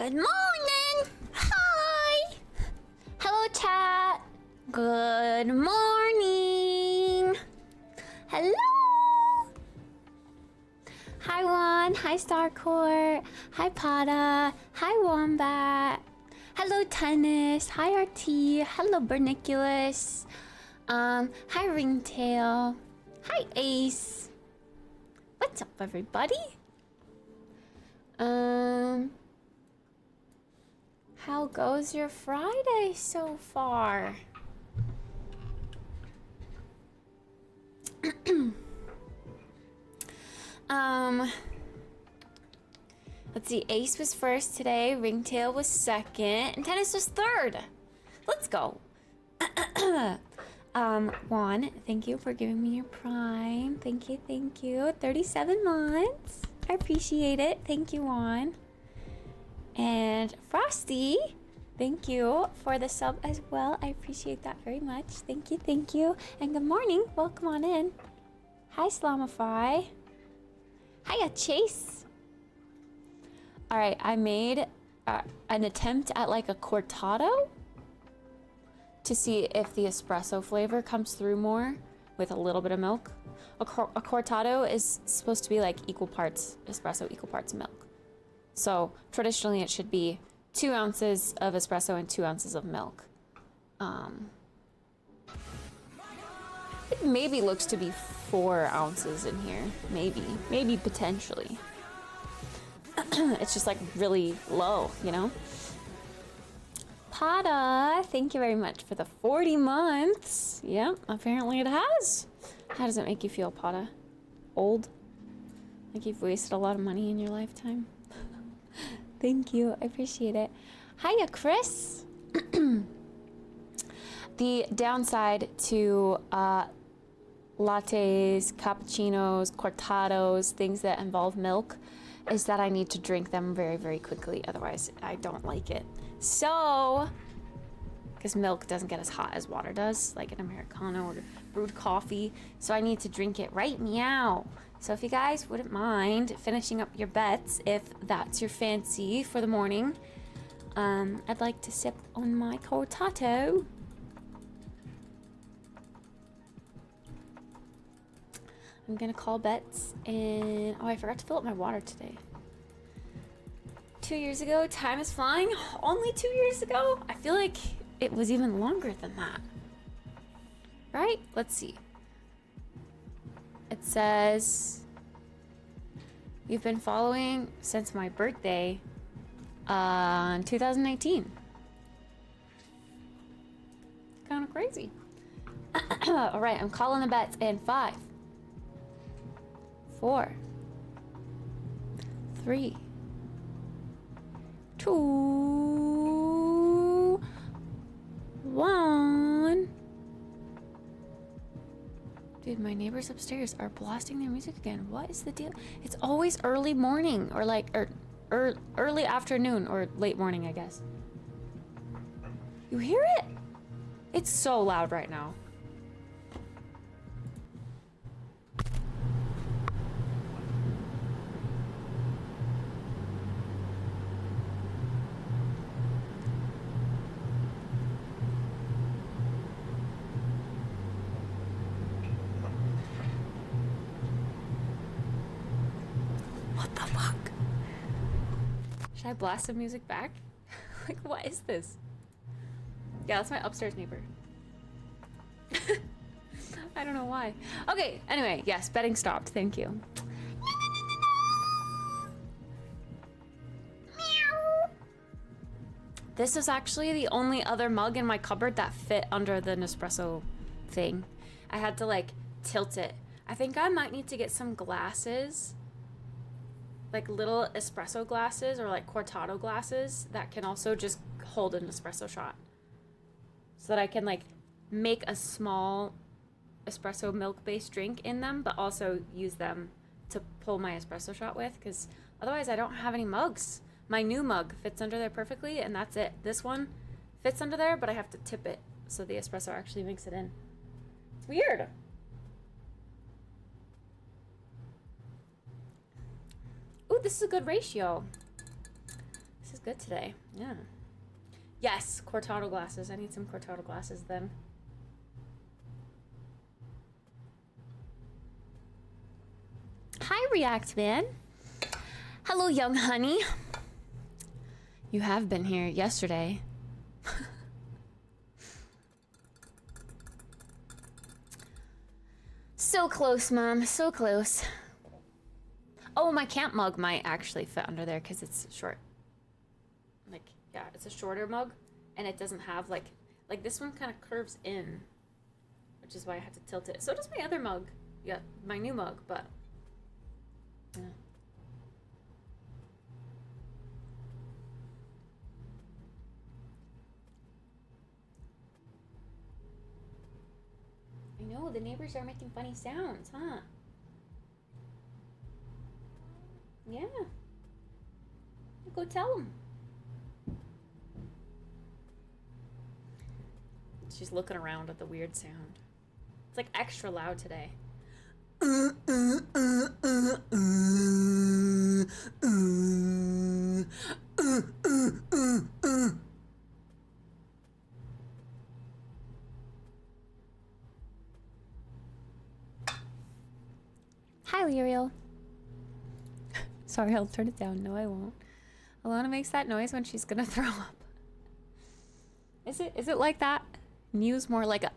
Good morning! Hi! Hello, chat! Good morning! Hello! Hi, Juan. Hi, Starcourt. Hi, Pada. Hi, Wombat. Hello, Tennis. Hi, RT. Hello, Berniculus. Hi, Ringtail. Hi, Ace. What's up, everybody? How goes your Friday so far? Let's see, Ace was first today, Ringtail was second, and Tennis was third. Let's go. Juan, thank you for giving me your prime. Thank you, thank you. 37 months. I appreciate it. Thank you, Juan. And Frosty, thank you for the sub as well. I appreciate that very much. Thank you, thank you. And good morning. Welcome on in. Hi, Slamify. Hiya, Chase. All right, I made an attempt at like a cortado to see if the espresso flavor comes through more with a little bit of milk. A cortado is supposed to be like equal parts espresso, equal parts milk. So traditionally it should be 2 ounces of espresso and 2 ounces of milk. It maybe looks to be 4 ounces in here. Maybe potentially. It's just like really low, you know? Pada, thank you very much for the 40 months. Yep, apparently it has. How does it make you feel, Pada? Old? Like you've wasted a lot of money in your lifetime? Thank you, I appreciate it. Hiya, Chris. The downside to lattes, cappuccinos, cortados, things that involve milk, is that I need to drink them very, very quickly. Otherwise, I don't like it. So, because milk doesn't get as hot as water does, like an Americano or brewed coffee. So I need to drink it right meow. So if you guys wouldn't mind finishing up your bets, if that's your fancy for the morning, I'd like to sip on my cortado. I'm gonna call bets and, oh, I forgot to fill up my water today. 2 years ago, time is flying. Only 2 years ago? I feel like it was even longer than that. Right? Let's see. It says, you've been following since my birthday, in 2019. Kind of crazy. All right, I'm calling the bets in 5, 4, 3, 2, 1. Dude, my neighbors upstairs are blasting their music again. What is the deal? It's always early morning or like early afternoon or late morning, I guess. You hear it? It's so loud right now. Should I blast some music back? Like, what is this? Yeah, that's my upstairs neighbor. I don't know why. Okay, anyway, yes, betting stopped. Thank you. This is actually the only other mug in my cupboard that fit under the Nespresso thing. I had to like tilt it. I think I might need to get some glasses, like little espresso glasses or like cortado glasses that can also just hold an espresso shot, so that I can like make a small espresso milk-based drink in them, but also use them to pull my espresso shot with, because otherwise I don't have any mugs. My new mug fits under there perfectly, and that's it. This one fits under there, but I have to tip it so the espresso actually makes it in. It's weird. Ooh, this is a good ratio. This is good today. Yeah. Yes, Cortado glasses. I need some Cortado glasses then. Hi, React Man. Hello, young honey. You have been here yesterday. So close, Mom. So close. Oh, my camp mug might actually fit under there because it's short. Like, yeah, it's a shorter mug, and it doesn't have, like this one kind of curves in, which is why I had to tilt it. So does my other mug. Yeah, my new mug, but... yeah. I know, the neighbors are making funny sounds, huh? Yeah. Go tell them. She's looking around at the weird sound. It's like extra loud today. Hi, Liriel. Sorry, I'll turn it down. No, I won't. Alona makes that noise when she's gonna throw up. Is it like that? Mew's more like a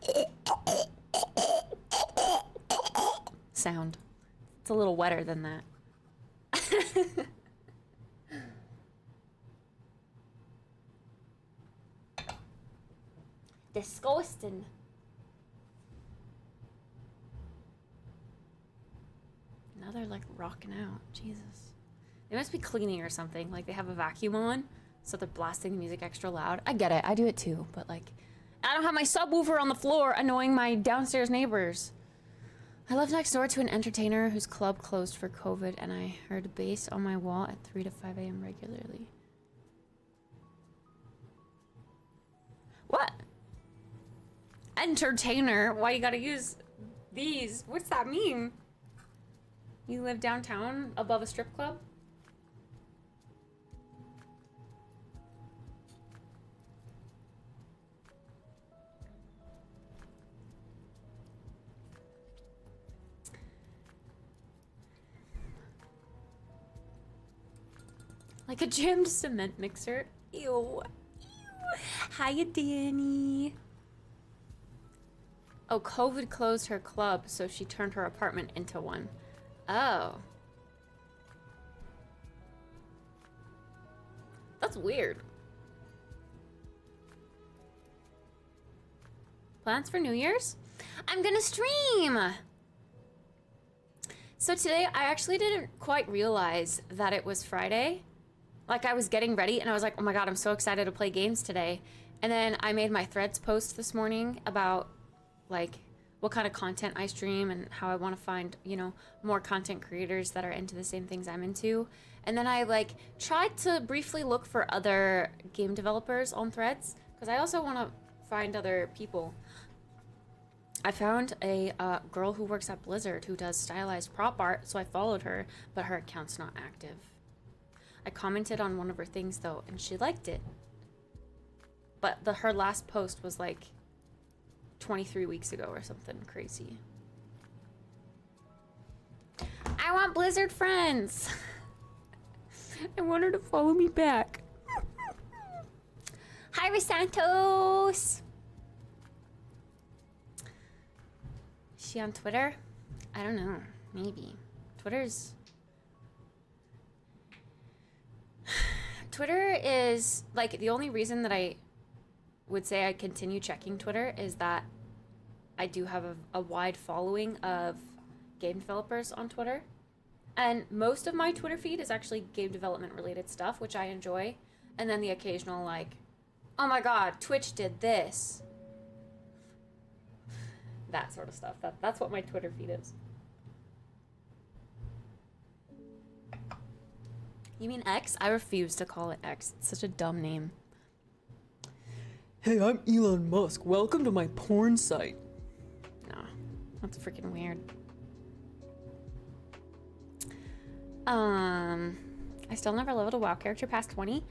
sound. It's a little wetter than that. Disgusting. Now they're like rocking out. Jesus. They must be cleaning or something. Like they have a vacuum on, so they're blasting the music extra loud. I get it. I do it too. But like, I don't have my subwoofer on the floor annoying my downstairs neighbors. I live next door to an entertainer whose club closed for COVID, and I heard bass on my wall at 3 to 5 a.m. regularly. What? Entertainer? Why you gotta use these? What's that mean? You live downtown above a strip club? Like a jammed cement mixer. Ew. Ew. Hiya, Danny. Oh, COVID closed her club, so she turned her apartment into one. Oh. That's weird. Plans for New Year's? I'm gonna stream! So today, I actually didn't quite realize that it was Friday. Like, I was getting ready, and I was like, oh my god, I'm so excited to play games today. And then I made my Threads post this morning about, like, what kind of content I stream and how I want to find, you know, more content creators that are into the same things I'm into. And then I, like, tried to briefly look for other game developers on Threads, because I also want to find other people. I found a girl who works at Blizzard who does stylized prop art, so I followed her, but her account's not active. I commented on one of her things, though, and she liked it. But her last post was, like, 23 weeks ago or something crazy. I want Blizzard friends. I want her to follow me back. Hi, Risantos. Is she on Twitter? I don't know. Maybe. Twitter is, like, the only reason that I would say I continue checking Twitter is that I do have a wide following of game developers on Twitter. And most of my Twitter feed is actually game development related stuff, which I enjoy. And then the occasional, like, oh my god, Twitch did this. That sort of stuff. That's what my Twitter feed is. You mean X? I refuse to call it X. It's such a dumb name. Hey, I'm Elon Musk. Welcome to my porn site. No, that's freaking weird. I still never leveled a WoW character past 20.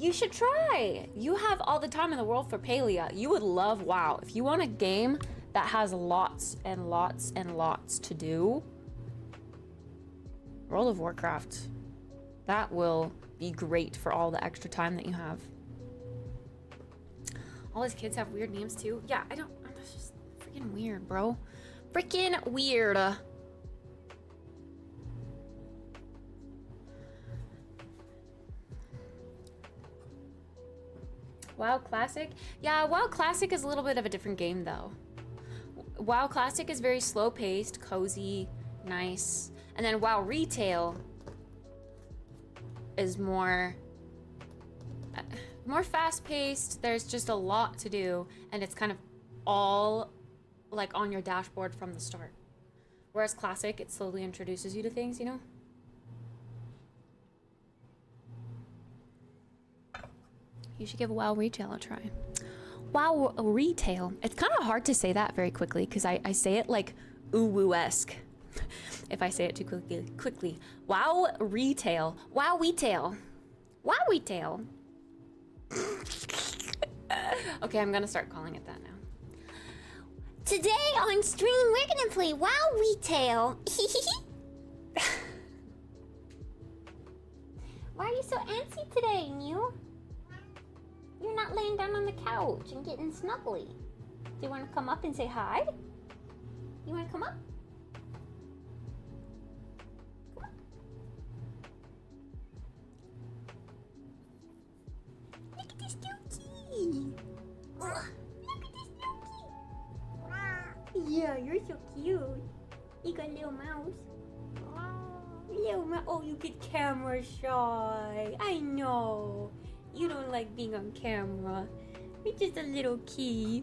You should try. You have all the time in the world for Palia. You would love WoW. If you want a game that has lots and lots and lots to do, World of Warcraft. That will be great for all the extra time that you have. All his kids have weird names too. Yeah, that's just freaking weird, bro. Freaking weird. WoW Classic? Yeah, WoW Classic is a little bit of a different game though. WoW Classic is very slow-paced, cozy, nice. And then WoW Retail is more fast-paced. There's just a lot to do, and it's kind of all like on your dashboard from the start. Whereas Classic, it slowly introduces you to things, you know? You should give WoW Retail a try. WoW Retail. It's kind of hard to say that very quickly because I say it like ooh-woo-esque. If I say it too quickly. WoW Retail. WoW Retail. WoW Retail. Okay, I'm gonna start calling it that now. Today on stream, we're gonna play WoW Retail. Why are you so antsy today, Mew? You're not laying down on the couch and getting snuggly. Do you want to come up and say hi? You want to come up? Come on. Look at this dookie. Look at this dookie. Yeah, you're so cute. You got a little mouse. Little mouse. Oh, you get camera shy. I know. You don't like being on camera. You're just a little key.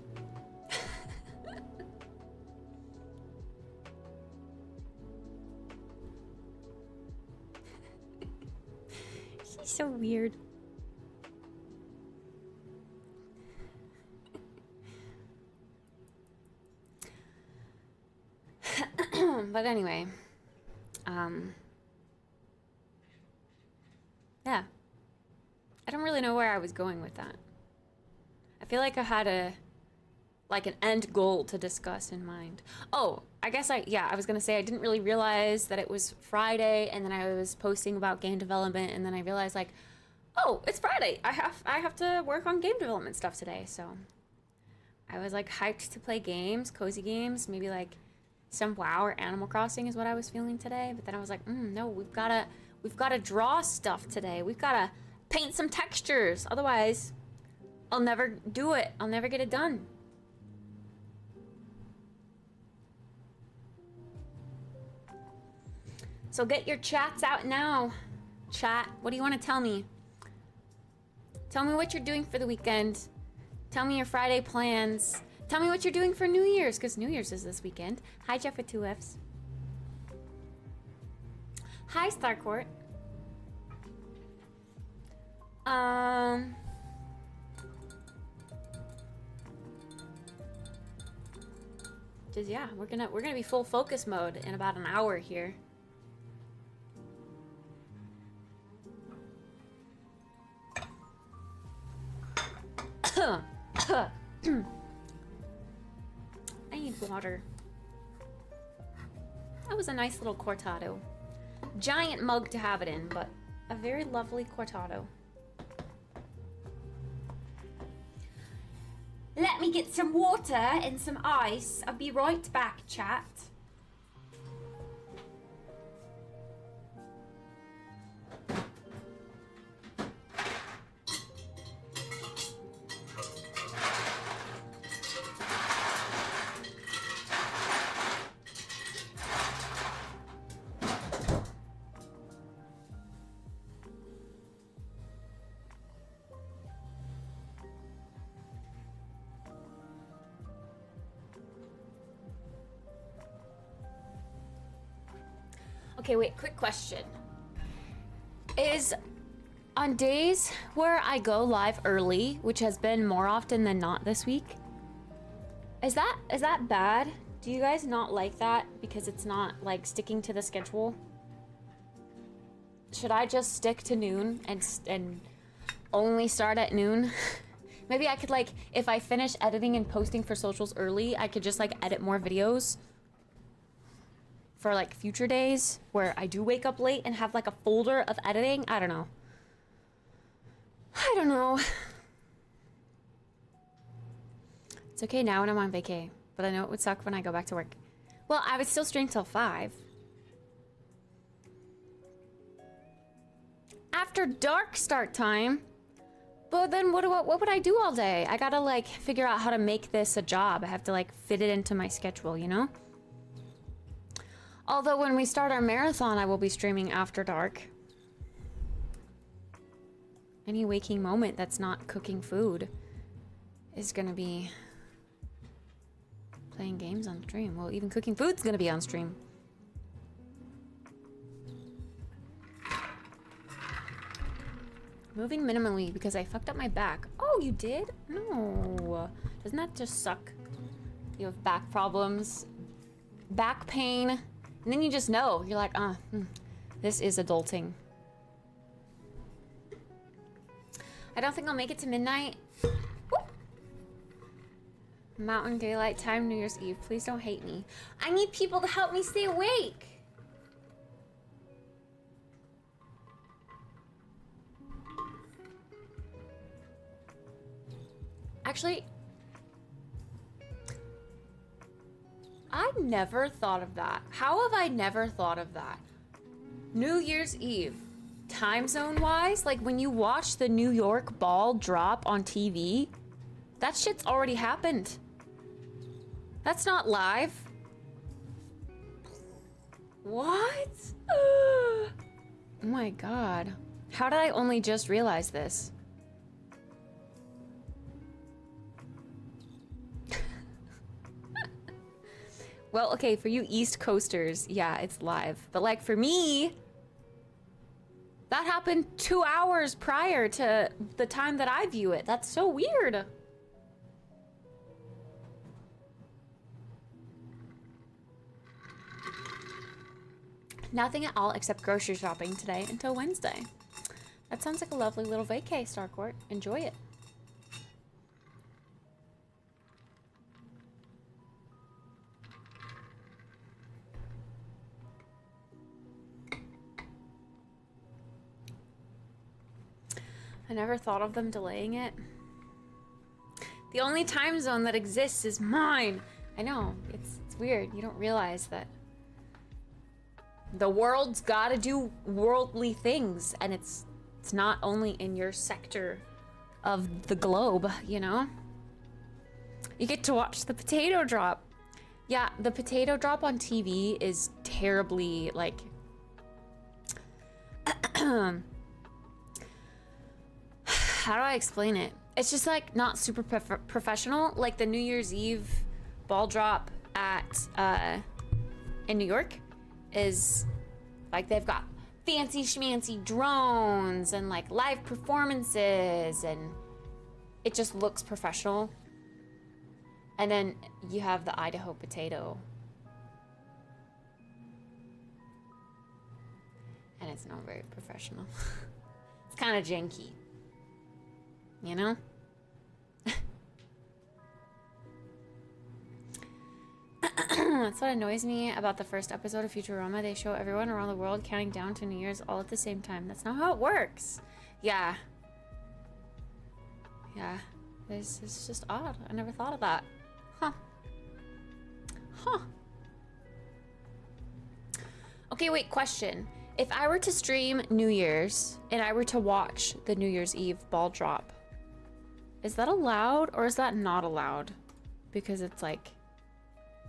She's so weird. But anyway, yeah. I don't really know where I was going with that. I feel like I had an end goal to discuss in mind. Oh, I guess I was gonna say I didn't really realize that it was Friday, and then I was posting about game development, and then I realized like, oh, it's Friday. I have to work on game development stuff today, so I was like hyped to play games, cozy games, maybe like some WoW or Animal Crossing is what I was feeling today. But then I was like, no, we've gotta draw stuff today. We've gotta paint some textures. Otherwise, I'll never do it. I'll never get it done. So get your chats out now. Chat, what do you want to tell me? Tell me what you're doing for the weekend. Tell me your Friday plans. Tell me what you're doing for New Year's, because New Year's is this weekend. Hi, Jeff with 2 Fs. Hi, Starcourt. Just yeah, we're gonna be full focus mode in about an hour here. I need water. That was a nice little cortado. Giant mug to have it in, but a very lovely cortado. Let me get some water and some ice. I'll be right back, chat. Okay, wait, quick question. Is on days where I go live early, which has been more often than not this week, is that bad? Do you guys not like that because it's not like sticking to the schedule? Should I just stick to noon and only start at noon. Maybe I could like, if I finish editing and posting for socials early, I could just like edit more videos for like future days where I do wake up late and have like a folder of editing. I don't know. I don't know. It's okay now when I'm on vacay, but I know it would suck when I go back to work. Well, I would still stream till 5. After dark start time. But then what would I do all day? I gotta like figure out how to make this a job. I have to like fit it into my schedule, you know? Although when we start our marathon, I will be streaming after dark. Any waking moment that's not cooking food is gonna be playing games on stream. Well, even cooking food's gonna be on stream. Moving minimally because I fucked up my back. Oh, you did? No. Doesn't that just suck? You have back problems, back pain, and then you just know. You're like, this is adulting. I don't think I'll make it to midnight. Woo! Mountain Daylight Time, New Year's Eve. Please don't hate me. I need people to help me stay awake. Actually, I never thought of that. How have I never thought of that? New Year's Eve, time zone wise, like when you watch the New York ball drop on TV, that shit's already happened. That's not live. What? Oh my God. How did I only just realize this? Well, okay, for you East Coasters, yeah, it's live. But like for me, that happened 2 hours prior to the time that I view it. That's so weird. Nothing at all except grocery shopping today until Wednesday. That sounds like a lovely little vacay, Starcourt. Enjoy it. I never thought of them delaying it. The only time zone that exists is mine. I know, it's weird. You don't realize that the world's gotta do worldly things, and it's not only in your sector of the globe, you know? You get to watch the potato drop. Yeah, the potato drop on TV is terribly, like... How do I explain it? It's just like not super professional. Like the New Year's Eve ball drop at in New York is like they've got fancy schmancy drones and like live performances, and it just looks professional. And then you have the Idaho potato, and it's not very professional. It's kind of janky. You know? That's what annoys me about the first episode of Futurama. They show everyone around the world counting down to New Year's all at the same time. That's not how it works. Yeah. Yeah. It's just odd. I never thought of that. Huh. Huh. Okay, wait, question. If I were to stream New Year's and I were to watch the New Year's Eve ball drop, is that allowed or is that not allowed? Because it's like,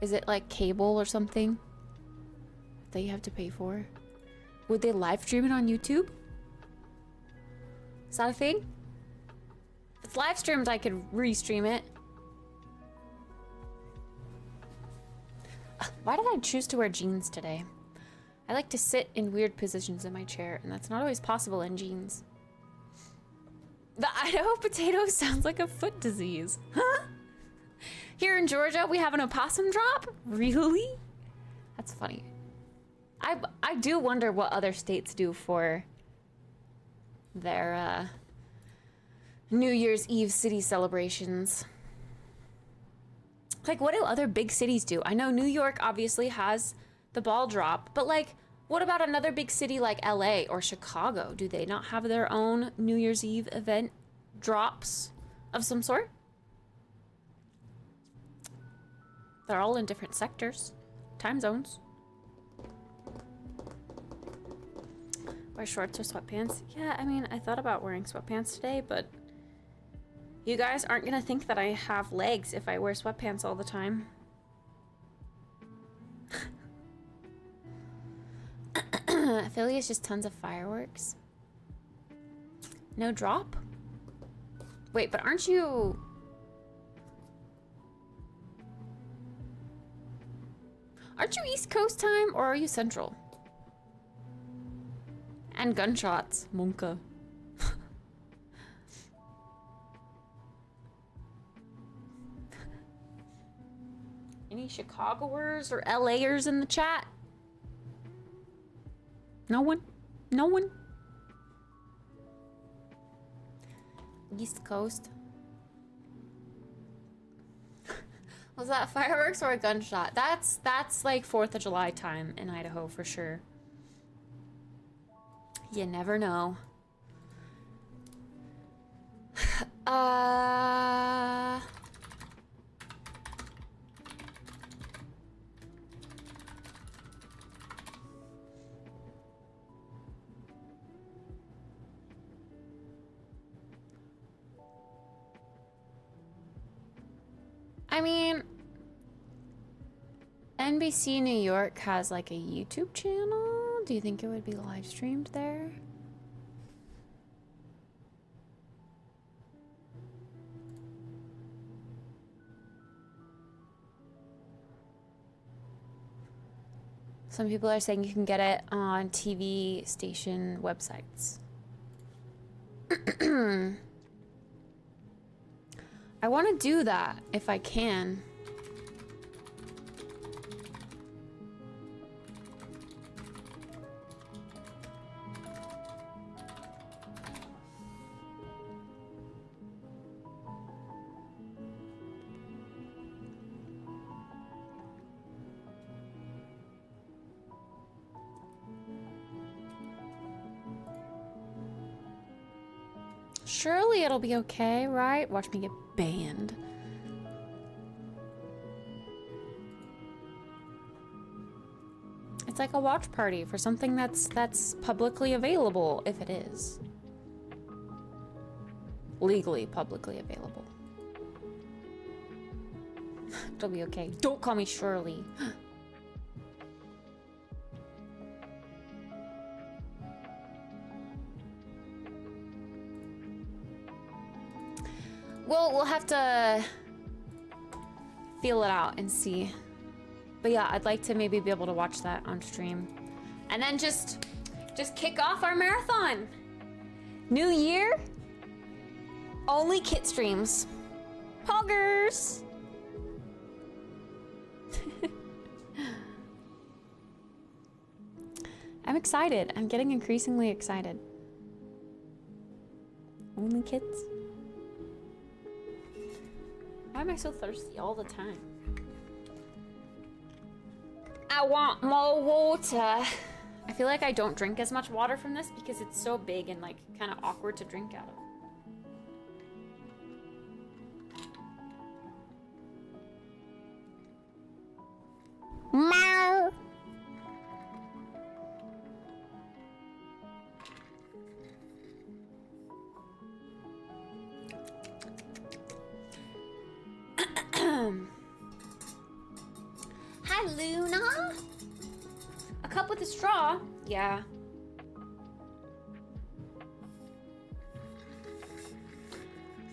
is it like cable or something that you have to pay for? Would they live stream it on YouTube? Is that a thing? If it's live streamed, I could restream it. Why did I choose to wear jeans today? I like to sit in weird positions in my chair, and that's not always possible in jeans. The Idaho potato sounds like a foot disease. Huh? Here in Georgia, we have an opossum drop? Really? That's funny. I do wonder what other states do for their New Year's Eve city celebrations. Like, what do other big cities do? I know New York obviously has the ball drop, but like, what about another big city like LA or Chicago? Do they not have their own New Year's Eve event drops of some sort? They're all in different sectors, time zones. Wear shorts or sweatpants? Yeah, I mean, I thought about wearing sweatpants today, but you guys aren't gonna think that I have legs if I wear sweatpants all the time. Philly is just tons of fireworks. No drop? Wait, but aren't you... Aren't you East Coast time, or are you Central? And gunshots. Monka. Any Chicagoers or LAers in the chat? No one? No one? East Coast. Was that fireworks or a gunshot? That's like 4th of July time in Idaho for sure. You never know. I mean, NBC New York has like a YouTube channel. Do you think it would be live streamed there? Some people are saying you can get it on TV station websites. I want to do that if I can. Surely it'll be okay, right? Watch me get banned. It's like a watch party for something that's publicly available, if it is. Legally publicly available. It'll be okay. Don't call me Shirley. Well, we'll have to feel it out and see. But yeah, I'd like to maybe be able to watch that on stream. And then just kick off our marathon. New year, only Kit streams. Poggers! I'm excited. I'm getting increasingly excited. Only Kits? Why am I so thirsty all the time? I want more water. I feel like I don't drink as much water from this because it's so big and like kind of awkward to drink out of. Meow. Hi, Luna. A cup with a straw? Yeah.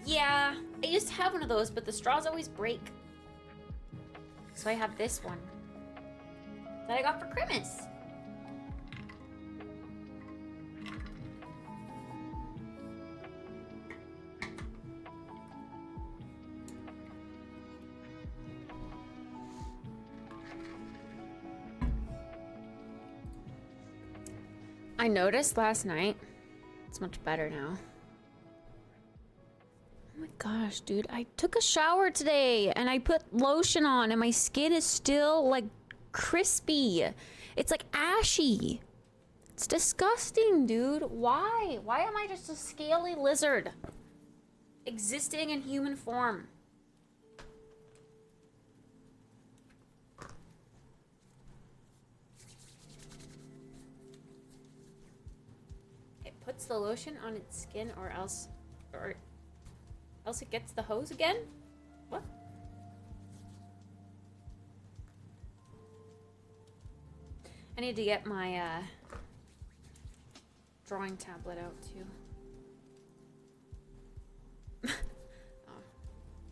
Yeah, I used to have one of those, but the straws always break. So I have this one that I got for Christmas. I noticed last night, it's much better now. gosh, dude. I took a shower today and I put lotion on and my skin is still like crispy. It's like ashy. It's disgusting, dude. Why? Why am I just a scaly lizard existing in human form? It puts the lotion on its skin or else it gets the hose again? What? I need to get my drawing tablet out too. Oh,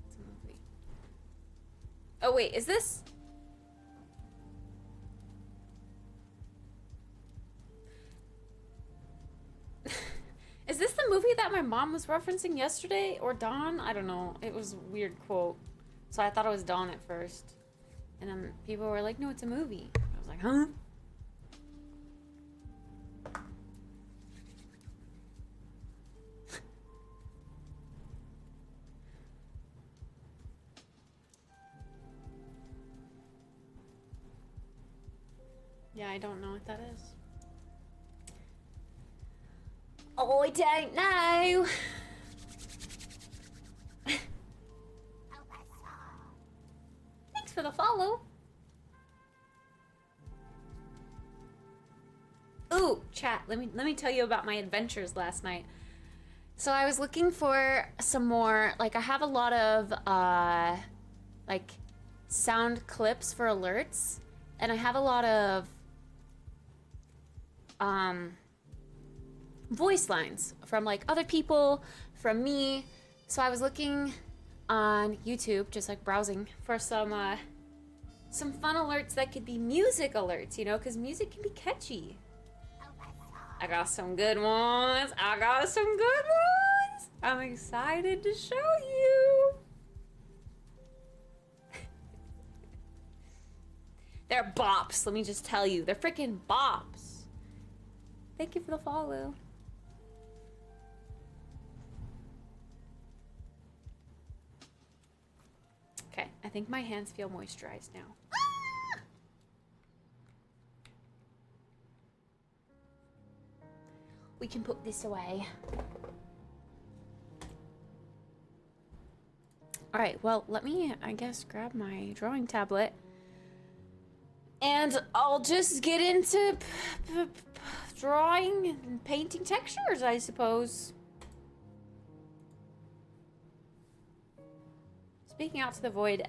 it's a movie. Oh wait, is this? Is this the movie that my mom was referencing yesterday? Or Dawn? I don't know. It was a weird quote. So I thought it was Dawn at first. And then people were like, no, it's a movie. I was like, huh? Yeah, I don't know what that is. Oh, I don't know. Thanks for the follow. Ooh, chat. Let me tell you about my adventures last night. So I was looking for some more, like I have a lot of like sound clips for alerts, and I have a lot of voice lines from like other people, from me. So I was looking on YouTube, just like browsing for some fun alerts that could be music alerts, you know, because music can be catchy. I got some good ones. I'm excited to show you. They're bops, let me just tell you. They're freaking bops. Thank you for the follow. Okay, I think my hands feel moisturized now. Ah! We can put this away. All right, well, let me, I guess, grab my drawing tablet. And I'll just get into drawing and painting textures, I suppose. Speaking out to the void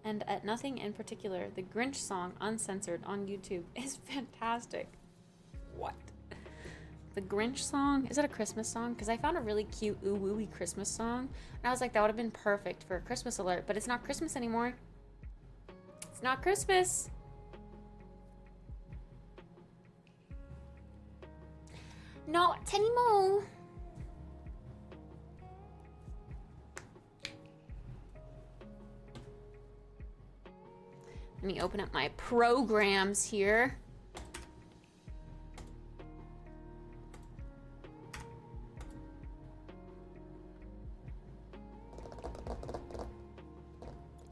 and at nothing in particular, the Grinch song, uncensored, on YouTube is fantastic. What? The Grinch song? Is it a Christmas song? Because I found a really cute ooh-wooey Christmas song. And I was like, that would have been perfect for a Christmas alert. But it's not Christmas anymore. It's not Christmas. Not anymore. Let me open up my programs here.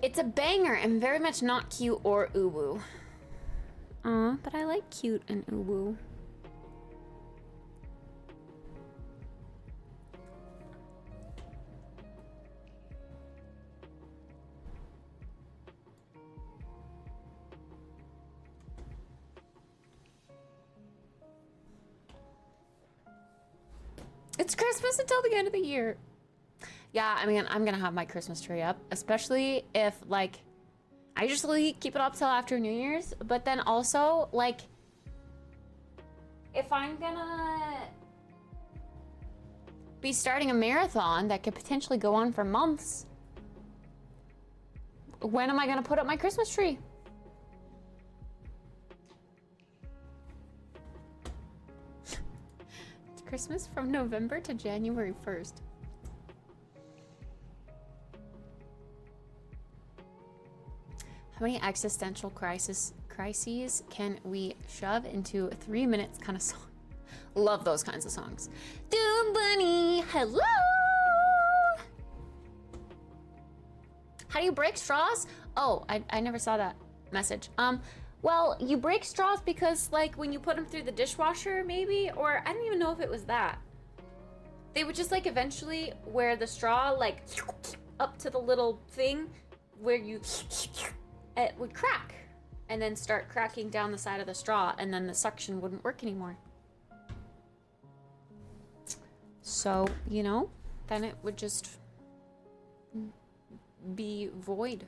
It's a banger and very much not cute or uwu. But I like cute and uwu. It's Christmas until the end of the year. Yeah, I mean, I'm gonna have my Christmas tree up, especially if, like, I usually keep it up till after New Year's, but then also, like, if I'm gonna be starting a marathon that could potentially go on for months, when am I gonna put up my Christmas tree? It's Christmas from November to January 1st. How many existential crises can we shove into 3 minutes kind of song? Love those kinds of songs. Doom Bunny, hello! How do you break straws? Oh, I never saw that message. Well, you break straws because, like, when you put them through the dishwasher, maybe? Or I don't even know if it was that. They would just, like, eventually wear the straw, like, up to the little thing where you... It would crack. And then start cracking down the side of the straw, and then the suction wouldn't work anymore. So, you know, then it would just be void.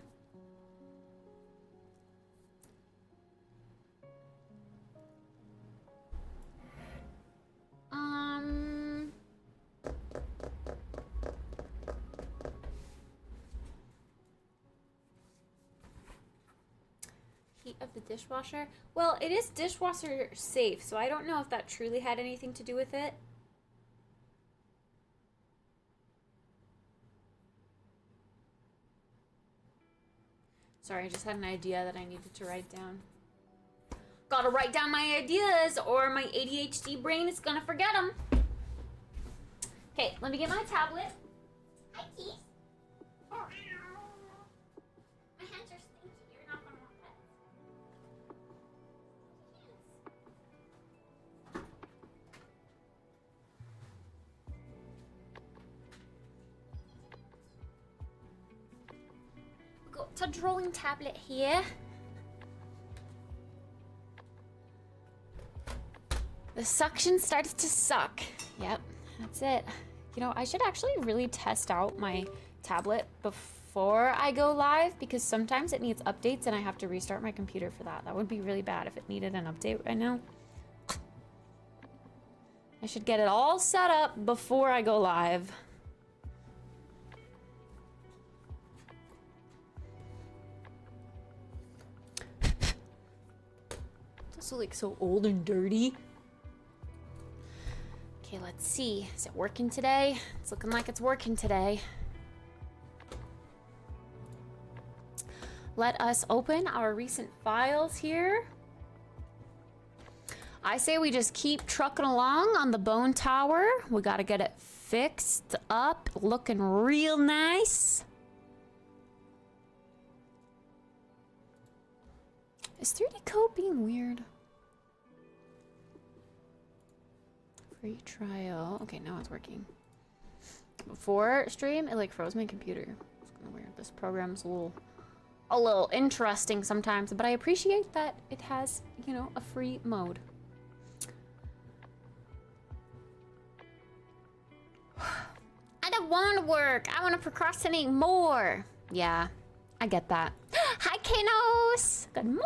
Heat of the dishwasher? Well, it is dishwasher safe, so I don't know if that truly had anything to do with it. Sorry, I just had an idea that I needed to write down. Gotta write down my ideas or my ADHD brain is gonna forget them. Okay, let me get my tablet. Hi, Keith. My hands are stinky. You're not gonna want that. Got a drawing tablet here. The suction started to suck. Yep, that's it. You know, I should actually really test out my tablet before I go live because sometimes it needs updates and I have to restart my computer for that. That would be really bad if it needed an update right now. I should get it all set up before I go live. It's also like so old and dirty. Okay, let's see. Is it working today? It's looking like it's working today. Let us open our recent files here. I say we just keep trucking along on the bone tower. We gotta get it fixed up, looking real nice. Is 3D code being weird? Free trial. Okay, now it's working. Before stream, it like froze my computer. It's kind of weird. This program's a little interesting sometimes, but I appreciate that it has, you know, a free mode. I don't want to work. I want to procrastinate more. Yeah, I get that. Hi, Kinos. Good morning.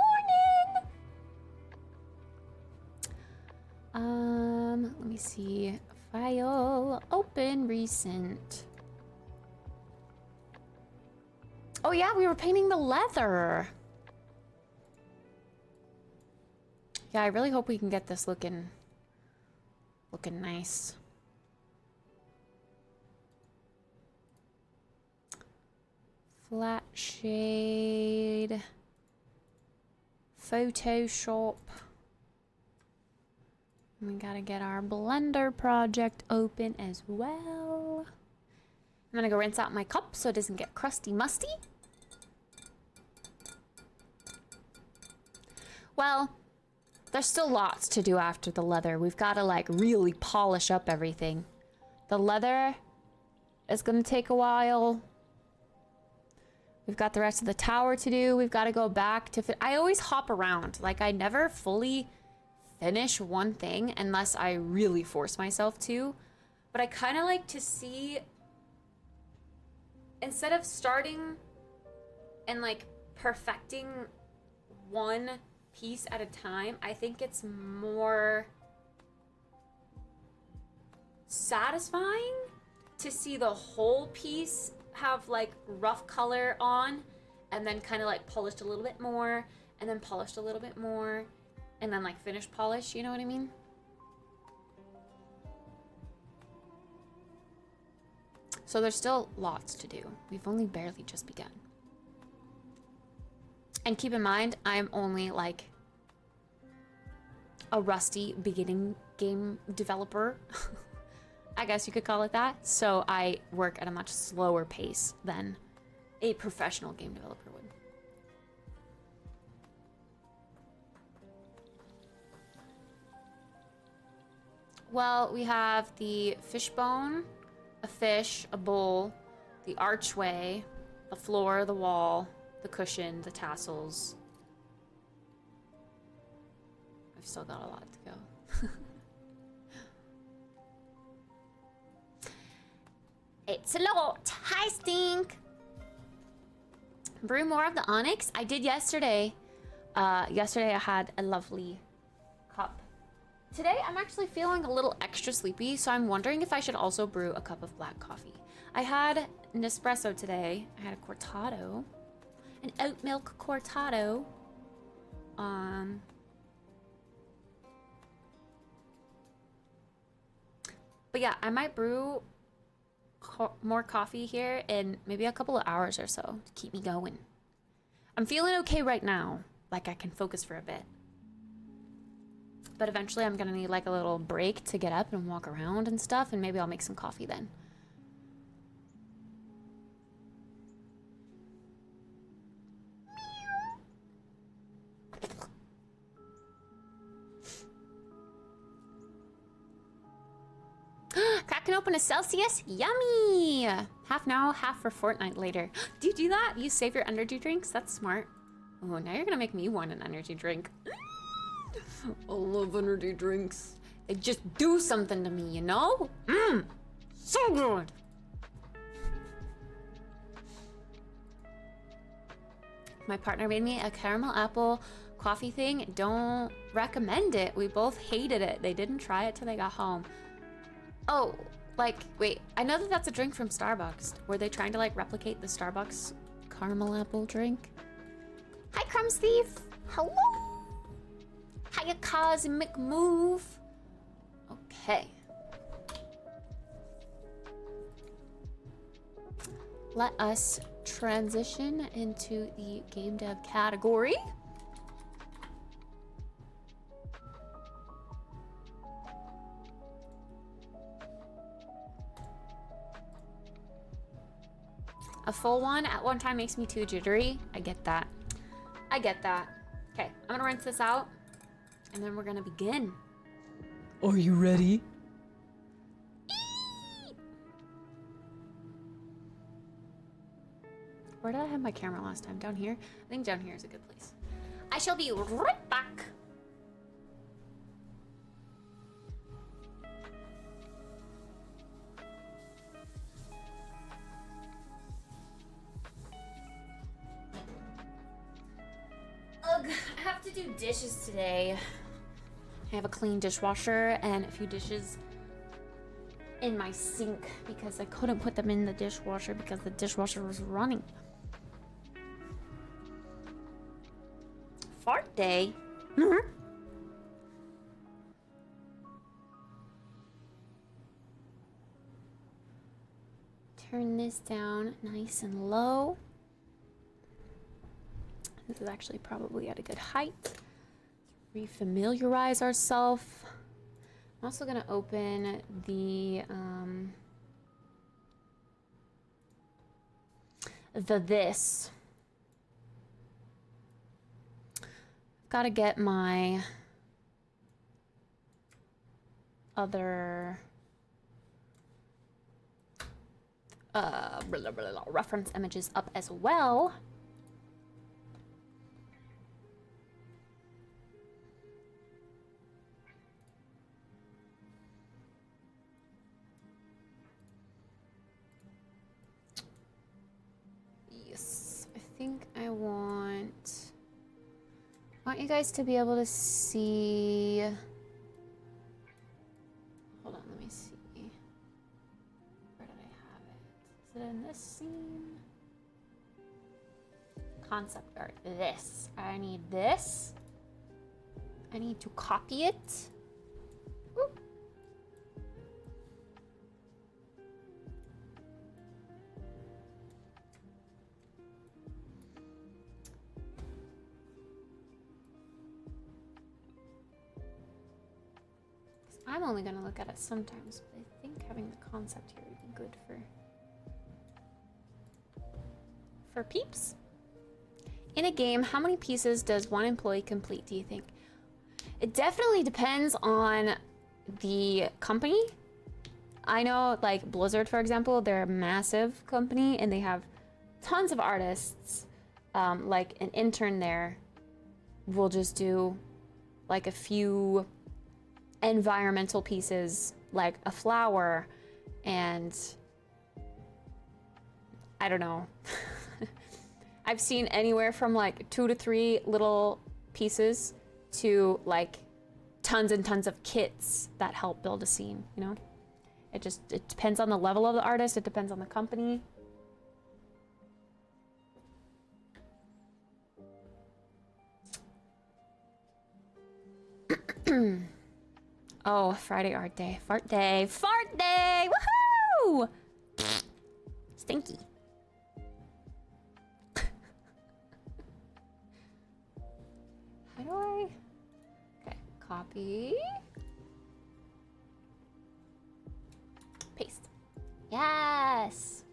Let me see. File, open, recent. Oh yeah, we were painting the leather. Yeah, I really hope we can get this looking nice. Flat shade. Photoshop. We gotta get our Blender project open as well. I'm gonna go rinse out my cup so it doesn't get crusty musty. Well, there's still lots to do after the leather. We've gotta like really polish up everything. The leather is gonna take a while. We've got the rest of the tower to do. We've got to go back to I always hop around. Like I never fully finish one thing unless I really force myself to. But I kind of like to see, instead of starting and like perfecting one piece at a time, I think it's more satisfying to see the whole piece have like rough color on and then kind of like polished a little bit more and then polished a little bit more and then like finished polish, you know what I mean? So there's still lots to do. We've only barely just begun. And keep in mind, I'm only like a rusty beginning game developer. I guess you could call it that. So I work at a much slower pace than a professional game developer would. Well, we have the fishbone, a fish, a bowl, the archway, the floor, the wall, the cushion, the tassels. I've still got a lot to go. It's a lot. Hi, Stink. Brew more of the onyx? I did yesterday. Yesterday I had a lovely cup. Today I'm actually feeling a little extra sleepy, so I'm wondering if I should also brew a cup of black coffee. I had an espresso today. I had a cortado. An oat milk cortado. But yeah, I might brew more coffee here in maybe a couple of hours or so to keep me going. I'm feeling okay right now. Like I can focus for a bit. But eventually I'm gonna need like a little break to get up and walk around and stuff, and maybe I'll make some coffee then. Cracking open a Celsius? Yummy! Half now, half for Fortnite later. Do you do that? You save your energy drinks? That's smart. Oh, now you're gonna make me want an energy drink. I love energy drinks. They just do something to me, you know? So good! My partner made me a caramel apple coffee thing. Don't recommend it. We both hated it. They didn't try it till they got home. Oh, like, wait, I know that that's a drink from Starbucks. Were they trying to, like, replicate the Starbucks caramel apple drink? Hi, Crumbs Thief. Hello. Hiya, Cosmic Move. Okay. Let us transition into the game dev category. A full one at one time makes me too jittery. I get that. I get that. Okay, I'm gonna rinse this out, and then we're gonna begin. Are you ready? Where did I have my camera last time? Down here? I think down here is a good place. I shall be right back. Ugh, I have to do dishes today. I have a clean dishwasher and a few dishes in my sink because I couldn't put them in the dishwasher because the dishwasher was running. Fart day? Turn this down nice and low. This is actually probably at a good height. Let's refamiliarize ourselves. I'm also gonna open the this. Gotta get my other reference images up as well. Yes, I think I want you guys to be able to see. Hold on, let me see. Where did I have it? Is it in this scene? Concept art. This. I need this. I need to copy it. Oop. I'm only gonna look at it sometimes, but I think having the concept here would be good for peeps. In a game, how many pieces does one employee complete, do you think? It definitely depends on the company. I know, like, Blizzard, for example, they're a massive company, and they have tons of artists. Like, an intern there will just do, like, a few environmental pieces, like a flower, and I don't know. I've seen anywhere from like 2 to 3 little pieces to like tons and tons of kits that help build a scene, you know? It depends on the level of the artist, it depends on the company. Oh, Friday art day. Fart day. Fart day! Woohoo! Stinky. How do I... Okay, copy. Paste. Yes!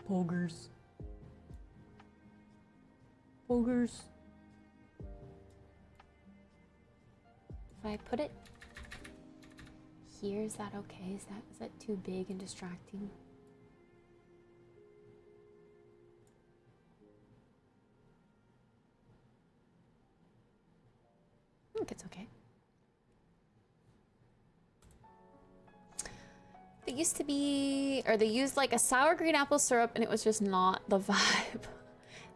Poggers. Poggers. If I put it here, is that okay? Is that too big and distracting? I think it's okay. They used to be, or they used like a sour green apple syrup, and it was just not the vibe.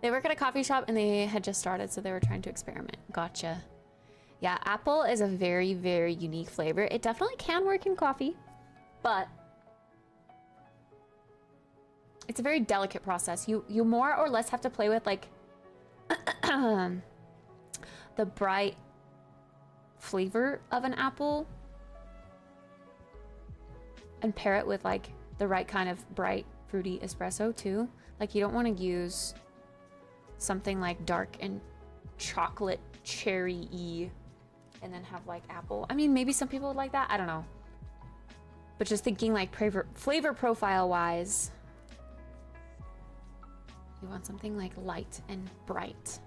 They work at a coffee shop and they had just started, so they were trying to experiment. Gotcha. Yeah, apple is a very, very unique flavor. It definitely can work in coffee, but it's a very delicate process. You more or less have to play with like the bright flavor of an apple and pair it with like the right kind of bright fruity espresso too. Like you don't want to use something like dark and chocolate cherry-y and then have like apple. I mean, maybe some people would like that. I don't know. But just thinking like flavor profile wise, you want something like light and bright.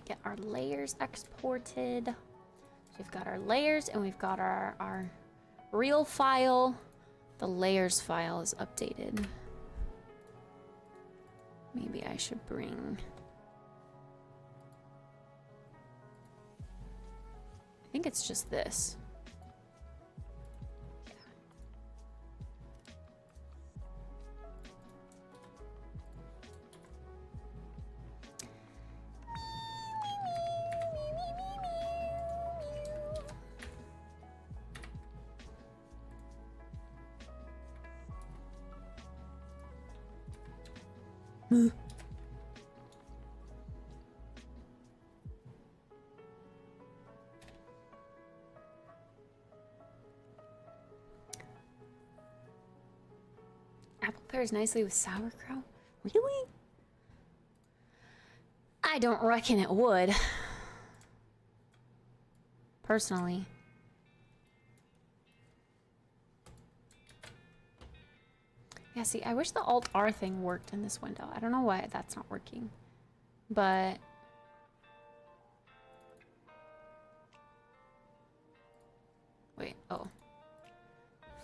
Get our layers exported. So we've got our layers and we've got our real file. The layers file is updated. Maybe I should bring... I think it's just this. Apple pairs nicely with sauerkraut? Really? I don't reckon it would. Personally. Yeah, see, I wish the Alt-R thing worked in this window. I don't know why that's not working. But... Wait, oh.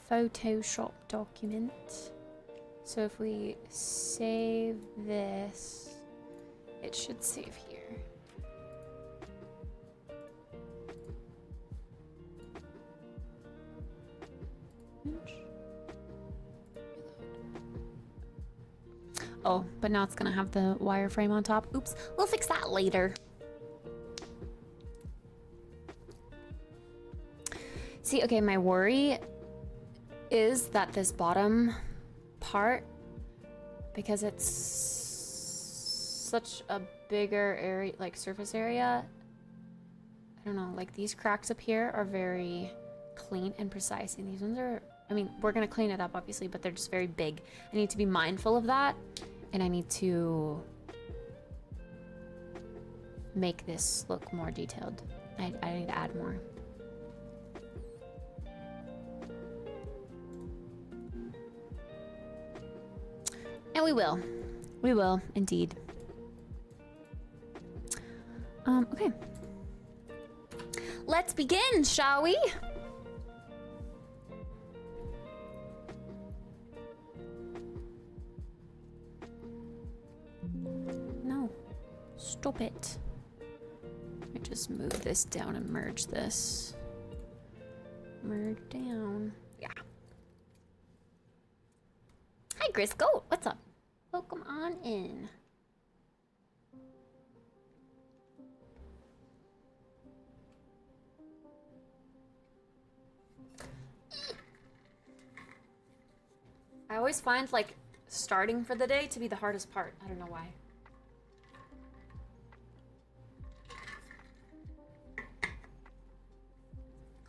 Photoshop document. So if we save this, it should save here. Oh, but now it's gonna have the wireframe on top. Oops, we'll fix that later. See, okay, my worry is that this bottom part, because it's such a bigger area, like surface area, I don't know, like these cracks up here are very clean and precise, and these ones are, I mean, we're gonna clean it up obviously, but they're just very big. I need to be mindful of that And I need to make this look more detailed. I need to add more. And we will. We will, indeed. Okay. Let's begin, shall we? No. Stop it. Let me just move this down and merge this. Merge down. Yeah. Hi, Grisco. What's up? Welcome on in. I always find, like, starting for the day to be the hardest part. I don't know why.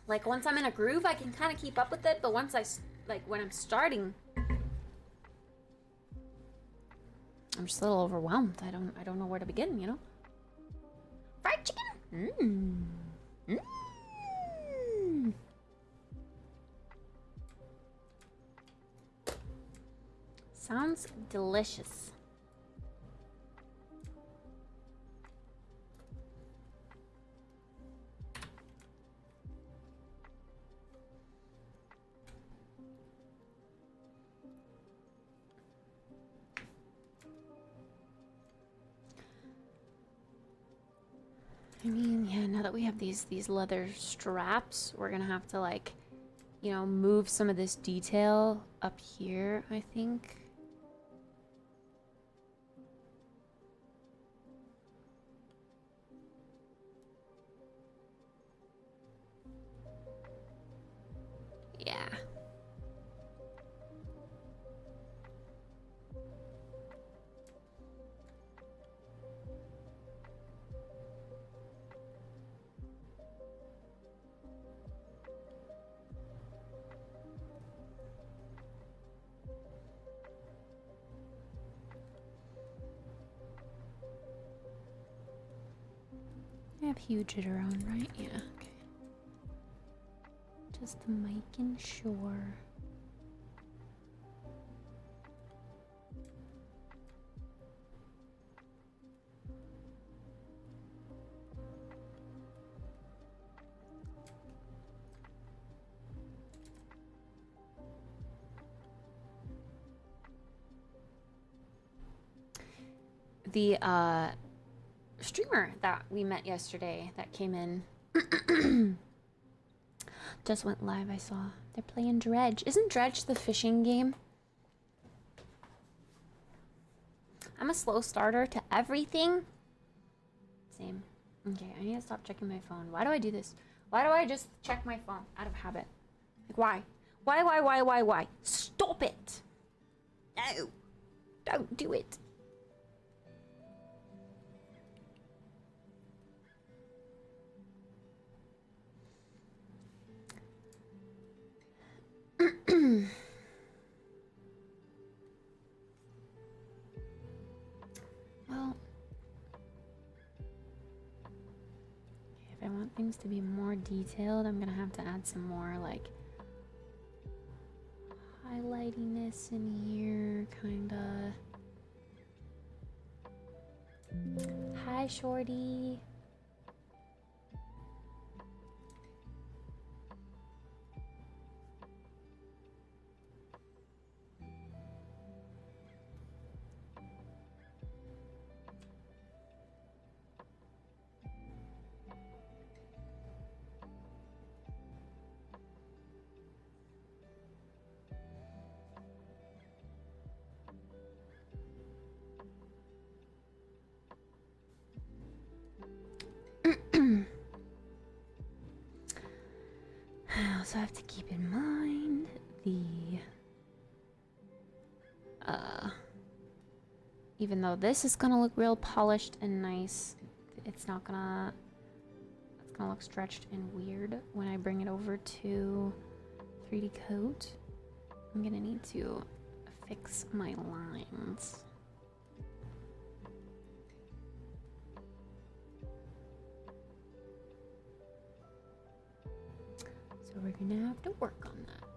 Like, once I'm in a groove, I can kind of keep up with it, but once when I'm starting, I'm just a little overwhelmed. I don't know where to begin, you know? Fried chicken! Mmm. Mmm. Sounds delicious. I mean, yeah, now that we have these leather straps, we're gonna have to, like, you know, move some of this detail up here, I think. Yeah. I have huge it around, right? Yeah, okay. Just making sure. The streamer that we met yesterday that came in just went live. I saw they're playing Dredge. Isn't Dredge the fishing game? I'm a slow starter to everything. Same. Okay, I need to stop checking my phone. Why do I do this? Why do I just check my phone out of habit? Like, why? Why? Stop it! No! Don't do it! Well, if I want things to be more detailed, I'm gonna have to add some more, like, highlightiness in here, kinda. Hi, Shorty. I also have to keep in mind the even though this is gonna look real polished and nice, it's not gonna, it's gonna look stretched and weird when I bring it over to 3D coat. I'm gonna need to fix my lines. So we're gonna have to work on that.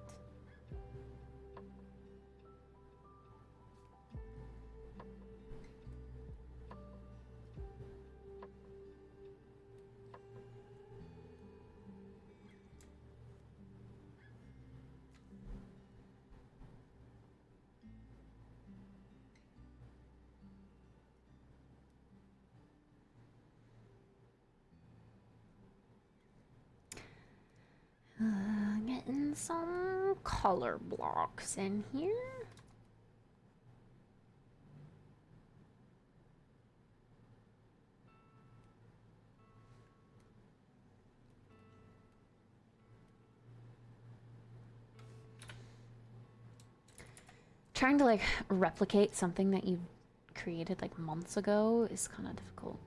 Getting some color blocks in here. Trying to like replicate something that you created like months ago is kind of difficult.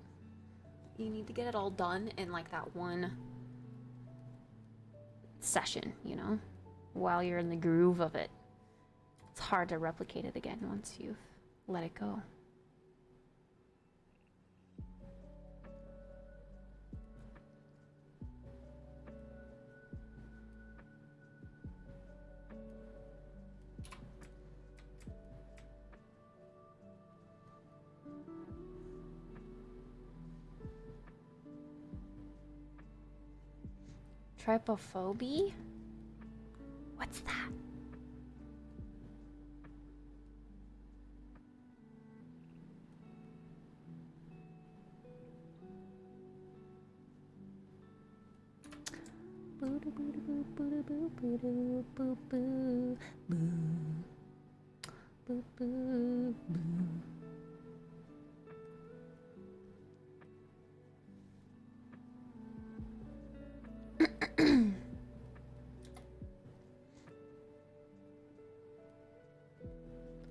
You need to get it all done in like that one session, you know, while you're in the groove of it. It's hard to replicate it again once you've let it go. Trypophobia? What's that?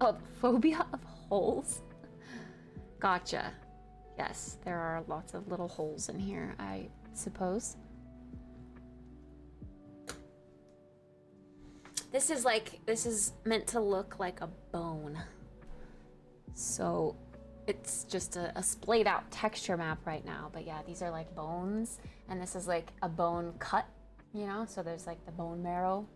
Oh, the phobia of holes? Gotcha. Yes, there are lots of little holes in here, I suppose. This is meant to look like a bone. So it's just a splayed out texture map right now. But yeah, these are like bones. And this is like a bone cut, you know? So there's like the bone marrow.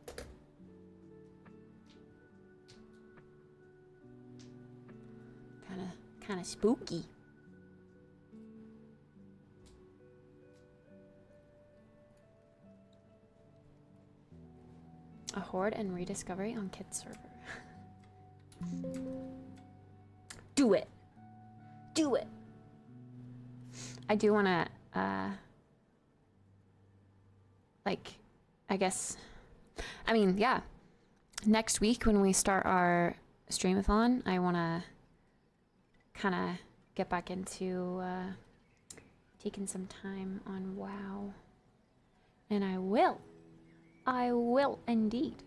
Kind of spooky. A horde and rediscovery on Kit's server. Do it. Do it. I do want to, like, I guess, I mean, yeah. Next week when we start our streamathon, I want to kind of get back into taking some time on WoW. And I will. I will indeed.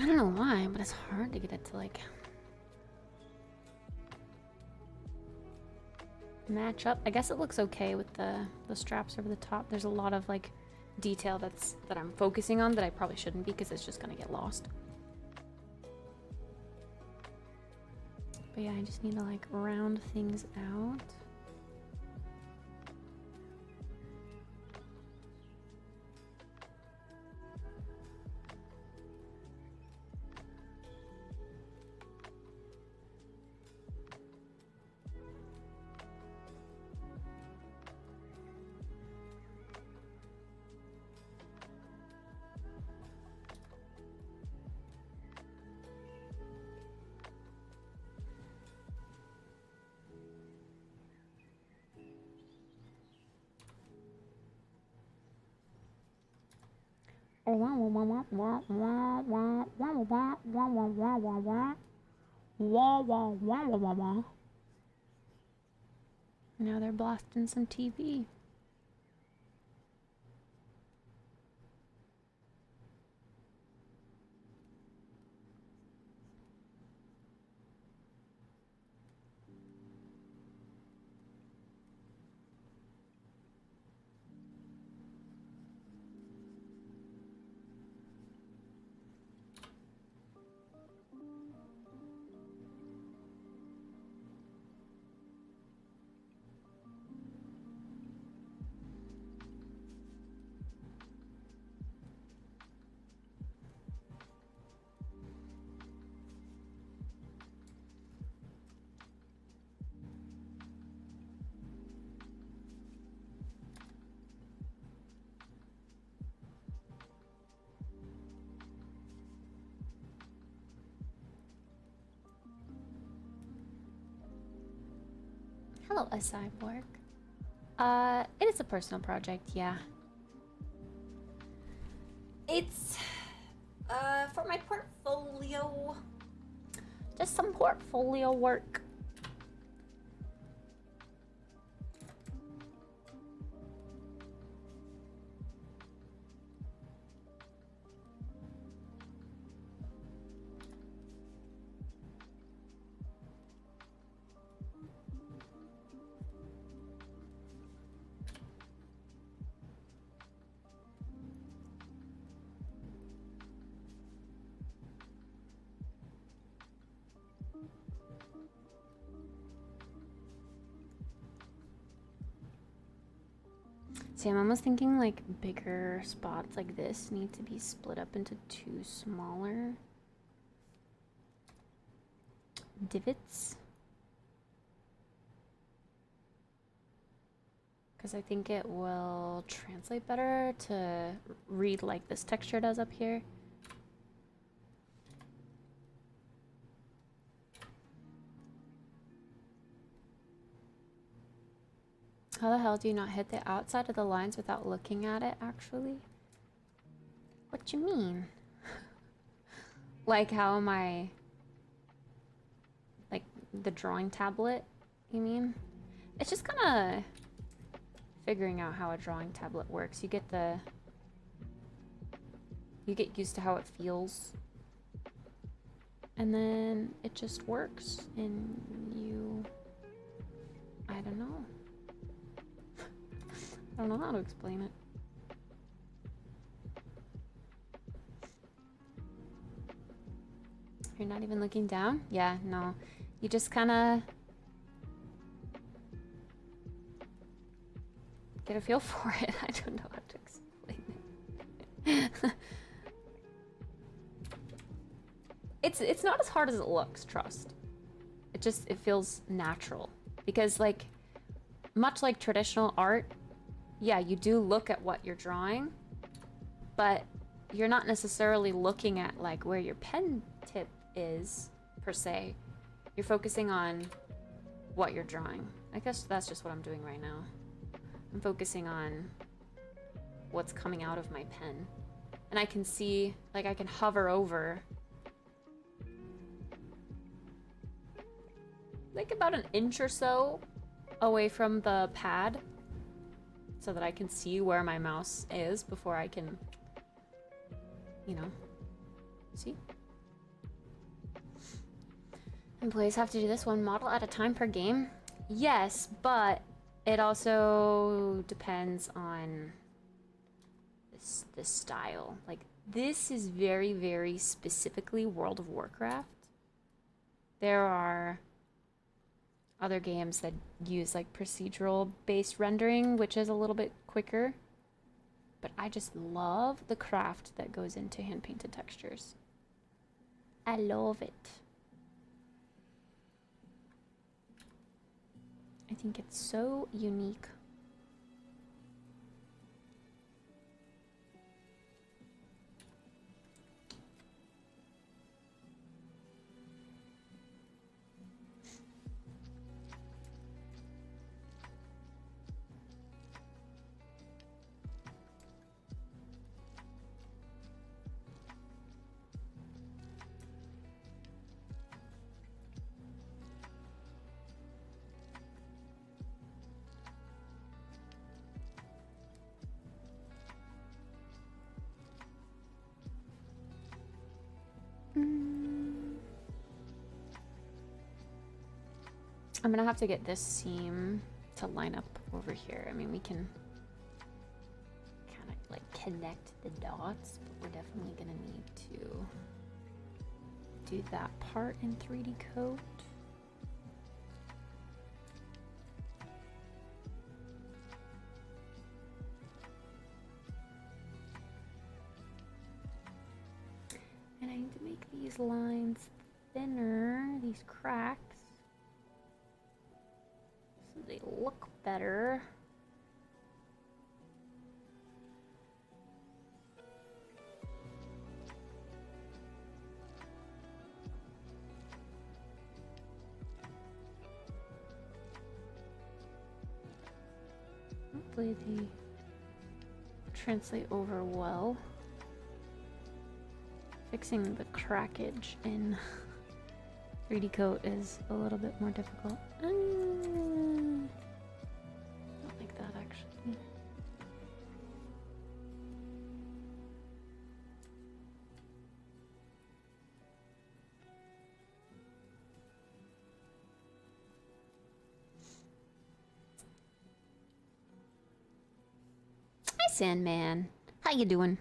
I don't know why, but it's hard to get it to like match up. I guess it looks okay with the straps over the top. There's a lot of like detail that I'm focusing on that I probably shouldn't be because it's just gonna get lost. But yeah, I just need to like round things out. Now they're blasting some TV. Hello, a cyborg. It is a personal project, yeah. It's, for my portfolio. Just some portfolio work. See, I'm almost thinking like bigger spots like this need to be split up into two smaller divots. Because I think it will translate better to read like this texture does up here. How the hell do you not hit the outside of the lines without looking at it, actually? What you mean? Like how am I... Like, the drawing tablet, you mean? It's just kinda... figuring out how a drawing tablet works. You get used to how it feels. And then it just works. And you... I don't know. I don't know how to explain it. You're not even looking down? Yeah, no. You just kind of get a feel for it. I don't know how to explain it. It's not as hard as it looks, trust. It feels natural. Because like, much like traditional art, yeah, you do look at what you're drawing, but you're not necessarily looking at like where your pen tip is, per se. You're focusing on what you're drawing. I guess that's just what I'm doing right now. I'm focusing on what's coming out of my pen. And I can see, like I can hover over like about an inch or so away from the pad so that I can see where my mouse is before I can, you know, see? Employees have to do this one model at a time per game. Yes, but it also depends on the style. Like, this is very, very specifically World of Warcraft. There are other games that use like procedural based rendering, which is a little bit quicker. But I just love the craft that goes into hand painted textures. I love it. I think it's so unique. I'm gonna have to get this seam to line up over here. I mean, we can kind of like connect the dots, but we're definitely gonna need to do that part in 3D coat. And I need to make these lines thinner, these cracks, so they look better. Hopefully they translate over well. Fixing the crackage in 3D coat is a little bit more difficult. Not like that, actually. Hi, Sandman. How you doing?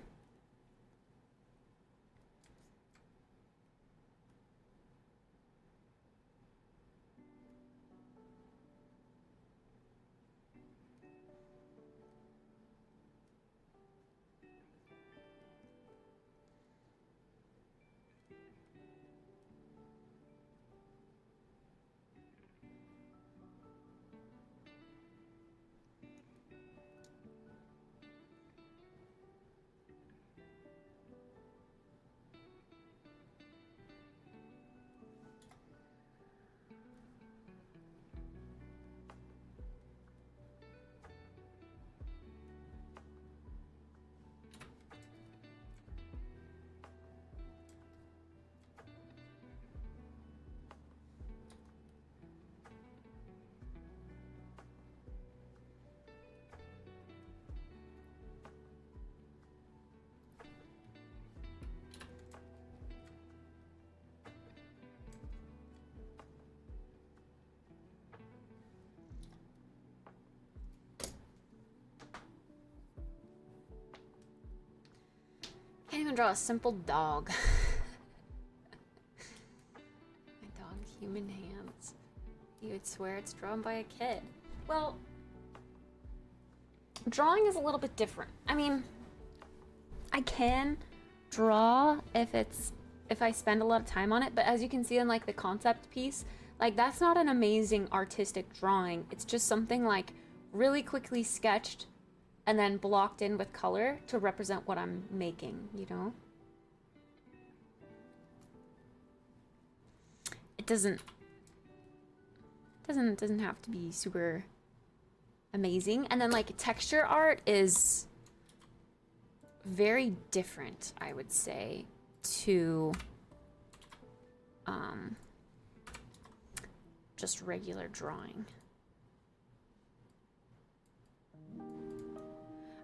Can't even draw a simple dog. My dog, human hands. You would swear it's drawn by a kid. Well, drawing is a little bit different. I mean, I can draw if I spend a lot of time on it, but as you can see in like the concept piece, like that's not an amazing artistic drawing. It's just something like really quickly sketched and then blocked in with color to represent what I'm making, you know? It doesn't have to be super amazing. And then like texture art is very different, I would say, to just regular drawing.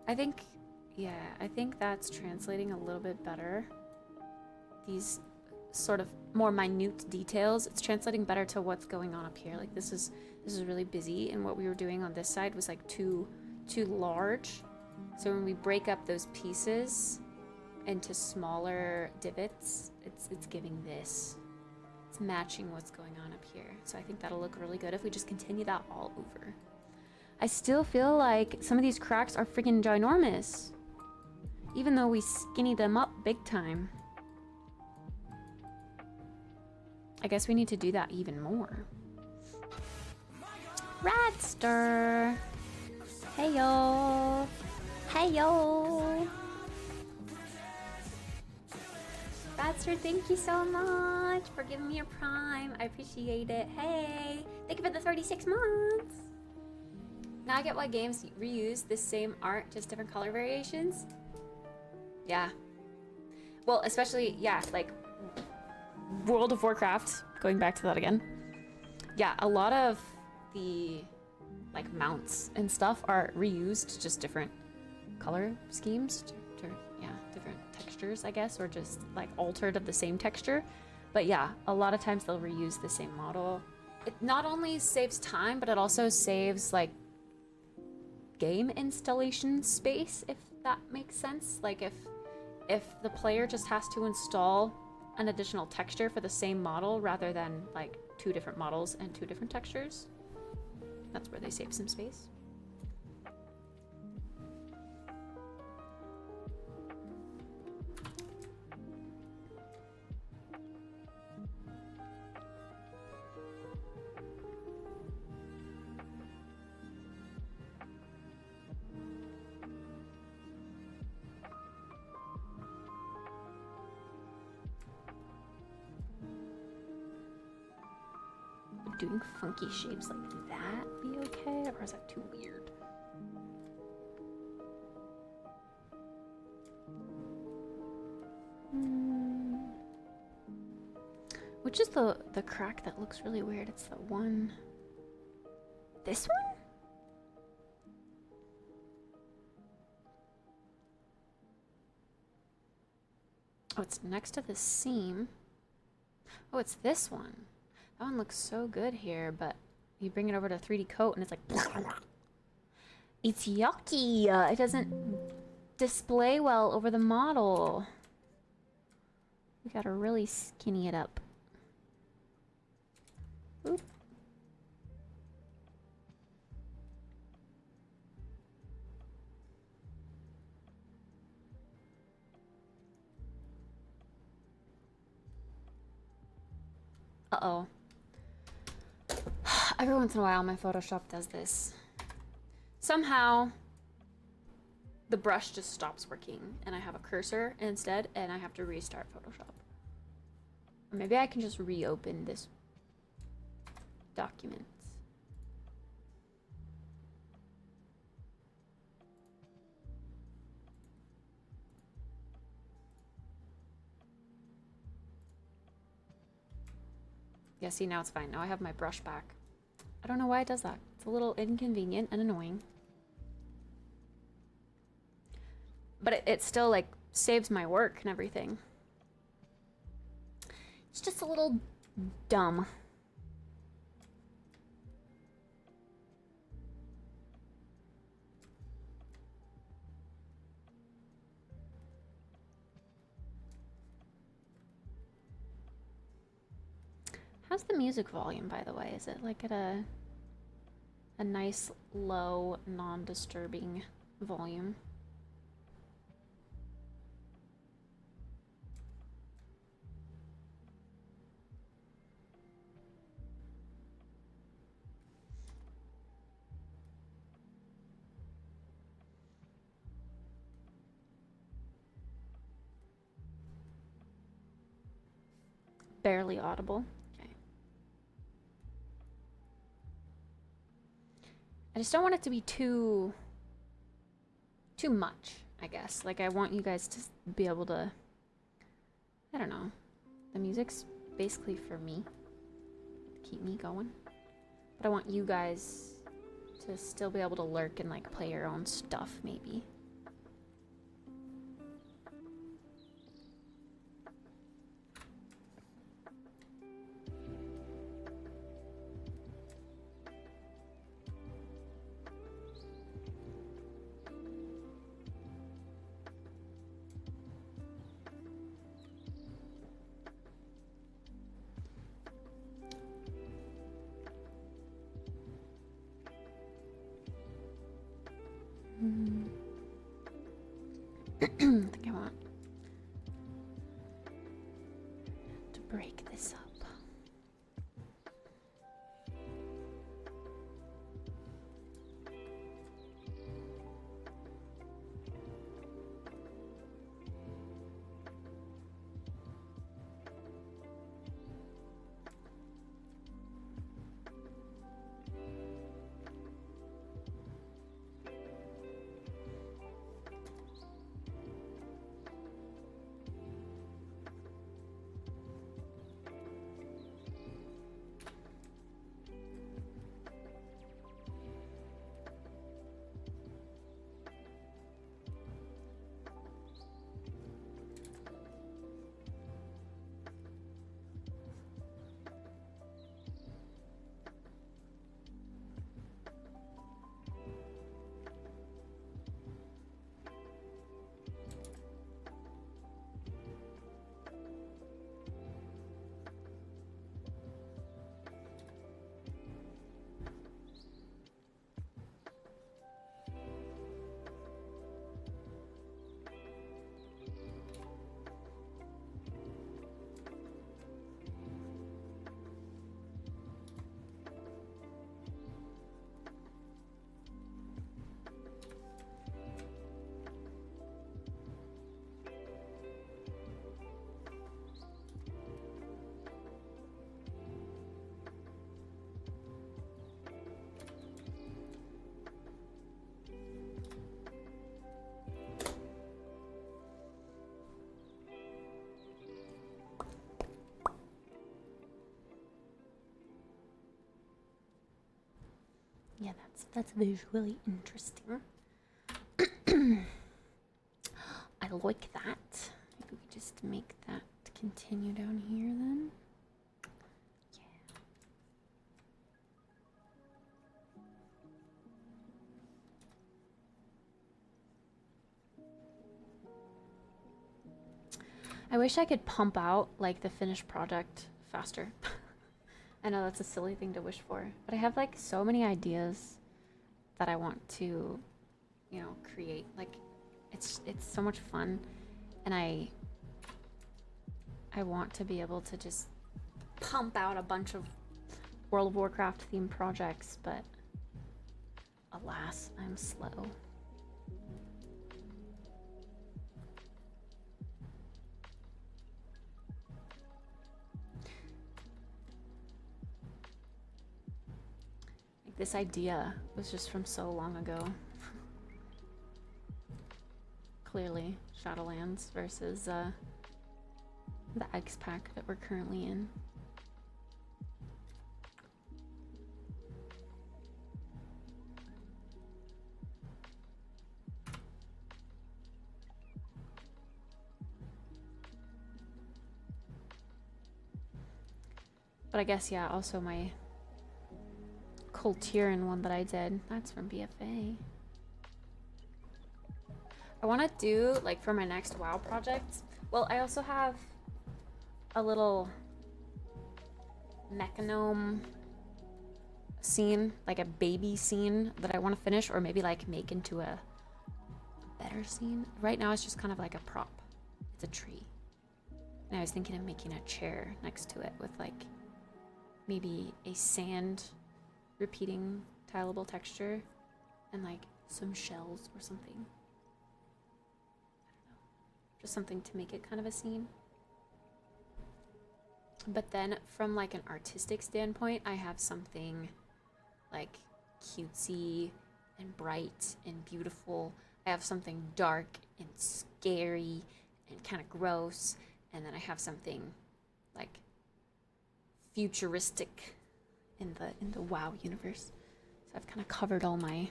I think that's translating a little bit better. These sort of more minute details, it's translating better to what's going on up here. Like this is really busy, and what we were doing on this side was like too large. So when we break up those pieces into smaller divots, it's giving this. It's matching what's going on up here. So I think that'll look really good if we just continue that all over. I still feel like some of these cracks are freaking ginormous, even though we skinny them up big time. I guess we need to do that even more. Radster! Hey yo! Hey yo! Radster, thank you so much for giving me a prime. I appreciate it. Hey! Thank you for the 36 months! Now I get why games reuse the same art, just different color variations. Yeah. Well, especially, yeah, like World of Warcraft, going back to that again. Yeah, a lot of the like mounts and stuff are reused, just different color schemes, yeah, different textures, I guess, or just like altered of the same texture. But yeah, a lot of times they'll reuse the same model. It not only saves time, but it also saves like game installation space, if that makes sense. Like if the player just has to install an additional texture for the same model rather than like 2 different models and 2 different textures, that's where they save some space. Doing funky shapes like that be okay, or is that too weird? Which is the crack that looks really weird? It's the one. This one? Oh, it's next to the seam. Oh, it's this one. That one looks so good here, but you bring it over to 3D coat and it's like it's yucky. It doesn't display well over the model. We gotta really skinny it up. Oop. Uh-oh. Every once in a while, my Photoshop does this. Somehow, the brush just stops working, and I have a cursor instead, and I have to restart Photoshop. Or maybe I can just reopen this document. Yeah, see, now it's fine. Now I have my brush back. I don't know why it does that. It's a little inconvenient and annoying. But it still, like, saves my work and everything. It's just a little dumb. How's the music volume, by the way? Is it like at a nice, low, non-disturbing volume? Barely audible. I just don't want it to be too much, I guess. Like, I want you guys to be able to, I don't know. The music's basically for me, to keep me going. But I want you guys to still be able to lurk and, like, play your own stuff, maybe. think I want to break this up. Yeah, that's visually interesting. I like that. Maybe we just make that continue down here then. Yeah. I wish I could pump out like the finished project faster. I know that's a silly thing to wish for, but I have like so many ideas that I want to, you know, create. Like it's so much fun, and I want to be able to just pump out a bunch of World of Warcraft themed projects, but alas, I'm slow. Like this idea was just from so long ago. Clearly, Shadowlands versus the X pack that we're currently in. But I guess, yeah, also my Coltiran one that I did, that's from BFA. I want to do, like, for my next WoW project, well, I also have a little mechanome scene, like a baby scene that I want to finish, or maybe, like, make into a better scene. Right now, it's just kind of like a prop. It's a tree. And I was thinking of making a chair next to it with, like, maybe a sand repeating tileable texture and like some shells or something. I don't know. Just something to make it kind of a scene. But then from like an artistic standpoint, I have something like cutesy and bright and beautiful. I have something dark and scary and kind of gross. And then I have something like futuristic in the WoW universe. So I've kind of covered all my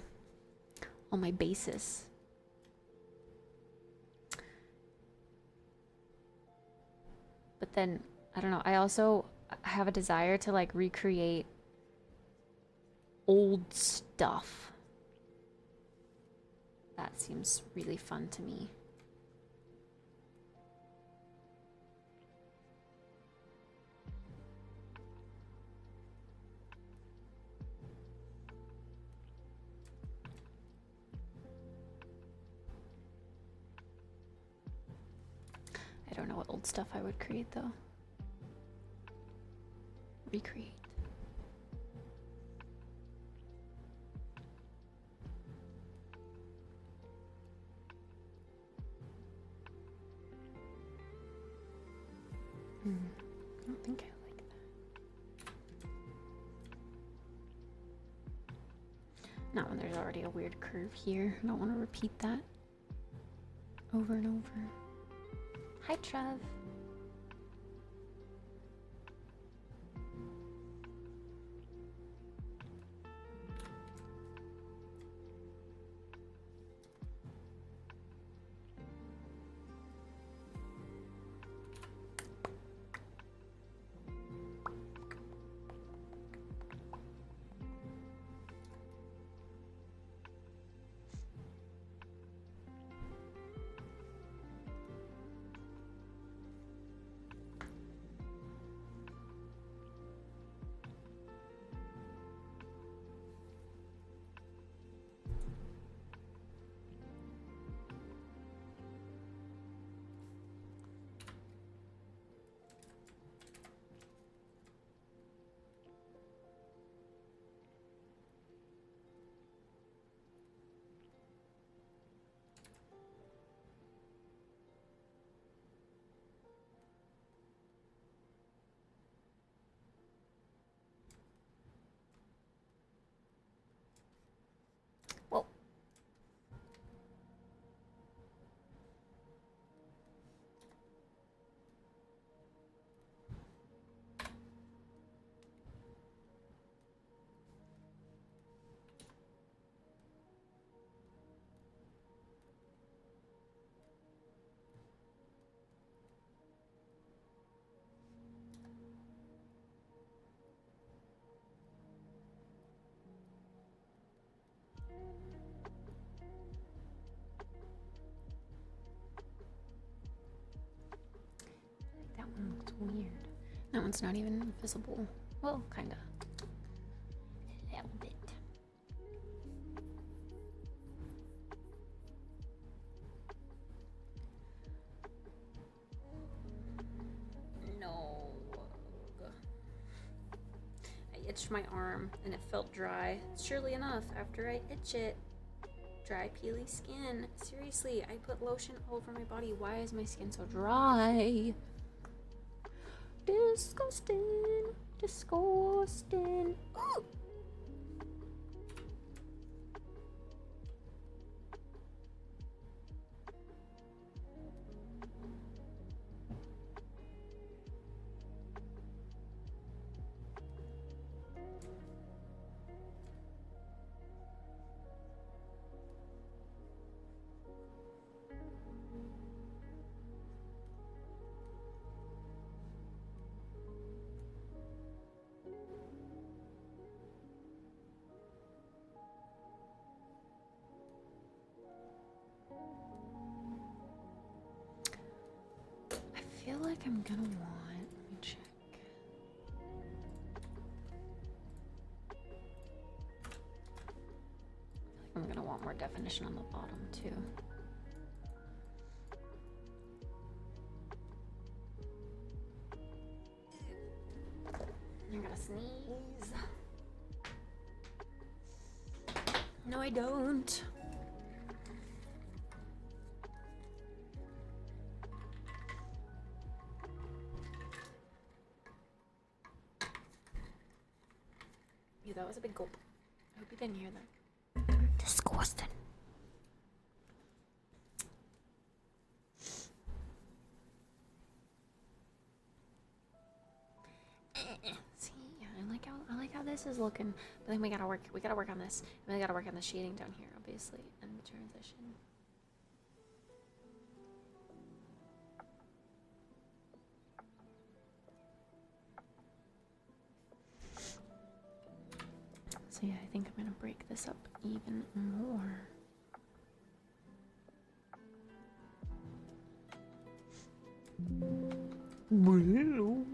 bases. But then I don't know, I also have a desire to like recreate old stuff. That seems really fun to me. old stuff I would create though. Recreate. I don't think I like that. Not when there's already a weird curve here. I don't want to repeat that over and over. Hi, Trev. Whoa. That one looks weird. That one's not even visible. Well, kinda. A little bit. No. I itched my arm and it felt dry. Surely enough, after I itch it, dry, peely skin. Seriously, I put lotion all over my body. Why is my skin so dry? Disgusting. Disgusting. Ooh. I feel like I'm gonna want, let me check. I feel like I'm gonna want more definition on the bottom too. I gotta sneeze. No, I don't. Ew, that was a big gulp. I hope you didn't hear that. Disgusting. See, I like how this is looking. But then we gotta work on this. And we gotta work on the shading down here, obviously, and the transition. So yeah, I think I'm gonna break this up even more. Hello.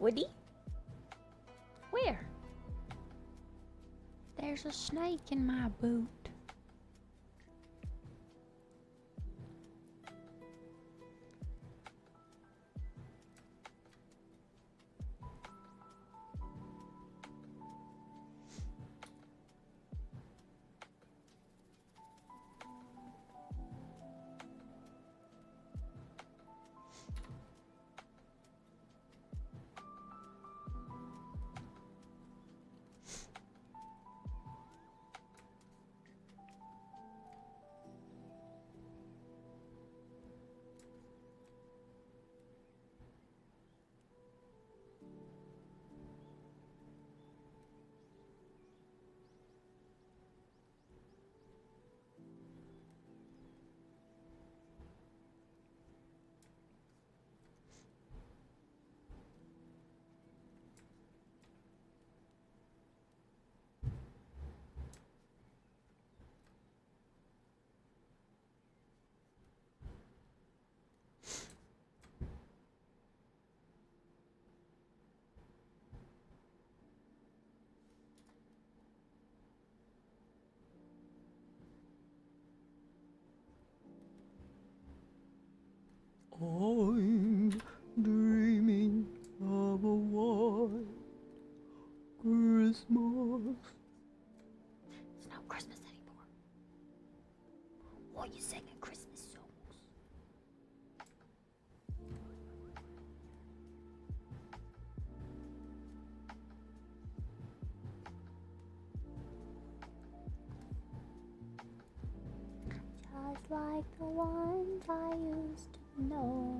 Woody? Where? There's a snake in my boot. I'm dreaming of a white Christmas. It's not Christmas anymore. Why are you singing Christmas songs? Just like the ones I used to know.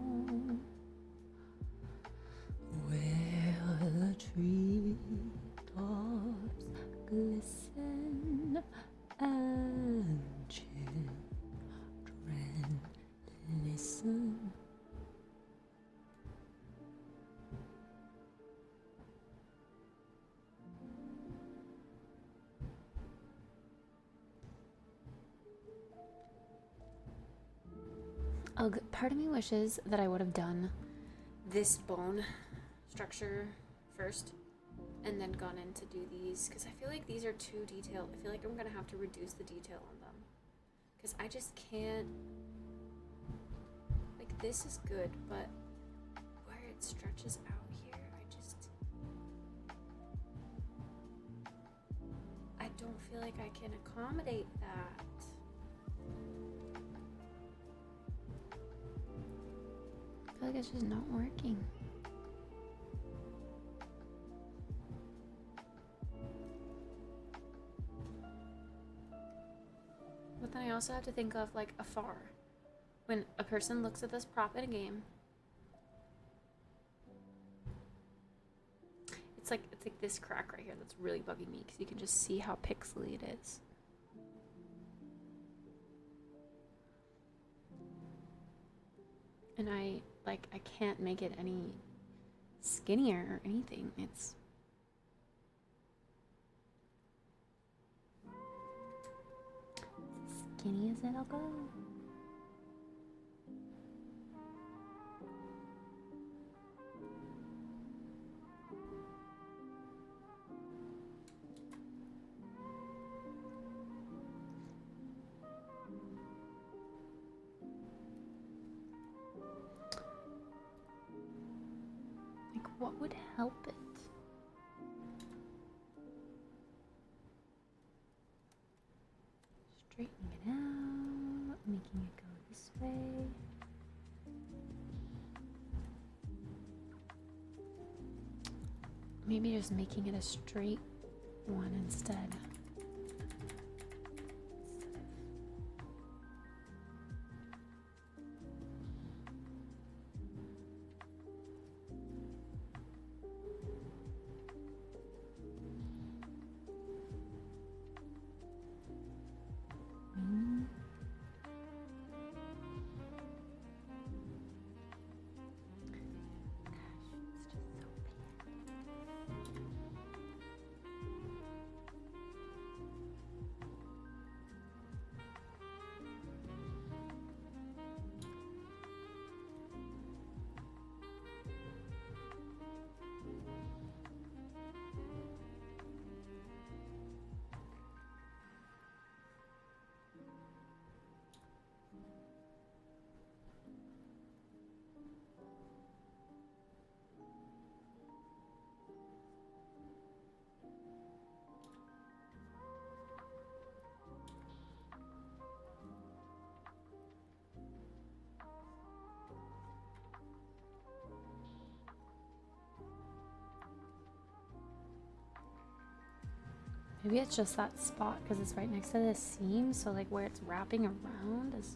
Where the treetops glisten and children listen. Part of me wishes that I would have done this bone structure first and then gone in to do these, because I feel like these are too detailed. I feel like I'm gonna have to reduce the detail on them because I just can't. Like, this is good, but where it stretches out here, I don't feel like I can accommodate that. I feel like it's just not working. But then I also have to think of, like, afar. When a person looks at this prop in a game, it's like this crack right here that's really bugging me because you can just see how pixely it is. And I can't make it any skinnier or anything. It's as skinny as it'll go. What would help it? Straightening it out, making it go this way. Maybe just making it a straight one instead. Maybe it's just that spot because it's right next to the seam, so like where it's wrapping around is...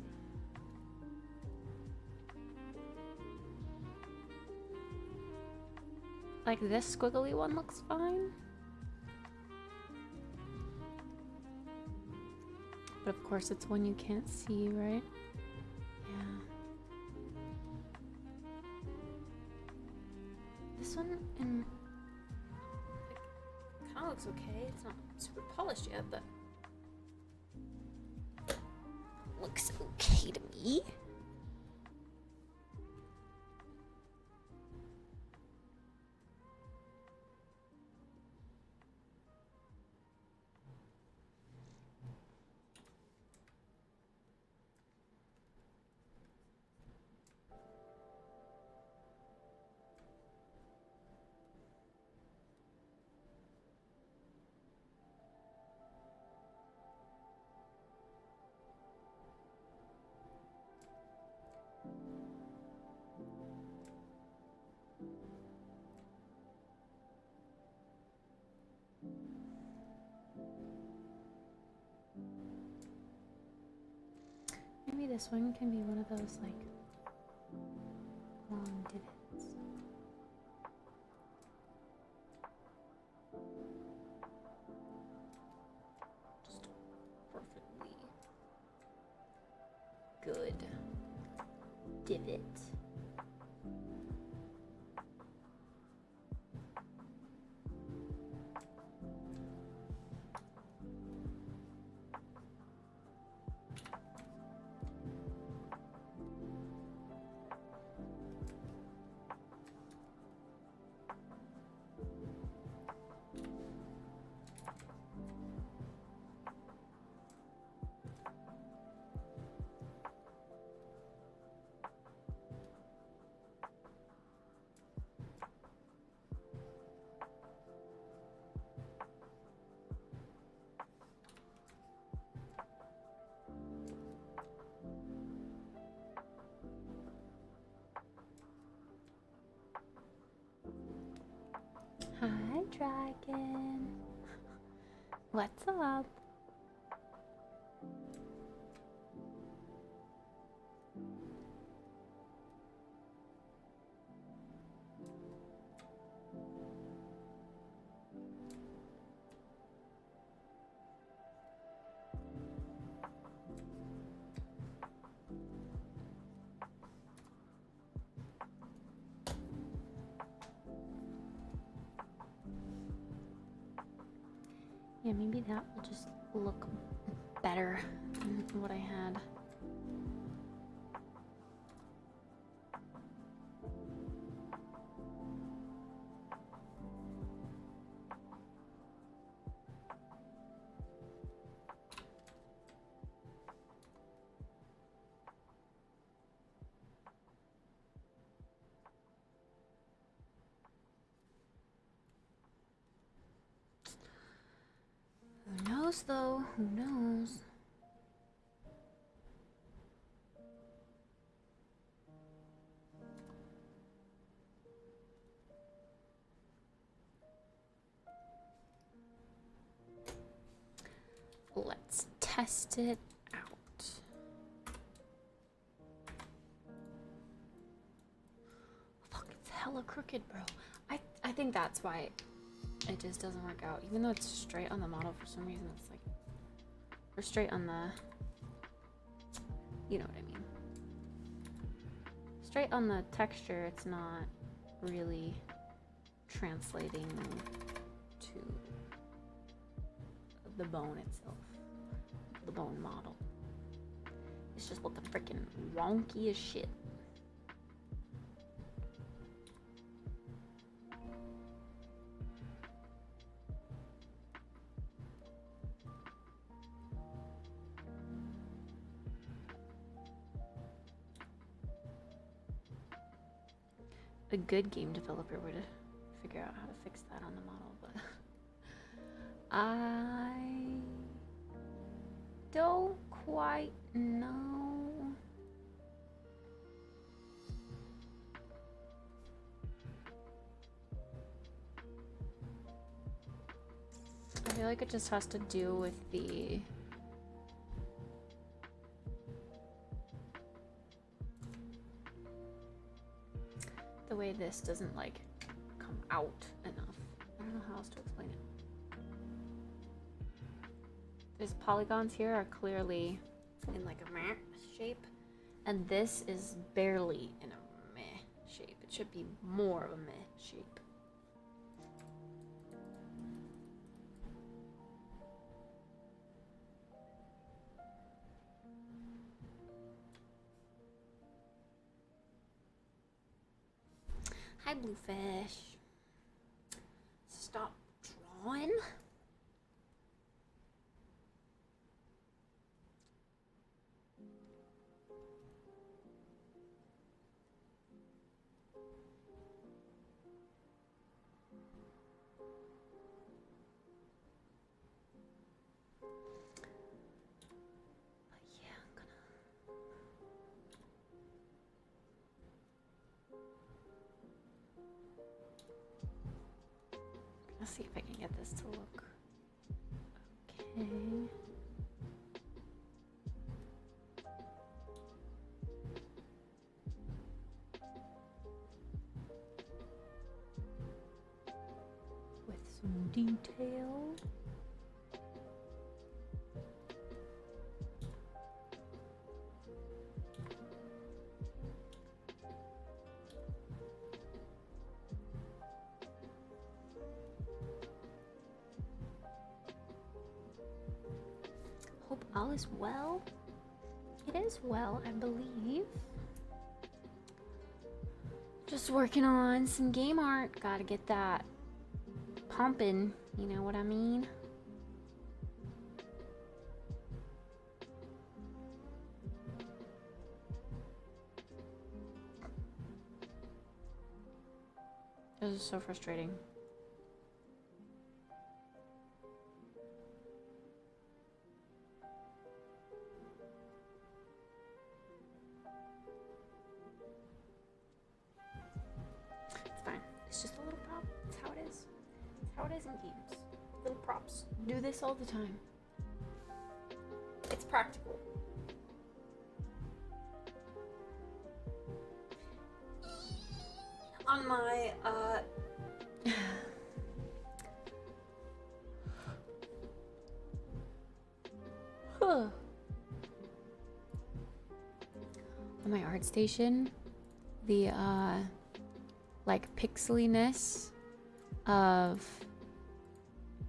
Like this squiggly one looks fine. But of course it's one you can't see, right? Yeah. This one in... Like, kind of looks okay. It's not super polished yet, but... looks okay to me. Maybe this one can be one of those like long divots. Just perfectly good divot. Hi, dragon. What's up? Yeah, maybe that will just look better than what I had. Who knows though? Who knows? Let's test it out. Fuck, it's hella crooked, bro. I think that's why it just doesn't work out. Even though it's straight on the model, for some reason it's like, or straight on the, you know what I mean. Straight on the texture, it's not really translating to the bone itself, the bone model. It's just looking freaking wonky as shit. A good game developer would figure out how to fix that on the model, but I don't quite know. feel like it just has to do with the way this doesn't like come out enough. I don't know how else to explain it. These polygons here are clearly in like a meh shape, and this is barely in a meh shape. It should be more of a meh shape. Hi, Bluefish. Stop drawing. Let's see if I can get this to look okay. With some detail. Hope all is well. It is well, I believe. Just working on some game art. Gotta get that pumping, you know what I mean? This is so frustrating. It's just a little prop. It's how it is. It's how it is in games. Little props. Do this all the time. It's practical. On my on my art station, the like pixeliness of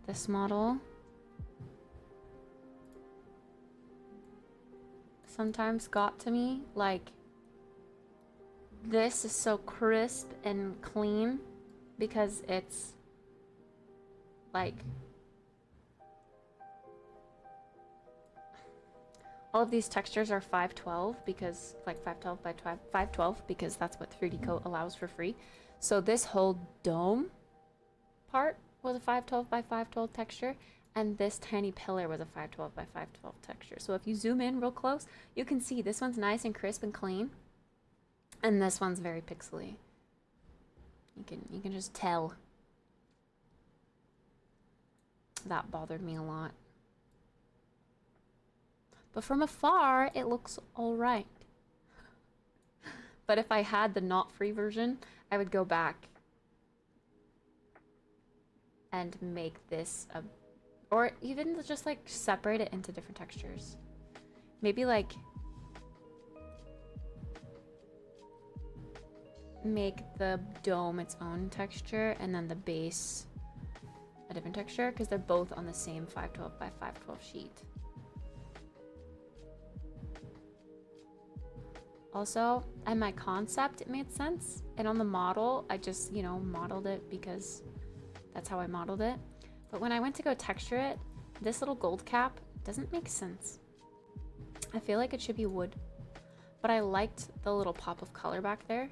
this model sometimes got to me. Like, this is so crisp and clean because it's like all of these textures are 512 because like 512 by 512 because that's what 3D Coat allows for free. So this whole dome part was a 512 by 512 texture, and this tiny pillar was a 512 by 512 texture. So if you zoom in real close, you can see this one's nice and crisp and clean, and this one's very pixely. You can just tell. That bothered me a lot. But from afar, it looks all right. But if I had the not free version, I would go back and make this a, or even just like separate it into different textures. Maybe like make the dome its own texture and then the base a different texture, because they're both on the same 512 by 512 sheet. Also, and my concept, it made sense. And on the model, I just, you know, modeled it because that's how I modeled it. But when I went to go texture it, this little gold cap doesn't make sense. I feel like it should be wood. But I liked the little pop of color back there.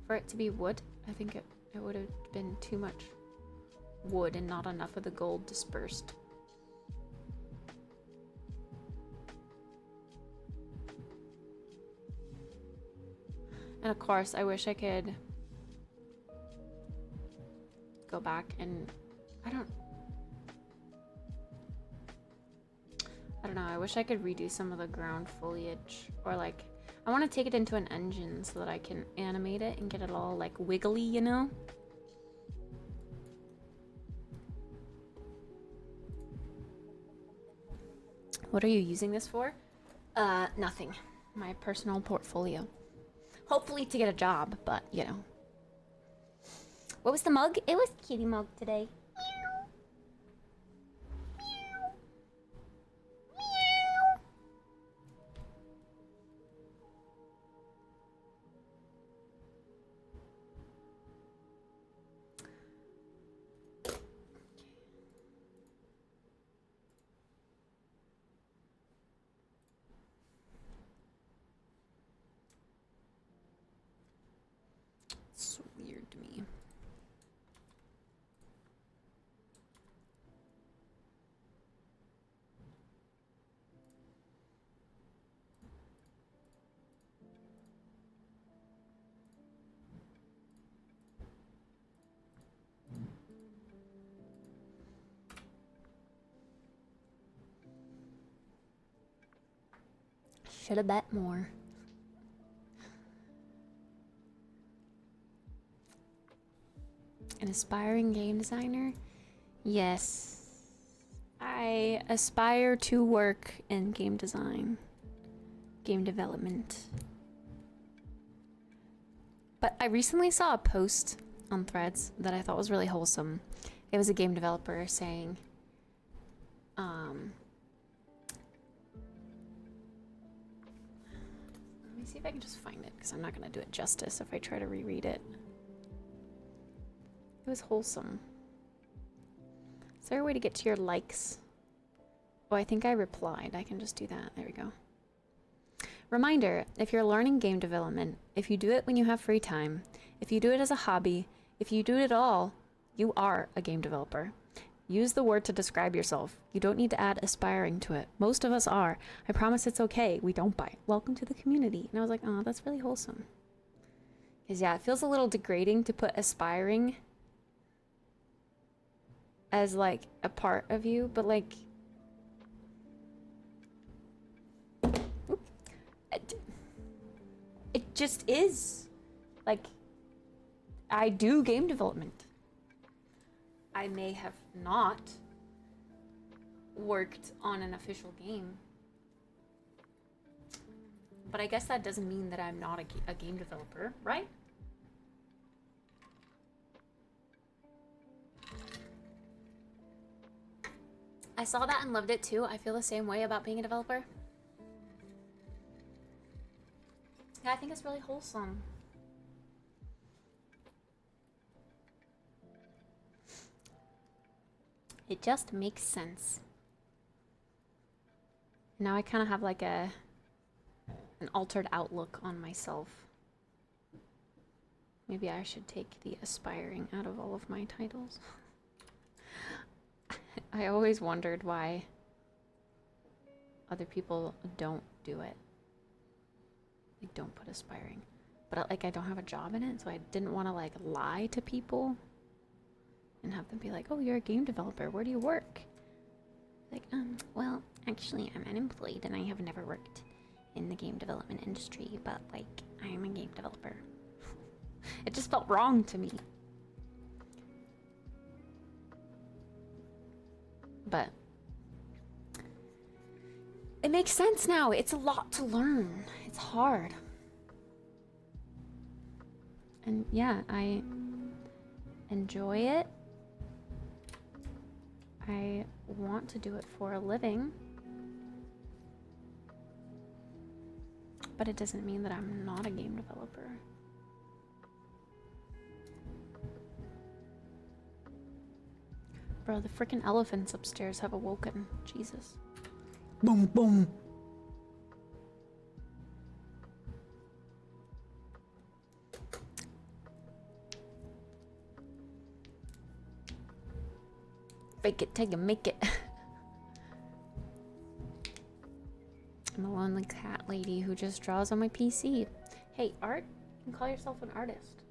For it to be wood, I think it would have been too much wood and not enough of the gold dispersed. And of course, I wish I could go back and, I don't wish I could redo some of the ground foliage. Or like, I want to take it into an engine so that I can animate it and get it all like wiggly, you know? What are you using this for? Nothing. My personal portfolio. Hopefully to get a job, but you know. What was the mug? It was kitty mug today. It's weird to me. Should have bet more. An aspiring game designer? Yes. I aspire to work in game design, game development. But I recently saw a post on Threads that I thought was really wholesome. It was a game developer saying, let me see if I can just find it, because I'm not going to do it justice if I try to reread it. It was wholesome. Is there a way to get to your likes? Oh, I think I replied. I can just do that. There we go. Reminder, if you're learning game development, if you do it when you have free time, if you do it as a hobby, if you do it at all, you are a game developer. Use the word to describe yourself. You don't need to add aspiring to it. Most of us are. I promise it's okay. We don't bite. Welcome to the community. And I was like, oh, that's really wholesome. Because yeah, it feels a little degrading to put aspiring as like a part of you, but like it just is. Like, I do game development. I may have not worked on an official game, but I guess that doesn't mean that I'm not a game developer, right? I saw that and loved it too. I feel the same way about being a developer. Yeah, I think it's really wholesome. It just makes sense. Now I kind of have like an altered outlook on myself. Maybe I should take the aspiring out of all of my titles. I always wondered why other people don't do it. Like, don't put aspiring. But like, I don't have a job in it, so I didn't want to like lie to people and have them be like, oh, you're a game developer, where do you work? Like, well, actually I'm unemployed and I have never worked in the game development industry, but like, I am a game developer. It just felt wrong to me. But it makes sense now. It's a lot to learn. It's hard. And yeah, I enjoy it. I want to do it for a living. But it doesn't mean that I'm not a game developer. Bro, the freaking elephants upstairs have awoken. Jesus. Boom, boom. Fake it, take it, make it. I'm a lonely cat lady who just draws on my PC. Hey, art? You can call yourself an artist.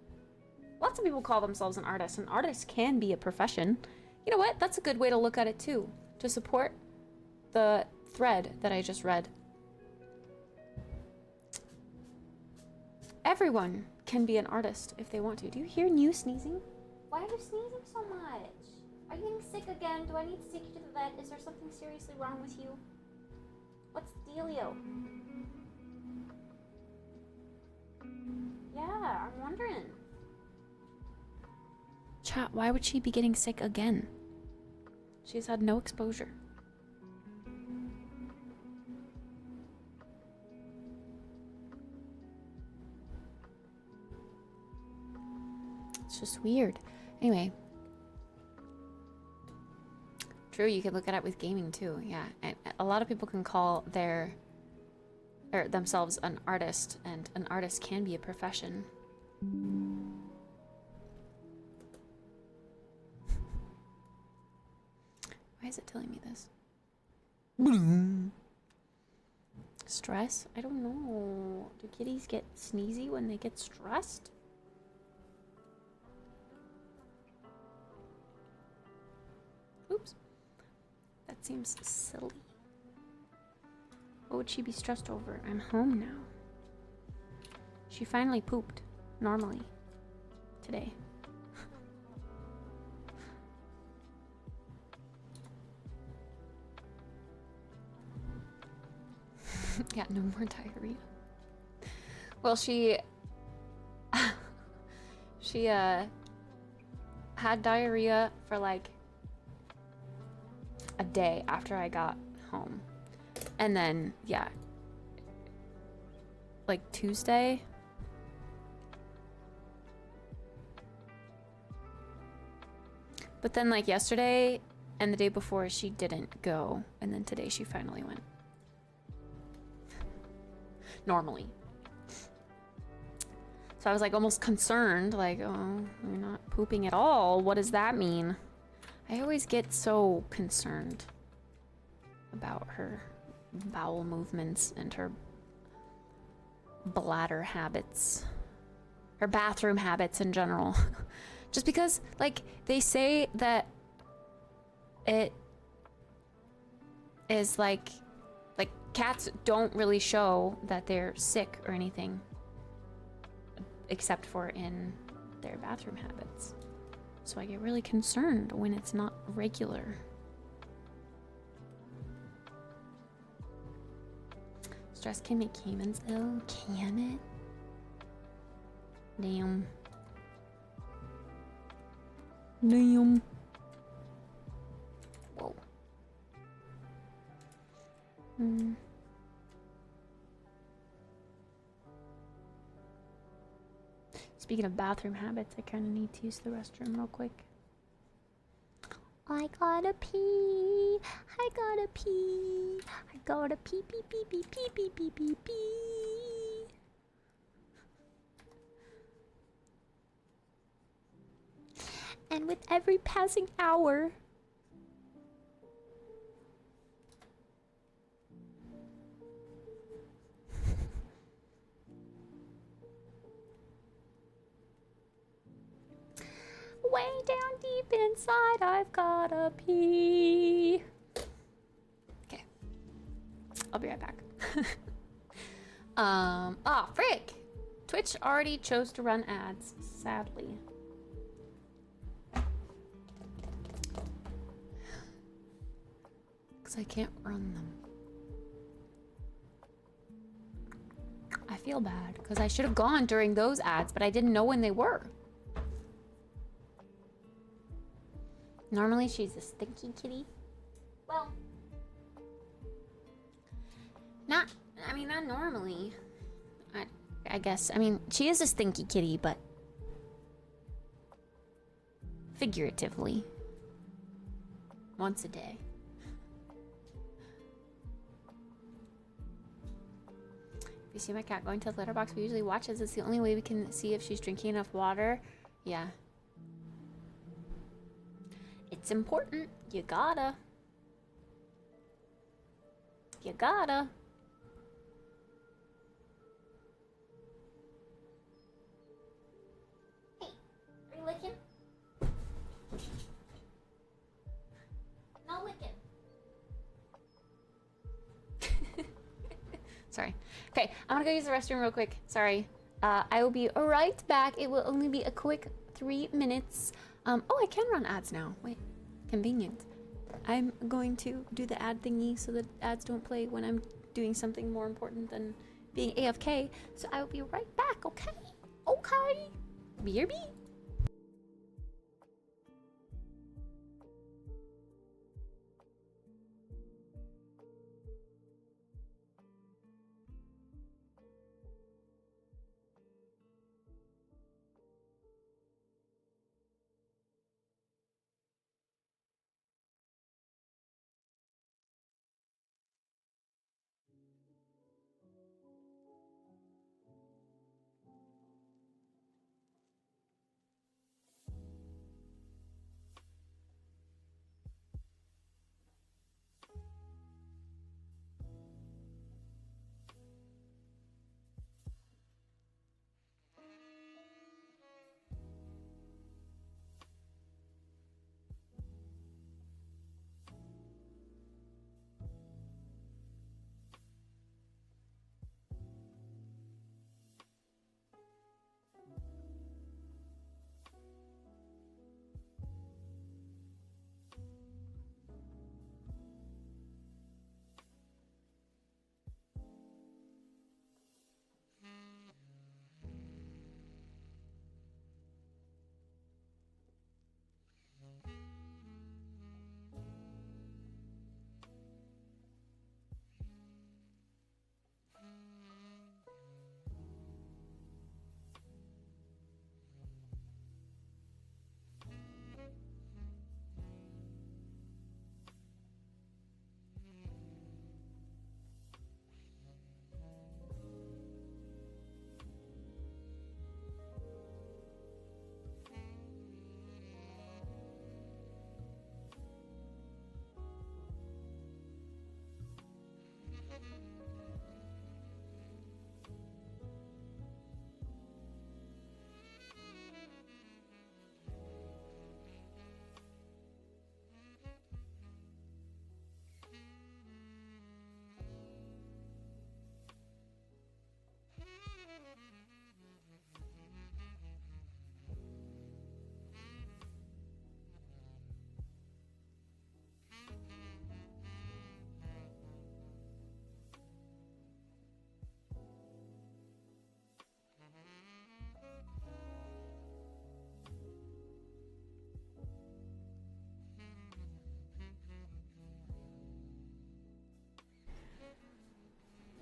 Lots of people call themselves an artist. An artist can be a profession. You know what? That's a good way to look at it too. To support the thread that I just read. Everyone can be an artist if they want to. Do you hear you sneezing? Why are you sneezing so much? Are you getting sick again? Do I need to take you to the vet? Is there something seriously wrong with you? What's the dealio? Yeah, I'm wondering. Chat, why would she be getting sick again? She's had no exposure. It's just weird. Anyway. True, you could look at it with gaming too, yeah. And a lot of people can call themselves an artist, and an artist can be a profession. Why is it telling me this? Stress? I don't know. Do kitties get sneezy when they get stressed? Oops. That seems silly. What would she be stressed over? I'm home now. She finally pooped. Normally. Today. Yeah, no more diarrhea. Well, she had diarrhea for like a day after I got home. And then, yeah, like Tuesday. But then like yesterday and the day before she didn't go. And then today she finally went. Normally. So I was like almost concerned, like, oh, you're not pooping at all. What does that mean? I always get so concerned about her bowel movements and her bladder habits. Her bathroom habits in general. Just because, like, they say that it is like cats don't really show that they're sick or anything except for in their bathroom habits. So I get really concerned when it's not regular. Stress can make humans ill, can it? Damn. Damn. Whoa. Speaking of bathroom habits, I kind of need to use the restroom real quick. I gotta pee. I gotta pee. I gotta pee pee pee pee pee pee pee pee pee. And with every passing hour, way down deep inside, I've gotta pee. Okay. I'll be right back. Frick! Twitch already chose to run ads, sadly. Because I can't run them. I feel bad, because I should have gone during those ads, but I didn't know when they were. Normally she's a stinky kitty. Well, not normally. I guess. I mean, she is a stinky kitty, but figuratively. Once a day. If you see my cat going to the litter box, we usually watch as it's the only way we can see if she's drinking enough water. Yeah. It's important. You gotta. You gotta. Hey, are you licking? No licking. Sorry. Okay, I'm gonna go use the restroom real quick. Sorry. I will be right back. It will only be a quick 3 minutes. Oh, I can run ads now. Wait, convenient. I'm going to do the ad thingy so that ads don't play when I'm doing something more important than being AFK. So I will be right back, okay? Okay. BRB.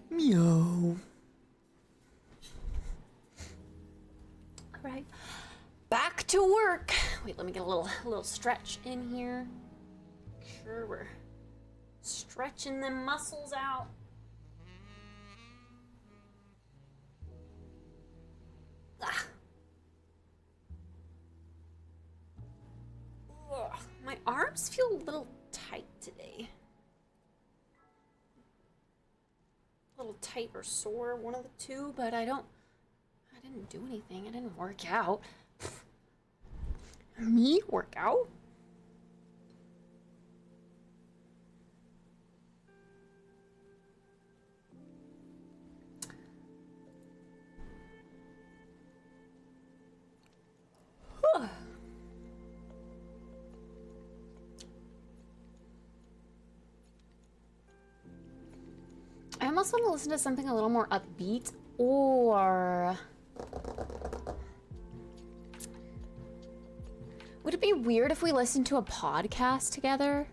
Meow. All right, back to work. Wait, let me get a little stretch in here. Make sure we're stretching them muscles out. Ah. Ugh, my arms feel a little tight today. A little tight or sore, one of the two, but I didn't do anything. I didn't work out. Me work out? I almost want to listen to something a little more upbeat, or would it be weird if we listened to a podcast together?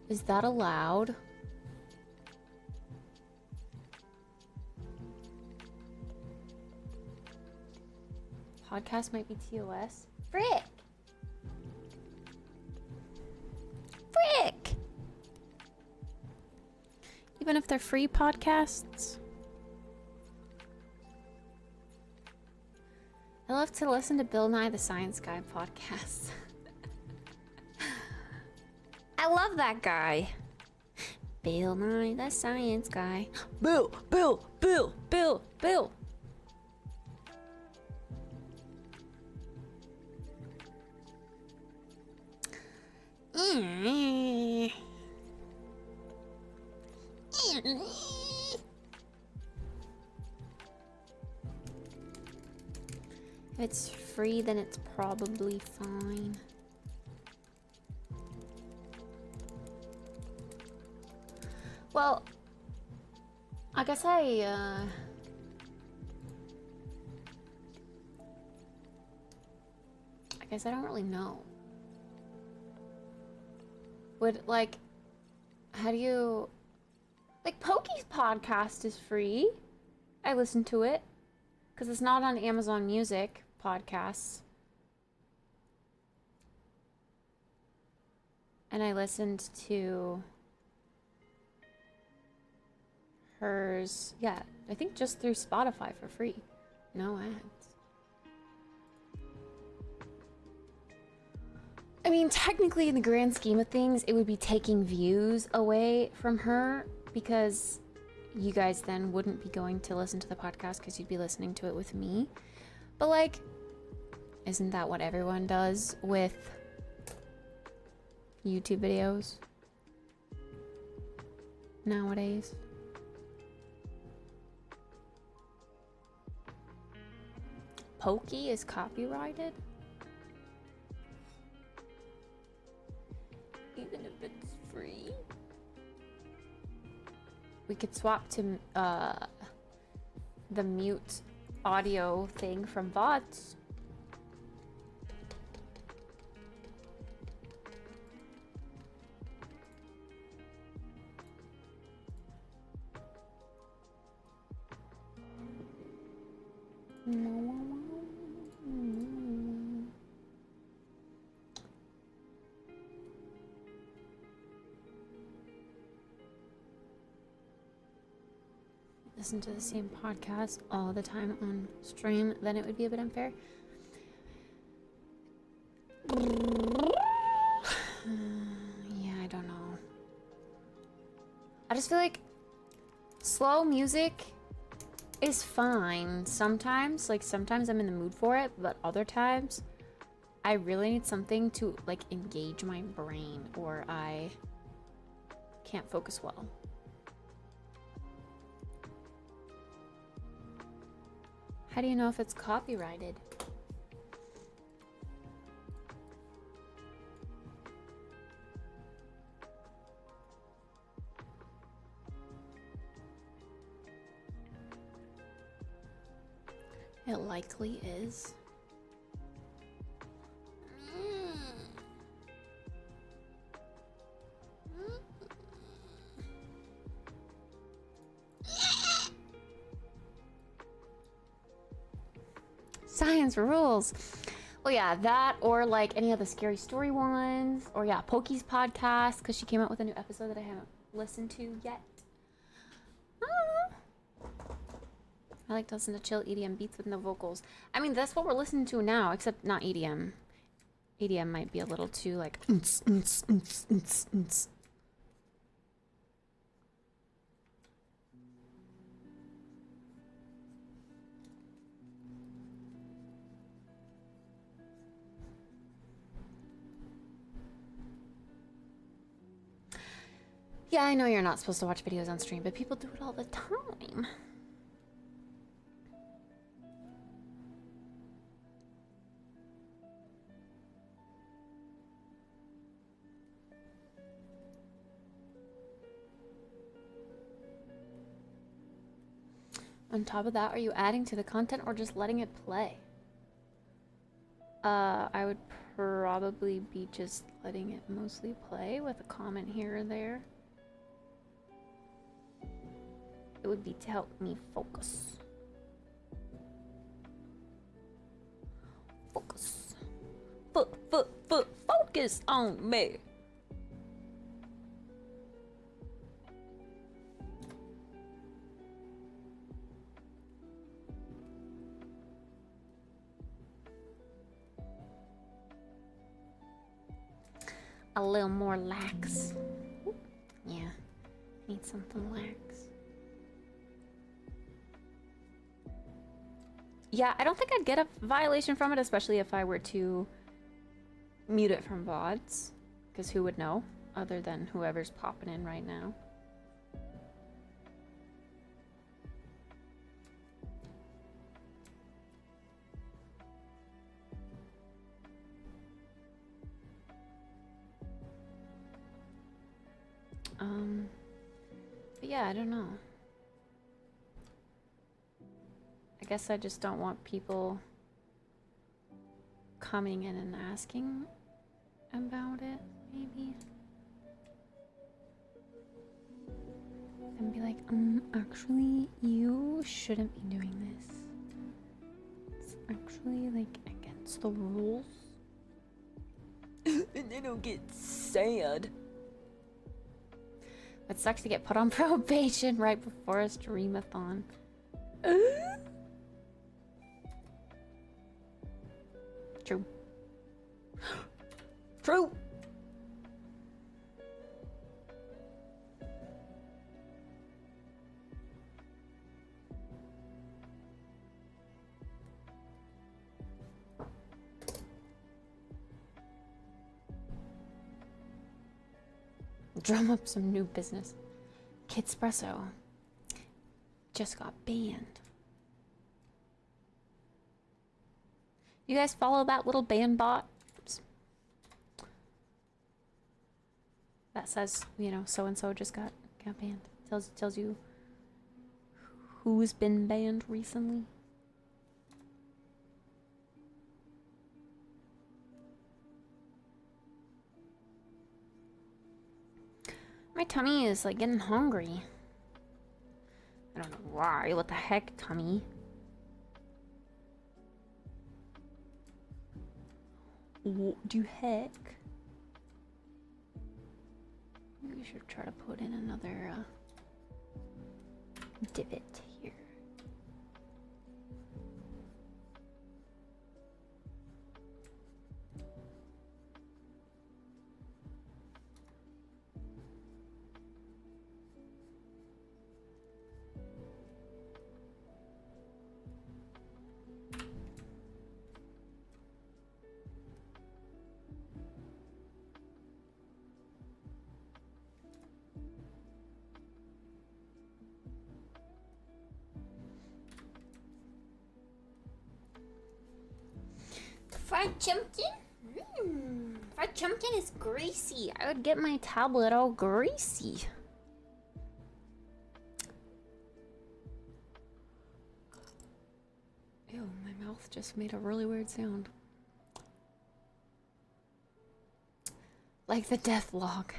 Is that allowed? Podcast might be TOS. Frick! Frick! Even if they're free podcasts? I love to listen to Bill Nye the Science Guy podcast. I love that guy. Bill Nye the Science Guy. Bill, Bill, Bill, Bill, Bill. If it's free, then it's probably fine. Well, I guess I guess I don't really know. Would, like, how do you... Like, Pokey's podcast is free. I listen to it. Because it's not on Amazon Music podcasts. And I listened to hers, yeah, I think just through Spotify for free. No ads. I mean, technically, in the grand scheme of things, it would be taking views away from her because you guys then wouldn't be going to listen to the podcast because you'd be listening to it with me. But, like, isn't that what everyone does with YouTube videos nowadays? Pokey is copyrighted? Even if it's free? We could swap to the mute audio thing from VODs. Listen to the same podcast all the time on stream, then it would be a bit unfair. Yeah, I don't know. I just feel like slow music is fine sometimes. Like, sometimes I'm in the mood for it, but other times I really need something to, like, engage my brain or I can't focus well. How do you know if it's copyrighted? It likely is. Science rules. Well, yeah, that or like any of the scary story ones, or yeah, Pokey's podcast because she came out with a new episode that I haven't listened to yet. I like to listen to chill EDM beats with no vocals. I mean, that's what we're listening to now, except not EDM. EDM might be a little too like. Yeah, I know you're not supposed to watch videos on stream, but people do it all the time. On top of that, are you adding to the content or just letting it play? I would probably be just letting it mostly play with a comment here or there. It would be to help me focus. Focus. Focus on me. A little more lax. Yeah, need something lax. Yeah, I don't think I'd get a violation from it, especially if I were to mute it from VODs. Because who would know, other than whoever's popping in right now. yeah, I don't know. I guess I just don't want people coming in and asking about it, maybe. And be like, actually, you shouldn't be doing this. It's actually, like, against the rules. And they don't get sad. It sucks to get put on probation right before a streamathon. True. True. Drum up some new business. Kittspresso just got banned. You guys follow that little ban bot? Oops. That says, you know, so and so just got banned. Tells you who's been banned recently. My tummy is like getting hungry. I don't know why. What the heck, tummy? What do heck? We should try to put in another divot here. Fried pumpkin? Fried pumpkin is greasy. I would get my tablet all greasy. Ew, my mouth just made a really weird sound. Like the death log.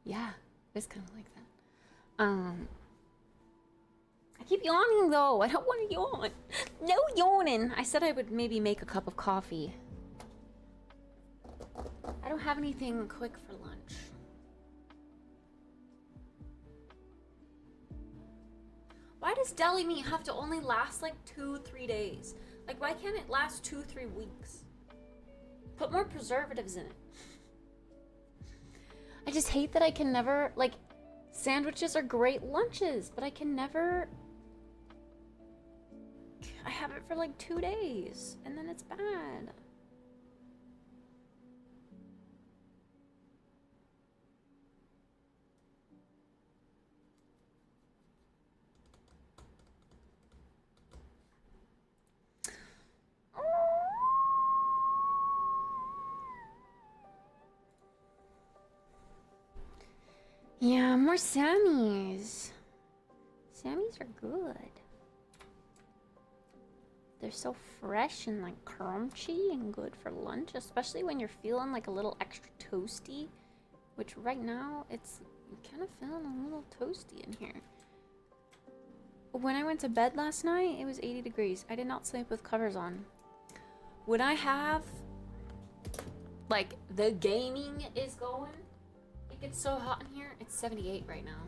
Yeah, it's kind of like that. I keep yawning though. I don't want to yawn. No yawning. I said I would maybe make a cup of coffee. I don't have anything quick for lunch. Why does deli meat have to only last like 2-3 days? Like, why can't it last 2-3 weeks? Put more preservatives in it. I just hate that I can never, like, sandwiches are great lunches, but I can never... I have it for like 2 days, and then it's bad. Yeah, more Sammys. Sammys are good. They're so fresh and like crunchy and good for lunch, especially when you're feeling like a little extra toasty, which right now it's kind of feeling a little toasty in here. When I went to bed last night, it was 80 degrees. I did not sleep with covers on. When I have like the gaming is going, it gets so hot in here. It's 78 right now.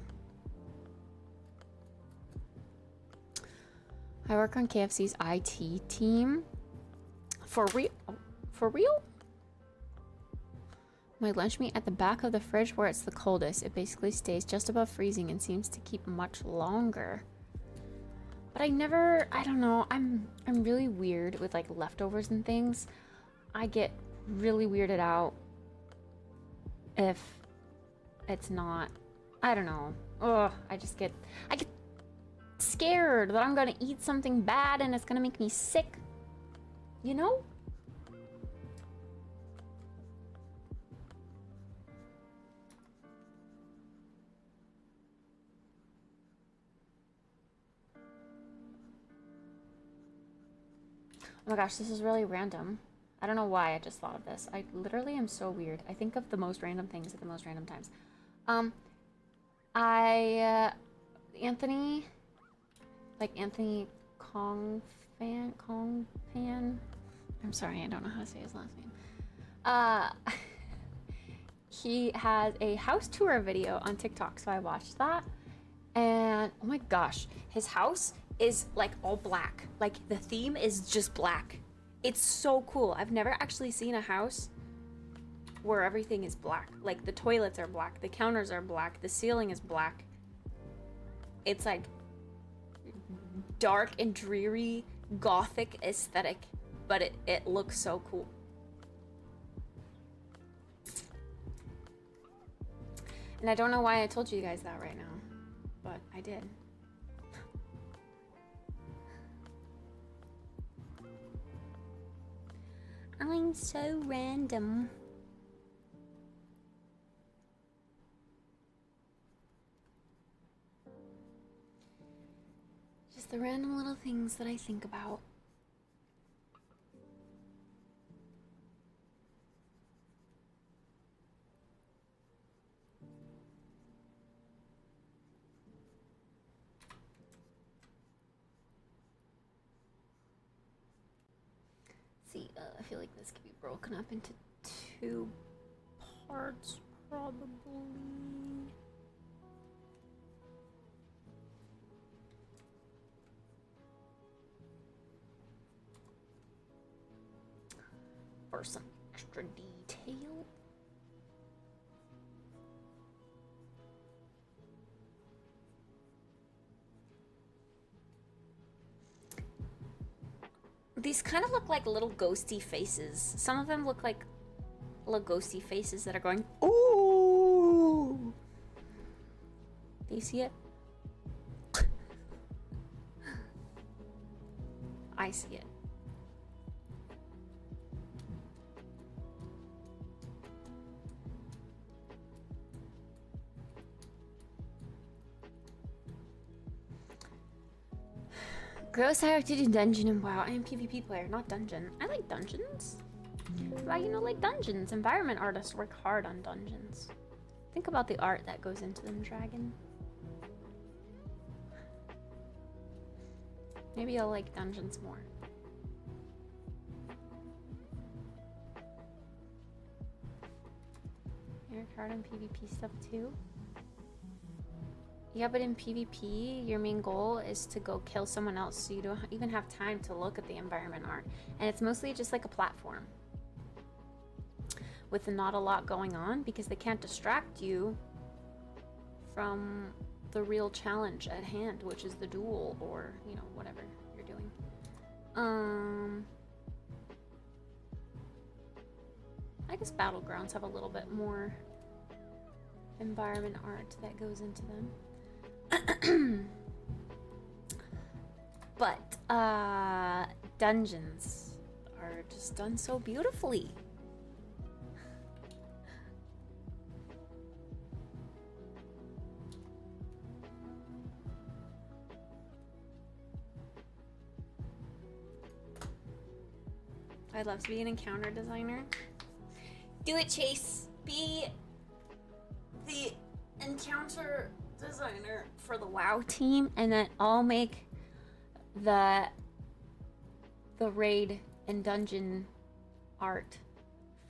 I work on KFC's IT team. For real? For real? My lunch meat at the back of the fridge where it's the coldest. It basically stays just above freezing and seems to keep much longer. But I don't know, I'm really weird with like leftovers and things. I get really weirded out if it's not, I don't know. Ugh, I get scared that I'm gonna eat something bad and it's gonna make me sick. You know? Oh my gosh, this is really random. I don't know why I just thought of this. I literally am so weird. I think of the most random things at the most random times. Anthony, like Anthony Kong Pan. I'm sorry, I don't know how to say his last name. He has a house tour video on TikTok, so I watched that. And oh my gosh, his house is like all black. Like the theme is just black. It's so cool. I've never actually seen a house where everything is black. Like the toilets are black, the counters are black, the ceiling is black. It's like dark and dreary, gothic aesthetic, but it looks so cool. And I don't know why I told you guys that right now, but I did. I'm so random. Just the random little things that I think about. See, I feel like this could be broken up into 2 parts, probably. For some extra detail. These kind of look like little ghosty faces. Some of them look like little ghosty faces that are going, ooh. Do you see it? I see it. Gross, I have to do dungeon and WoW. I am PvP player, not dungeon. I like dungeons. Well, you know, like dungeons. Environment artists work hard on dungeons. Think about the art that goes into them, Dragon. Maybe I'll like dungeons more. You work hard on PvP stuff too? Yeah, but in PvP, your main goal is to go kill someone else, so you don't even have time to look at the environment art. And it's mostly just like a platform with not a lot going on, because they can't distract you from the real challenge at hand, which is the duel, or, you know, whatever you're doing. I guess Battlegrounds have a little bit more environment art that goes into them. But dungeons are just done so beautifully. I'd love to be an encounter designer. Do it, Chase. Be the encounter designer for the WoW team, and then I'll make the raid and dungeon art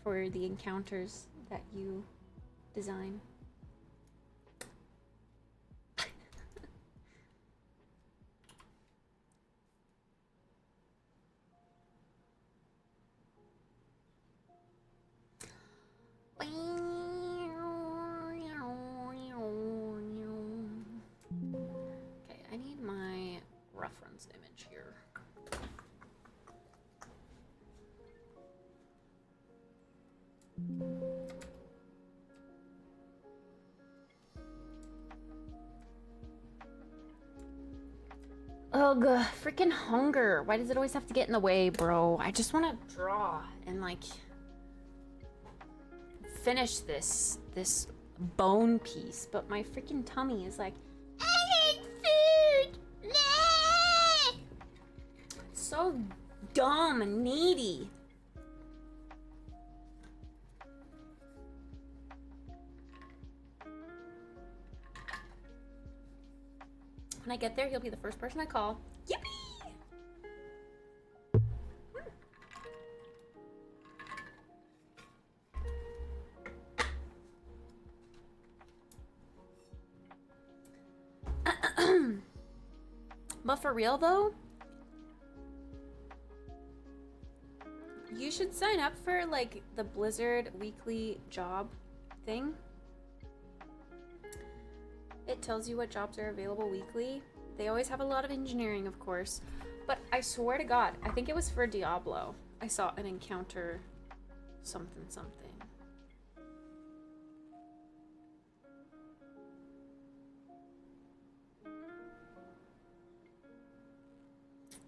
for the encounters that you design. Okay, I need my reference image here. Ugh, freaking hunger. Why does it always have to get in the way, bro? I just want to draw and like finish this bone piece, but my freaking tummy is like, I need food. So Dumb and needy. When I get there, he'll be the first person I call. Yippee! But for real though, you should sign up for like the Blizzard weekly job thing. It tells you what jobs are available weekly. They always have a lot of engineering, of course. But I swear to God, I think it was for Diablo. I saw an encounter something something.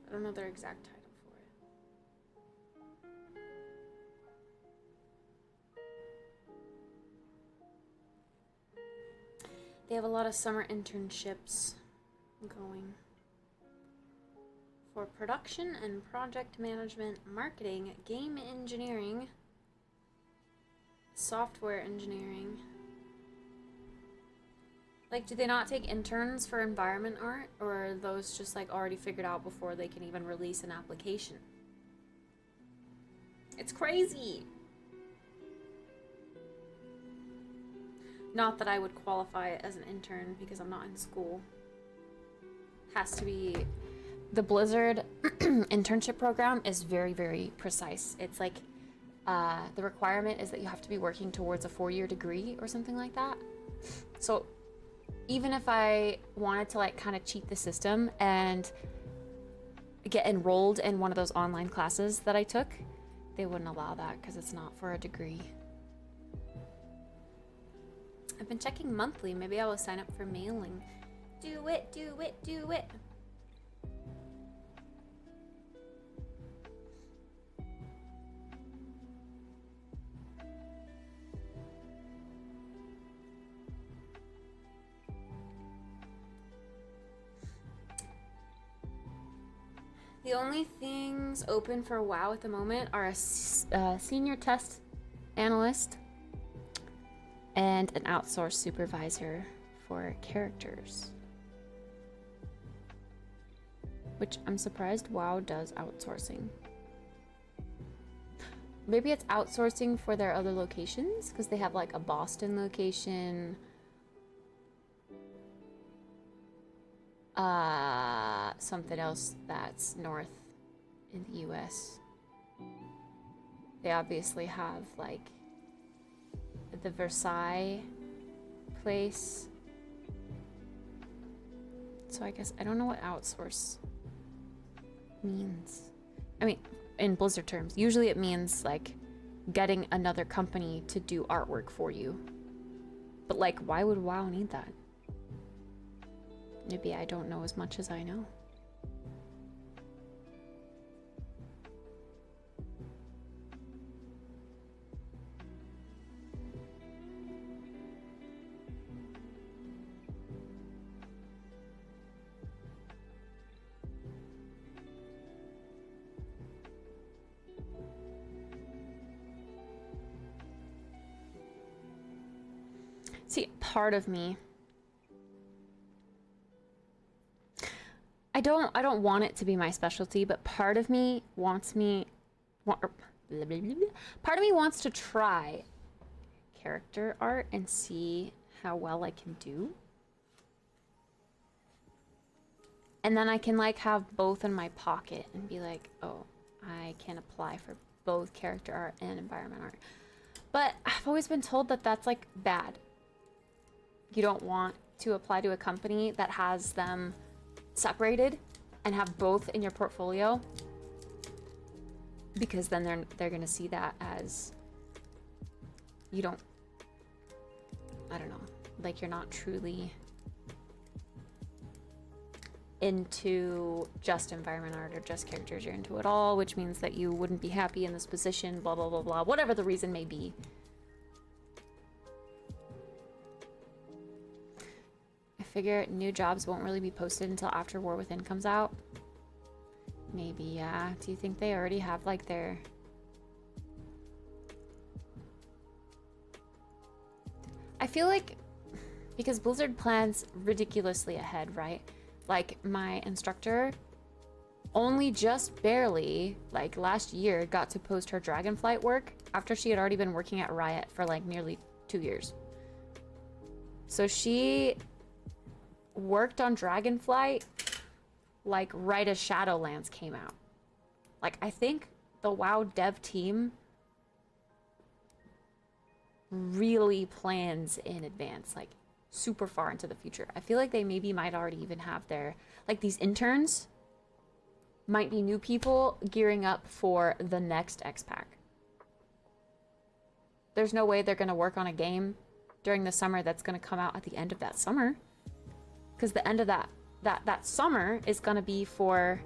I don't know their exact title for it. They have a lot of summer internships going for production and project management, marketing, game engineering, software engineering. Like, do they not take interns for environment art, or are those just like already figured out before they can even release an application? It's crazy. Not that I would qualify as an intern because I'm not in school. Has to be. The Blizzard internship program is very, very precise. It's like the requirement is that you have to be working towards a 4-year degree or something like that. So even if I wanted to like kind of cheat the system and get enrolled in one of those online classes that I took, they wouldn't allow that because it's not for a degree. I've been checking monthly. Maybe I will sign up for mailing. Do it, do it, do it. The only things open for WoW at the moment are a senior test analyst and an outsourced supervisor for characters. Which I'm surprised WoW does outsourcing. Maybe it's outsourcing for their other locations, because they have like a Boston location. Something else that's north in the US. They obviously have like the Versailles place. So I guess I don't know what outsource means. I mean, in Blizzard terms, usually it means like getting another company to do artwork for you. But like, why would WoW need that? Maybe I don't know as much as I know. See, part of me, I don't want it to be my specialty, but part of me wants part of me wants to try character art and see how well I can do. And then I can like have both in my pocket and be like, oh, I can apply for both character art and environment art. But I've always been told that that's like bad. You don't want to apply to a company that has them separated and have both in your portfolio, because then they're gonna see that as you don't, I don't know, like you're not truly into just environment art or just characters, you're into it all, which means that you wouldn't be happy in this position, blah blah blah blah, whatever the reason may be. I figure new jobs won't really be posted until after War Within comes out. Maybe, yeah. Do you think they already have like their... I feel like because Blizzard plans ridiculously ahead, right? Like my instructor only just barely, like last year, got to post her Dragonflight work after she had already been working at Riot for like nearly 2 years. So she worked on Dragonflight like right as Shadowlands came out. Like I think the WoW dev team really plans in advance, like super far into the future. I feel like they maybe might already even have their, like these interns might be new people gearing up for the next X-Pack. There's no way they're gonna work on a game during the summer that's gonna come out at the end of that summer. Because the end of that summer is gonna be for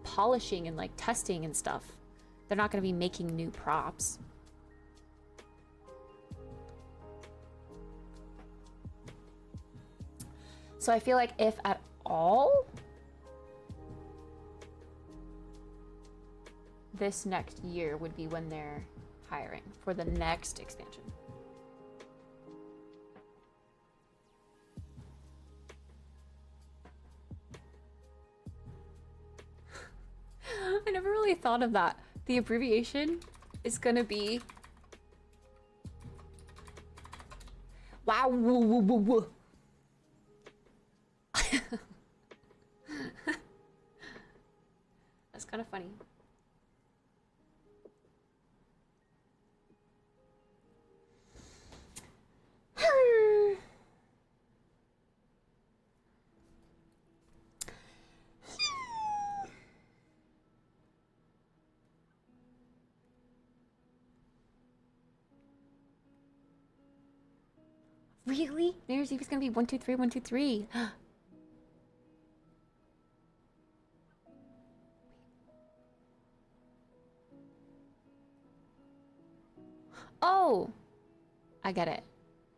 polishing and like testing and stuff. They're not gonna be making new props. So I feel like if at all, this next year would be when they're hiring for the next expansion. I never really thought of that. The abbreviation is gonna be... Wow, woo, woo, woo, woo. That's kind of funny. Really? New Year's Eve is gonna be 1 2 3 1 2 3. Oh, I get it.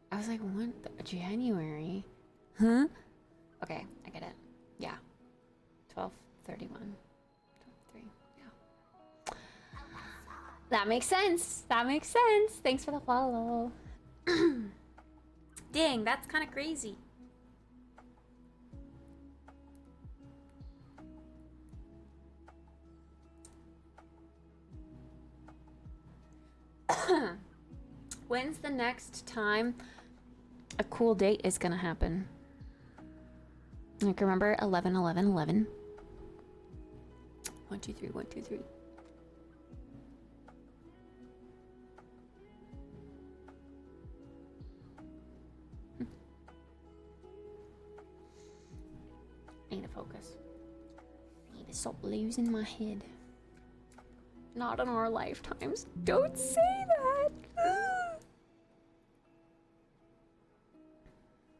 I was like, what? January? Huh? Okay, I get it. Yeah. 12/31. 3. Yeah. That makes sense. That makes sense. Thanks for the follow. Dang, that's kind of crazy. When's the next time a cool date is gonna happen? Like, remember 11/11/11? 1 2 3 1 2 3. I need to focus. I need to stop losing my head. Not in our lifetimes. Don't say that.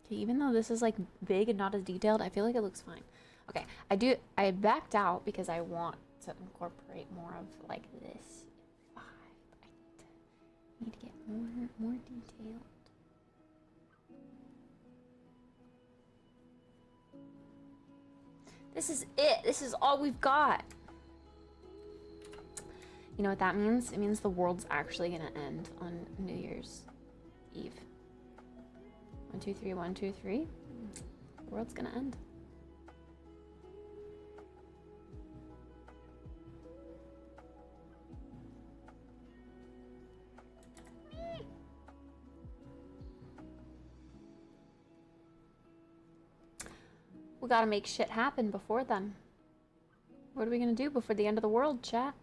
Okay, even though this is like big and not as detailed, I feel like it looks fine. Okay, I backed out because I want to incorporate more of like this vibe. I need to get more detailed. This is it. This is all we've got. You know what that means? It means the world's actually gonna end on New Year's Eve. 1 2 3 1 2 3. The world's gonna end. We gotta make shit happen before then. What are we gonna do before the end of the world, chat?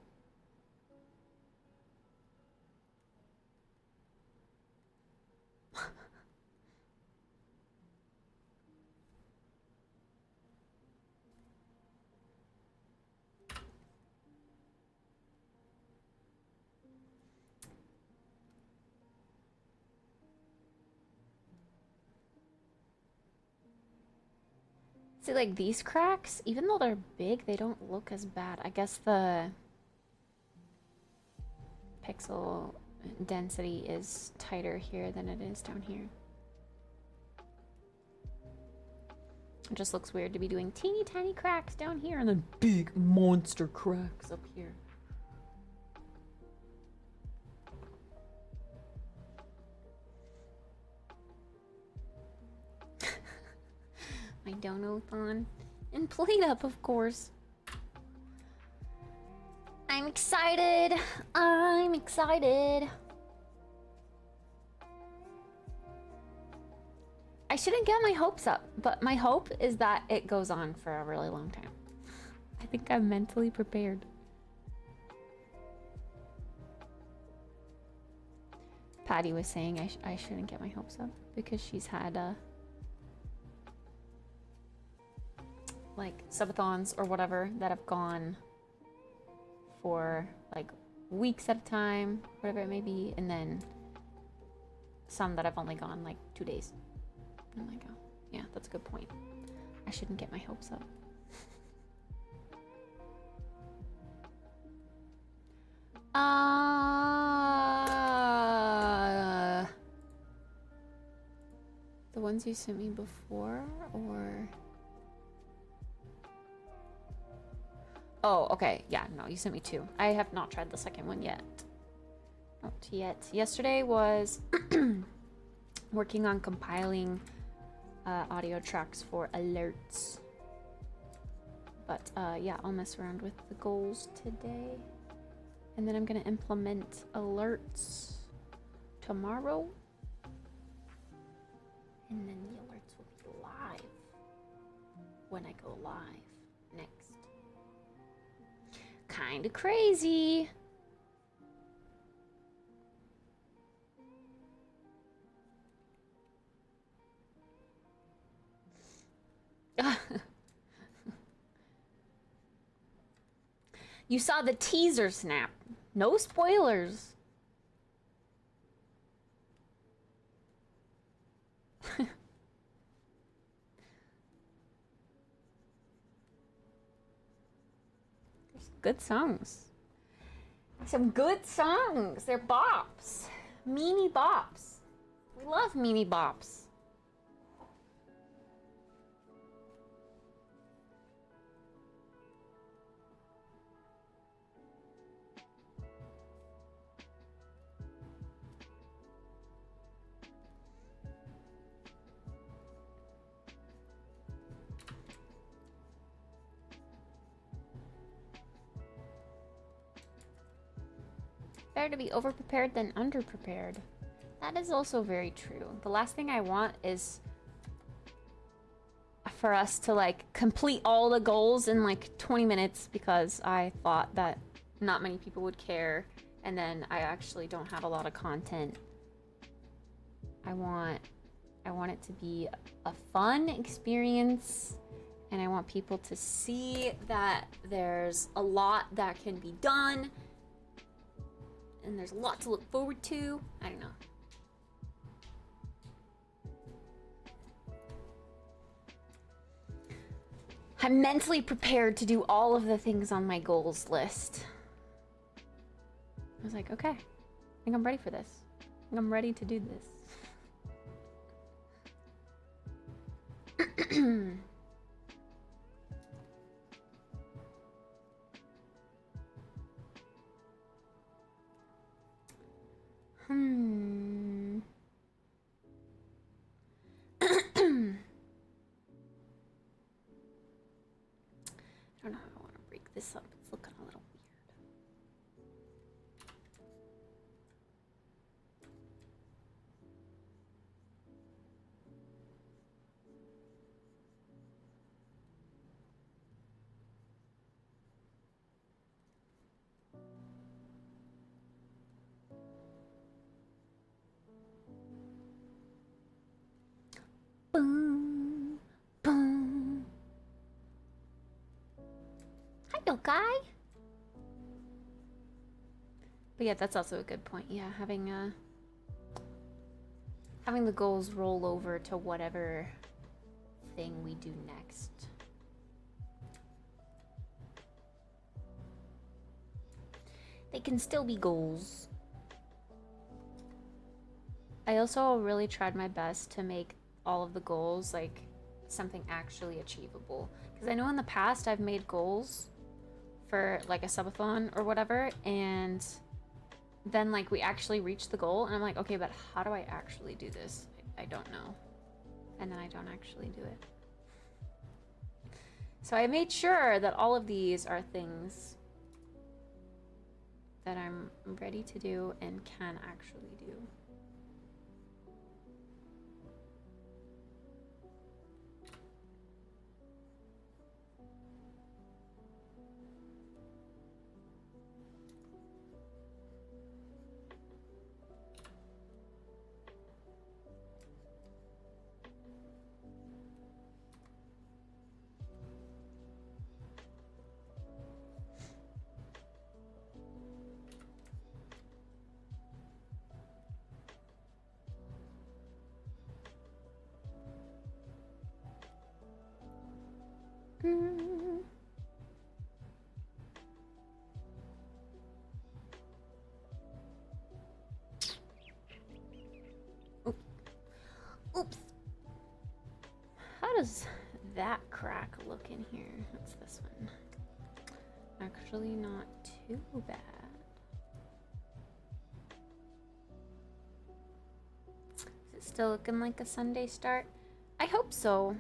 See, like these cracks, even though they're big, they don't look as bad. I guess the pixel density is tighter here than it is down here. It just looks weird to be doing teeny tiny cracks down here and then big monster cracks up here. My dono-thon and plate up, of course. I'm excited. I'm excited. I shouldn't get my hopes up, but my hope is that it goes on for a really long time. I think I'm mentally prepared. Patty was saying I shouldn't get my hopes up because she's had like subathons or whatever that have gone for like weeks at a time, whatever it may be, and then some that have only gone like 2 days. I'm like, oh, yeah, that's a good point. I shouldn't get my hopes up. The ones you sent me before, or... Oh, okay. Yeah, no, you sent me 2. I have not tried the second one yet. Not yet. Yesterday was working on compiling audio tracks for alerts. But yeah, I'll mess around with the goals today. And then I'm gonna implement alerts tomorrow. And then the alerts will be live when I go live next. Kinda crazy. You saw the teaser snap. No spoilers. There's good songs. Some good songs. They're bops. Meanie bops. We love meanie bops. Better to be overprepared than underprepared. That is also very true. The last thing I want is for us to like complete all the goals in like 20 minutes because I thought that not many people would care, and then I actually don't have a lot of content. I want it to be a fun experience, and I want people to see that there's a lot that can be done. And there's a lot to look forward to. I don't know. I'm mentally prepared to do all of the things on my goals list. I was like, okay, I think I'm ready for this. I think I'm ready to do this. I don't know how I want to break this up. It's looking a little weird. Boom, boom. Hi, Yokai. But yeah, that's also a good point. Yeah, having the goals roll over to whatever thing we do next. They can still be goals. I also really tried my best to make all of the goals like something actually achievable. Because I know in the past I've made goals for like a subathon or whatever, and then like we actually reach the goal, and I'm like, okay, but how do I actually do this? I don't know. And then I don't actually do it. So I made sure that all of these are things that I'm ready to do and can actually do. Oops. How does that crack look in here? What's this one? Actually not too bad. Is it still looking like a Sunday start? I hope so.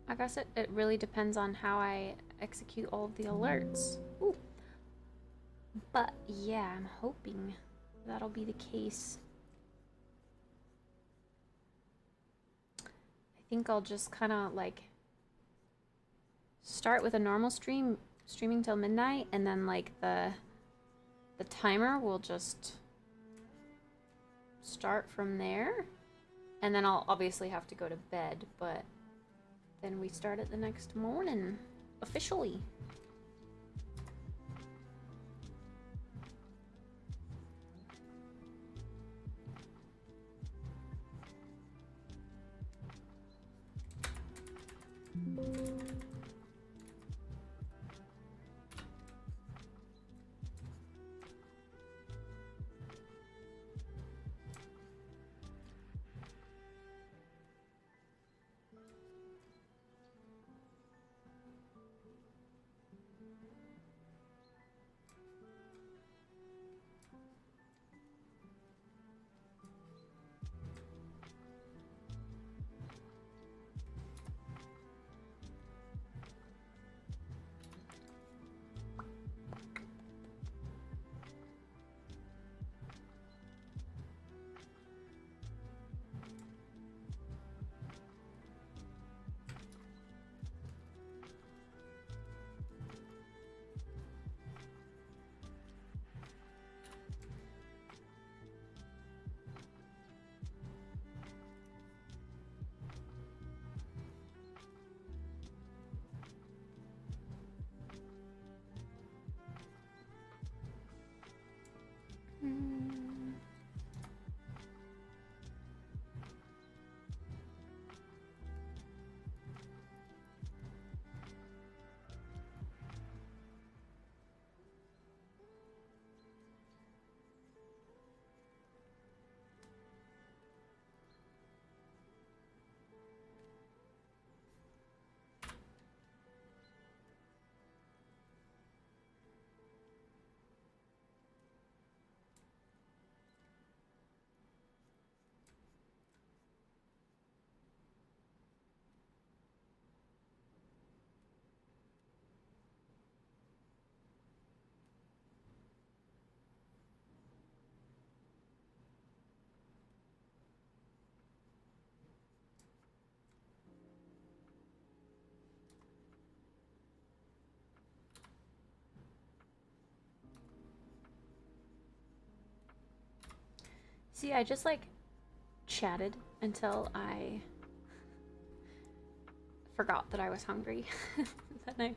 I guess it really depends on how I execute all of the alerts. Ooh. But yeah, I'm hoping that'll be the case. I think I'll just kind of like start with a normal streaming till midnight, and then like the timer will just start from there. And then I'll obviously have to go to bed, but then we start it the next morning officially. See, I just like chatted until I forgot that I was hungry. Then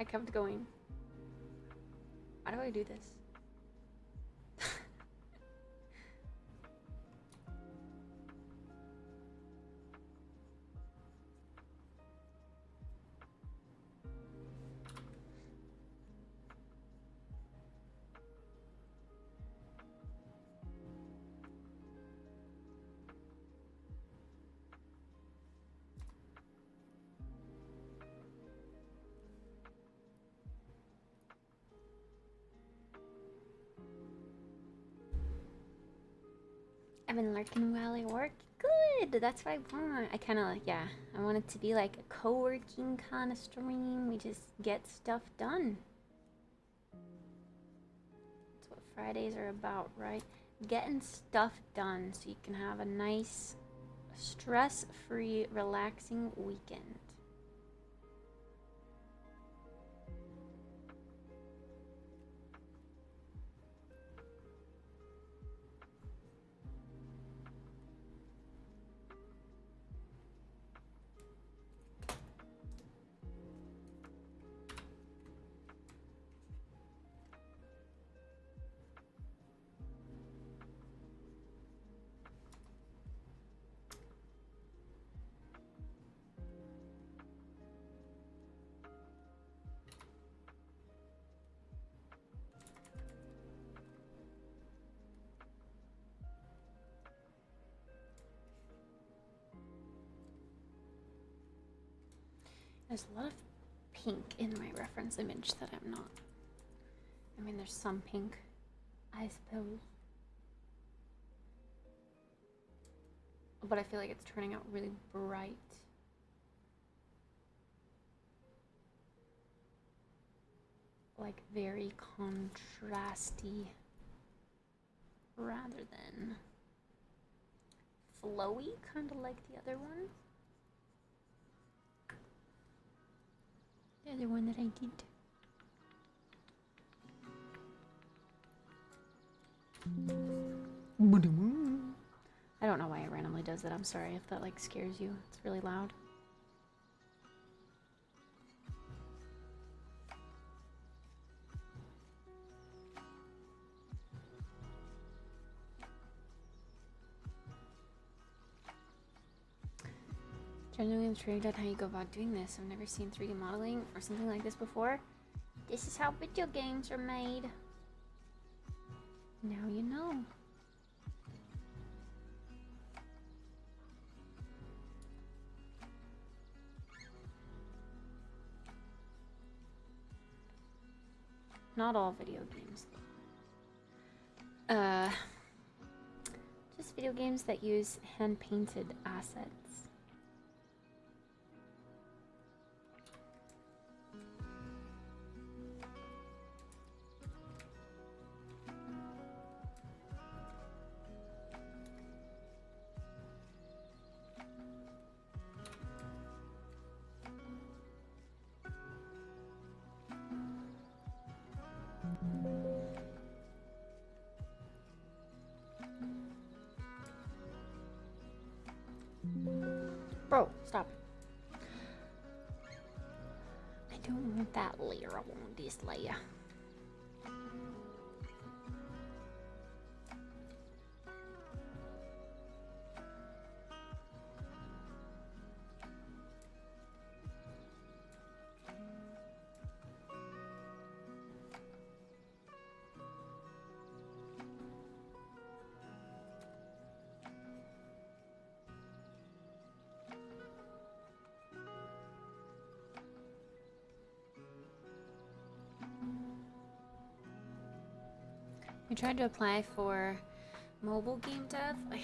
I kept going. Why do I do this? been lurking while I work. Good, that's what I want. I kind of like, yeah, I want it to be like a co-working kind of stream. We just get stuff done. That's what Fridays are about, right? Getting stuff done so you can have a nice, stress-free, relaxing weekend. There's a lot of pink in my reference image that I'm not. I mean, there's some pink, I suppose. But I feel like it's turning out really bright. Like very contrasty rather than flowy, kind of like the other one. The other one that I did. I don't know why it randomly does that. I'm sorry if that like scares you. It's really loud. Genuinely intrigued at how you go about doing this. I've never seen 3D modeling or something like this before. This is how video games are made. Now you know. Not all video games. Just video games that use hand-painted assets. Bro, stop. I don't want that layer. I want this layer. I tried to apply for mobile game dev. I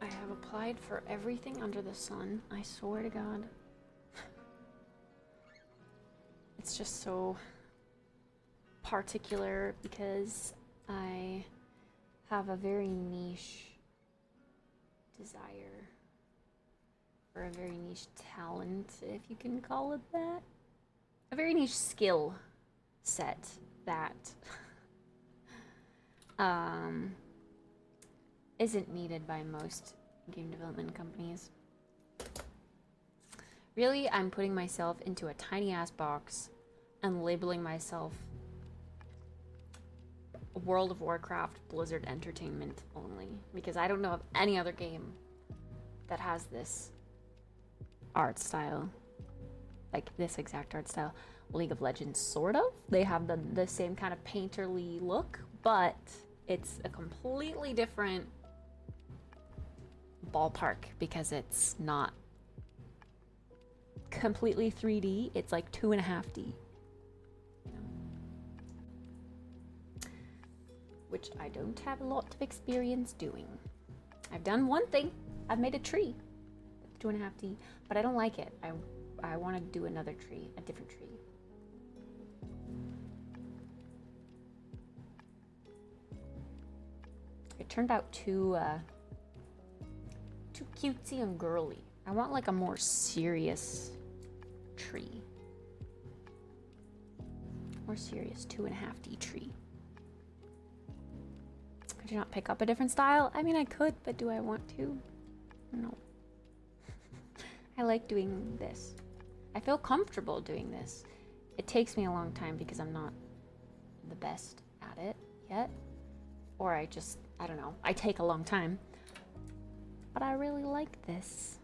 have applied for everything under the sun. I swear to God. It's just so particular because I have a very niche desire for a very niche talent, if you can call it that. A very niche skill set that isn't needed by most game development companies. Really, I'm putting myself into a tiny ass box and labeling myself World of Warcraft Blizzard Entertainment only, because I don't know of any other game that has this art style, like this exact art style. League of Legends, sort of. They have the same kind of painterly look, but it's a completely different ballpark because it's not completely 3D. It's like 2.5D, you know? Which I don't have a lot of experience doing. I've done one thing. I've made a tree with 2.5D, but I don't like it. I want to do another tree, a different tree. It turned out too cutesy and girly. I want like a more serious tree. More serious 2.5D tree. Could you not pick up a different style? I mean, I could, but do I want to? No. I like doing this. I feel comfortable doing this. It takes me a long time because I'm not the best at it yet. Or I don't know. I take a long time. But I really like this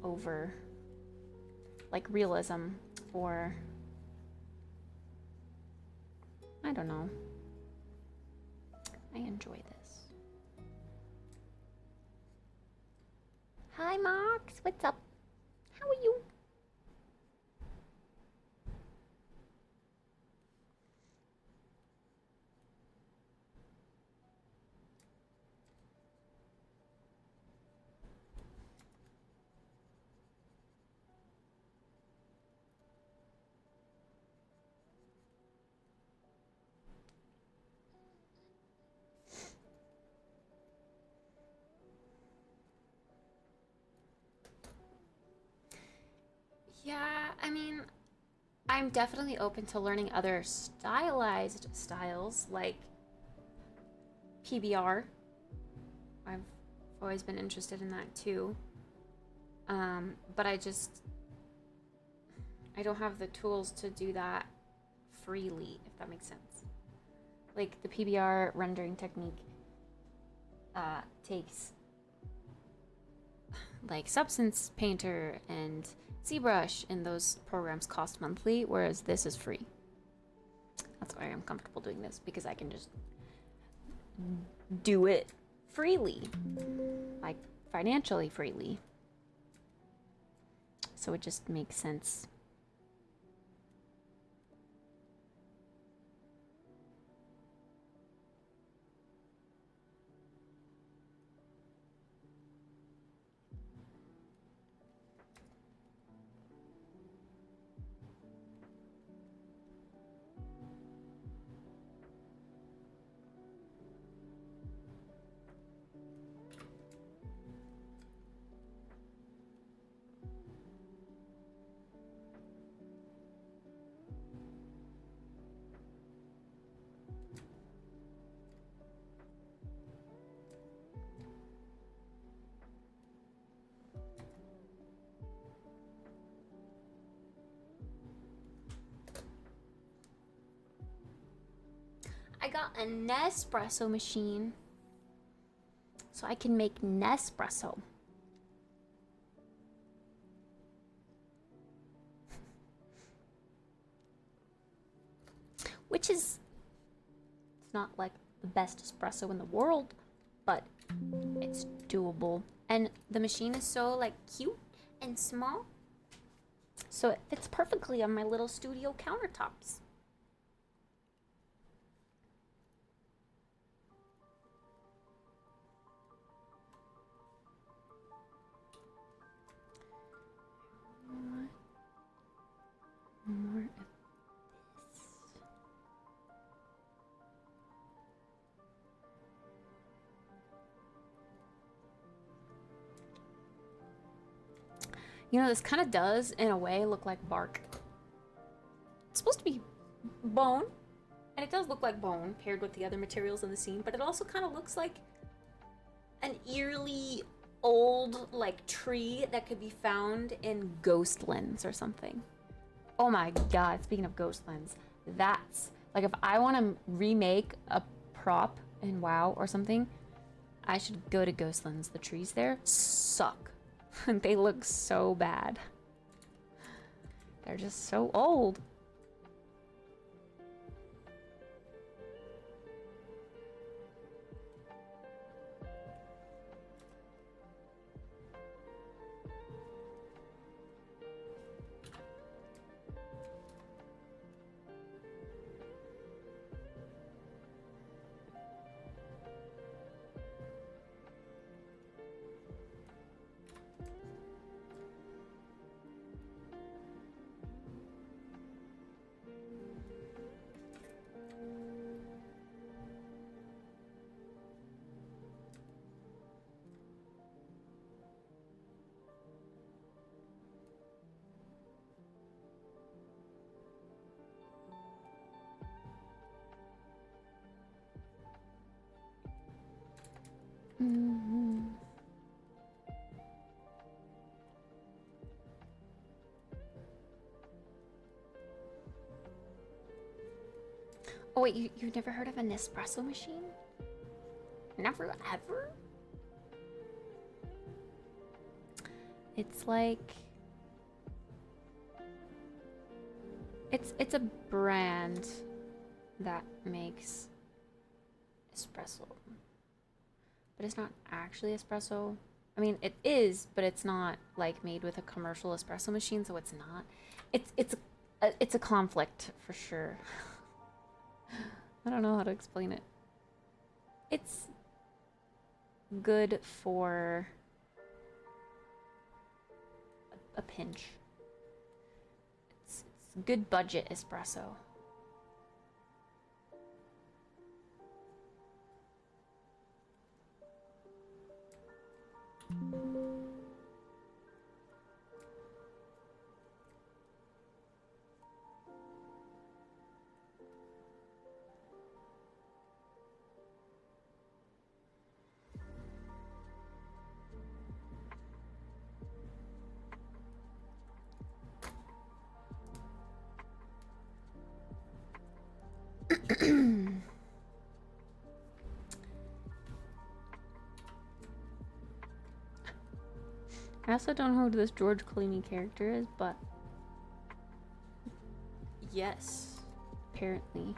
over like realism or I don't know. I enjoy this. Hi, Mox. What's up? How are you? Yeah, I mean, I'm definitely open to learning other stylized styles like PBR. I've always been interested in that too. But I don't have the tools to do that freely, if that makes sense. Like the PBR rendering technique takes like Substance Painter and ZBrush, and those programs cost monthly, whereas this is free. That's why I'm comfortable doing this, because I can just do it freely, like financially freely. So it just makes sense. I got a Nespresso machine, so I can make Nespresso. Which is, it's not like the best espresso in the world, but it's doable. And the machine is so like cute and small, so it fits perfectly on my little studio countertops. More of this. You know, this kind of does, in a way, look like bark. It's supposed to be bone, and it does look like bone paired with the other materials in the scene, but it also kind of looks like an eerily old, like, tree that could be found in Ghostlands or something. Oh my god, speaking of Ghostlands, that's, like, if I want to remake a prop in WoW or something, I should go to Ghostlands. The trees there suck. They look so bad. They're just so old. Oh wait, you've never heard of an espresso machine? Never ever? It's like it's a brand that makes espresso. But it's not actually espresso. I mean, it is, but it's not like made with a commercial espresso machine, so it's not. It's a conflict for sure. I don't know how to explain it. It's good for a pinch. It's good budget espresso. I also don't know who this George Clooney character is, but yes, apparently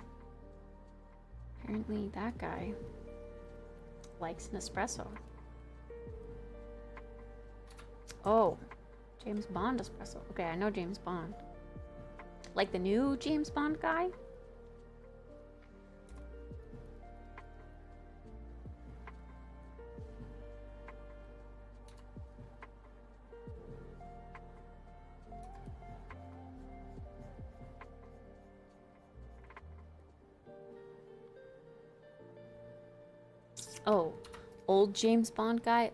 that guy likes an espresso. Oh, James Bond espresso. Okay, I know James Bond. Like the new James Bond guy? Oh, old James Bond guy?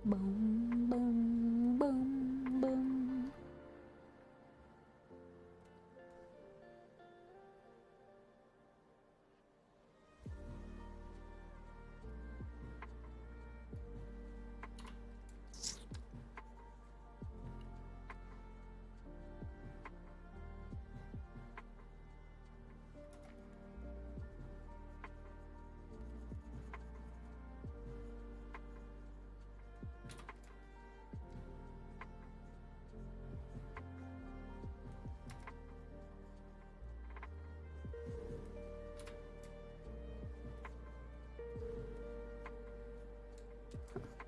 Boom, boom, boom, boom.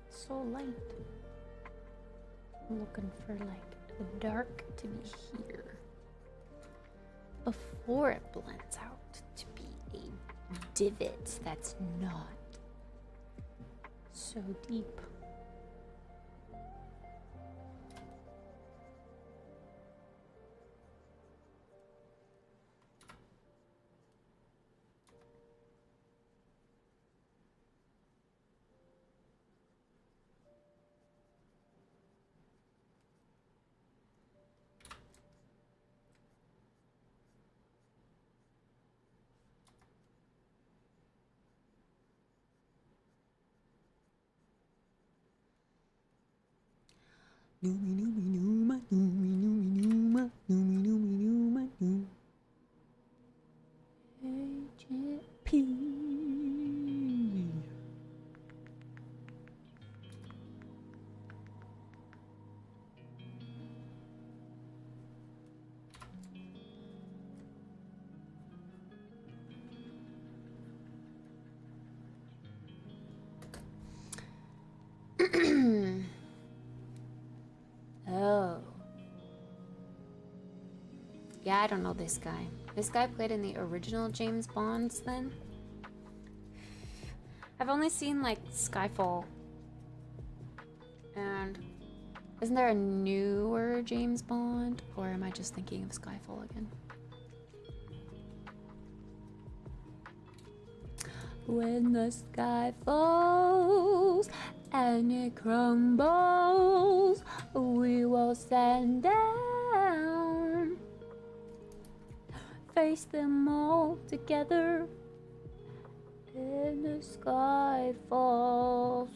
So light. I'm looking for like the dark to be here before it blends out to be a divot that's not so deep. Noomy noomy nooma, noomy noomy nooma, noomy noomy nooma, noom. HP. Oh. Yeah, I don't know this guy. This guy played in the original James Bonds then? I've only seen like Skyfall. And isn't there a newer James Bond? Or am I just thinking of Skyfall again? When the sky falls and it crumbles, we will stand down, face them all together, And the sky falls.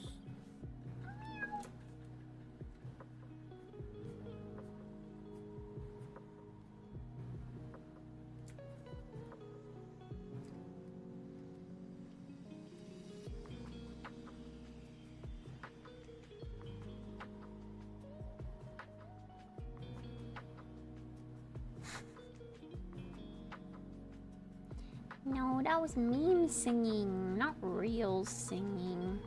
No, that was meme singing, not real singing.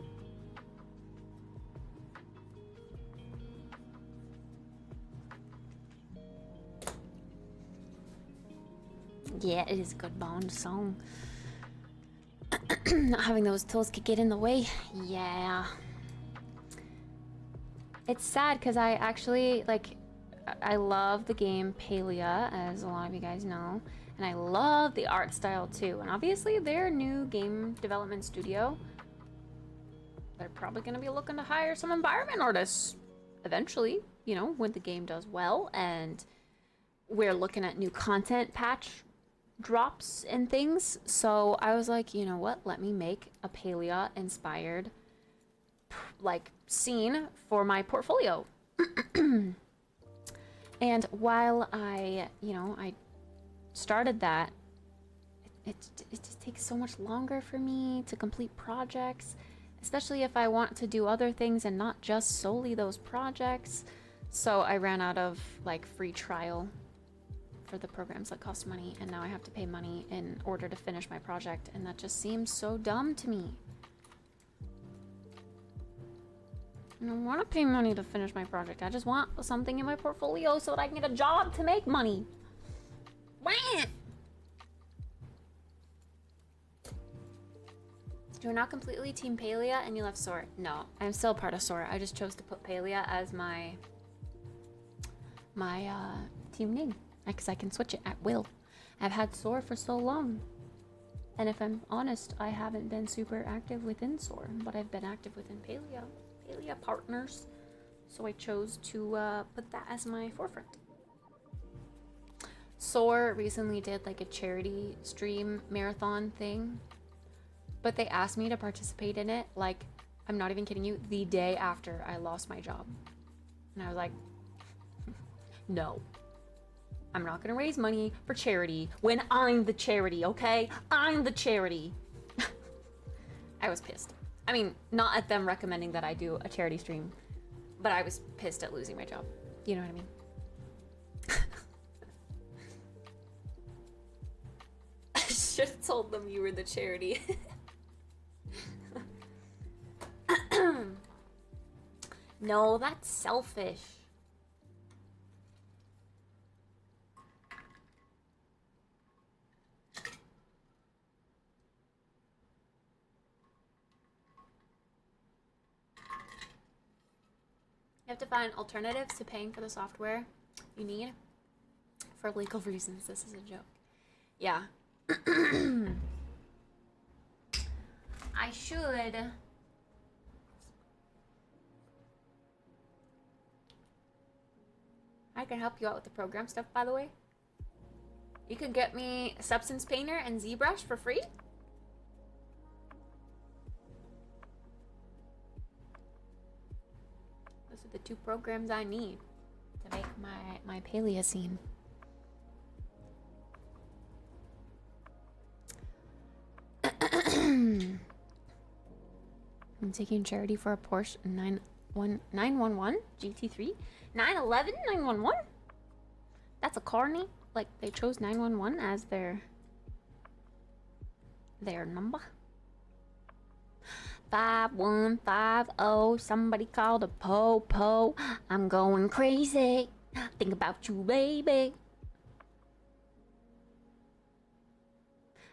Yeah, it is a good Bond song. Not having those tools could get in the way. Yeah. It's sad because I actually, like, I love the game Palia, as a lot of you guys know. And I love the art style too. And obviously their new game development studio, they're probably going to be looking to hire some environment artists eventually, you know, when the game does well. And we're looking at new content patch drops and things. So I was like, you know what? Let me make a Palia inspired like scene for my portfolio. And while I started that, it just takes so much longer for me to complete projects, especially if I want to do other things and not just solely those projects. So I ran out of like free trial for the programs that cost money, and now I have to pay money in order to finish my project, and that just seems so dumb to me. I don't want to pay money to finish my project. I just want something in my portfolio so that I can get a job to make money. Wah! You're not completely Team Palia and you left Sora. No, I'm still part of Sora. I just chose to put Palia as my team name because I can switch it at will. I've had Sora for so long. And if I'm honest, I haven't been super active within Sora, but I've been active within Palia partners. So I chose to put that as my forefront. Soar recently did like a charity stream marathon thing, but they asked me to participate in it, like, I'm not even kidding you, the day after I lost my job. And I was like, no, I'm not gonna raise money for charity when I'm the charity, okay? I'm the charity. I was pissed. I mean, not at them recommending that I do a charity stream, but I was pissed at losing my job. You know what I mean? I should have told them you were the charity. No, that's selfish. You have to find alternatives to paying for the software you need for legal reasons. This is a joke. Yeah. I should. I can help you out with the program stuff, by the way. You can get me Substance Painter and ZBrush for free. Those are the two programs I need to make my Palia scene. I'm taking charity for a Porsche 911 GT3. 911 911? That's a car name? Like they chose 911 as their number? 5150, somebody called a po-po. I'm going crazy. Think about you, baby.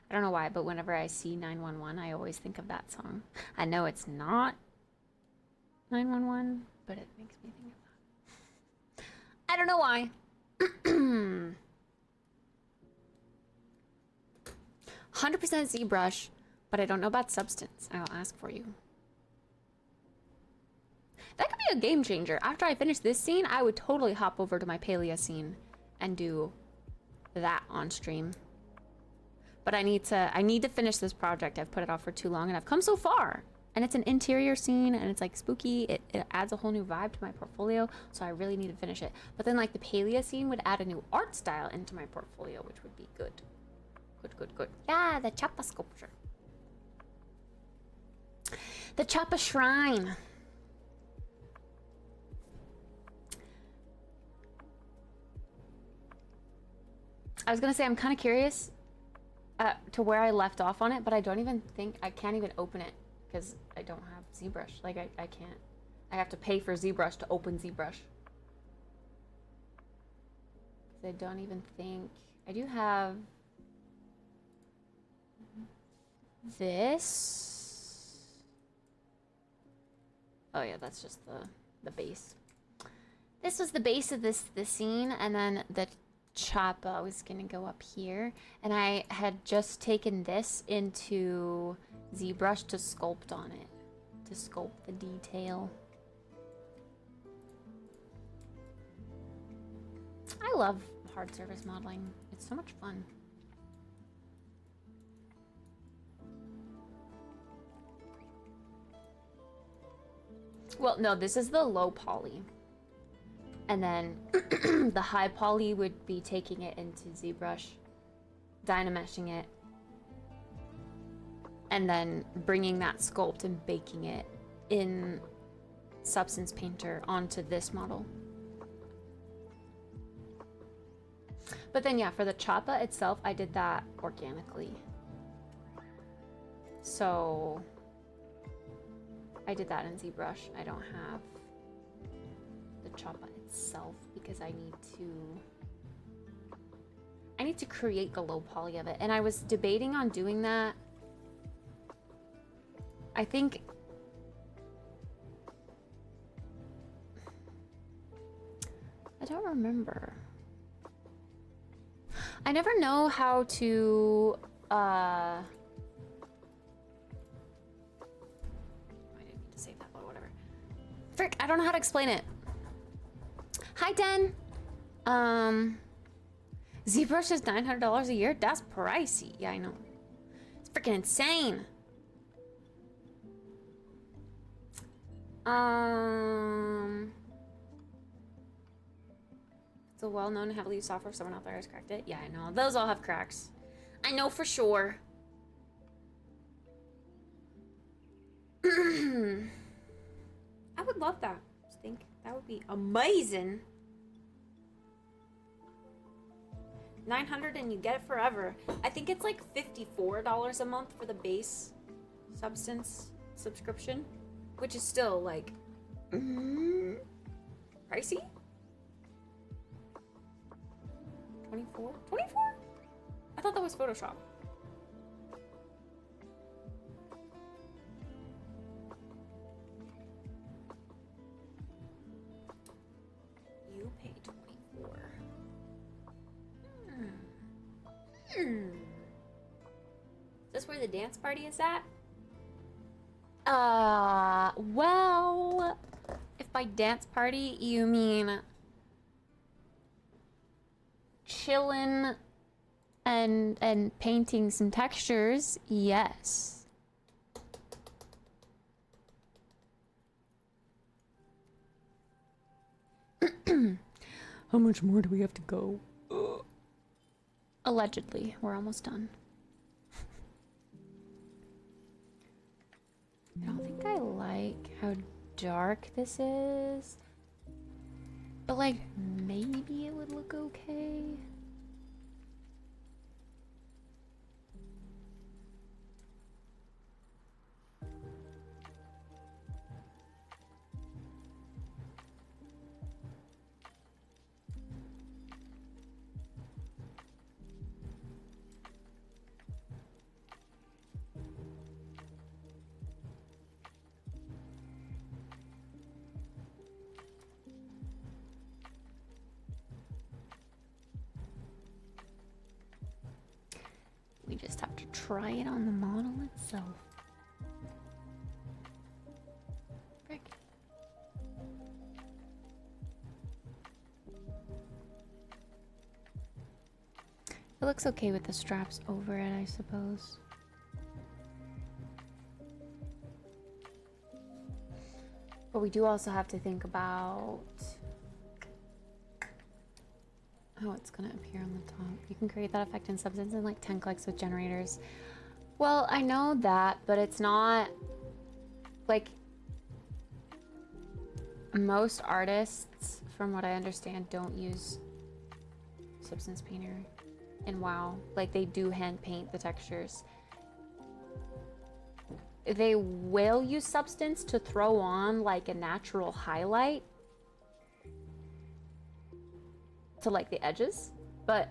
I don't know why, but whenever I see 911, I always think of that song. I know it's not 911, but it makes me think of that. I don't know why. 100% ZBrush, but I don't know about Substance. I'll ask for you. That could be a game changer. After I finish this scene, I would totally hop over to my Palia scene and do that on stream. But I need to finish this project. I've put it off for too long and I've come so far. And it's an interior scene and it's like spooky. It adds a whole new vibe to my portfolio. So I really need to finish it. But then like the paleo scene would add a new art style into my portfolio, which would be good. Good. Yeah, the Chapa sculpture. The Chapa shrine. I was gonna say I'm kind of curious to where I left off on it, but I don't even think I can't even open it because I don't have ZBrush. Like I can't. I have to pay for ZBrush to open ZBrush. Because I don't even think I do have this. Oh yeah, that's just the base. This was the base of this scene, and then the Chapa was gonna go up here, and I had just taken this into ZBrush to sculpt on it, to sculpt the detail. I love hard surface modeling. It's so much fun. Well, no, this is the low poly. And then the high poly would be taking it into ZBrush, dynameshing it, and then bringing that sculpt and baking it in Substance Painter onto this model. But then yeah, for the Chapa itself, I did that organically. So I did that in ZBrush. I don't have the Chapa itself because I need to create the low poly of it, and I was debating on doing that. I think I don't remember. I never know how to I didn't mean to say that, but whatever. Frick, I don't know how to explain it. Hi, Den. ZBrush is $900 a year? That's pricey. Yeah, I know. It's freaking insane. It's a well-known heavily used software. Someone out there has cracked it. Yeah, I know. Those all have cracks. I know for sure. I would love that. I think that would be amazing. 900 and you get it forever. I think it's like $54 a month for the base Substance subscription, which is still like pricey. 24? 24? I thought that was Photoshop. You pay 24. Is this where the dance party is at? Well, if by dance party you mean chillin' and painting some textures, yes. How much more do we have to go? Allegedly, we're almost done. I don't think I like how dark this is, but like maybe it would look okay. We just have to try it on the model itself. Frick. It looks okay with the straps over it, I suppose. But we do also have to think about how it's gonna appear on the top. You can create that effect in Substance in like 10 clicks with generators. Well, I know that, but it's not like most artists, from what I understand, don't use Substance Painter in WoW. Like they do hand paint the textures. They will use Substance to throw on like a natural highlight to like the edges, but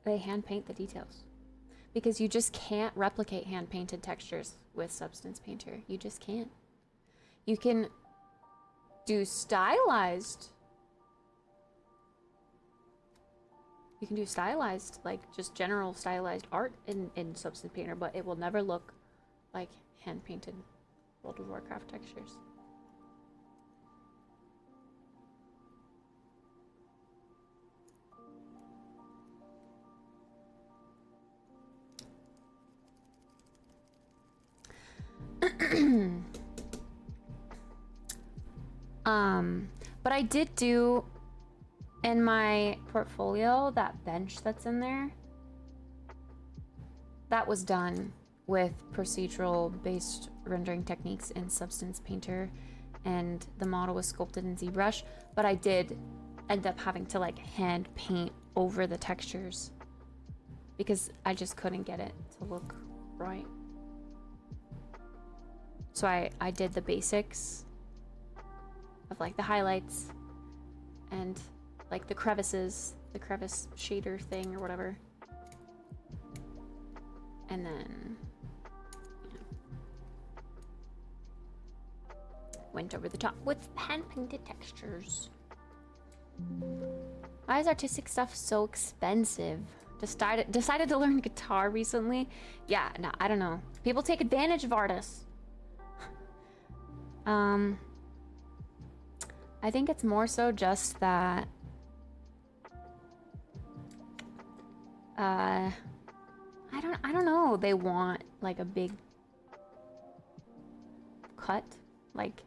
they hand paint the details because you just can't replicate hand painted textures with Substance Painter. You just can't. You can do stylized. You can do stylized, like just general stylized art in Substance Painter, but it will never look like hand painted World of Warcraft textures. But I did do in my portfolio that bench that's in there. That was done with procedural based rendering techniques in Substance Painter, and the model was sculpted in ZBrush, but I did end up having to like hand paint over the textures because I just couldn't get it to look right. So I did the basics of like the highlights and like the crevices, the crevice shader thing or whatever. And then went over the top with hand-painted textures. Why is artistic stuff so expensive? Decided to learn guitar recently? Yeah, no, I don't know. People take advantage of artists. I think it's more so just that I don't know. They want like a big cut, like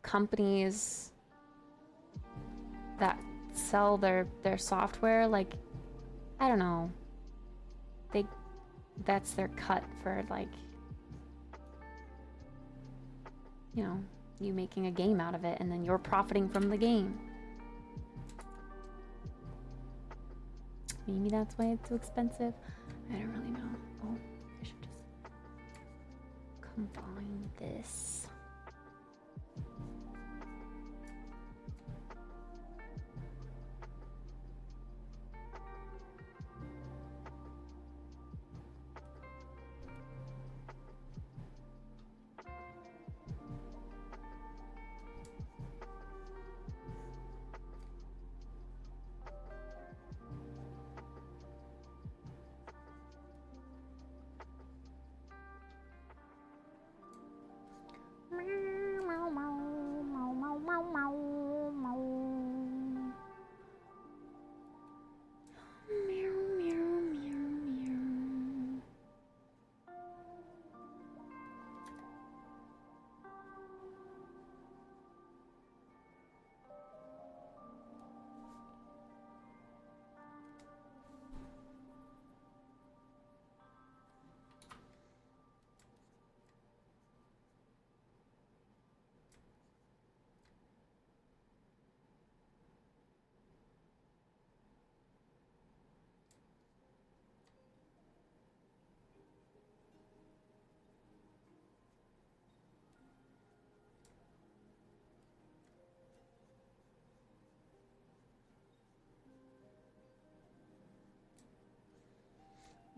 companies that sell their software, like I don't know. That's their cut for like, you know, you making a game out of it and then you're profiting from the game. Maybe that's why it's so expensive. I don't really know. Oh, I should just combine this.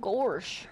Gorsh.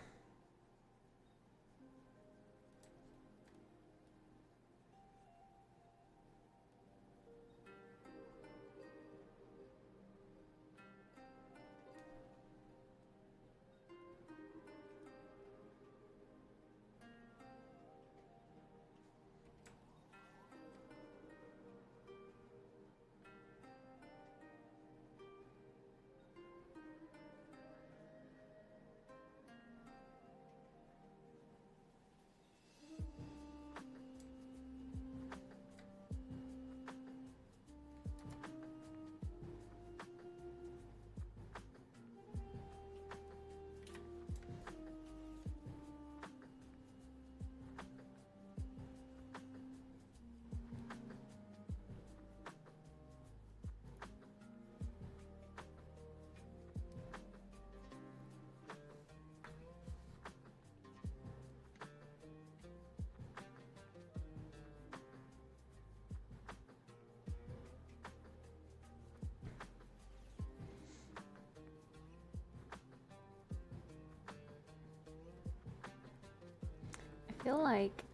feel like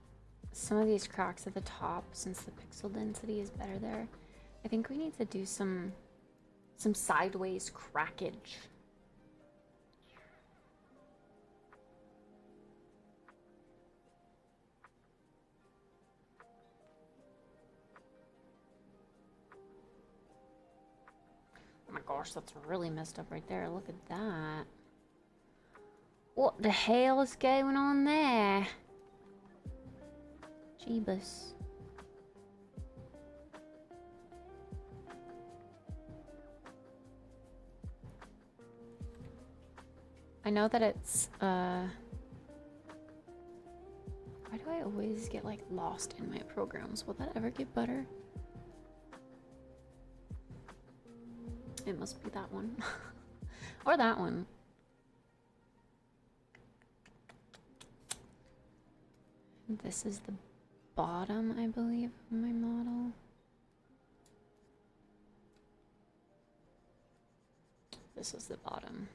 some of these cracks at the top, since the pixel density is better there, I think we need to do some sideways crackage. Oh my gosh, that's really messed up right there. Look at that. What the hell is going on there? Jeebus. I know that it's, why do I always get, like, lost in my programs? Will that ever get better? It must be that one. Or that one. This is the bottom, I believe, of my model. This is the bottom.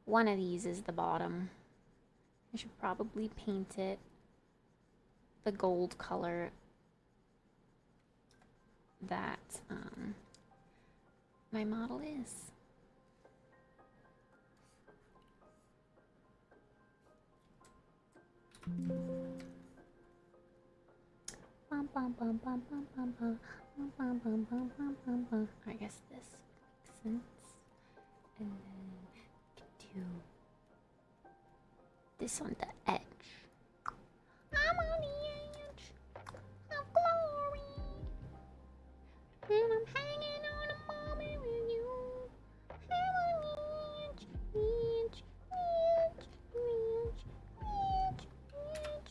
One of these is the bottom. I should probably paint it the gold color that my model is. I guess this makes sense. And then do this on the edge. I'm on the edge of glory, and I'm hanging on a moment with you. I'm on the edge, edge, edge, edge, edge, edge.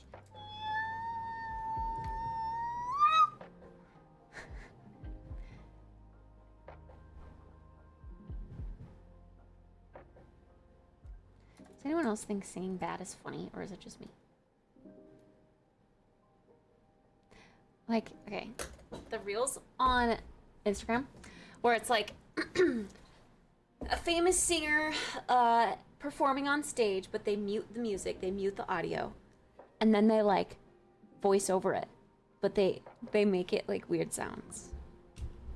Does anyone else think singing bad is funny, or is it just me? Like, okay, the reels on Instagram where it's like a famous singer performing on stage, but they mute the music, they mute the audio, and then they like voice over it, but they make it like weird sounds.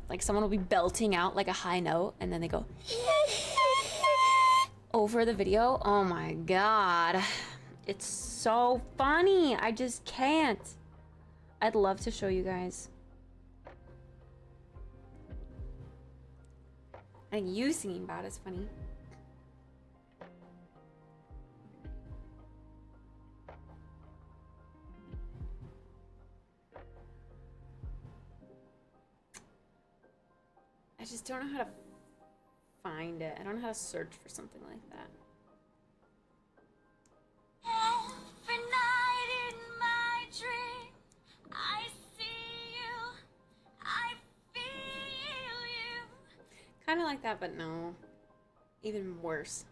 Like someone will be belting out like a high note, and then they go over the video. Oh my god, it's so funny. I just can't. I'd love to show you guys. I think you singing bad is funny. I just don't know how to find it. I don't know how to search for something like that. Every night in my dream, I see you, I feel you. Kind of like that, but no. Even worse.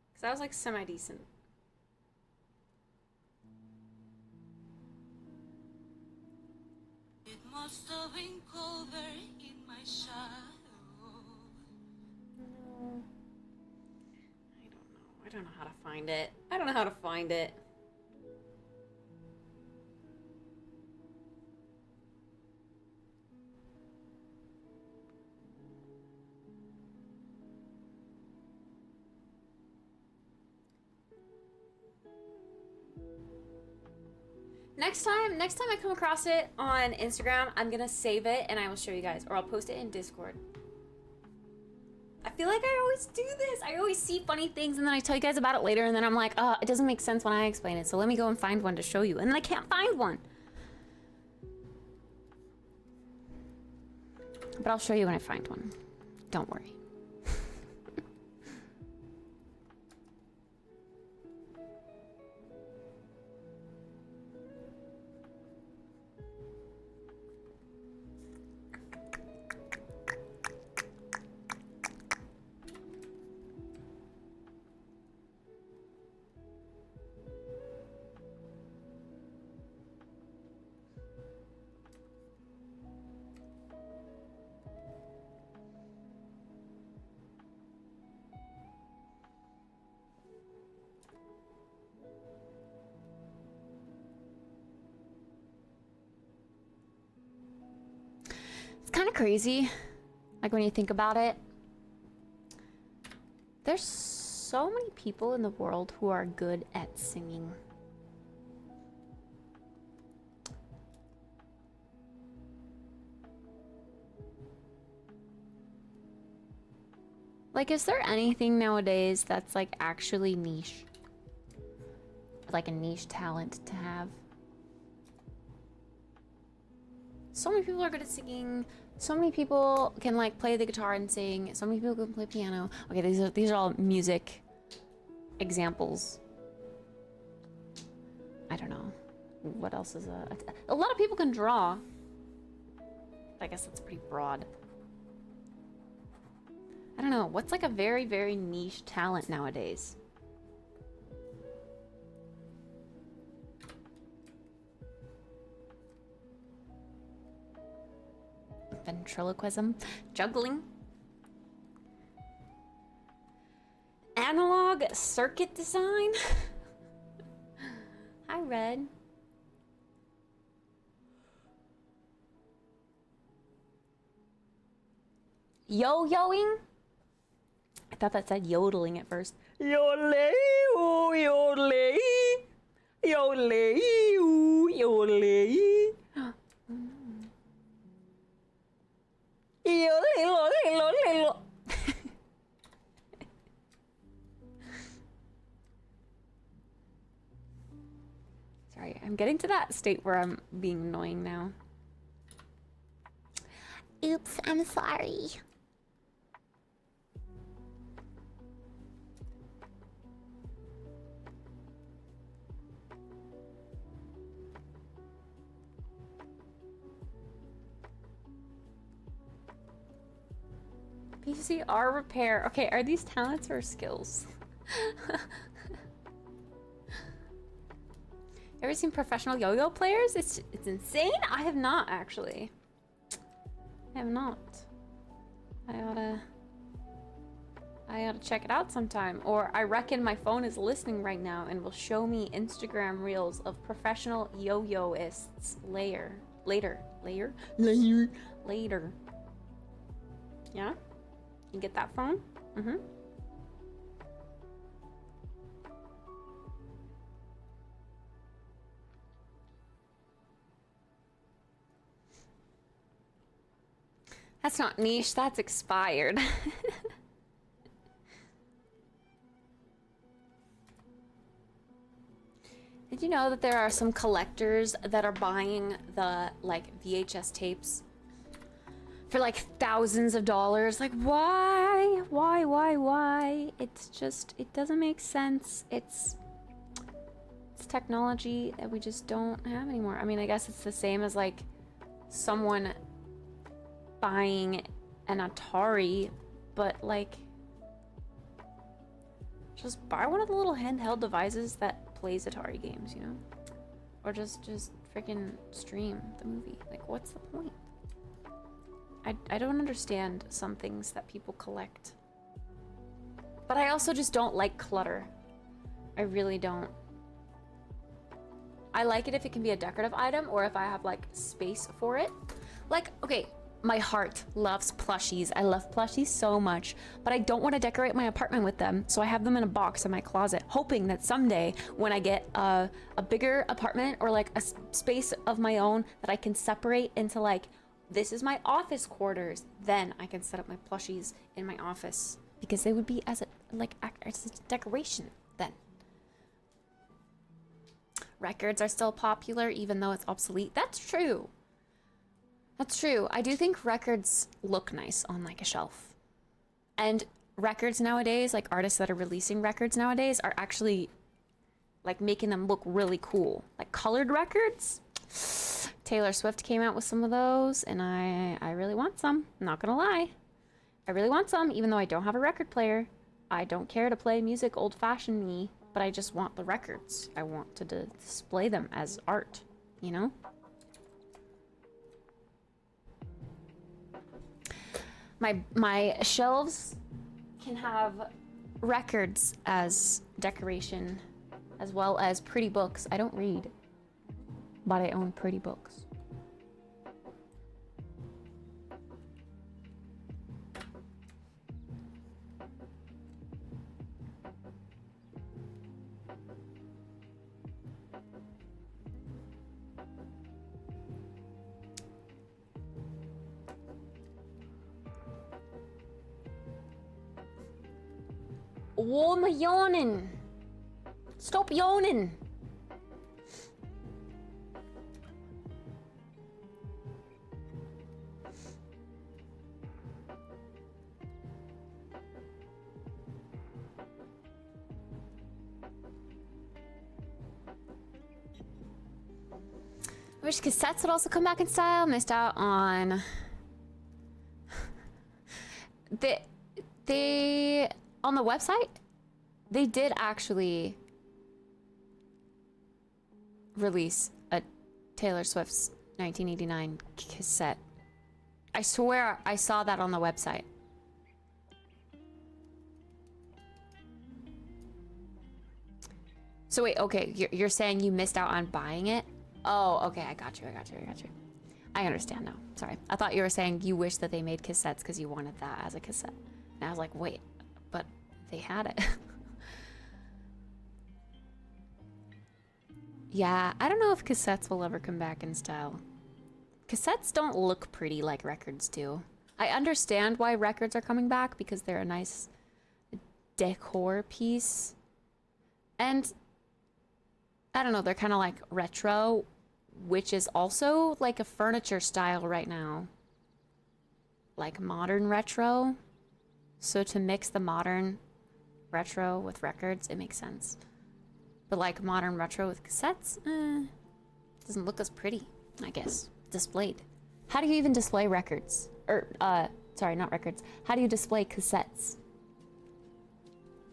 Because that was like semi-decent. It must have been covered in my shadow. No. I don't know how to find it. I don't know how to find it. Next time I come across it on Instagram, I'm gonna save it and I will show you guys, or I'll post it in Discord. I feel like I always do this. I always see funny things and then I tell you guys about it later, and then I'm like, oh, it doesn't make sense when I explain it, so let me go and find one to show you. And then I can't find one. But I'll show you when I find one. Don't worry. crazy? Like when you think about it, there's so many people in the world who are good at singing. Like, is there anything nowadays that's like actually niche? Like a niche talent to have? So many people are good at singing. So many people can like play the guitar and sing. So many people can play piano. Okay, these are all music examples. I don't know. What else is a lot of people can draw. I guess that's pretty broad. I don't know. What's like a very, very niche talent nowadays? Ventriloquism, juggling, analog circuit design. Hi, Red. Yo-yoing? I thought that said yodeling at first. Yodelay, ooh, yodelay, yodelay, ooh, yodelay. Sorry, I'm getting to that state where I'm being annoying now. Oops, I'm sorry. PCR repair. Okay, are these talents or skills? Ever seen professional yo-yo players? It's insane. I have not actually. I have not. I oughta check it out sometime. Or I reckon my phone is listening right now and will show me Instagram reels of professional yo-yoists later. Yeah? You get that phone? Mm-hmm. That's not niche, that's expired. Did you know that there are some collectors that are buying the like VHS tapes for like thousands of dollars? Like, why? Why? It's just, it doesn't make sense. It's technology that we just don't have anymore. I mean, I guess it's the same as like someone buying an Atari, but like, just buy one of the little handheld devices that plays Atari games, you know? Or just freaking stream the movie. Like, what's the point? I don't understand some things that people collect. But I also just don't like clutter. I really don't. I like it if it can be a decorative item or if I have like space for it. Like, okay, my heart loves plushies. I love plushies so much, but I don't want to decorate my apartment with them. So I have them in a box in my closet, hoping that someday when I get a bigger apartment or like a space of my own that I can separate into like, this is my office quarters, then I can set up my plushies in my office because they would be as a decoration then. Records are still popular even though it's obsolete. That's true. That's true. I do think records look nice on like a shelf. And records nowadays, like artists that are releasing records nowadays are actually like making them look really cool. Like colored records. Taylor Swift came out with some of those and I really want some. I'm not gonna lie. I really want some even though I don't have a record player. I don't care to play music old-fashioned me, but I just want the records. I want to display them as art, you know? My shelves can have records as decoration, as well as pretty books. I don't read, but I own pretty books. Oh, I'm yawning. Stop yawning. I wish cassettes would also come back in style. Missed out on... They on the website, they did actually release a Taylor Swift's 1989 cassette. I swear I saw that on the website. So wait, okay, you're saying you missed out on buying it? Oh, okay, I got you. I understand now. Sorry. I thought you were saying you wish that they made cassettes because you wanted that as a cassette. And I was like, wait, but they had it. Yeah, I don't know if cassettes will ever come back in style. Cassettes don't look pretty like records do. I understand why records are coming back because they're a nice decor piece. And I don't know, they're kind of like retro, which is also like a furniture style right now. Like modern retro. So to mix the modern retro with records, it makes sense. But like modern retro with cassettes, doesn't look as pretty, I guess, displayed. How do you even display records? Or, sorry, not records. How do you display cassettes?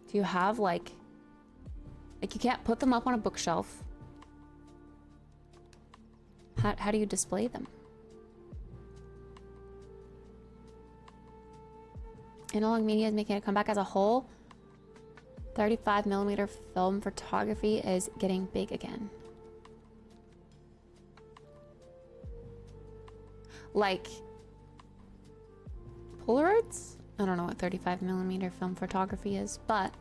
Do you have like you can't put them up on a bookshelf. How do you display them? Analog media is making a comeback as a whole. 35mm film photography is getting big again. Like Polaroids? I don't know what 35mm film photography is, but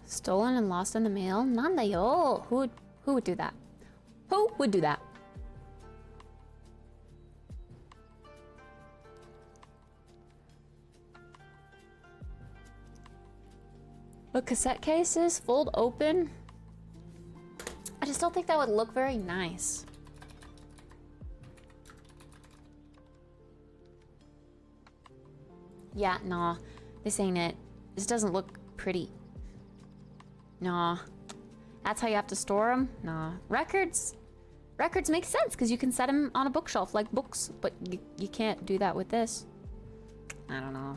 stolen and lost in the mail? Nanda yo. Who would do that? Who would do that? But cassette cases fold open. I just don't think that would look very nice. Yeah, nah. This ain't it. This doesn't look pretty. Nah. That's how you have to store them? Nah. Records make sense because you can set them on a bookshelf like books, but you can't do that with this. I don't know.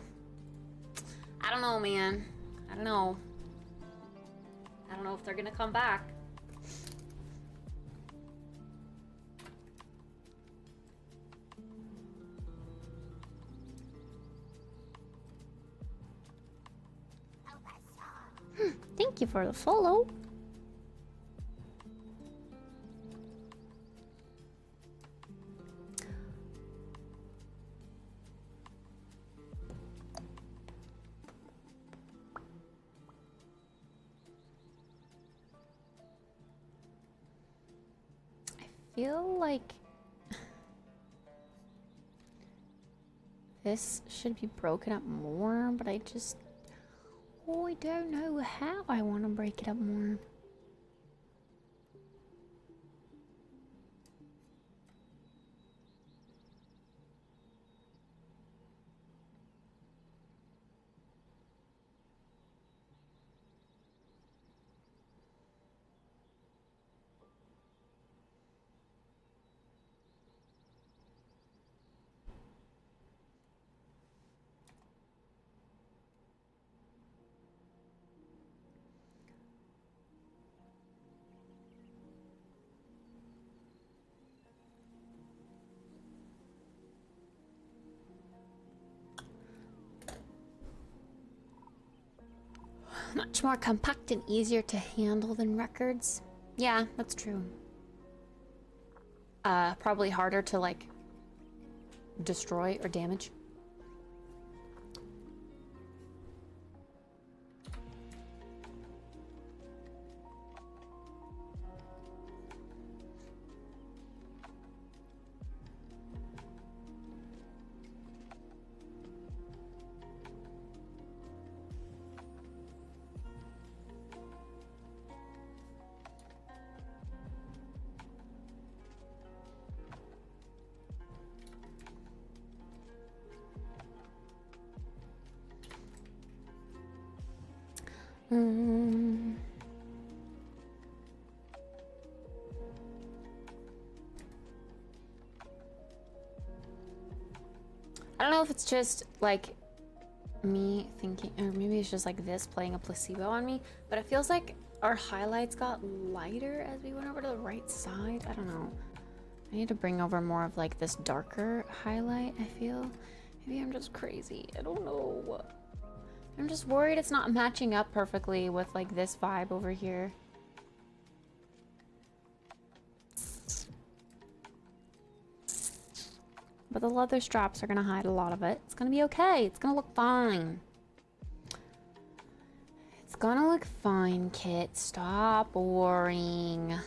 I don't know, man. I don't know. I don't know if they're gonna come back. Thank you for the follow. I feel like this should be broken up more, but I just... Oh, I don't know how I want to break it up more. Much more compact and easier to handle than records. Yeah, that's true. Probably harder to like destroy or damage. Mm. I don't know if it's just like me thinking, or maybe it's just like this playing a placebo on me, but it feels like our highlights got lighter as we went over to the right side. I don't know. I need to bring over more of like this darker highlight, I feel. Maybe I'm just crazy. I don't know. I'm just worried it's not matching up perfectly with like this vibe over here. But the leather straps are gonna hide a lot of it. It's gonna be okay. It's gonna look fine. It's gonna look fine, Kit. Stop worrying.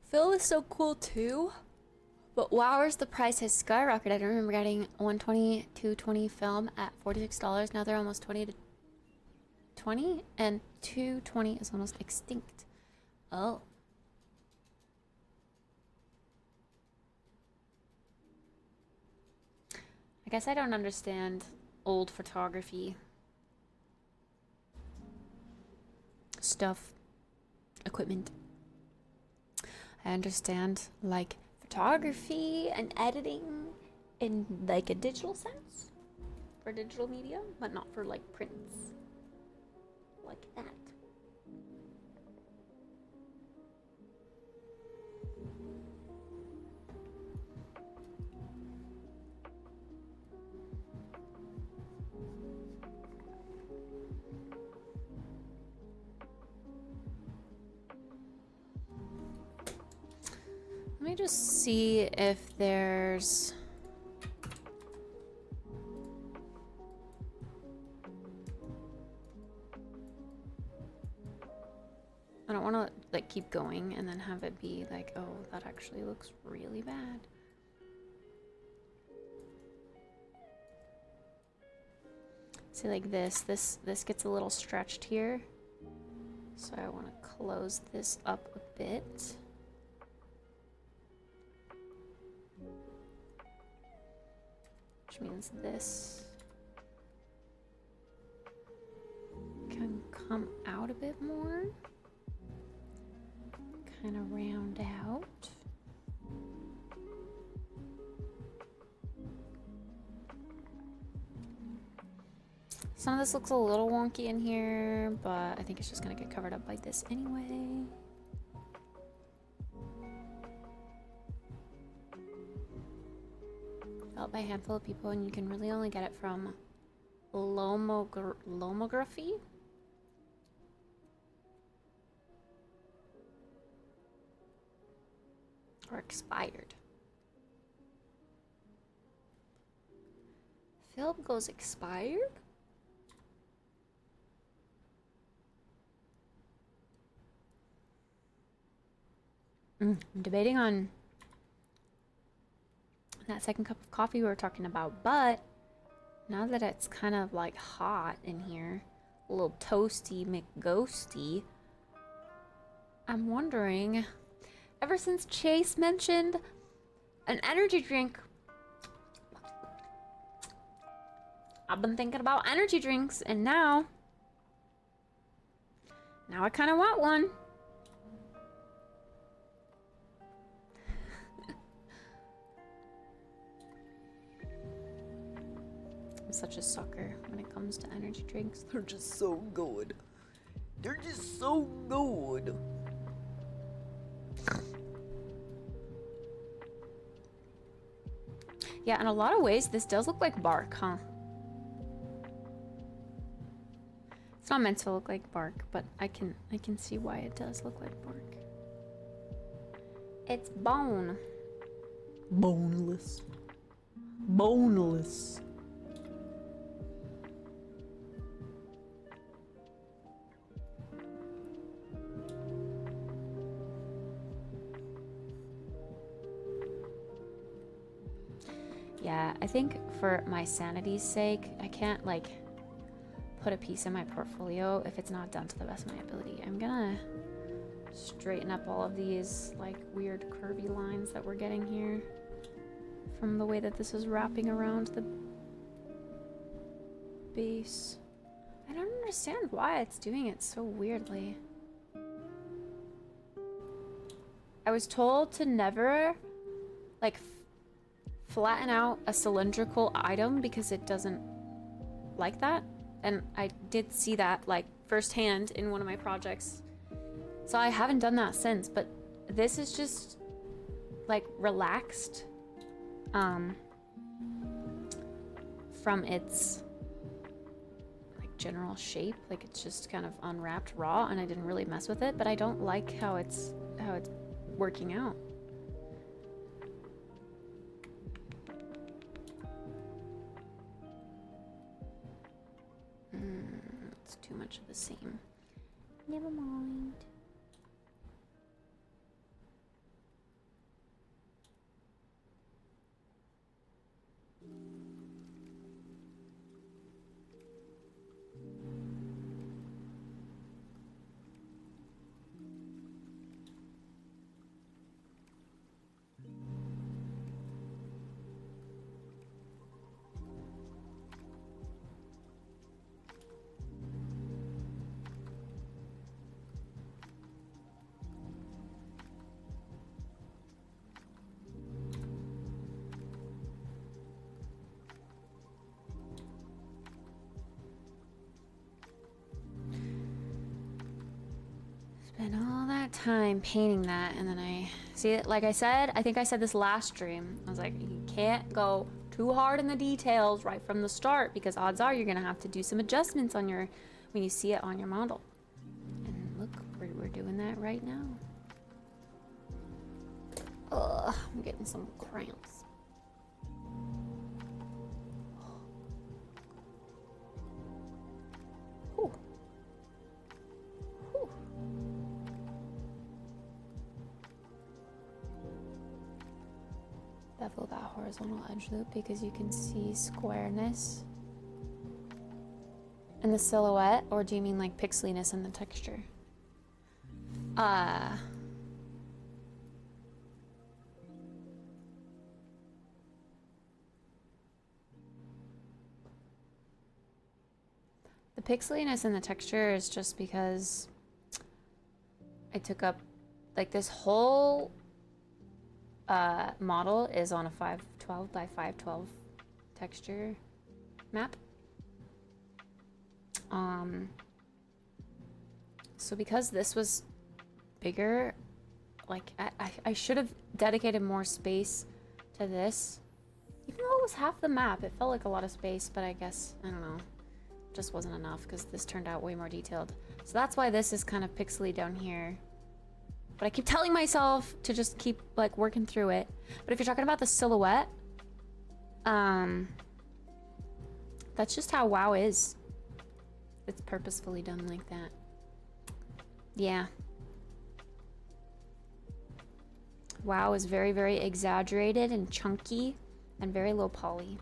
Phil is so cool too. But wowers, the price has skyrocketed. I remember getting 120, 220 film at $46. Now they're almost 20 to 20, and 220 is almost extinct. Oh. I guess I don't understand old photography stuff, equipment. I understand like photography and editing in like a digital sense for digital media, but not for like prints like that. Let me just see if there's I don't want to like keep going and then have it be like, oh, that actually looks really bad. See, like this gets a little stretched here. So I want to close this up a bit. Which means this can come out a bit more. Kind of round out. Some of this looks a little wonky in here, but I think it's just gonna get covered up by this anyway. Developed by a handful of people, and you can really only get it from lomography. Or expired. Film goes expired? I'm debating on that second cup of coffee we were talking about, but now that it's kind of like hot in here, a little toasty McGhosty, I'm wondering, ever since Chase mentioned an energy drink, I've been thinking about energy drinks, and now I kind of want one. I'm such a sucker when it comes to energy drinks. They're just so good. They're just so good. Yeah, in a lot of ways, this does look like bark, huh? It's not meant to look like bark, but I can see why it does look like bark. It's bone. Boneless. Boneless. Yeah, I think for my sanity's sake, I can't like put a piece in my portfolio if it's not done to the best of my ability. I'm gonna straighten up all of these like weird curvy lines that we're getting here from the way that this is wrapping around the base. I don't understand why it's doing it so weirdly. I was told to never like flatten out a cylindrical item because it doesn't like that, and I did see that like firsthand in one of my projects, so I haven't done that since. But this is just like relaxed from its like general shape, like it's just kind of unwrapped raw, and I didn't really mess with it, but I don't like how it's working out. It's too much of the same. Never mind. Spent all that time painting that, and then I see it. Like I said, I think I said this last stream. I was like, you can't go too hard in the details right from the start because odds are you're gonna have to do some adjustments on your when you see it on your model. And look, we're doing that right now. Ugh, I'm getting some cramps. Whew. Whew. Bevel that horizontal edge loop because you can see squareness in the silhouette, or do you mean like pixeliness in the texture? The pixeliness in the texture is just because I took up like this whole model is on a 512 by 512 texture map. So because this was bigger, like I should have dedicated more space to this. Even though it was half the map, it felt like a lot of space, but I guess, I don't know, just wasn't enough because this turned out way more detailed. So that's why this is kind of pixely down here. But I keep telling myself to just keep like working through it. But if you're talking about the silhouette, that's just how WoW is. It's purposefully done like that. Yeah. WoW is very, very exaggerated and chunky and very low poly.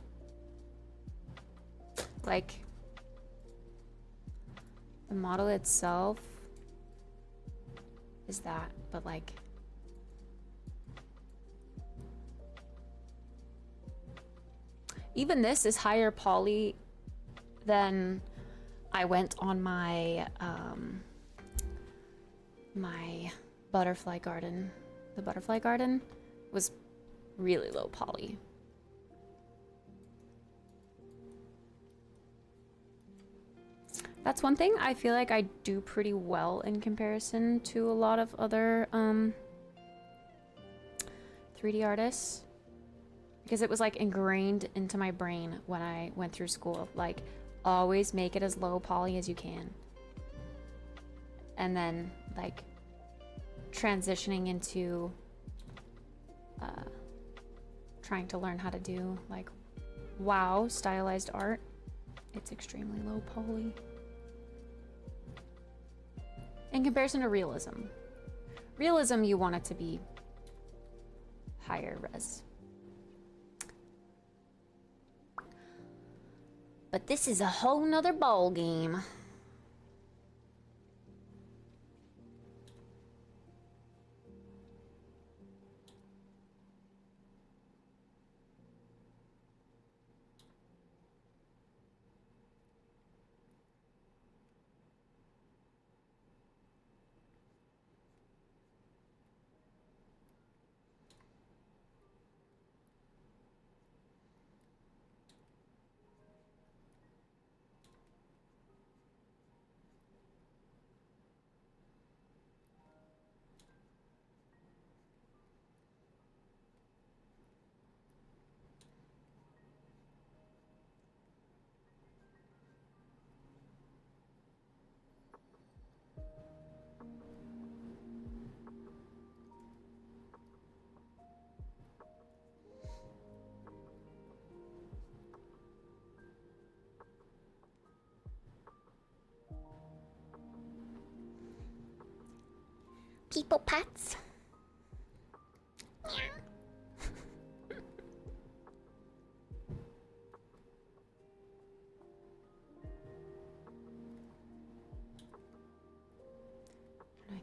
Like, the model itself is that, but like, even this is higher poly than I went on my my butterfly garden. The butterfly garden was really low poly. That's one thing I feel like I do pretty well in comparison to a lot of other 3D artists, because it was like ingrained into my brain when I went through school. Like, always make it as low poly as you can. And then like transitioning into trying to learn how to do like WoW stylized art, it's extremely low poly in comparison to realism. Realism, you want it to be higher res. But this is a whole nother ball game. People pets. I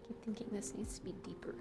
keep thinking this needs to be deeper.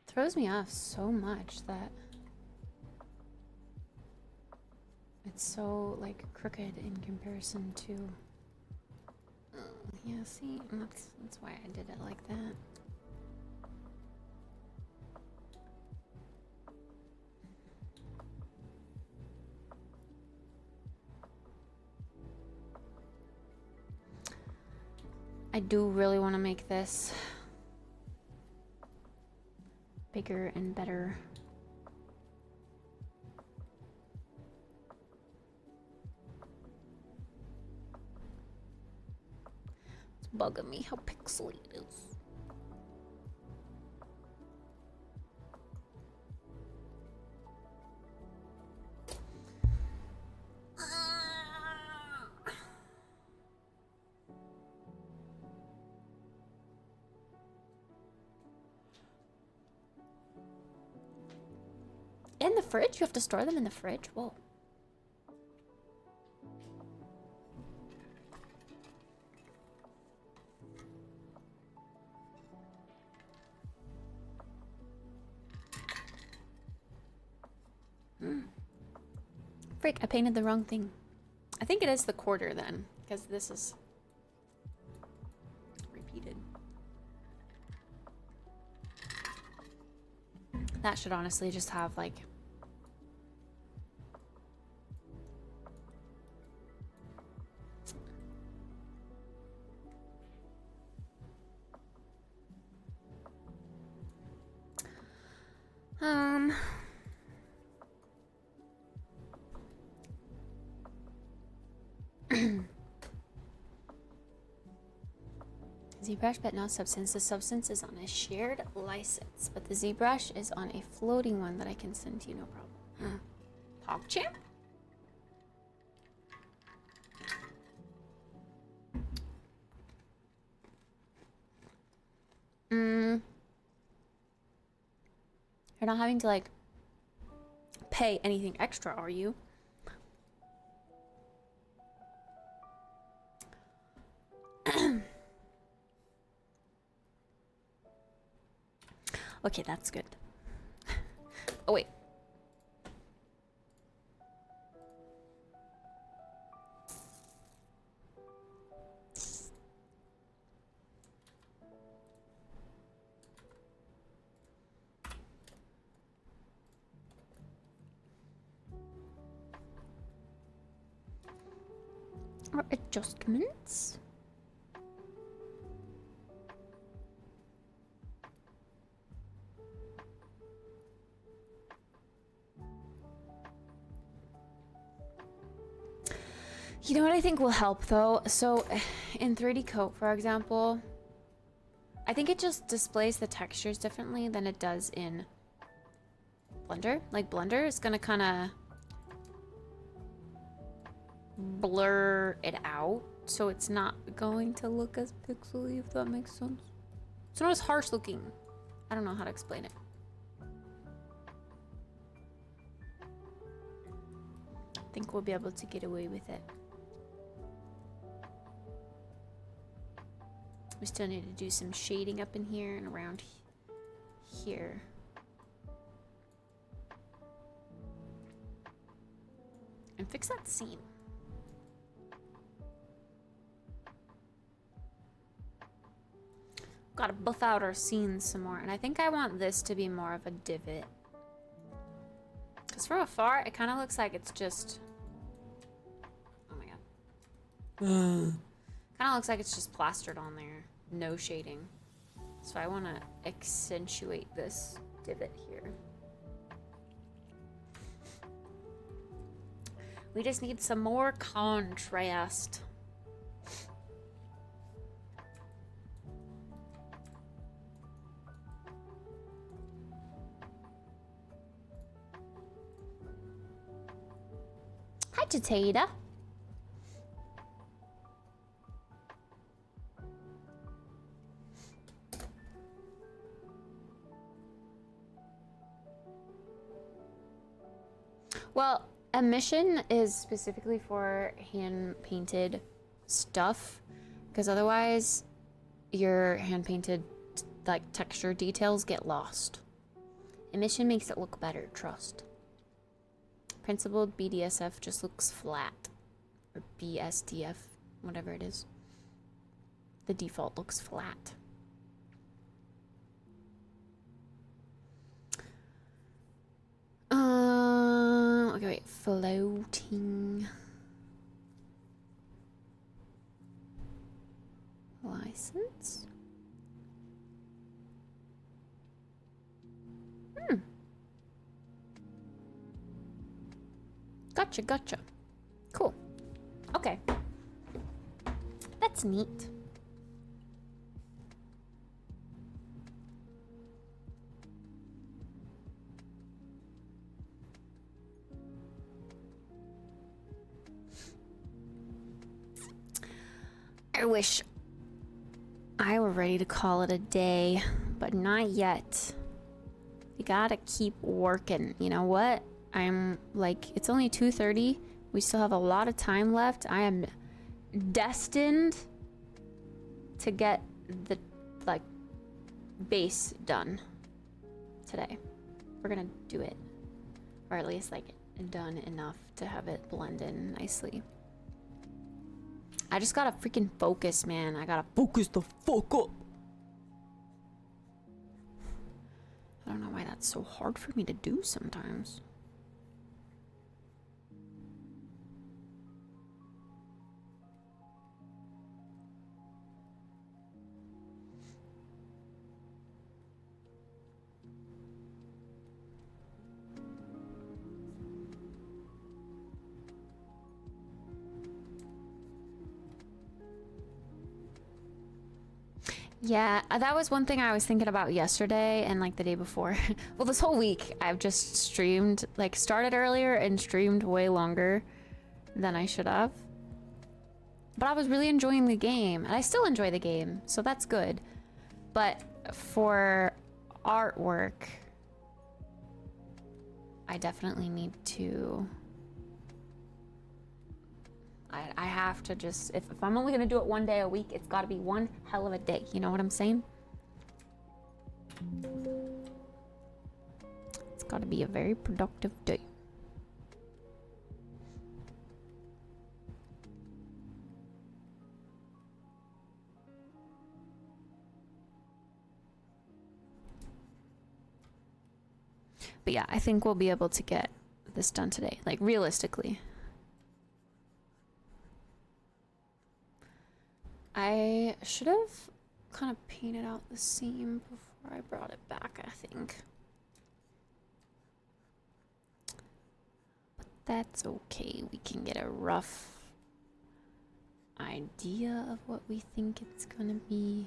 Throws me off so much that it's so like crooked in comparison to yeah, see, that's why I did it like that. I do really want to make this bigger and better. It's bugging me how pixely it is. In the fridge? You have to store them in the fridge? Whoa. Frick, I painted the wrong thing. I think it is the quarter then, because this is repeated. That should honestly just have like ZBrush, but no substance. The substance is on a shared license, but the ZBrush is on a floating one that I can send to you, no problem. PogChamp? You're not having to like pay anything extra, are you? Okay, that's good. Oh, wait. Or adjustments. You know what I think will help though? So in 3D Coat, for example, I think it just displays the textures differently than it does in Blender. Like Blender is gonna kind of blur it out, so it's not going to look as pixely, if that makes sense. It's not as harsh looking. I don't know how to explain it. I think we'll be able to get away with it. We still need to do some shading up in here and around here. And fix that seam. Gotta buff out our scenes some more. And I think I want this to be more of a divot. Because from afar, it kind of looks like it's just... Oh my god. Kind of looks like it's just plastered on there. No shading. So I want to accentuate this divot here. We just need some more contrast. Hi, Tatata. Well, a mission is specifically for hand-painted stuff, because otherwise your hand-painted like texture details get lost. A mission makes it look better, trust. Principled BDSF just looks flat, or BSDF, whatever it is. The default looks flat. Okay, wait, floating license. Gotcha. Cool. Okay. That's neat. I wish I were ready to call it a day, but not yet. We gotta keep working. You know what? I'm like, it's only 2:30. We still have a lot of time left. I am destined to get the like base done today. We're gonna do it, or at least like done enough to have it blend in nicely. I just gotta freaking focus, man. I gotta focus the fuck up. I don't know why that's so hard for me to do sometimes. Yeah, that was one thing I was thinking about yesterday and like the day before. Well, this whole week I've just streamed, like started earlier and streamed way longer than I should have. But I was really enjoying the game, and I still enjoy the game, so that's good. But for artwork, I definitely need to... I have to just... If I'm only gonna do it one day a week, it's gotta be one hell of a day. You know what I'm saying? It's gotta be a very productive day. But yeah, I think we'll be able to get this done today. Like, realistically. I should have kind of painted out the seam before I brought it back, I think. But that's okay. We can get a rough idea of what we think it's gonna be.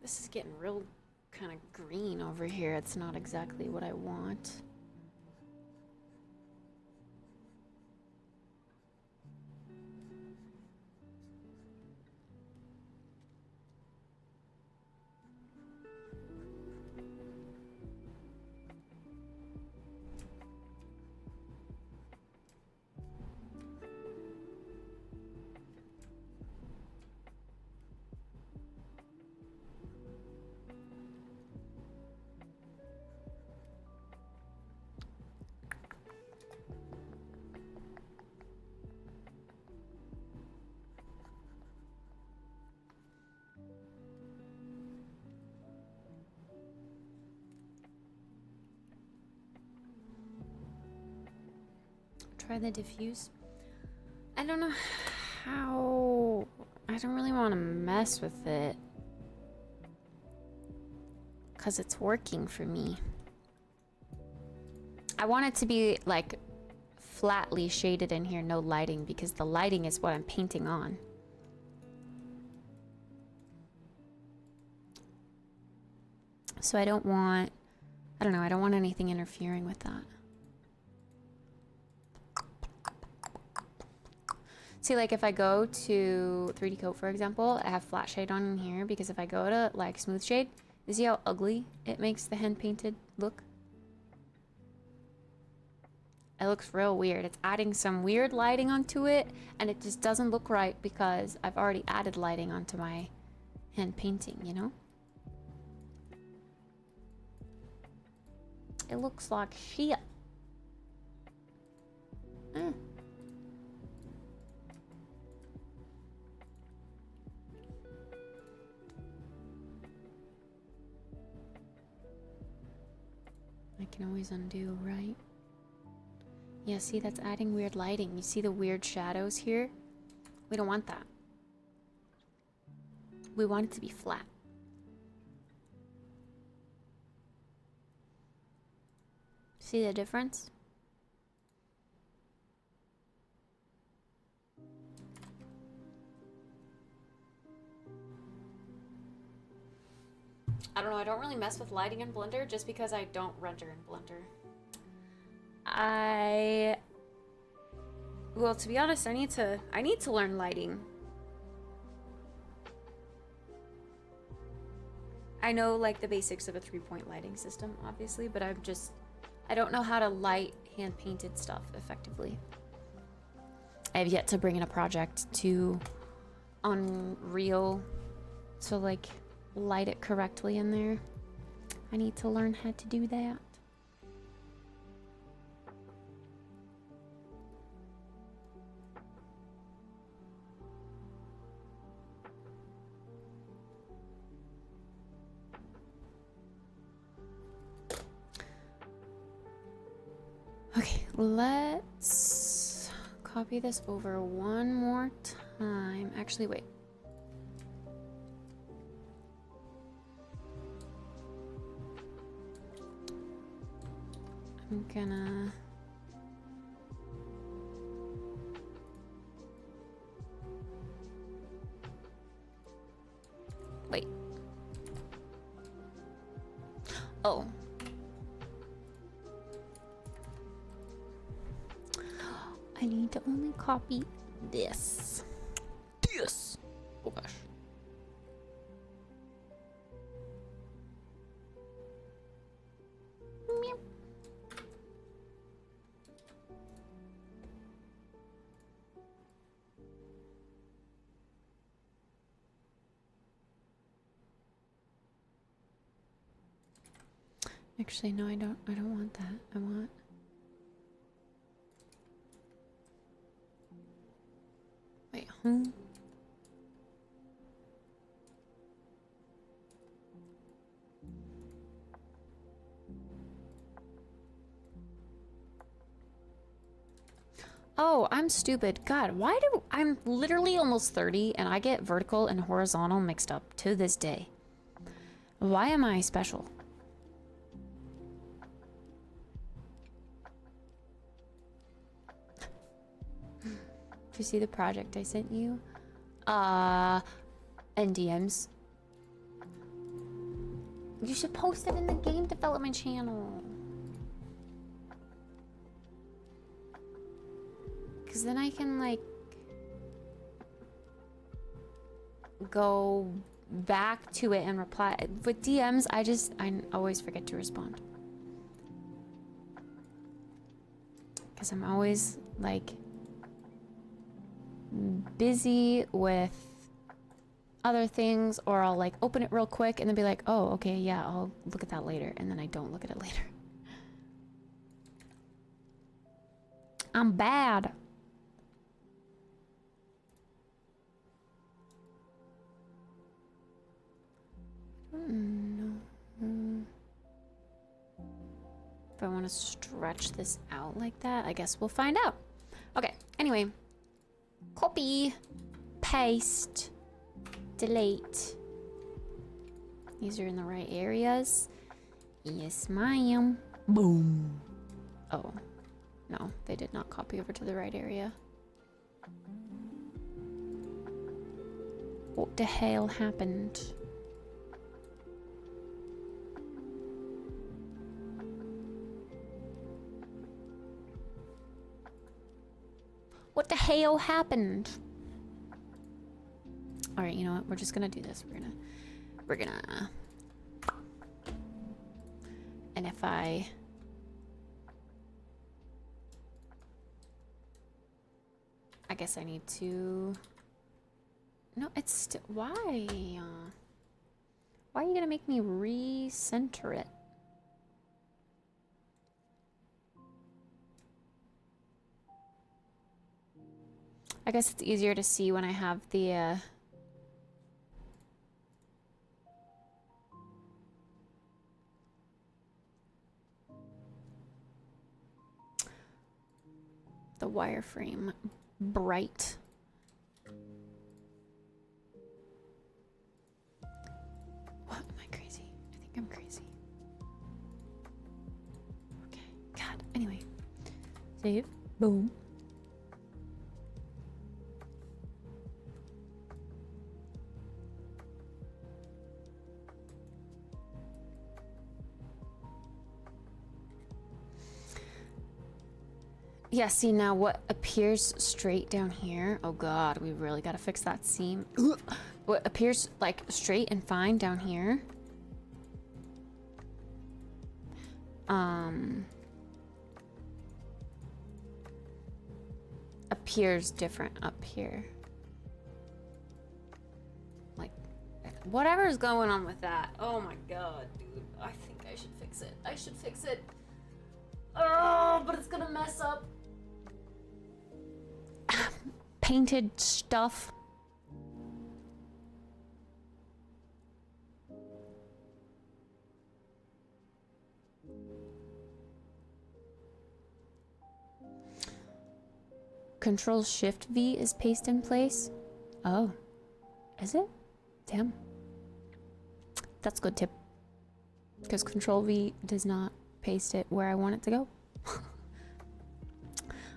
This is getting real kind of green over here. It's not exactly what I want. Try the diffuse. I don't know how. I don't really want to mess with it because it's working for me. I want it to be like flatly shaded in here, no lighting, because the lighting is what I'm painting on. So I don't want, I don't know, I don't want anything interfering with that. See, like if I go to 3D Coat, for example, I have flat shade on in here because if I go to like smooth shade, you see how ugly it makes the hand painted look? It looks real weird. It's adding some weird lighting onto it and it just doesn't look right because I've already added lighting onto my hand painting, you know? It looks like shit. I can always undo, right? Yeah, see, that's adding weird lighting. You see the weird shadows here? We don't want that. We want it to be flat. See the difference? I don't know, I don't really mess with lighting in Blender just because I don't render in Blender. Well, to be honest, I need to learn lighting. I know like the basics of a 3-point lighting system, obviously, but I don't know how to light hand-painted stuff effectively. I have yet to bring in a project to Unreal to like light it correctly in there. I need to learn how to do that. Okay, let's copy this over one more time. Actually, wait. I'm gonna... Wait. Oh. I need to only copy this. This! Oh gosh. Actually, no, I don't want that. I want... Wait, huh? Oh, I'm stupid. God, why do... I'm literally almost 30 and I get vertical and horizontal mixed up to this day. Why am I special? Did you see the project I sent you? NDMs. You should post it in the game development channel. Because then I can, like, go back to it and reply. With DMs, I always forget to respond. Because I'm always, like, busy with other things, or I'll, like, open it real quick and then be like, oh, okay, yeah, I'll look at that later. And then I don't look at it later. I'm bad. No. If I want to stretch this out like that, I guess we'll find out. Okay, anyway. Copy. Paste. Delete. These are in the right areas. Yes, ma'am. Boom. Oh. No, they did not copy over to the right area. What the hell happened? What the hell happened? All right, you know what? We're just gonna do this. We're gonna. And if I guess I need to. No, it's still. Why? Why are you gonna make me recenter it? I guess it's easier to see when I have the wireframe bright. What? Am I crazy? I think I'm crazy. Okay. God. Anyway. Save. Boom. Yeah, see now what appears straight down here. Oh god, we really gotta fix that seam. What appears like straight and fine down here. Appears different up here. Like, whatever's going on with that. Oh my god, dude. I think I should fix it. I should fix it. Oh, but it's gonna mess up. Painted stuff. Control Shift V is paste in place. Oh, is it? Damn. That's a good tip. Because Control V does not paste it where I want it to go.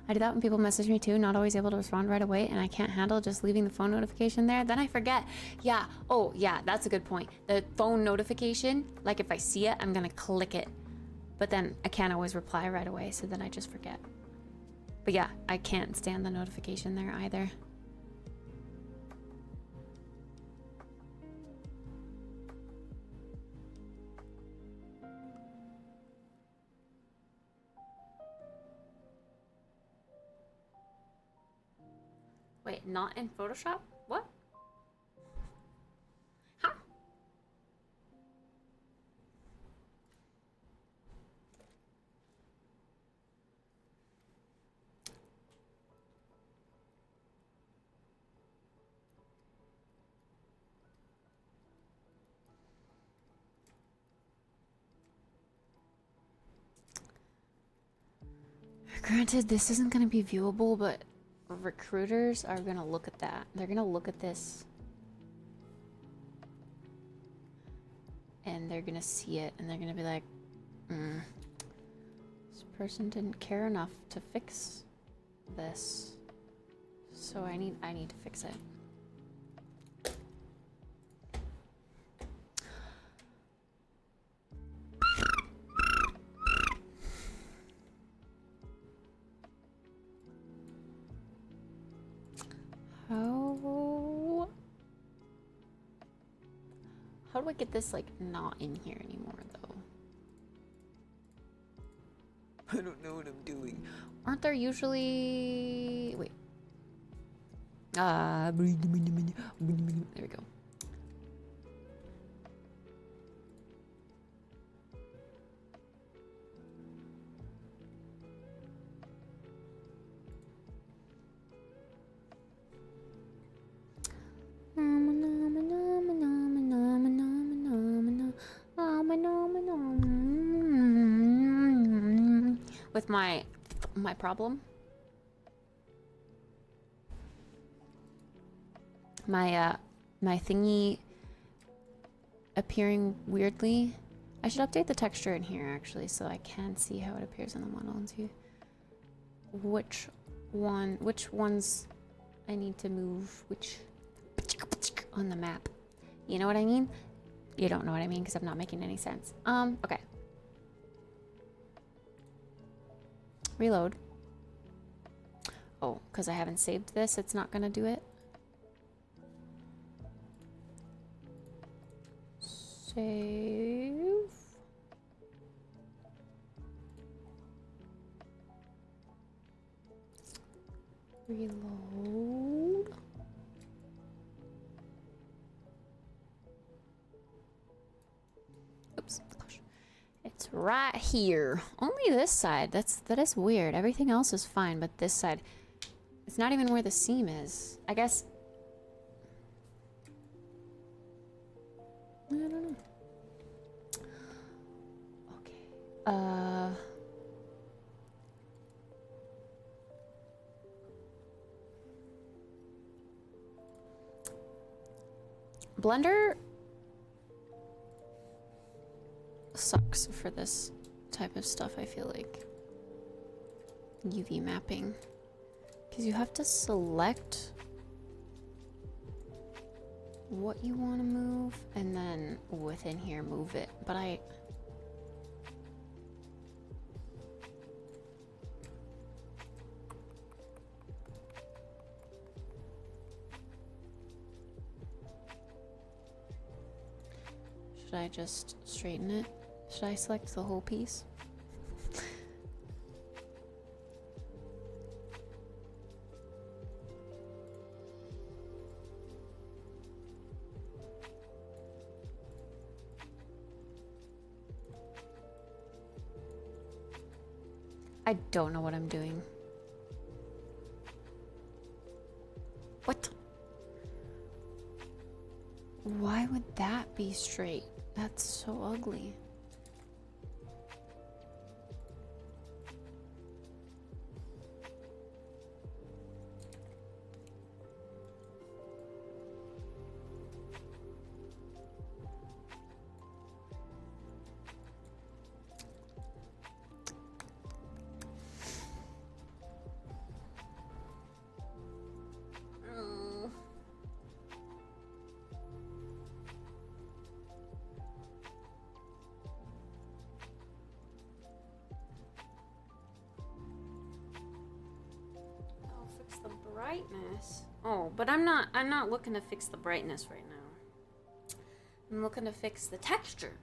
I do that when people message me too, not always able to respond right away, and I can't handle just leaving the phone notification there. Then I forget. Yeah. Oh, yeah, that's a good point. The phone notification, like if I see it, I'm gonna click it. But then I can't always reply right away, so then I just forget. But yeah, I can't stand the notification there either. Wait, not in Photoshop? What? Huh? Granted, this isn't gonna be viewable, but recruiters are gonna look at that. They're gonna look at this. And they're gonna see it, and they're gonna be like, this person didn't care enough to fix this. So I need to fix it. How do I get this, like, not in here anymore, though? I don't know what I'm doing. Aren't there usually... Wait. There we go. With my problem, my thingy appearing weirdly. I should update the texture in here actually, so I can see how it appears in the model and see which ones I need to move which on the map. You know what I mean? You don't know what I mean because I'm not making any sense. Okay. Reload. Oh, because I haven't saved this, it's not gonna do it. Save. Reload. Oops. It's right here. Only this side. That is weird. Everything else is fine, but this side, it's not even where the seam is. I guess. I don't know. Okay. Blender sucks for this type of stuff, I feel like. UV mapping. Because you have to select what you want to move and then within here move it. But should I just straighten it? Should I select the whole piece? I don't know what I'm doing. What? Why would that be straight? That's so ugly. Brightness. Oh, but I'm not looking to fix the brightness right now. I'm looking to fix the texture.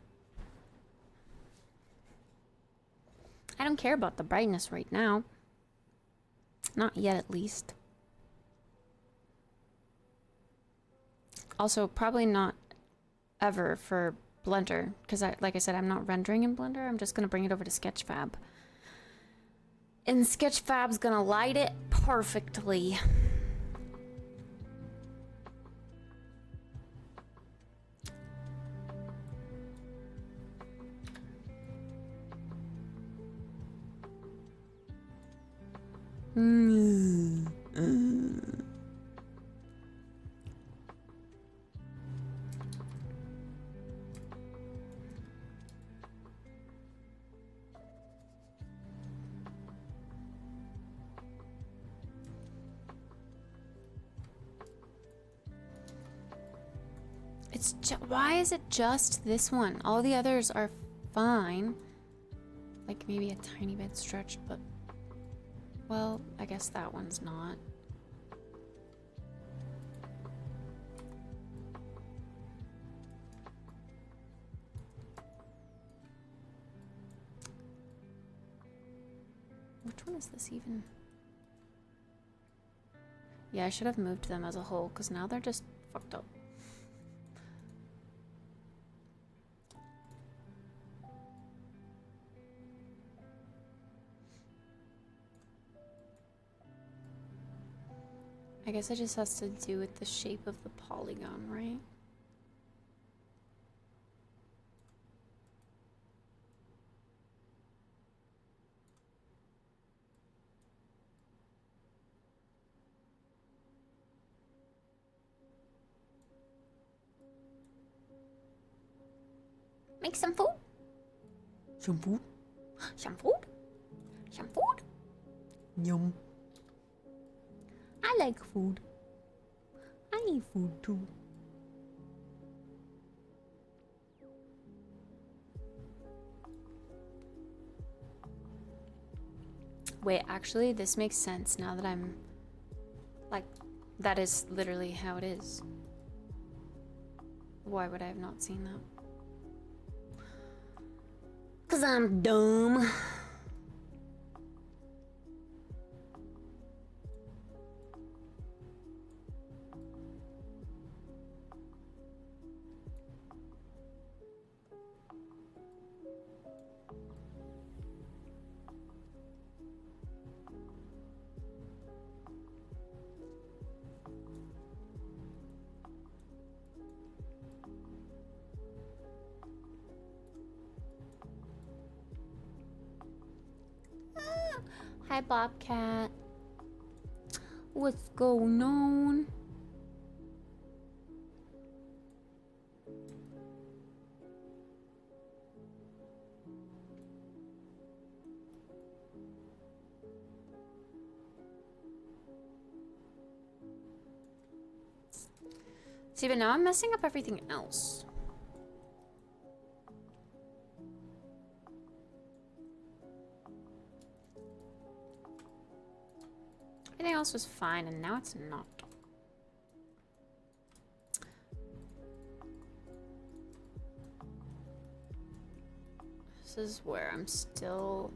I don't care about the brightness right now. Not yet, at least. Also, probably not ever for Blender, because like I said, I'm not rendering in Blender. I'm just gonna bring it over to Sketchfab. And Sketchfab's gonna light it perfectly. Mm. It's why is it just this one? All the others are fine. Like maybe a tiny bit stretched, but well, I guess that one's not. Which one is this even? Yeah, I should have moved them as a whole because now they're just fucked up. I guess it just has to do with the shape of the polygon, right? Make some food. Some food? Some food? Some food? Yum. I like food. I need food too. Wait, actually, this makes sense now that I'm... Like, that is literally how it is. Why would I have not seen that? 'Cause I'm dumb. Hi, Bobcat. What's going on? See, but now I'm messing up everything else. Everything else was fine, and now it's not. This is where I'm still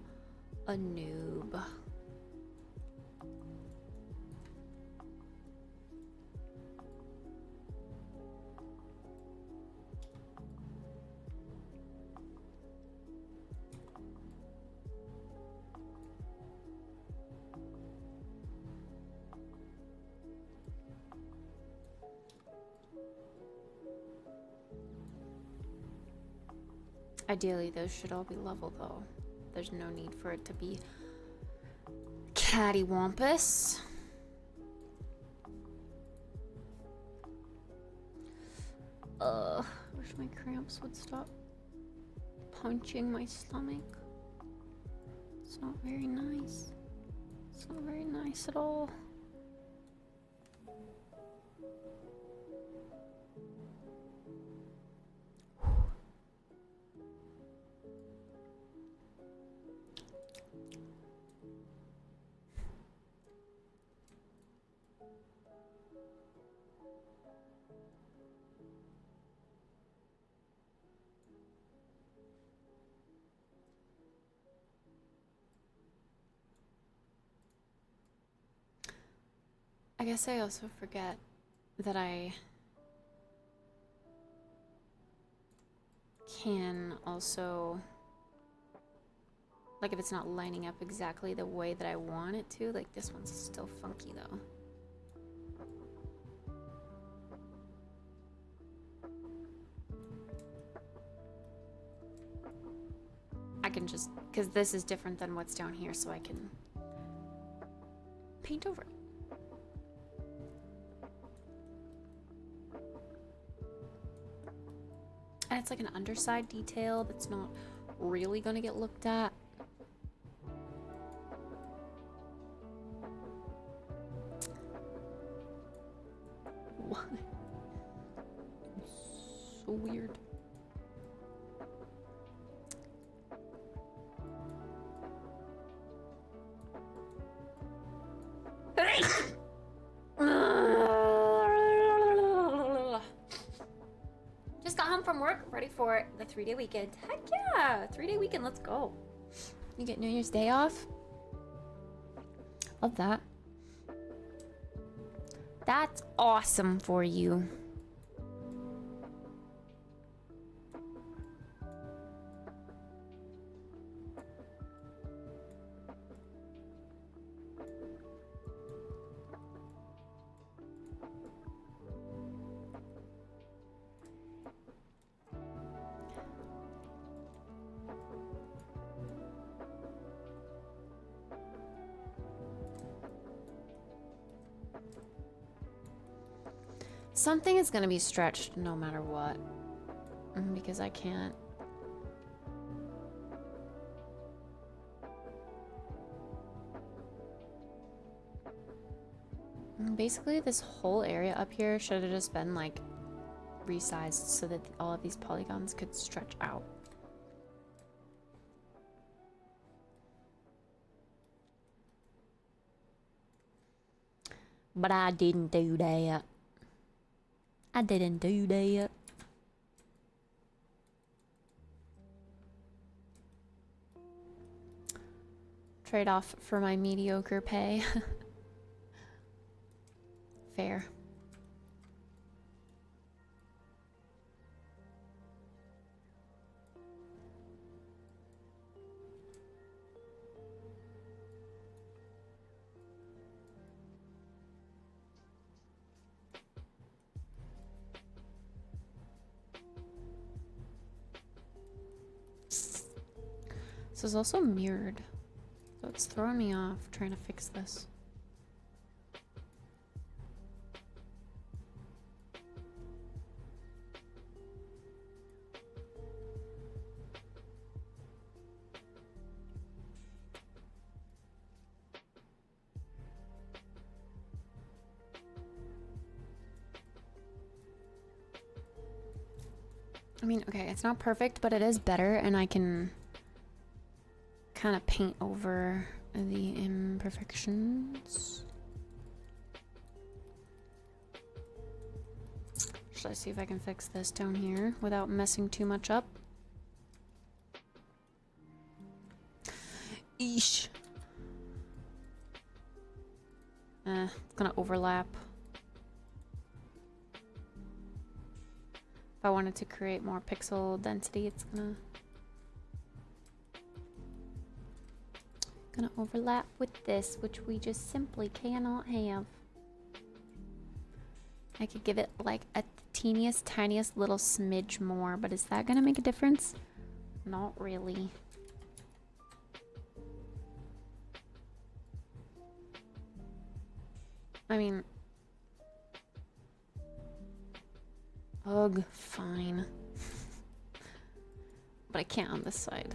a noob. Ideally, those should all be level, though. There's no need for it to be cattywampus. I wish my cramps would stop punching my stomach. It's not very nice. It's not very nice at all. I guess I also forget that I can also, like if it's not lining up exactly the way that I want it to, like this one's still funky though. I can just, because this is different than what's down here, so I can paint over it. And it's like an underside detail that's not really gonna get looked at. What? So weird. Just got home from work, ready for the 3-day weekend. Heck yeah, 3-day weekend, let's go. You get New Year's Day off? Love that. That's awesome for you. Something is going to be stretched no matter what, because I can't. Basically, this whole area up here should have just been like resized so that all of these polygons could stretch out. But I didn't do that. I didn't do that. Trade off for my mediocre pay. Fair. This is also mirrored, so it's throwing me off trying to fix this. I mean, okay, it's not perfect, but it is better, and I can kind of paint over the imperfections. Should I see if I can fix this down here without messing too much up? Eesh. It's gonna overlap. If I wanted to create more pixel density, it's gonna overlap with this, which we just simply cannot have. I could give it like a teeniest, tiniest little smidge more, but is that gonna make a difference? Not really. I mean, ugh, fine. But I can't on this side.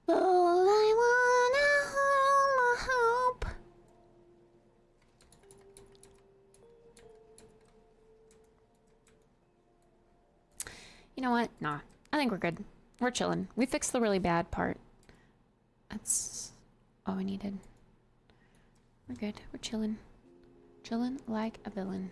All I wanna hope. You know what? Nah. I think we're good. We're chilling. We fixed the really bad part. That's all we needed. We're good. We're chilling. Chilling like a villain.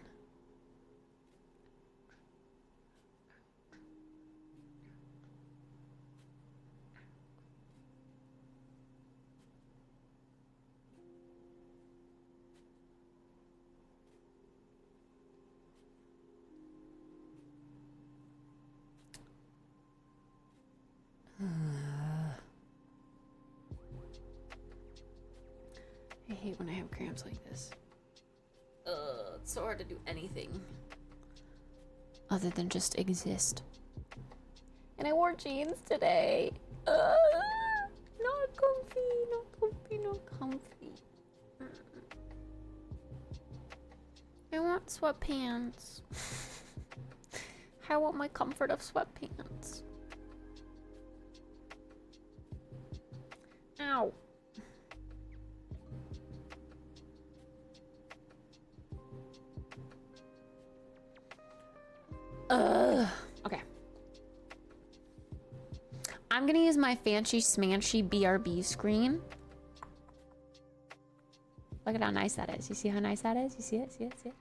hate when I have cramps like this. It's so hard to do anything other than just exist. And I wore jeans today. Not comfy, not comfy, not comfy. I want sweatpants. I want my comfort of sweatpants. Ow. Okay. I'm gonna use my fancy smanchy BRB screen. Look at how nice that is. You see how nice that is? You see it? See it? See it?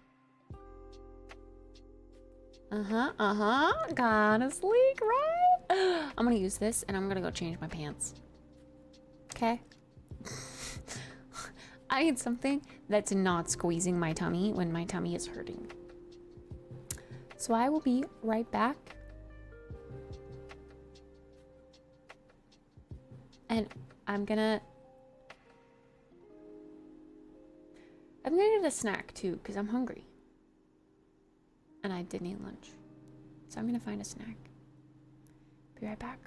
Kinda sleek, right? I'm gonna use this and I'm gonna go change my pants. Okay? I need something that's not squeezing my tummy when my tummy is hurting. So I will be right back. And I'm gonna get a snack too, because I'm hungry. And I didn't eat lunch. So I'm gonna find a snack. Be right back.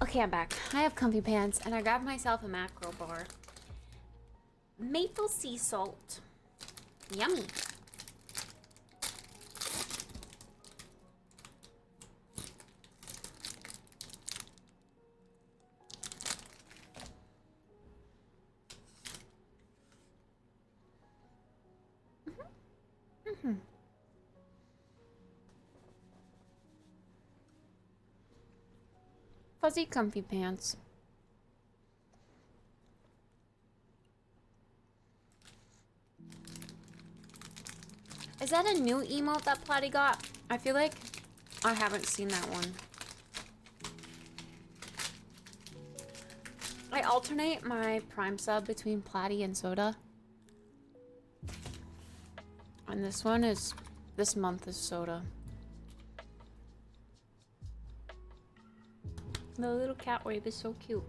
Okay, I'm back. I have comfy pants and I grabbed myself a macro bar. Maple sea salt. Yummy. Mm-hmm. Fuzzy comfy pants. Is that a new emote that Platy got? I feel like I haven't seen that one. I alternate my Prime sub between Platy and Soda. And this month is Soda. The little cat wave is so cute.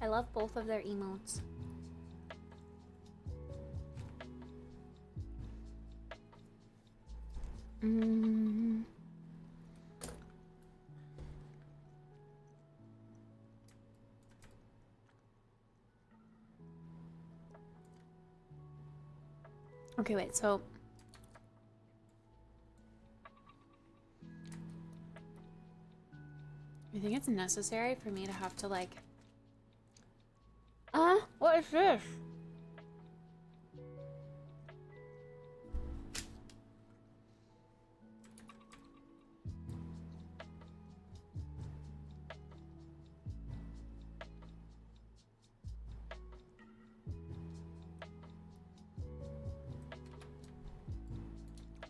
I love both of their emotes. Okay, wait, so you think it's necessary for me to have to like what is this?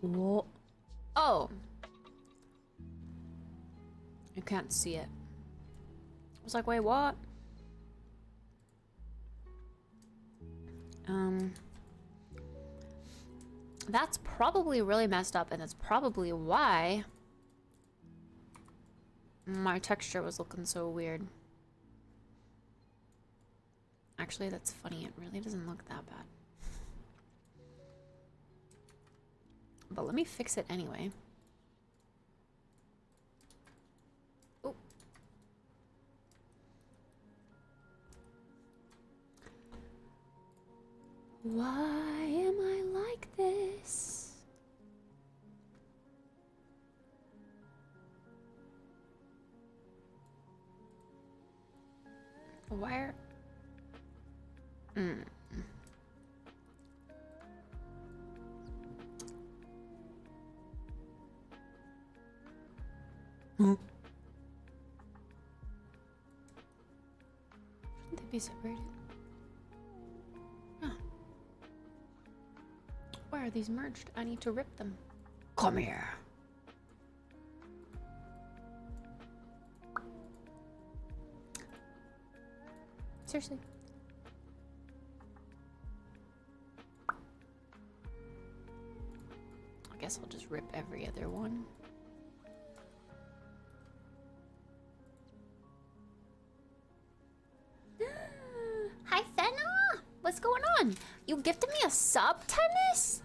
Whoa. Oh. You can't see it. I was like, wait, what? That's probably really messed up, and that's probably why my texture was looking so weird. Actually, that's funny. It really doesn't look that bad. But let me fix it anyway. Oh. Why am I like this? Why are... Huh? Shouldn't they be separated? Huh. Why are these merged? I need to rip them. Come here. Seriously. I guess I'll just rip every other one. Hi, Fenna! What's going on? You gifted me a sub, Tennis?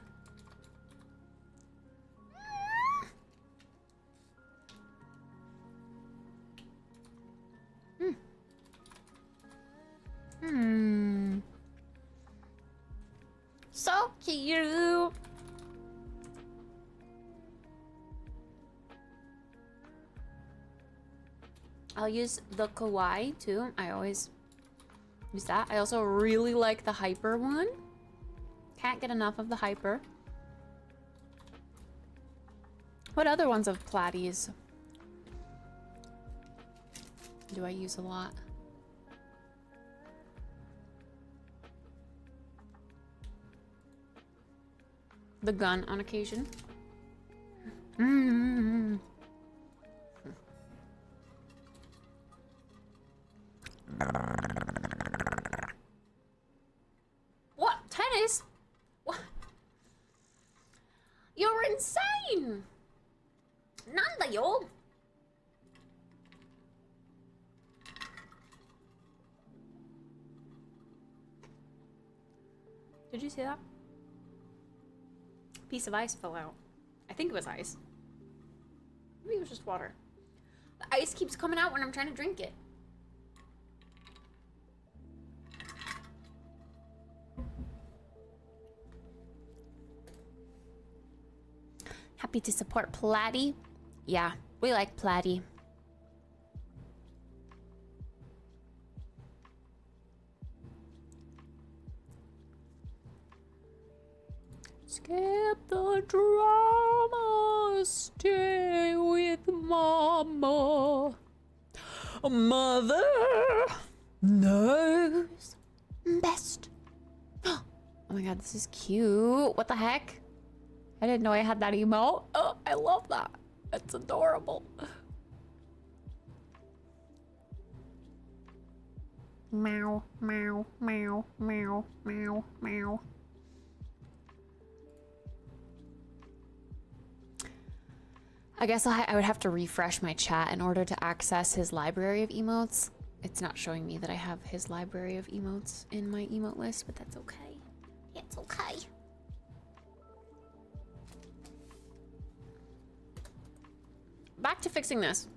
So cute! I'll use the kawaii too. I always use that. I also really like the hyper one. Can't get enough of the hyper. What other ones of Platy's do I use a lot? The gun on occasion. What? Tennis? What? You're insane! Nandayo! Did you see that? Piece of ice fell out. I think it was ice. Maybe it was just water. The ice keeps coming out when I'm trying to drink it. Happy to support Platy. Yeah, we like platy. Skip the drama, stay with mama. Mother knows best. Oh my god, this is cute. What the heck? I didn't know I had that emote. Oh, I love that. It's adorable. Meow, meow, meow, meow, meow, meow. I guess I would have to refresh my chat in order to access his library of emotes. It's not showing me that I have his library of emotes in my emote list, but that's okay. It's okay. Back to fixing this.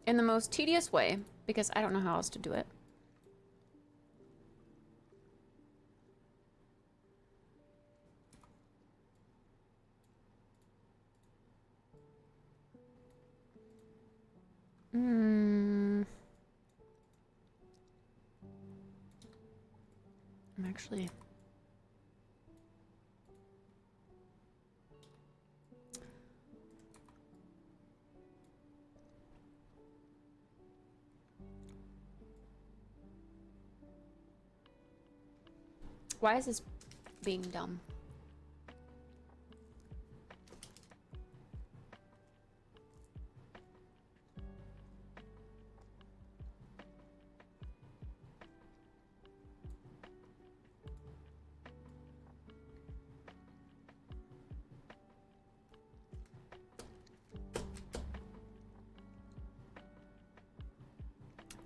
In the most tedious way, because I don't know how else to do it. I'm actually... Why is this being dumb?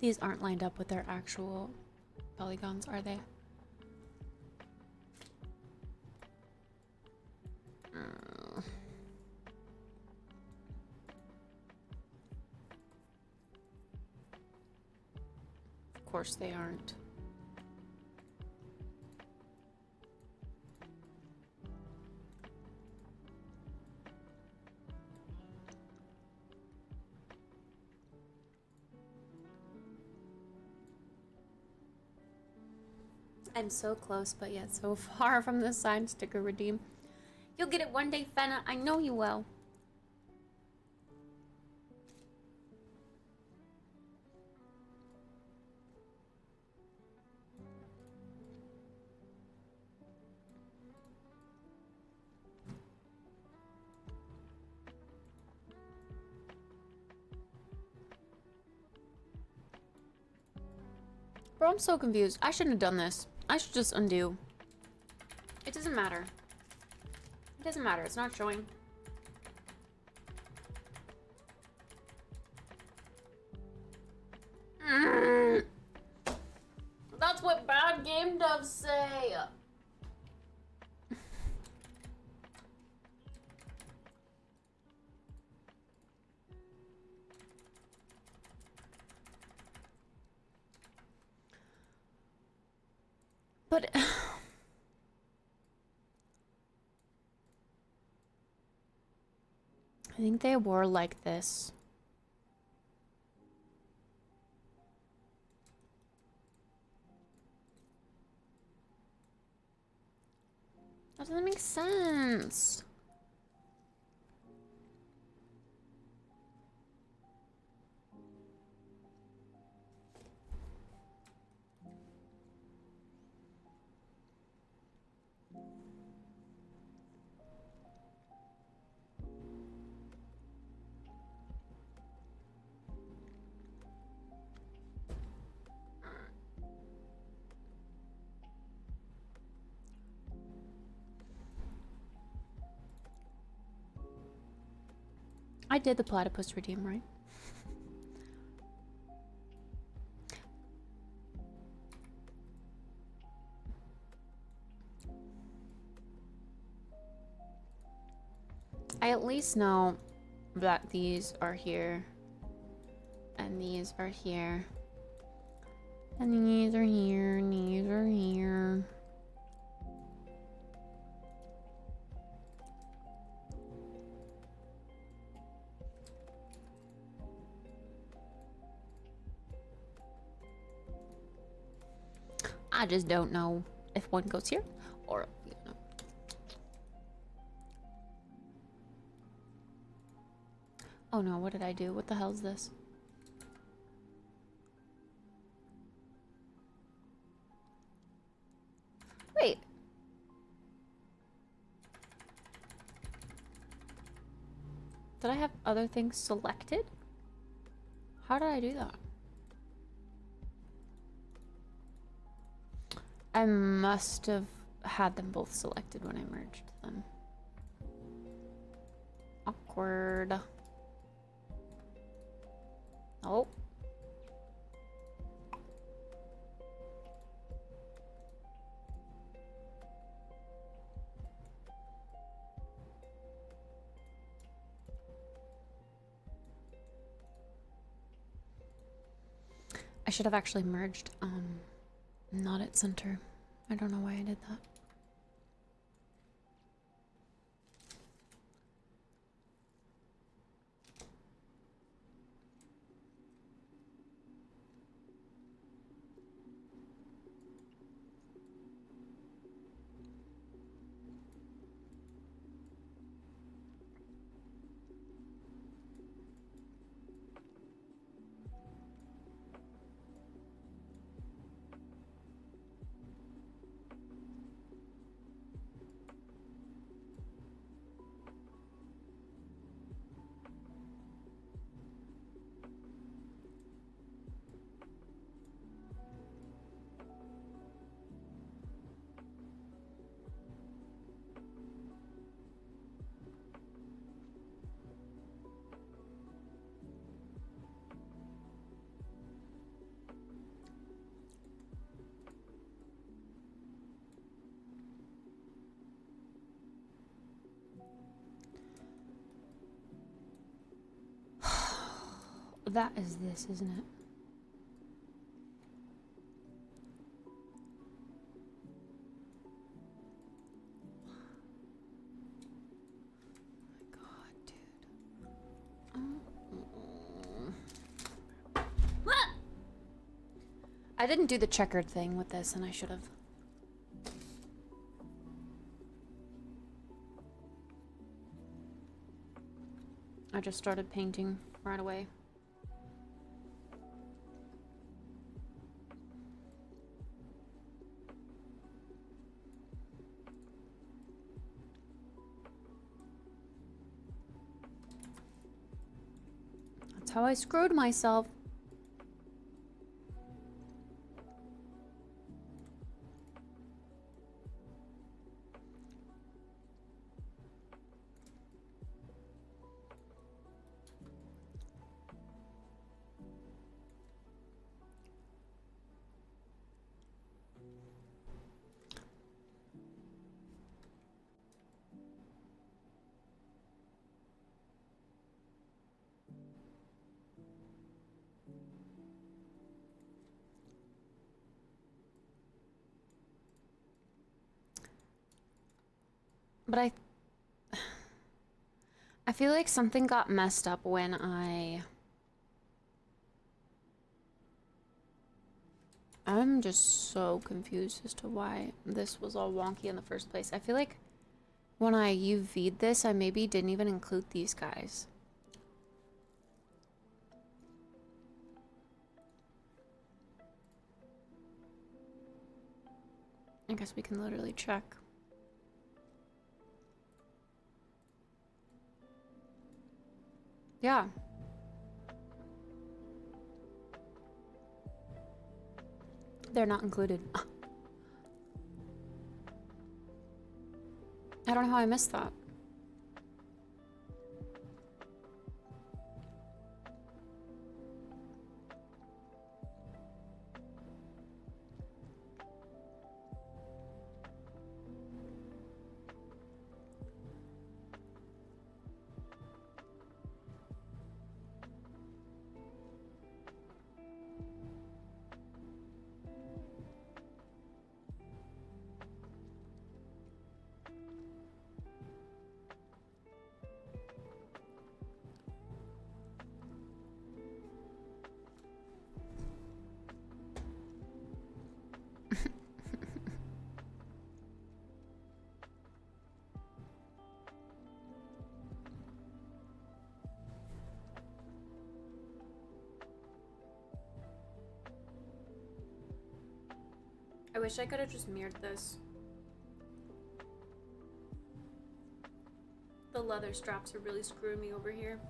These aren't lined up with their actual polygons, are they? Of course they aren't. I'm so close, but yet so far from the signed sticker redeem. You'll get it one day, Fenna. I know you will. Bro, I'm so confused. I shouldn't have done this. I should just undo. It doesn't matter. It doesn't matter. It's not showing. That's what bad game devs say. But I think they were like this. That doesn't make sense. I did the platypus redeem, right? I at least know that these are here. And these are here. And these are here. And these are here. I just don't know if one goes here or, you know. Oh no, what did I do? What the hell is this? Wait. Did I have other things selected? How did I do that? I must have had them both selected when I merged them. Awkward. Oh. I should have actually merged, not at center. I don't know why I did that. That is this, isn't it? Oh my god, dude. I didn't do the checkered thing with this, and I should have. I just started painting right away. That's how I screwed myself. But I feel like something got messed up when I'm just so confused as to why this was all wonky in the first place. I feel like when I UV'd this, I maybe didn't even include these guys. I guess we can literally check. Yeah. They're not included. I don't know how I missed that. I wish I could have just mirrored this. The leather straps are really screwing me over here.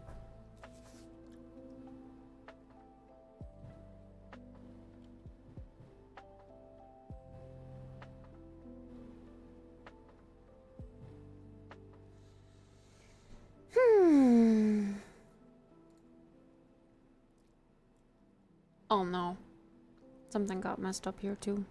Oh no. Something got messed up here too.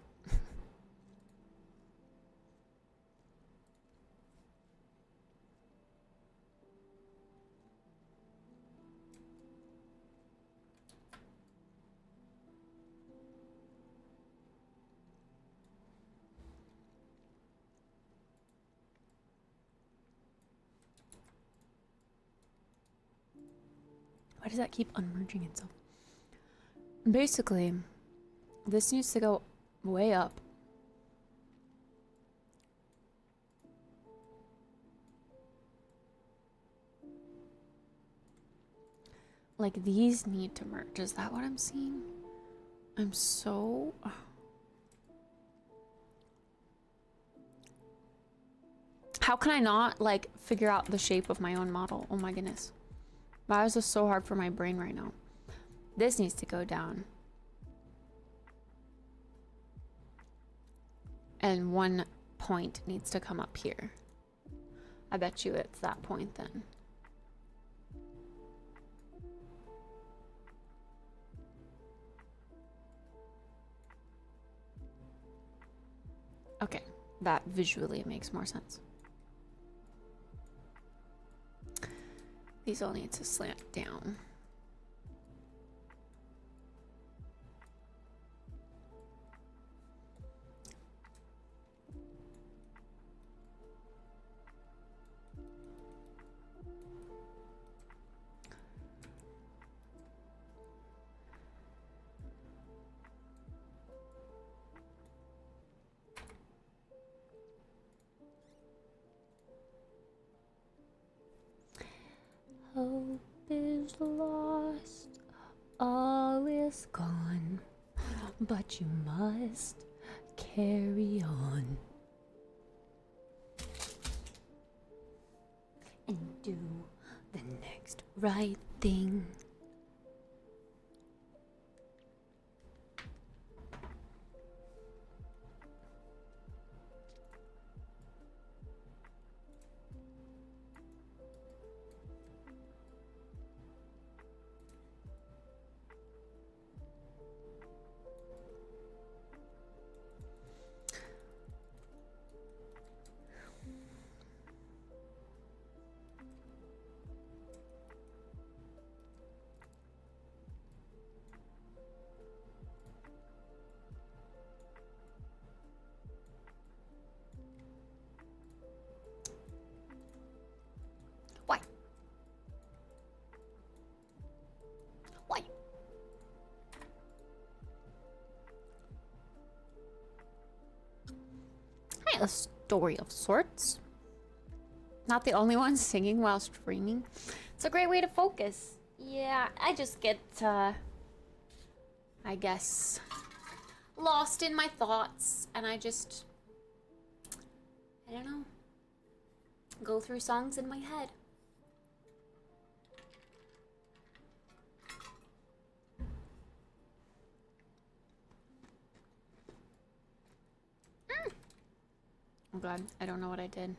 Why does that keep unmerging itself? Basically, this needs to go way up. Like these need to merge. Is that what I'm seeing? I'm so... How can I not like figure out the shape of my own model? Oh my goodness. Why is this so hard for my brain right now? This needs to go down. And one point needs to come up here. I bet you it's that point then. Okay, that visually makes more sense. These all need to slant down. Hope is lost, all is gone, but you must carry on and do the next right thing. Why? Why? I have a story of sorts. Not the only one singing while streaming. It's a great way to focus. Yeah, I just get, I guess, lost in my thoughts. And I just, I don't know, go through songs in my head. Oh god, I don't know what I did.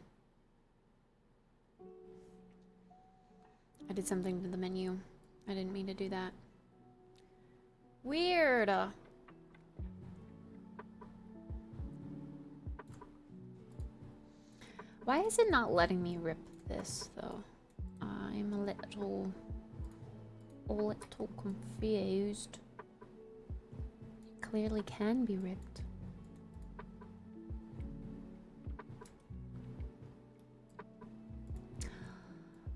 I did something to the menu. I didn't mean to do that. Weird. Why is it not letting me rip this though? I'm a little confused. It clearly can be ripped.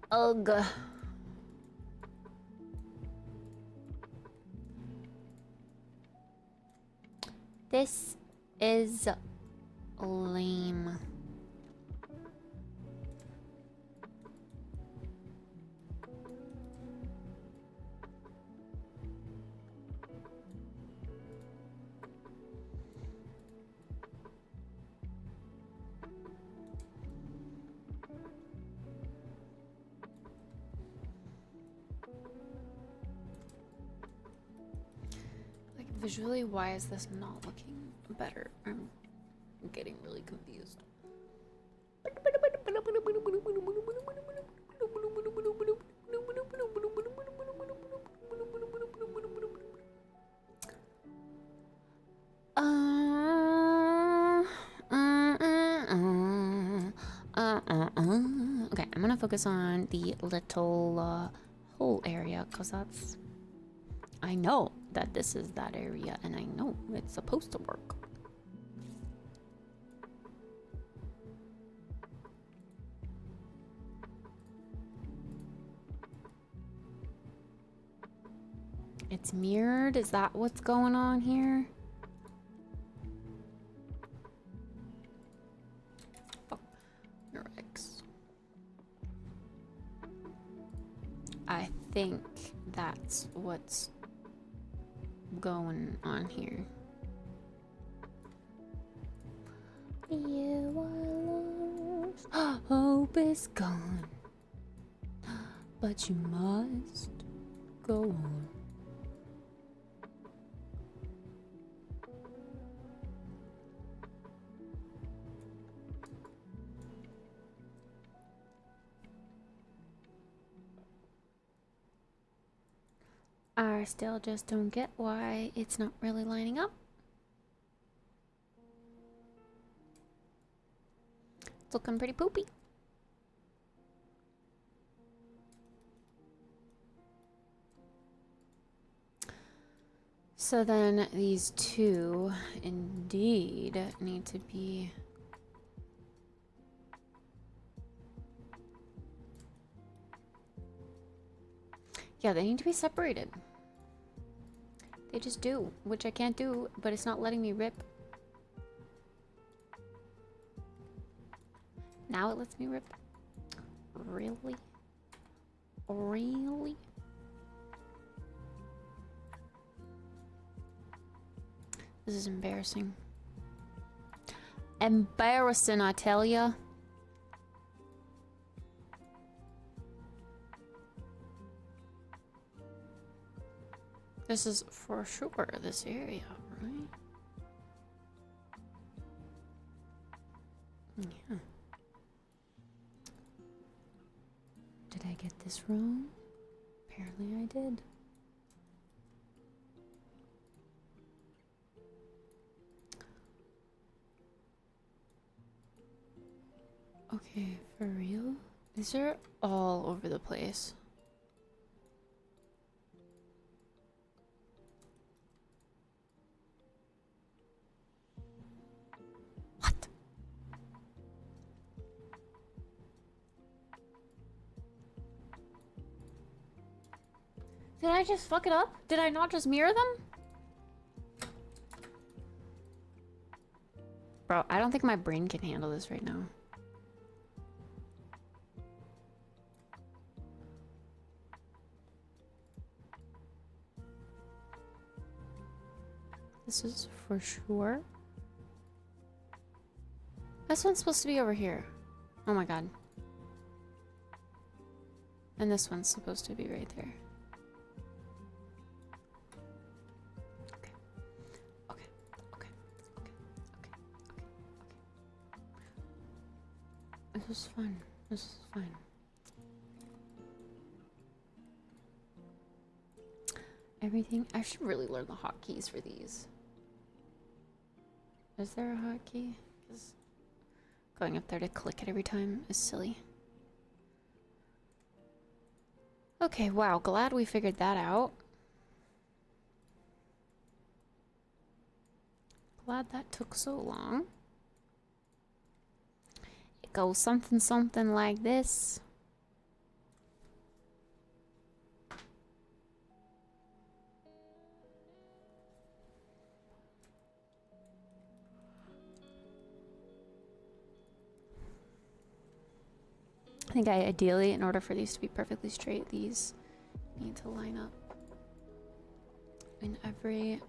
Ugh. This is lame. Visually, why is this not looking better? I'm getting really confused. Okay, I'm gonna focus on the little hole area because that's. I know that this is that area and I know it's supposed to work. It's mirrored? Is that what's going on here? Oh, X. I think that's what's going on here. You are lost. Hope is gone. But you must go on. I still just don't get why it's not really lining up. It's looking pretty poopy. So then these two indeed need to be... Yeah, they need to be separated. They just do, which I can't do, but it's not letting me rip. Now it lets me rip. Really? Really? This is embarrassing. Embarrassing, I tell ya. This is for sure this area, right? Yeah. Did I get this wrong? Apparently I did. Okay, for real? These are all over the place. What? Did I just fuck it up? Did I not just mirror them? Bro, I don't think my brain can handle this right now. This is for sure. This one's supposed to be over here. Oh my god. And this one's supposed to be right there. Okay. Okay. Okay. Okay. Okay. Okay. Okay. This is fine. This is fine. Everything. I should really learn the hotkeys for these. Is there a hotkey? Because going up there to click it every time is silly. Okay, wow, glad we figured that out. Glad that took so long. It goes something something like this. I think ideally, in order for these to be perfectly straight, these need to line up in every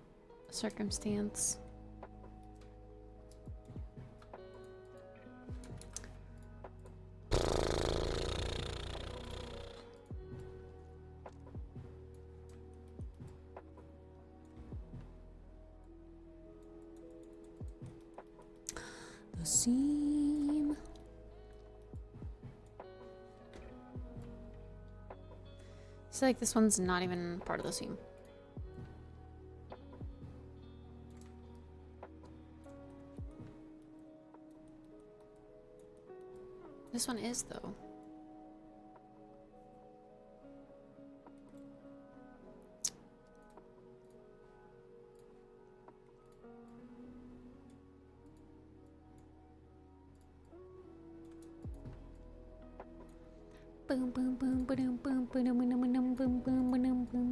circumstance. seam. It's like this one's not even part of the seam. This one is, though. Boom boom boom boom boom boom boom boom boom boom boom boom.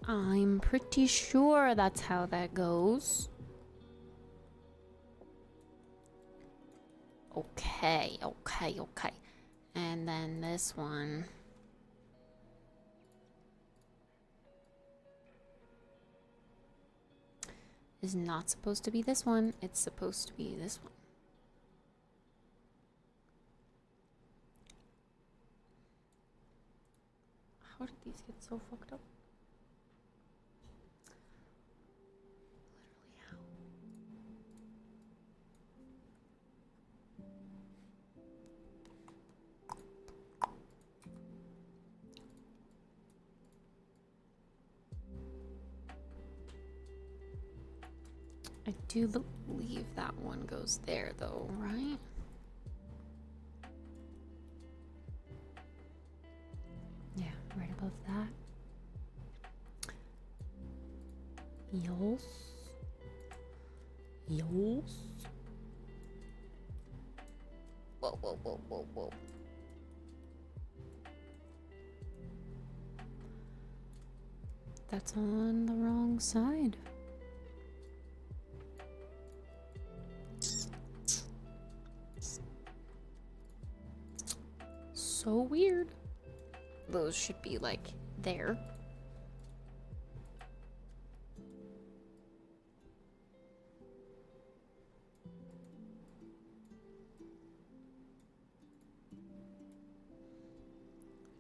I'm pretty sure that's how that goes. Okay, okay, okay. And then this one. Is not supposed to be this one. It's supposed to be this one. How did these get so fucked up? Literally how? I do believe that one goes there, though, right? Yeah, right above that. Yes. Yes. Whoa, whoa, whoa, whoa, whoa. That's on the wrong side. So weird. Those should be like there.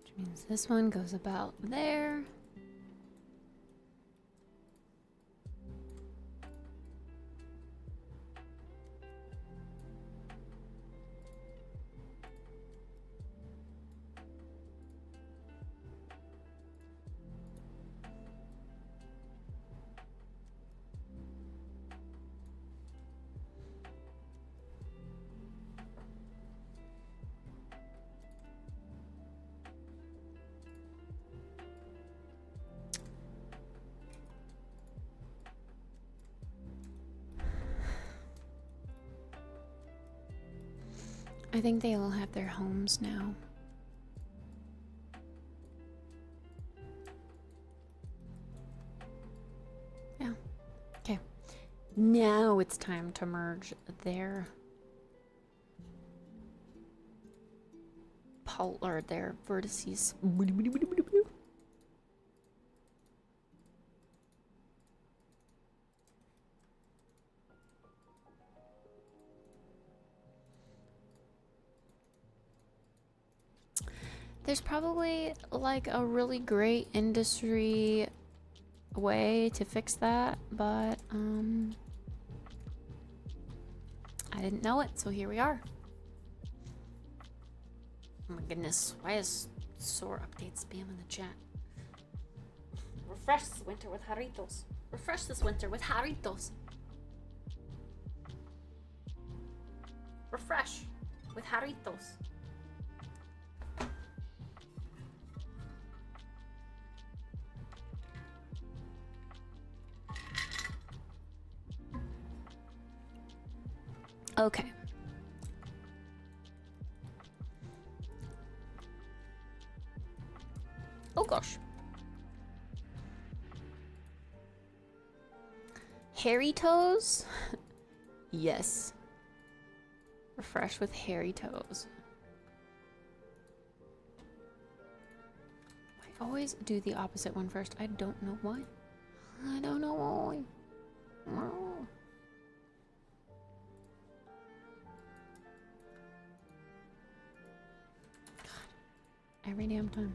Which means this one goes about there. I think they all have their homes now. Yeah. Okay. Now it's time to merge their or their vertices. There's probably like a really great industry way to fix that, but I didn't know it, so here we are. Oh my goodness, why is sore update spam in the chat? Refresh this winter with Jarritos. Refresh this winter with Jarritos. Refresh with Jarritos. Okay. Oh gosh. Hairy toes? Yes. Refresh with hairy toes. I always do the opposite one first. I don't know why. I don't know why. No. God. Every damn time.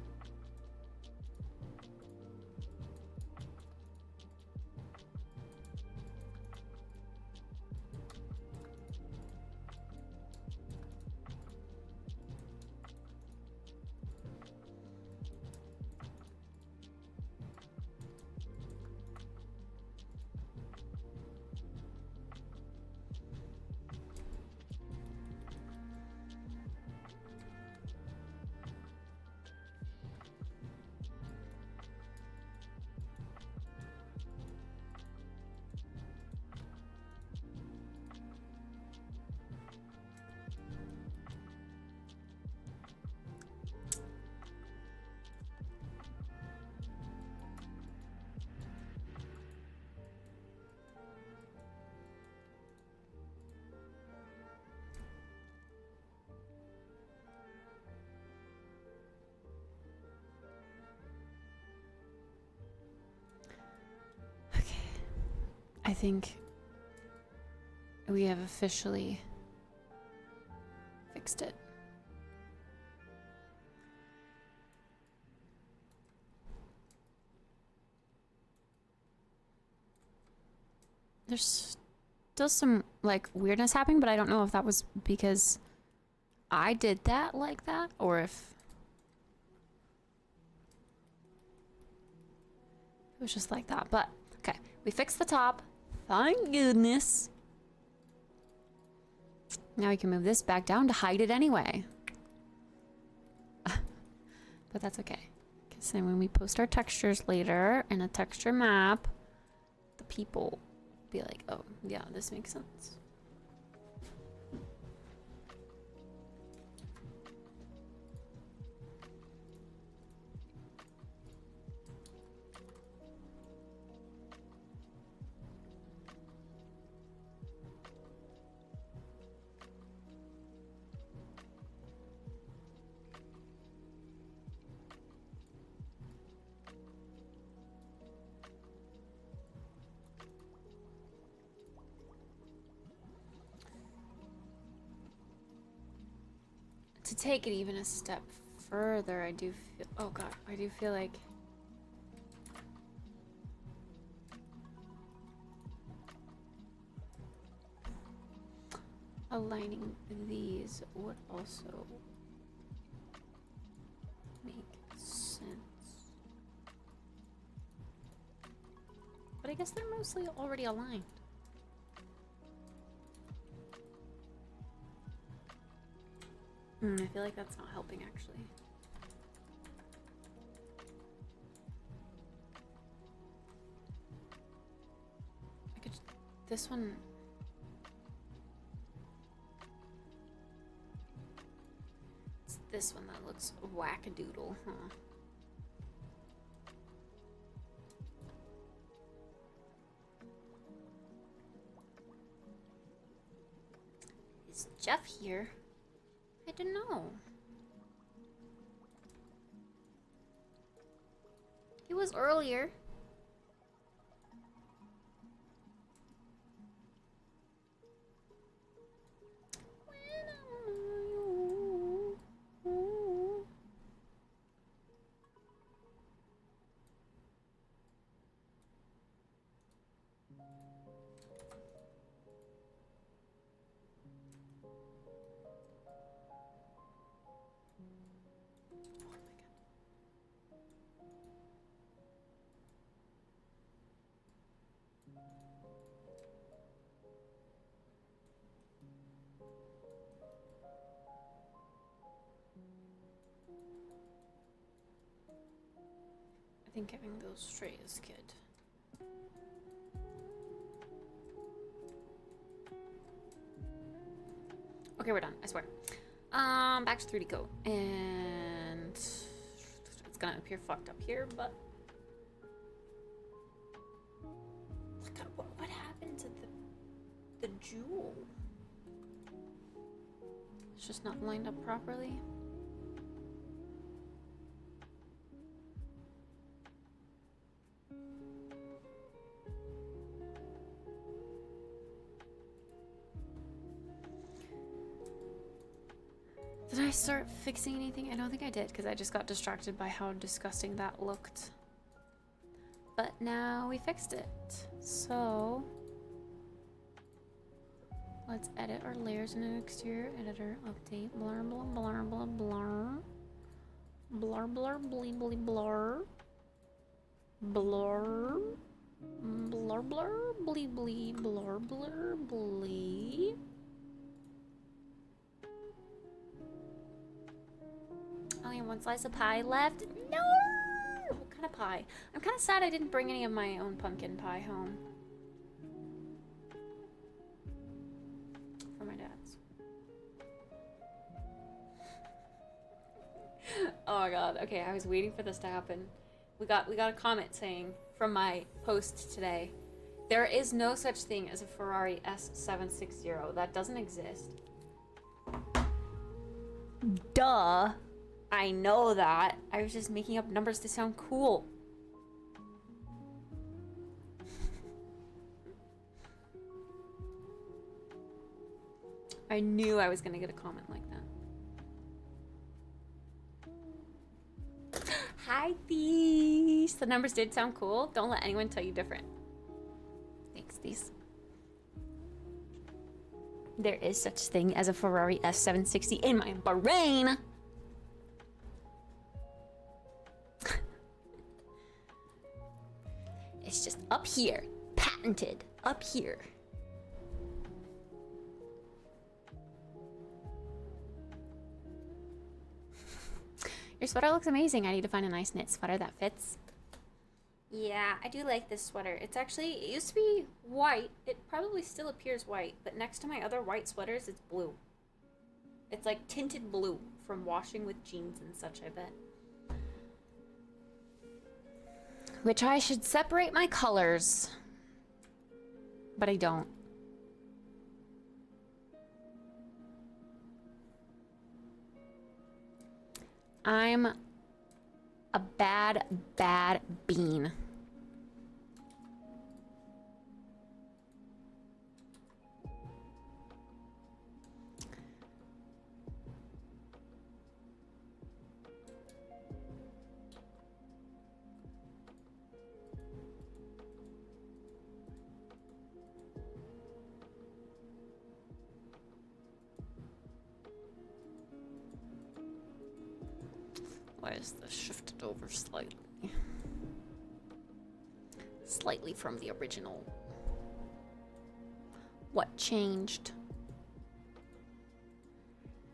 think we have officially fixed it. There's still some like weirdness happening, but I don't know if that was because I did that like that or if it was just like that. But okay, we fixed the top. Thank goodness. Now we can move this back down to hide it anyway. But that's okay. Because then when we post our textures later in a texture map, the people be like, oh, yeah, this makes sense. To take it even a step further, I do feel, oh god, I do feel like aligning these would also make sense. But I guess they're mostly already aligned. I feel like that's not helping, actually. I could... This one... It's this one that looks wackadoodle, huh? Is Jeff here? I don't know. He was earlier. I think having those straight is good. Okay, we're done, I swear. Back to 3D go. And it's gonna appear fucked up here, but God, what happened to the jewel? It's just not lined up properly. Did I start fixing anything? I don't think I did, because I just got distracted by how disgusting that looked. But now we fixed it. So let's edit our layers in an exterior editor. Update. Blur, blur, blur, blur, blur. Blur, blur, blee, blee, blur. Blur. Blur, blur, blee, blee, blur, blur, blee. Only one slice of pie left. No! What kind of pie? I'm kind of sad I didn't bring any of my own pumpkin pie home. For my dad's. Oh my god. Okay, I was waiting for this to happen. We got a comment saying from my post today, there is no such thing as a Ferrari S760. That doesn't exist. Duh. I know that. I was just making up numbers to sound cool. I knew I was gonna get a comment like that. Hi, These. The numbers did sound cool. Don't let anyone tell you different. Thanks, These. There is such thing as a Ferrari F760 in my brain. It's just up here. Patented. Up here. Your sweater looks amazing. I need to find a nice knit sweater that fits. Yeah, I do like this sweater. It's actually, it used to be white. It probably still appears white, but next to my other white sweaters, it's blue. It's like tinted blue from washing with jeans and such, I bet. Which I should separate my colors, but I don't. I'm a bad, bad bean. Why is this shifted over slightly? Slightly from the original. What changed?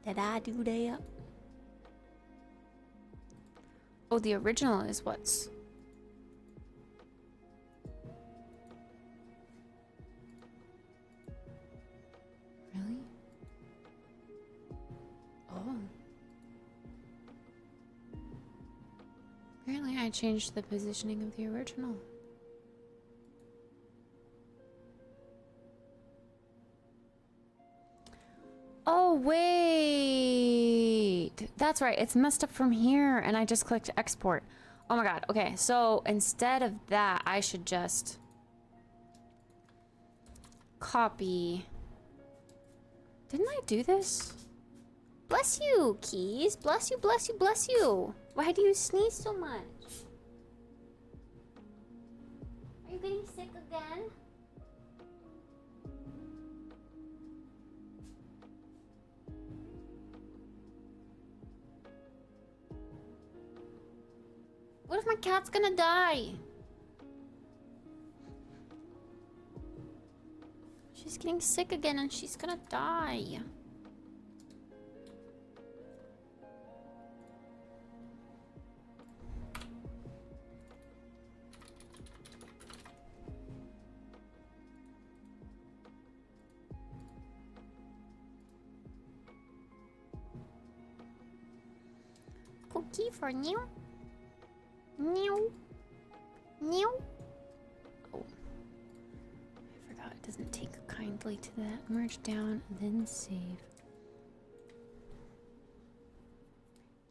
Did I do that? Oh, the original is what's... Really? Oh. Apparently I changed the positioning of the original. Oh, wait. That's right. It's messed up from here, and I just clicked export. Oh my god. Okay, so instead of that, I should just copy. Didn't I do this? Bless you, Keys. Bless you, bless you, bless you. Why do you sneeze so much? Are you getting sick again? What if my cat's gonna die? She's getting sick again and she's gonna die. Cookie for new. New. New. Oh. I forgot it doesn't take kindly to that. Merge down, then save.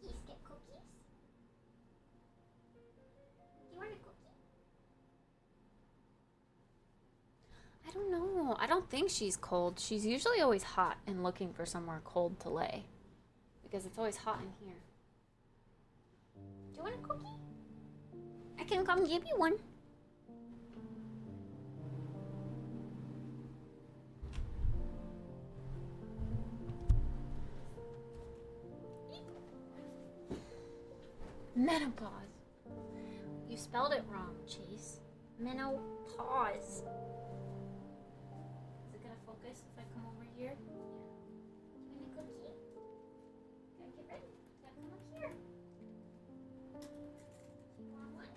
Please get cookies. Do you want a cookie? I don't know. I don't think she's cold. She's usually always hot and looking for somewhere cold to lay. Because it's always hot in here. Do you want a cookie? I can come give you one. Menopause. You spelled it wrong, Chase. Menopause. Is it gonna focus if I come over here? Yeah. Give me a cookie. Gotta get ready. Gotta come up here. You want one?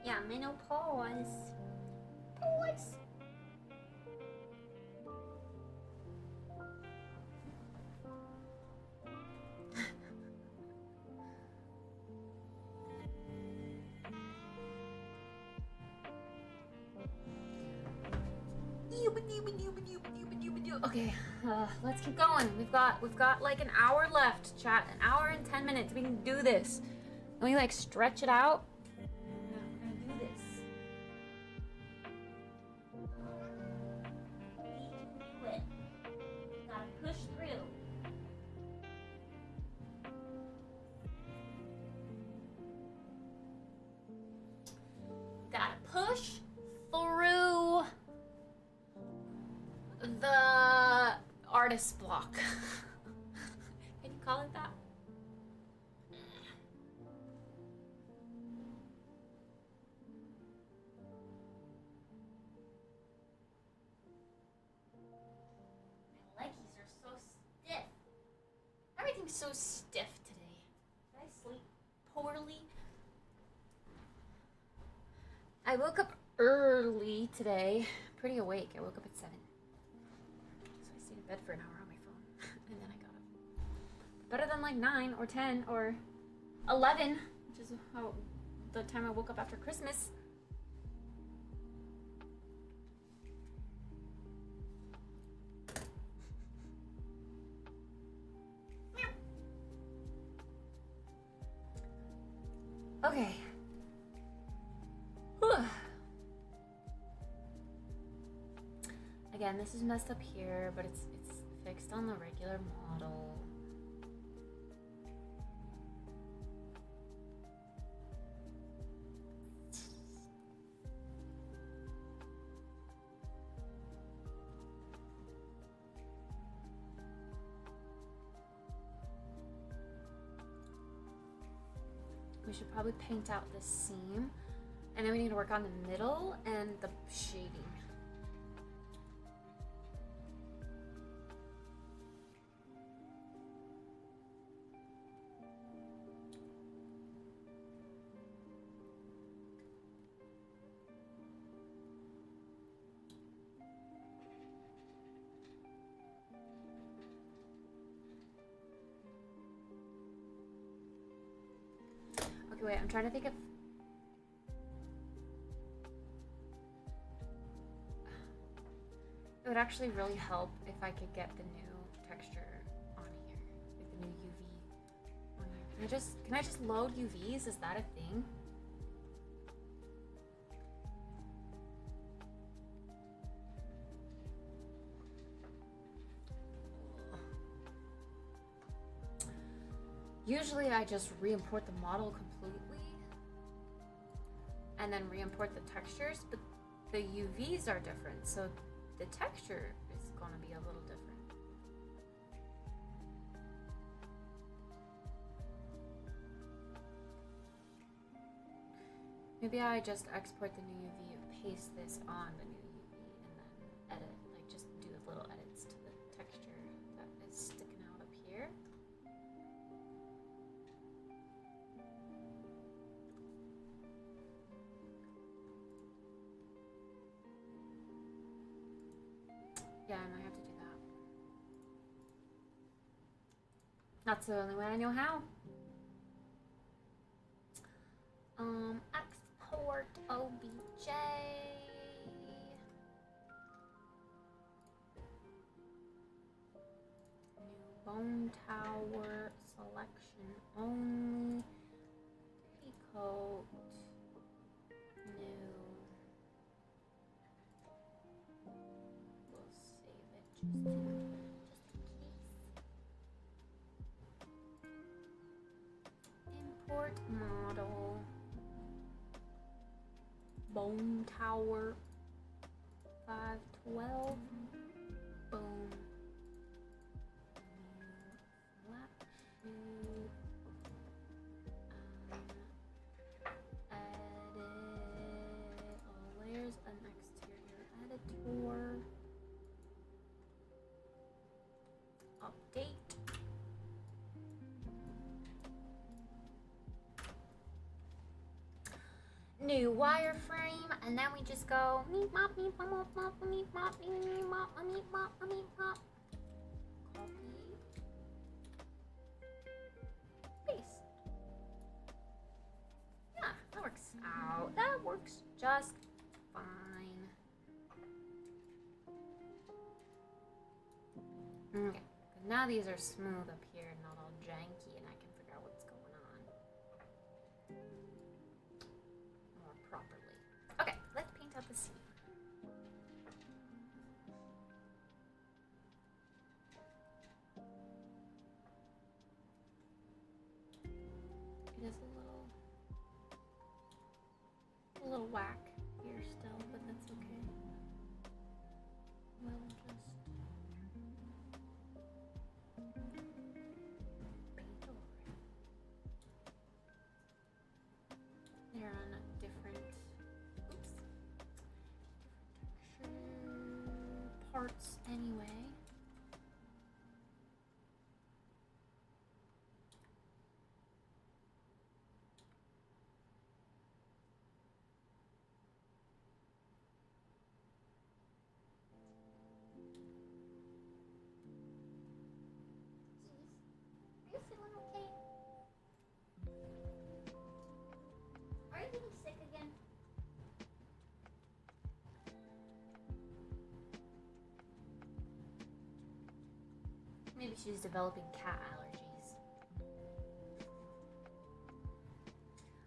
Yeah, menopause. Pause. Okay, let's keep going. We've got like an hour left, chat. An hour and 10 minutes. We can do this. Can we like stretch it out? Yeah, we're gonna do this. We can do it. Gotta push through. Gotta push through the artist block. Can you call it that? My leggies are so stiff. Everything's so stiff today. Did I sleep poorly? I woke up early today. Pretty awake. I woke up at 7. So I stayed in bed for an hour on my phone. And then I got up. Better than like 9 or 10 or 11, which is how the time I woke up after Christmas. Okay. Again, this is messed up here, but it's fixed on the regular model. We should probably paint out this seam, and then we need to work on the middle and the shading. Okay, wait, I'm trying to think of... It would actually really help if I could get the new texture on here, like the new UV on here. Can I just load UVs? Is that a thing? Usually I just re-import the model completely and then re-import the textures, but the UVs are different, so the texture is going to be a little different. Maybe I just export the new UV and paste this on the new UV and then edit, like just do little edits to the texture that is sticking out up here. Yeah, I might have to do that. That's the only way I know how. Export OBJ. New bone tower selection only. Coat. New. We'll save it just in case. Import model. Bone tower. 512. Boom. Flat shoe. Edit all layers. An exterior editor. Update. new wireframe, and then we just go meep mop meep mop mop mop meep mop meep mop meep mop meep mop. Copy. Paste. Yeah, that works out. That works just fine. Okay, now these are smooth up here and not all janky, and I can figure out what's going on more properly. Okay, let's paint out the scene. It is a little whack here still, but that's okay. We'll just paint over it. They're on different, texture parts anyway. Are you feeling okay? Are you getting sick again? Maybe she's developing cat allergies.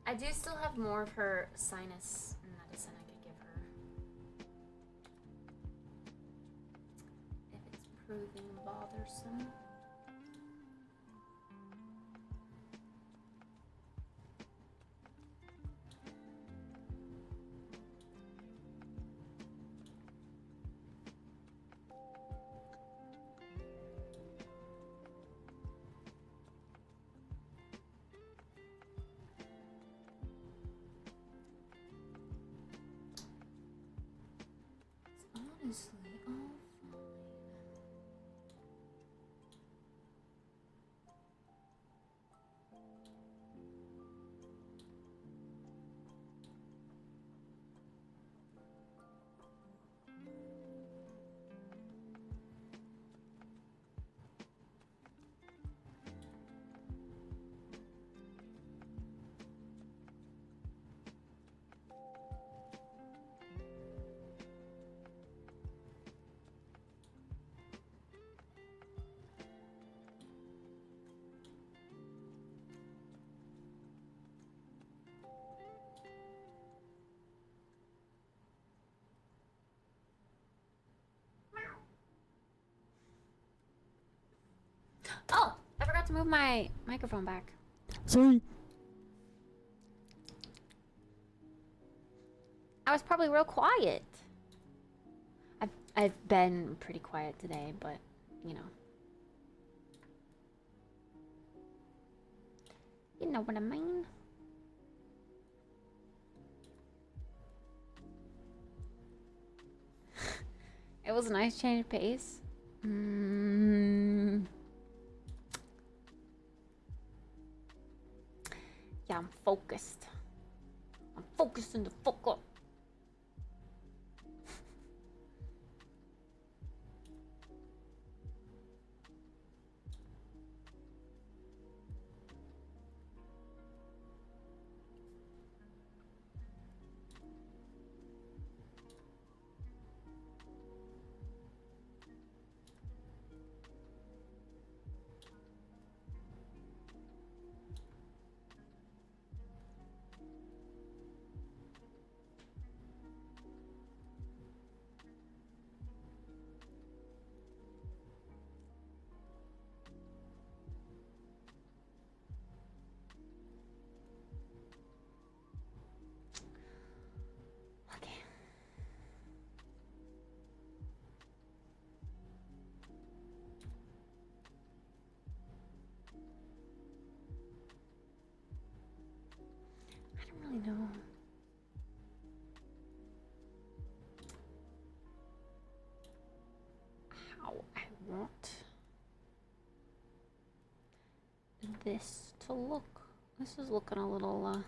I do still have more of her sinus medicine I could give her. If it's proving bothersome. Honestly, all fine. Oh, I forgot to move my microphone back. Sorry. I was probably real quiet. I've been pretty quiet today, but you know. You know what I mean? It was a nice change of pace. Yeah, I'm focused. I'm focused in the fuck up. Okay. I don't really know. How I want this to look. This is looking a little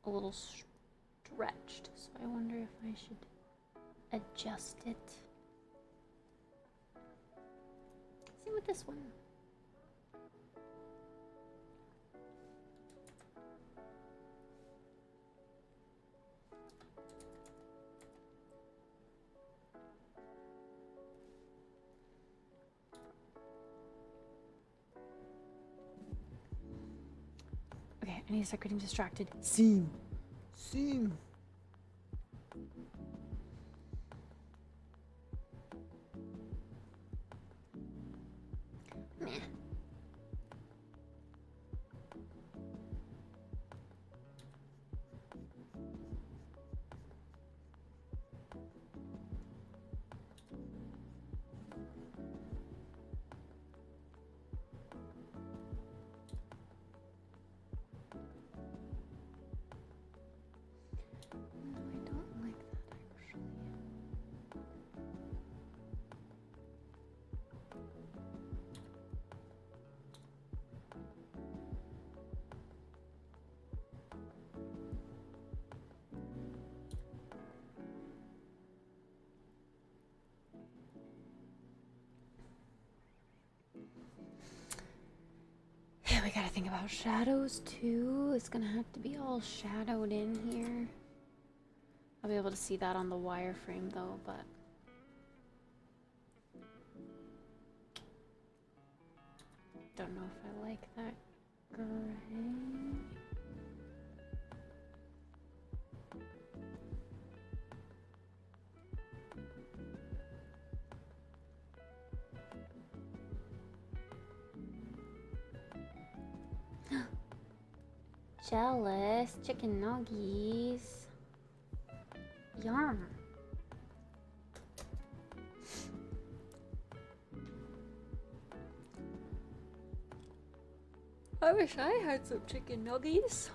a little stretched, so I wonder if I should adjust it. See with this one. Okay, I need to start getting distracted. Seam. Seam. Meh. No, I don't like that actually. Yeah, we gotta think about shadows too. It's gonna have to be all shadowed in here. I'll be able to see that on the wireframe though, but don't know if I like that gray. Jealous chicken nuggies. Yum. I wish I had some chicken nuggies.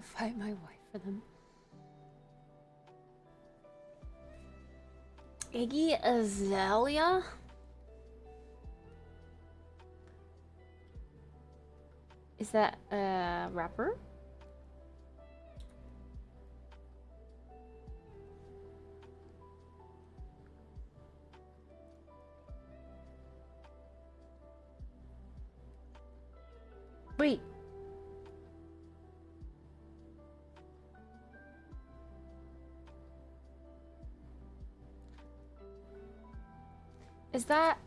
Fight my wife for them. Iggy Azalea? Is that a rapper? Wait. Is that...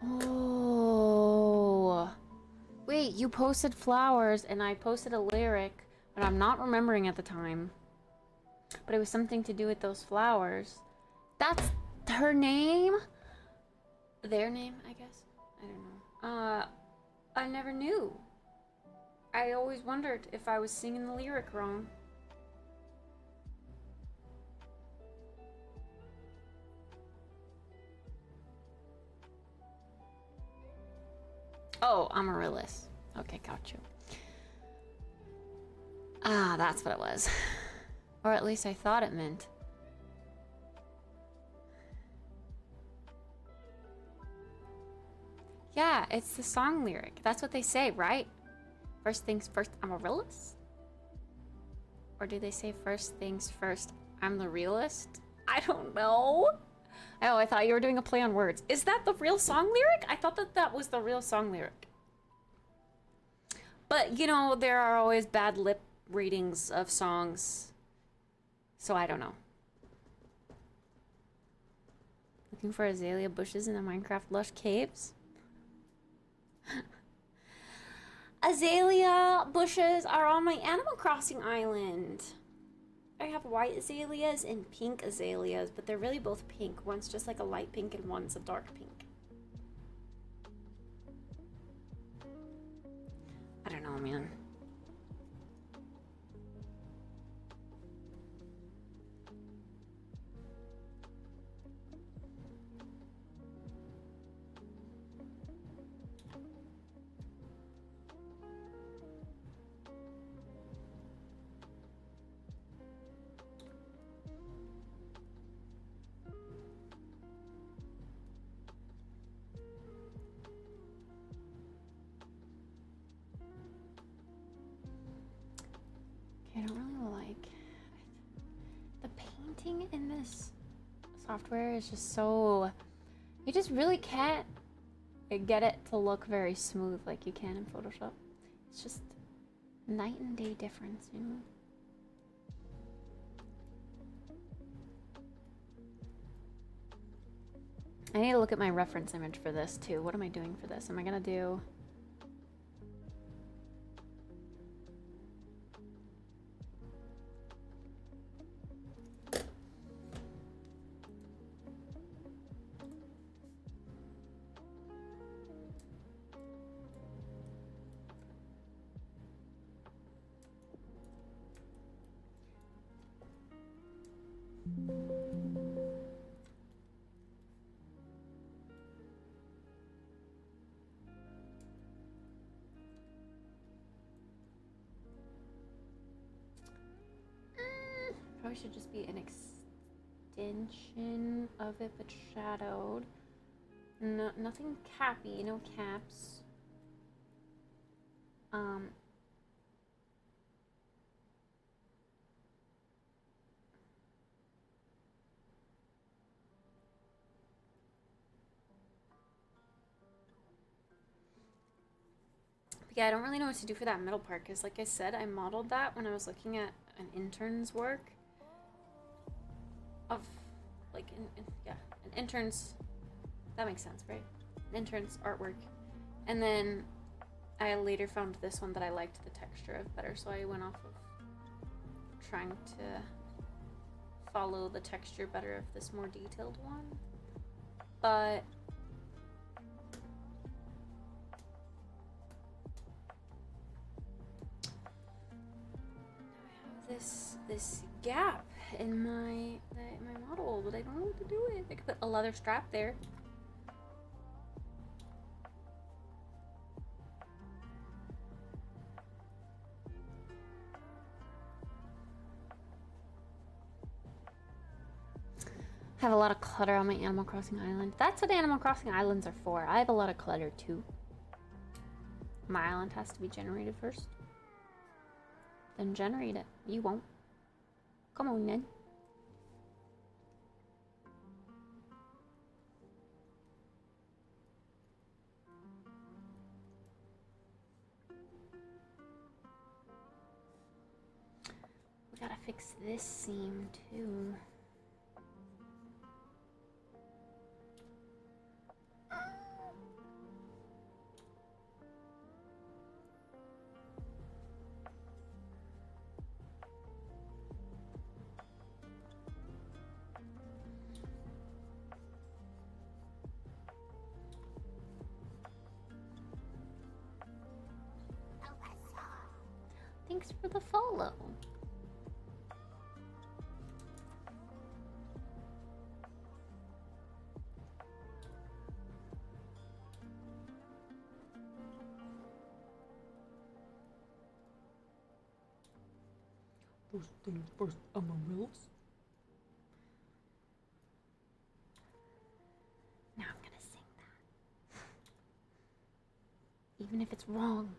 Oh. Wait, you posted flowers and I posted a lyric, but I'm not remembering at the time. But it was something to do with those flowers. That's her name? Their name, I guess? I don't know. I never knew. I always wondered if I was singing the lyric wrong. Oh, Amaryllis. Okay, got you. Ah, that's what it was. Or at least I thought it meant. Yeah, it's the song lyric. That's what they say, right? First things first, Amaryllis? Or do they say first things first, I'm the realist? I don't know. Oh, I thought you were doing a play on words. Is that the real song lyric? I thought that that was the real song lyric. But, you know, there are always bad lip readings of songs. So I don't know. Looking for azalea bushes in the Minecraft lush caves? Azalea bushes are on my Animal Crossing island. I have white azaleas and pink azaleas, but they're really both pink. One's just like a light pink and one's a dark pink. I don't know, man. I don't really like the painting in this software is just so, you just really can't get it to look very smooth like you can in Photoshop. It's just night and day difference, you know. I need to look at my reference image for this too. What am I doing for this? Am I gonna do probably should just be an extension of it, but shadowed. No, nothing cappy, no caps. But yeah, I don't really know what to do for that middle part, because like I said, I modeled that when I was looking at an intern's work. Of, like, yeah, an intern's, that makes sense, right? An intern's artwork. And then I later found this one that I liked the texture of better, so I went off of trying to follow the texture better of this more detailed one. But I have this gap in my model, but I don't know what to do with it. I could put a leather strap there. I have a lot of clutter on my Animal Crossing island. That's what Animal Crossing islands are for. I have a lot of clutter too. My island has to be generated first. Then generate it. You won't. Come on, then. We gotta fix this seam too. Thanks for the follow. First things first, Amaryllis. Now I'm gonna sing that. Even if it's wrong.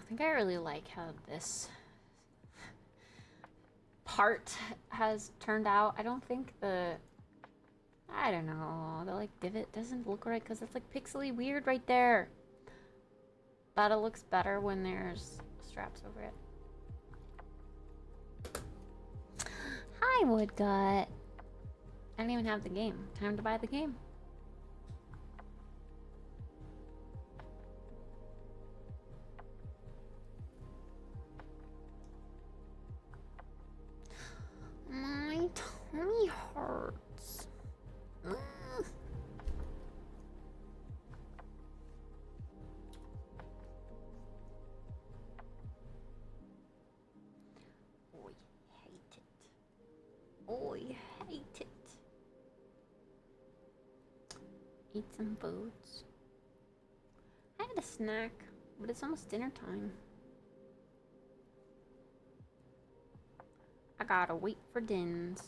think I really like how this part has turned out. I don't think I don't know, the like divot doesn't look right because it's like pixely weird right there. But it looks better when there's straps over it. Hi, Woodgut. I didn't even have the game. Time to buy the game. My tummy hurts. Mm. Oh, I hate it. Oh, I hate it. Eat some foods. I had a snack, but it's almost dinner time. I gotta wait for dins.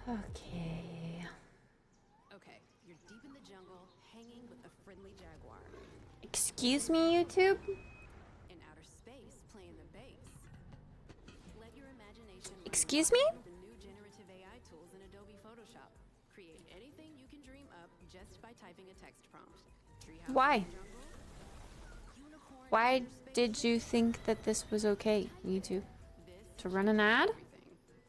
Okay. Okay, you're deep in the jungle, hanging with a friendly jaguar. Excuse me, YouTube? In outer space, playing the bass. Let your imagination run Excuse wild me? with the new generative AI tools in Adobe Photoshop. Create anything you can dream up just by typing a text prompt. Treehouse Why? in the jungle, unicorn Why in outer did space. you think that this was okay, YouTube? This To run an ad? everything.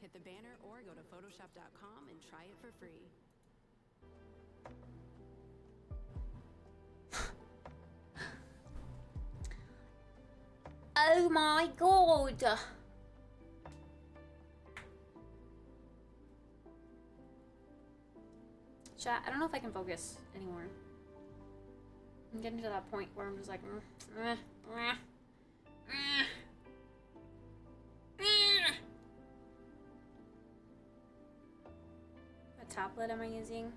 Hit the banner or go to photoshop.com and try it for free. Oh my god! Chat, I don't know if I can focus anymore. I'm getting to that point where I'm just like, What tablet am I using?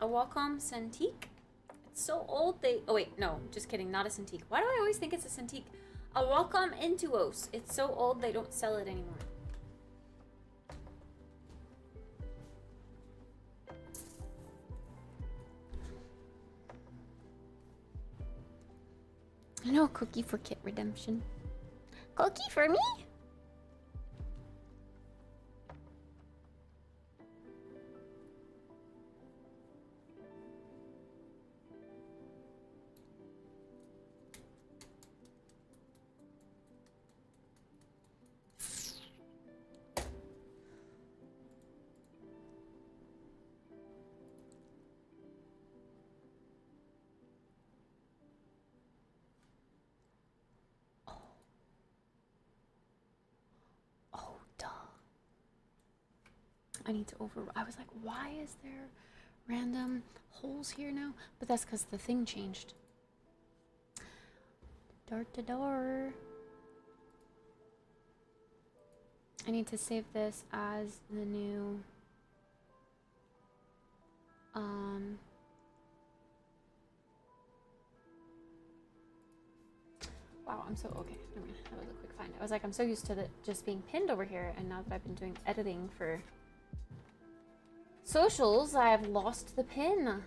A Wacom Cintiq? It's so old they... Oh wait, no, just kidding, not a Cintiq. Why do I always think it's a Cintiq? A Wacom Intuos. It's so old they don't sell it anymore. I know, cookie for Kit Redemption. Cookie for me? Oh, duh. I need to I was like, why is there random holes here now? But that's because the thing changed. Door to door. I need to save this as the new wow, I'm so okay. Never mind. That was a quick find. I was like, I'm so used to just being pinned over here, and now that I've been doing editing for socials, I've lost the pin.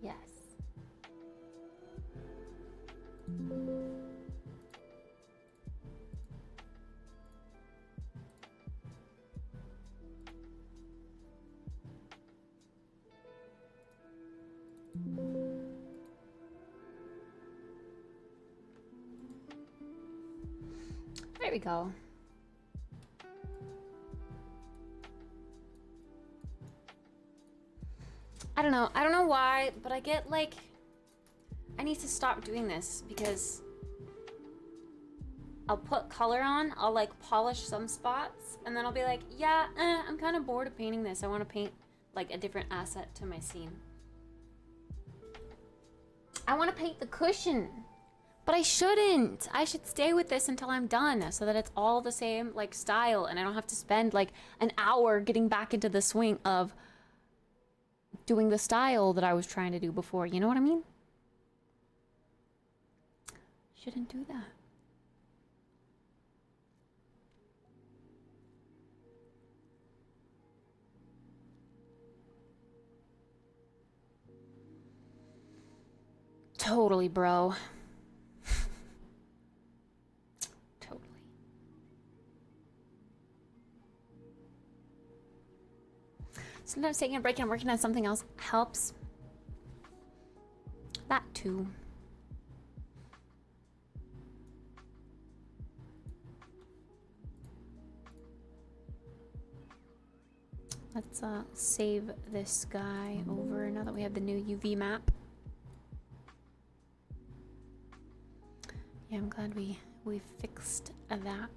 Yes. There we go. I don't know. I don't know why, but I get like... I need to stop doing this because I'll put color on, I'll like polish some spots, and then I'll be like, yeah, I'm kind of bored of painting this. I want to paint like a different asset to my scene. I want to paint the cushion, but I shouldn't. I should stay with this until I'm done so that it's all the same like style and I don't have to spend like an hour getting back into the swing of doing the style that I was trying to do before. You know what I mean? Shouldn't do that. Totally, bro. Totally. Sometimes taking a break and working on something else helps. That too. Let's save this guy over now that we have the new UV map. Yeah, I'm glad we fixed that.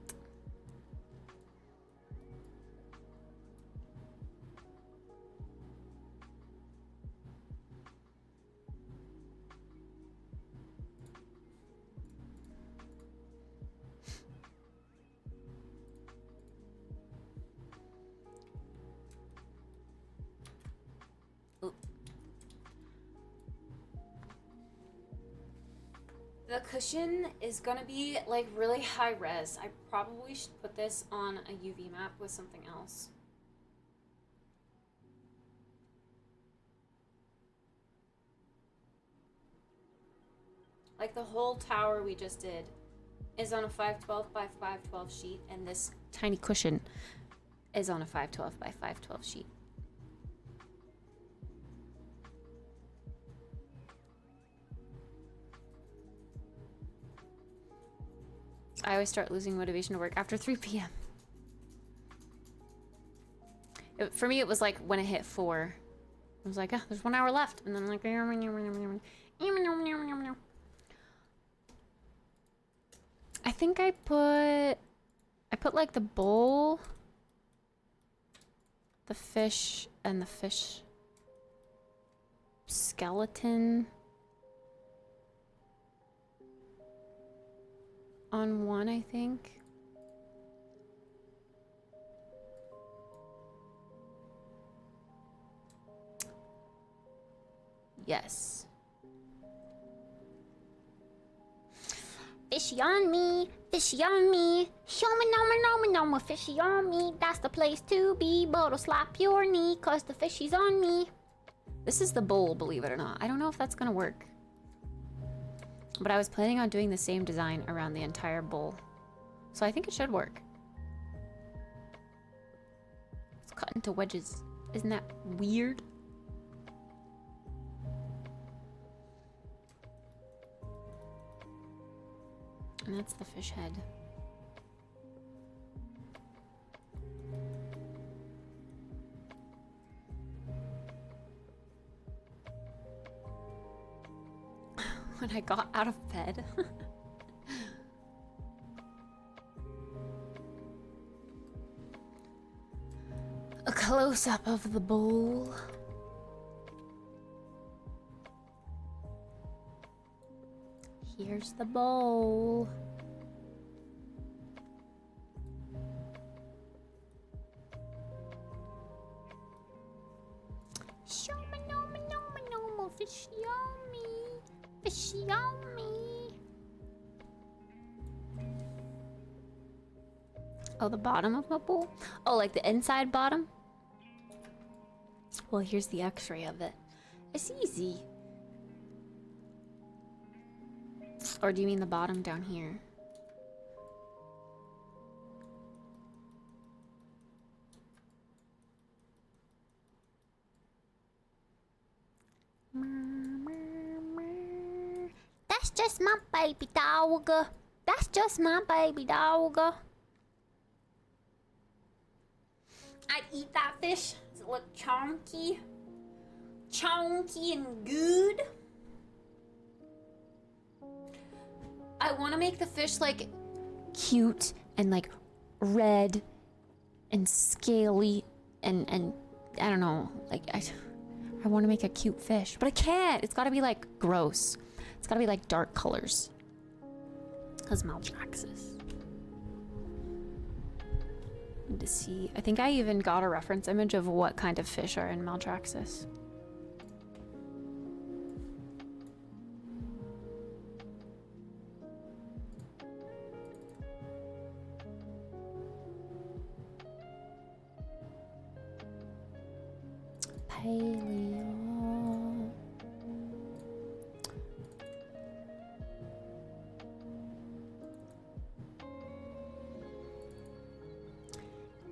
The cushion is gonna be like really high res. I probably should put this on a UV map with something else. Like the whole tower we just did is on a 512 by 512 sheet, and this tiny cushion is on a 512 by 512 sheet. I always start losing motivation to work after 3 p.m. For me, it was like when it hit 4. I was like, there's 1 hour left. And then like... I think I put like the bowl, the fish, and the fish skeleton on one, I think. Yes. Fishy on me, fishy on me. Show me no, fishy on me. That's the place to be, but I'll slap your knee, cause the fishy's on me. This is the bowl, believe it or not. I don't know if that's gonna work. But I was planning on doing the same design around the entire bowl. So I think it should work. It's cut into wedges. Isn't that weird? And that's the fish head. When I got out of bed. A close-up of the bowl. Here's the bowl. Show me no more fishy on me. Fishy on me. Oh, the bottom of my bowl? Oh, like the inside bottom? Well, here's the x-ray of it. It's easy. Or do you mean the bottom down here? That's just my baby dog. That's just my baby dog. I'd eat that fish. Does it look chunky? Chunky and good? I want to make the fish like cute and like red and scaly and I don't know, like I want to make a cute fish, but I can't. It's got to be like gross. It's got to be like dark colors. Cause Maldraxxus. Need to see. I think I even got a reference image of what kind of fish are in Maldraxxus. Paleo.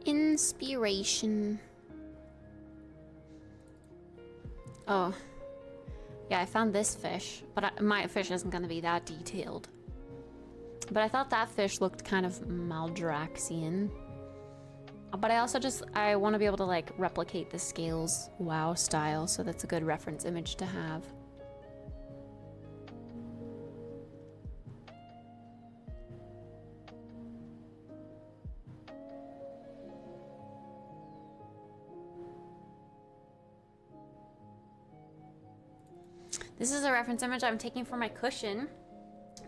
Inspiration. Oh. Yeah, I found this fish, but my fish isn't going to be that detailed. But I thought that fish looked kind of Maldraxian. But I want to be able to like replicate the scales WoW style, so that's a good reference image to have. This is a reference image I'm taking for my cushion.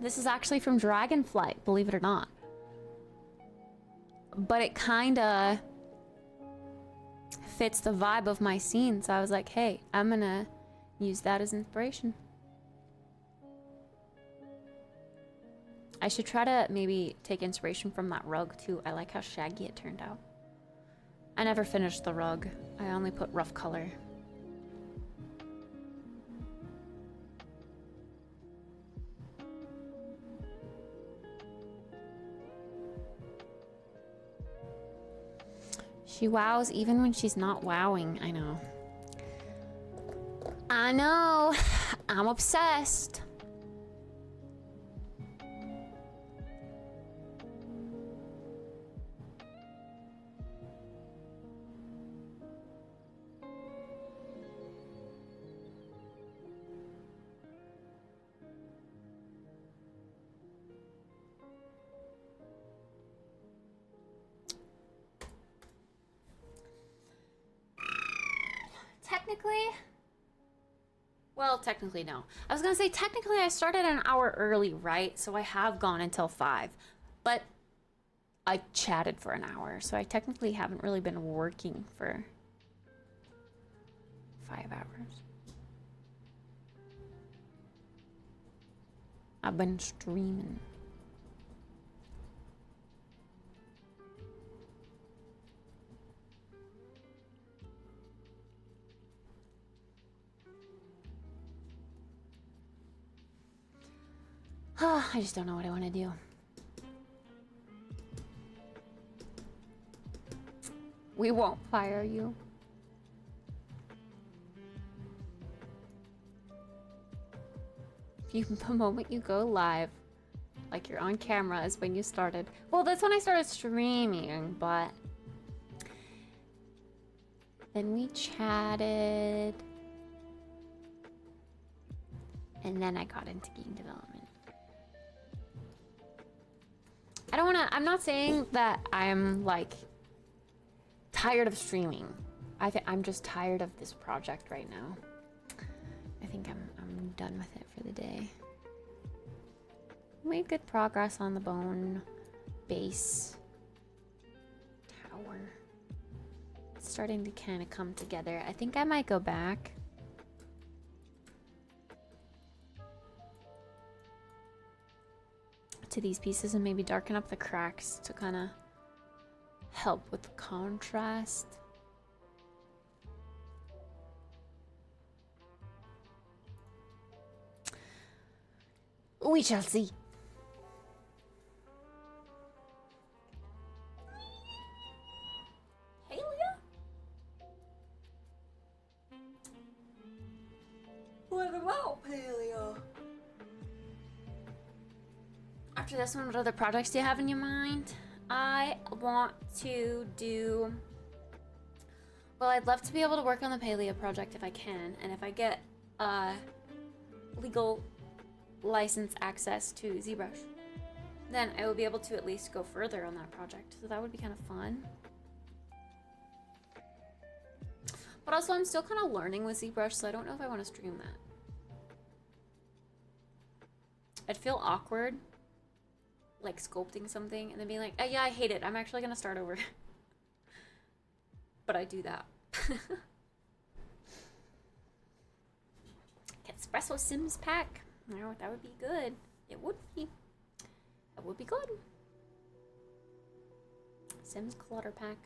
This is actually from Dragonflight, believe it or not. But it kinda fits the vibe of my scene, so I was like, hey, I'm gonna use that as inspiration. I should try to maybe take inspiration from that rug too. I like how shaggy it turned out. I never finished the rug. I only put rough color. She wows even when she's not wowing. I know. I know. I'm obsessed. Technically no. I was gonna say technically I started an hour early, right? So I have gone until 5, but I chatted for an hour, so I technically haven't really been working for 5 hours. I've been streaming. I just don't know what I want to do. We won't fire you. The moment you go live, like you're on camera, is when you started. Well, that's when I started streaming, but then we chatted, and then I got into game development. I'm not saying that I'm like tired of streaming. I'm just tired of this project right now. I think I'm done with it for the day. Made good progress on the bone base tower. It's starting to kind of come together. I think I might go back. To these pieces and maybe darken up the cracks to kind of help with the contrast. We shall see. Hey, Leah. What about Paleo? After this one, what other projects do you have in your mind? I want to do... Well, I'd love to be able to work on the Paleo project if I can, and if I get legal license access to ZBrush, then I will be able to at least go further on that project. So that would be kind of fun. But also, I'm still kind of learning with ZBrush, so I don't know if I want to stream that. I'd feel awkward, like sculpting something and then being like, oh, yeah, I hate it. I'm actually going to start over. But I do that. Kittspresso Sims pack. Oh, that would be good. It would be. That would be good. Sims clutter pack.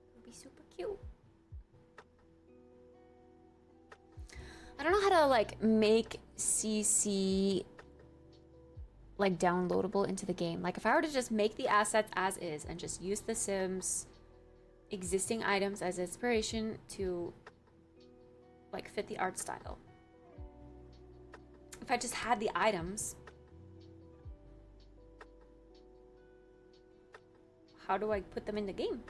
It would be super cute. I don't know how to like make CC like downloadable into the game. Like if I were to just make the assets as is and just use the Sims existing items as inspiration to like fit the art style. If I just had the items, how do I put them in the game?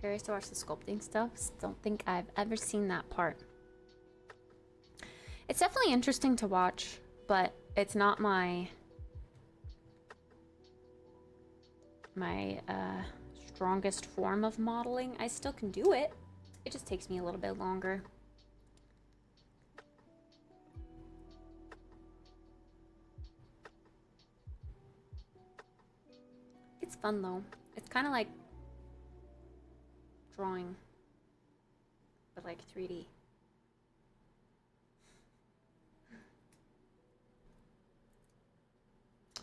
Curious to watch the sculpting stuff. Don't think I've ever seen that part. It's definitely interesting to watch, but it's not my strongest form of modeling. I still can do it. It just takes me a little bit longer. It's fun though. It's kind of like drawing, but like 3D.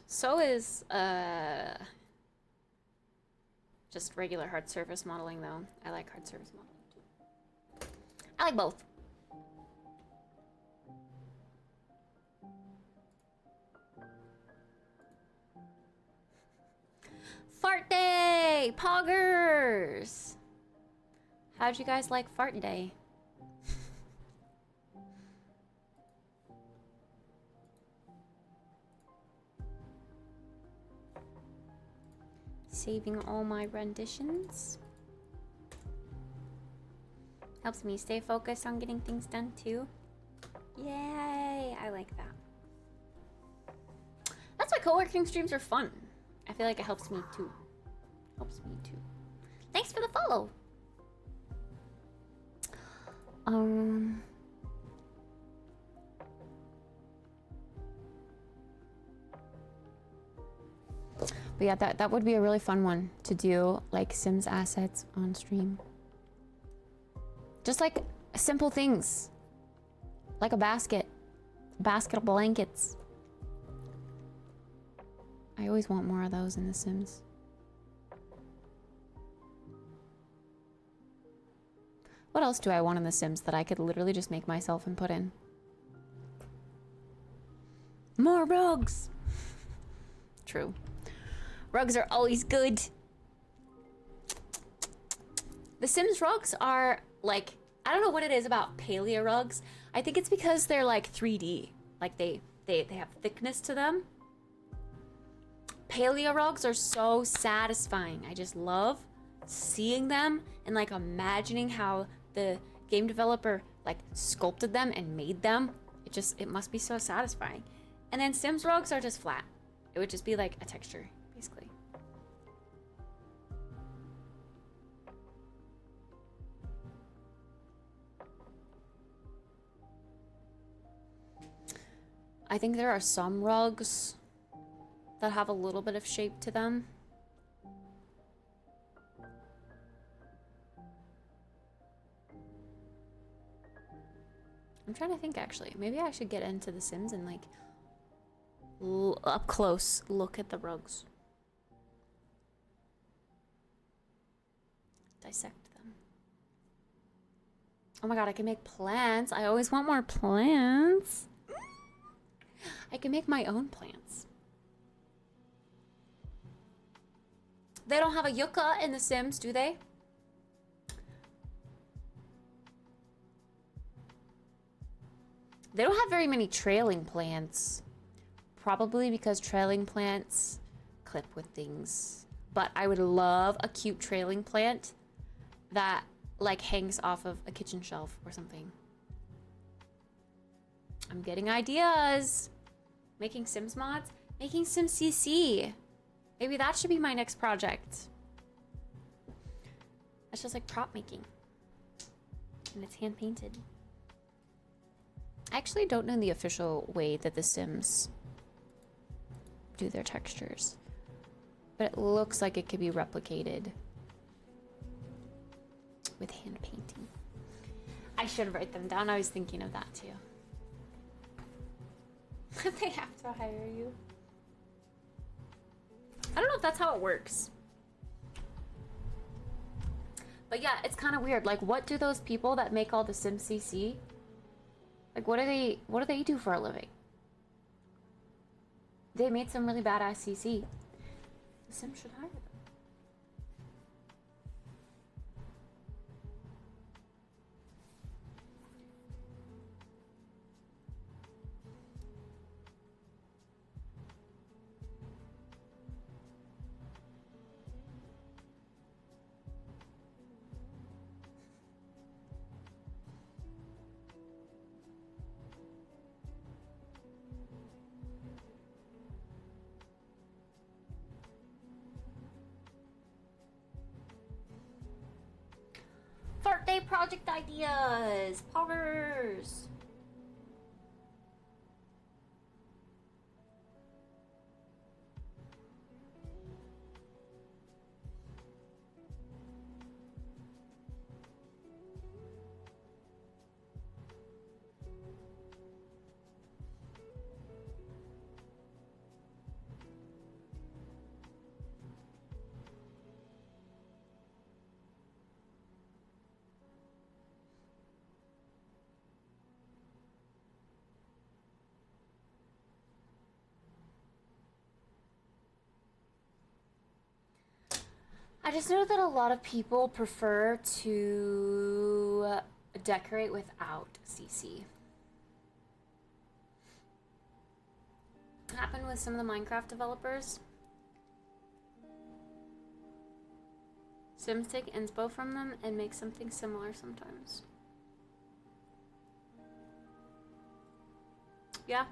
So is just regular hard surface modeling though. I like hard surface modeling too. I like both. Fart day! Poggers! How'd you guys like fart day? Saving all my renditions. Helps me stay focused on getting things done too. Yay! I like that. That's why co-working streams are fun. I feel like it helps me too. Helps me too. Thanks for the follow. But yeah, that would be a really fun one to do, like Sims assets on stream. Just like simple things, like a basket of blankets. I always want more of those in The Sims. What else do I want in The Sims that I could literally just make myself and put in? More rugs! True. Rugs are always good. The Sims rugs are like, I don't know what it is about paleo rugs. I think it's because they're like 3D. Like they have thickness to them. Paleo rugs are so satisfying. I just love seeing them and like imagining how the game developer like sculpted them and made them. It must be so satisfying. And then Sims rugs are just flat. It would just be like a texture, basically. I think there are some rugs that have a little bit of shape to them. I'm trying to think actually. Maybe I should get into The Sims and like up close look at the rugs. Dissect them. Oh my god, I can make plants. I always want more plants. I can make my own plants. They don't have a yucca in The Sims, do they? They don't have very many trailing plants. Probably because trailing plants clip with things. But I would love a cute trailing plant that like hangs off of a kitchen shelf or something. I'm getting ideas. Making Sims mods, making Sims CC. Maybe that should be my next project. That's just like prop making. And it's hand painted. I actually don't know the official way that the Sims do their textures, but it looks like it could be replicated with hand painting. I should write them down. I was thinking of that too. They have to hire you. I don't know if that's how it works. But yeah, it's kind of weird. Like, what do those people that make all the Sims CC, like, what do they do for a living? They made some really badass CC. The Sims should hire them. Fart Day project ideas! Poggers! I just know that a lot of people prefer to decorate without CC. It happened with some of the Minecraft developers. Sims take inspo from them and make something similar sometimes. Yeah.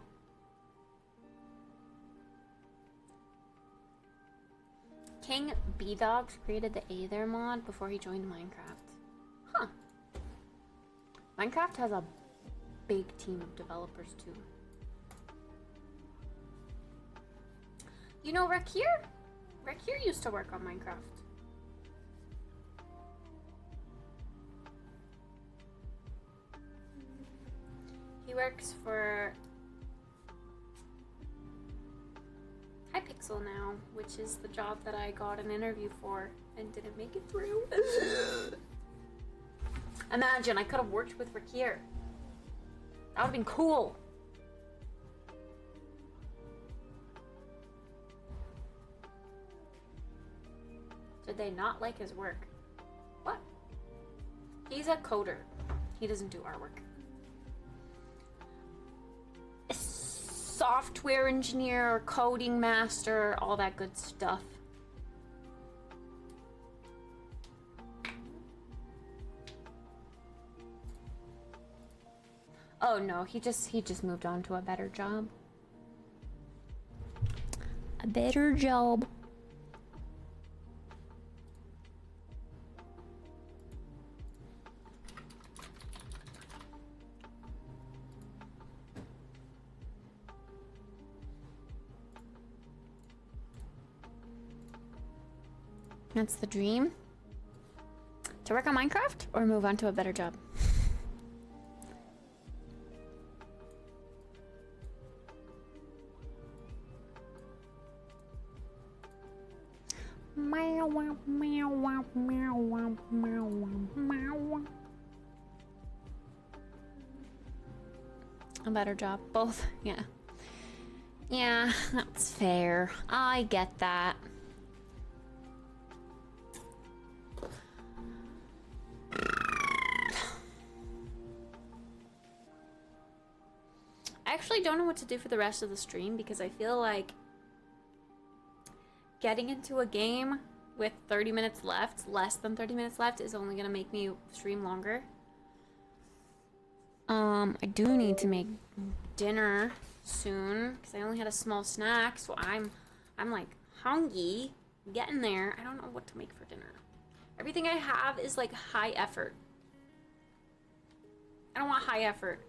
King B-Dogs created the Aether mod before he joined Minecraft. Huh. Minecraft has a big team of developers too. You know Rakir? Rakir used to work on Minecraft. He works for Hypixel now, which is the job that I got an interview for and didn't make it through. Imagine, I could have worked with Rakir. That would have been cool. Did they not like his work? What? He's a coder. He doesn't do artwork. Software engineer, coding master, all that good stuff. Oh no, he just moved on to a better job. A better job. That's the dream. To work on Minecraft or move on to a better job? A better job. Both. Yeah. Yeah, that's fair. I get that. I actually don't know what to do for the rest of the stream because I feel like getting into a game with 30 minutes left, less than 30 minutes left, is only gonna make me stream longer. I do need to make dinner soon because I only had a small snack, so I'm like hungry. Getting there. I don't know what to make for dinner. Everything I have is like high effort. I don't want high effort.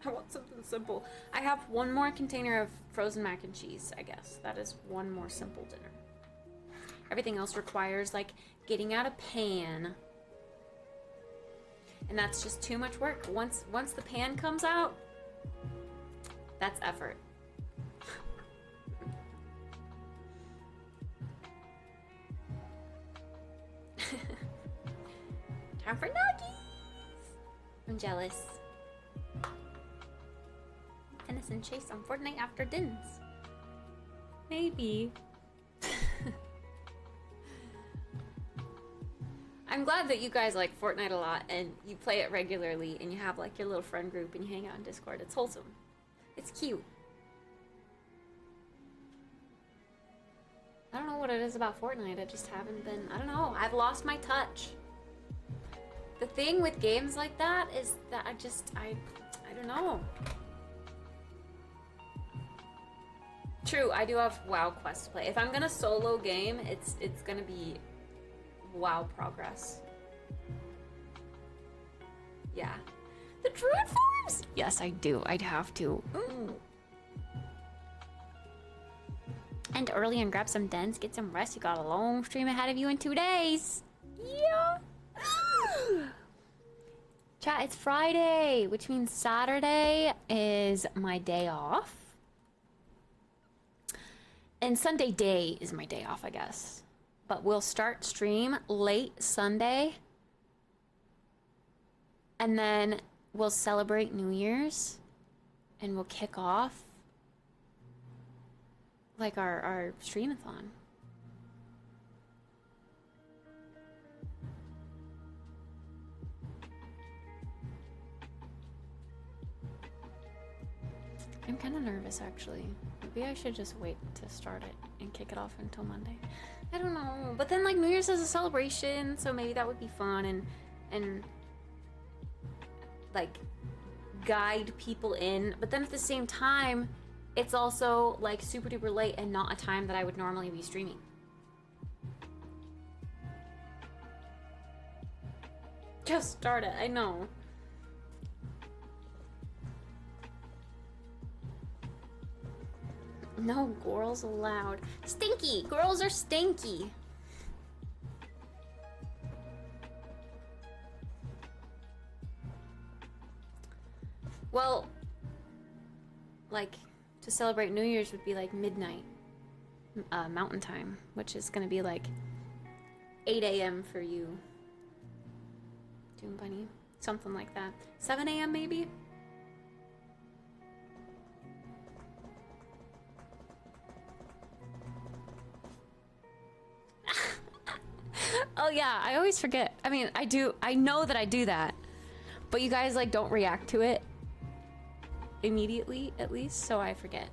I want something simple. I have one more container of frozen mac and cheese, I guess. That is one more simple dinner. Everything else requires like getting out a pan. And that's just too much work. Once the pan comes out, that's effort. Time for nuggies! I'm jealous. Tennis and chase on Fortnite after dins. Maybe. I'm glad that you guys like Fortnite a lot and you play it regularly and you have like your little friend group and you hang out in Discord. It's wholesome. It's cute. I don't know what it is about Fortnite. I just haven't been, I don't know. I've lost my touch. The thing with games like that is that I don't know. True, I do have WoW Quest to play. If I'm gonna solo game, it's gonna be WoW Progress. Yeah. The Druid forms? Yes, I do. I'd have to. And early and grab some dens, get some rest. You got a long stream ahead of you in 2 days. Yeah. Chat, it's Friday, which means Saturday is my day off. And Sunday day is my day off, I guess. But we'll start stream late Sunday. And then we'll celebrate New Year's. And we'll kick off like our streamathon. I'm kind of nervous, actually. Maybe I should just wait to start it and kick it off until Monday. I don't know. But then, like, New Year's is a celebration, so maybe that would be fun and like, guide people in. But then at the same time, it's also, like, super duper late and not a time that I would normally be streaming. Just start it, I know. No girls allowed. Stinky! Girls are stinky! Well, like, to celebrate New Year's would be like midnight Mountain Time, which is gonna be like 8 a.m. for you. Doom Bunny. Something like that. 7 a.m. maybe? Oh yeah, I always forget. I mean, I know that I do that. But you guys, like, don't react to it immediately, at least, so I forget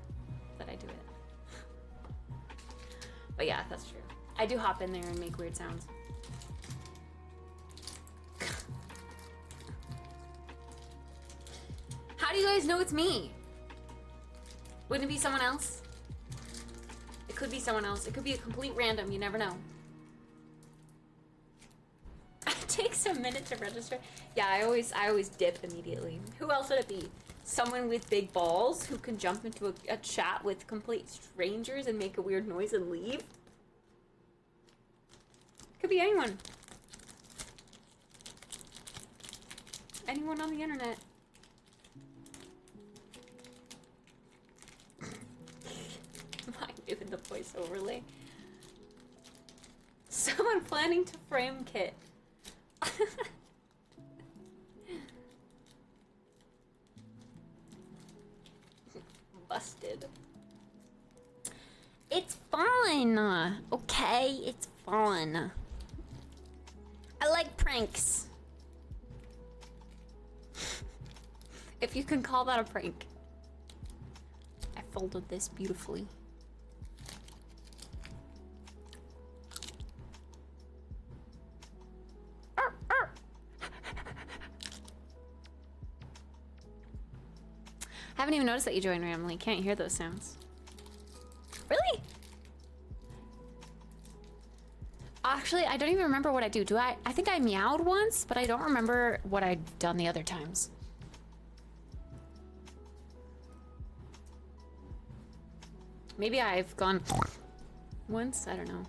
that I do it. But yeah, that's true. I do hop in there and make weird sounds. How do you guys know it's me? Wouldn't it be someone else? It could be someone else. It could be a complete random, you never know. It takes a minute to register. Yeah, I always dip immediately. Who else would it be? Someone with big balls who can jump into a chat with complete strangers and make a weird noise and leave? Could be anyone. Anyone on the internet. I'm doing the voice overlay. Someone planning to frame Kit. Busted. It's fun. Okay, it's fun. I like pranks. If you can call that a prank. I folded this beautifully. Haven't even noticed that you joined randomly. Can't hear those sounds. Really? Actually, I don't even remember what I do. I think I meowed once, but I don't remember what I'd done the other times. Maybe I've gone once, I don't know.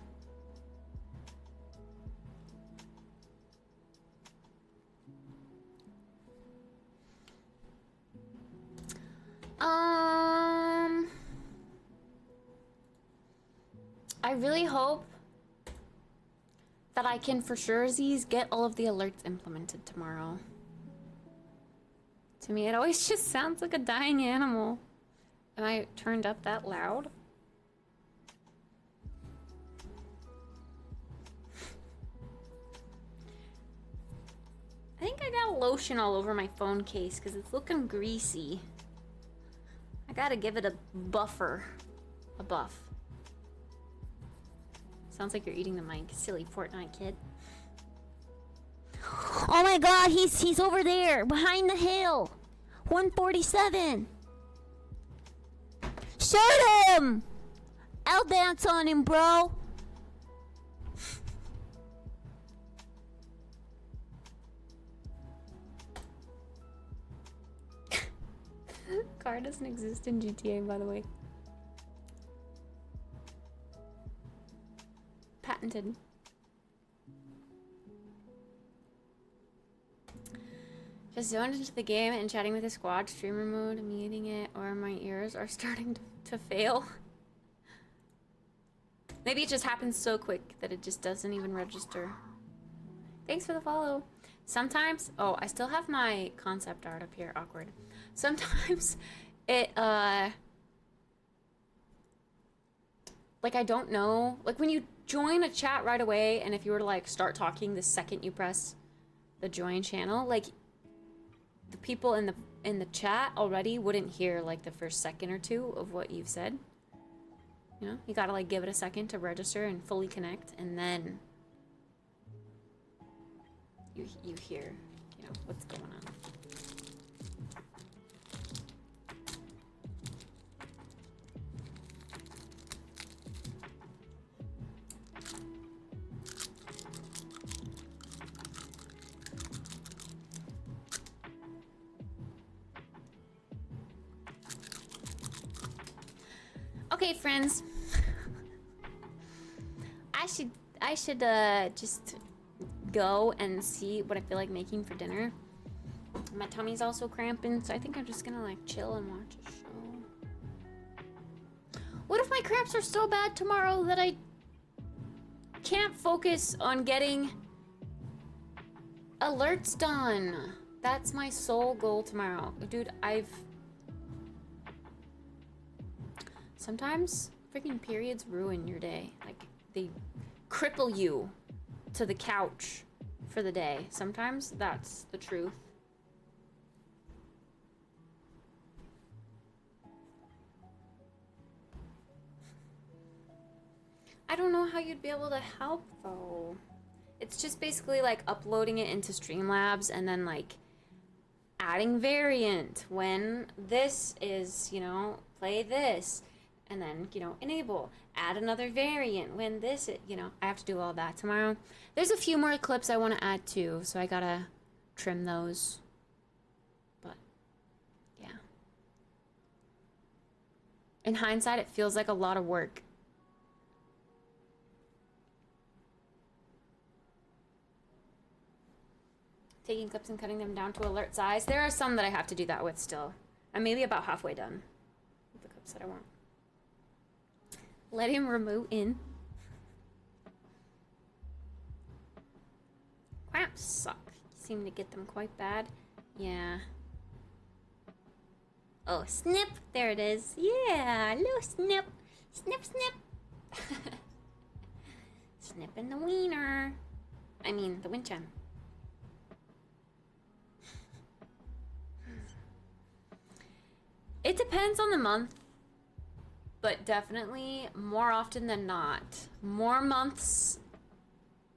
I really hope that I can for sure get all of the alerts implemented tomorrow. To me, it always just sounds like a dying animal. Am I turned up that loud? I think I got lotion all over my phone case because it's looking greasy. I gotta give it a buffer. A buff. Sounds like you're eating the mic, silly Fortnite kid. Oh my god, he's over there, behind the hill. 147. Shoot him! I'll dance on him, bro. Car doesn't exist in GTA, by the way. Patented. Just zoned into the game and chatting with the squad, streamer mode, muting it, or my ears are starting to fail. Maybe it just happens so quick that it just doesn't even register. Thanks for the follow. Sometimes, oh, I still have my concept art up here, awkward. Sometimes it, like I don't know, like when you join a chat right away and if you were to like start talking the second you press the join channel, like the people in the chat already wouldn't hear like the first second or two of what you've said. You know, you gotta like give it a second to register and fully connect, and then you hear, you know, what's going on. Okay, friends. I should just go and see what I feel like making for dinner. My tummy's also cramping, so I think I'm just gonna like chill and watch a show. What if my cramps are so bad tomorrow that I can't focus on getting alerts done? That's my sole goal tomorrow. Dude, sometimes freaking periods ruin your day. Like, they cripple you to the couch for the day. Sometimes that's the truth. I don't know how you'd be able to help, though. It's just basically like uploading it into Streamlabs and then like adding variant when this is, you know, play this. And then, you know, enable, add another variant when this, you know, I have to do all that tomorrow. There's a few more clips I want to add too, so I gotta trim those. But, yeah. In hindsight, it feels like a lot of work. Taking clips and cutting them down to alert size. There are some that I have to do that with still. I'm maybe about halfway done with the clips that I want. Let him remote in. Cramps suck. Seem to get them quite bad. Yeah. Oh, snip! There it is. Yeah, little snip. Snip, snip. Snipping the wiener. I mean, the wind chime. It depends on the month. But definitely more often than not, more months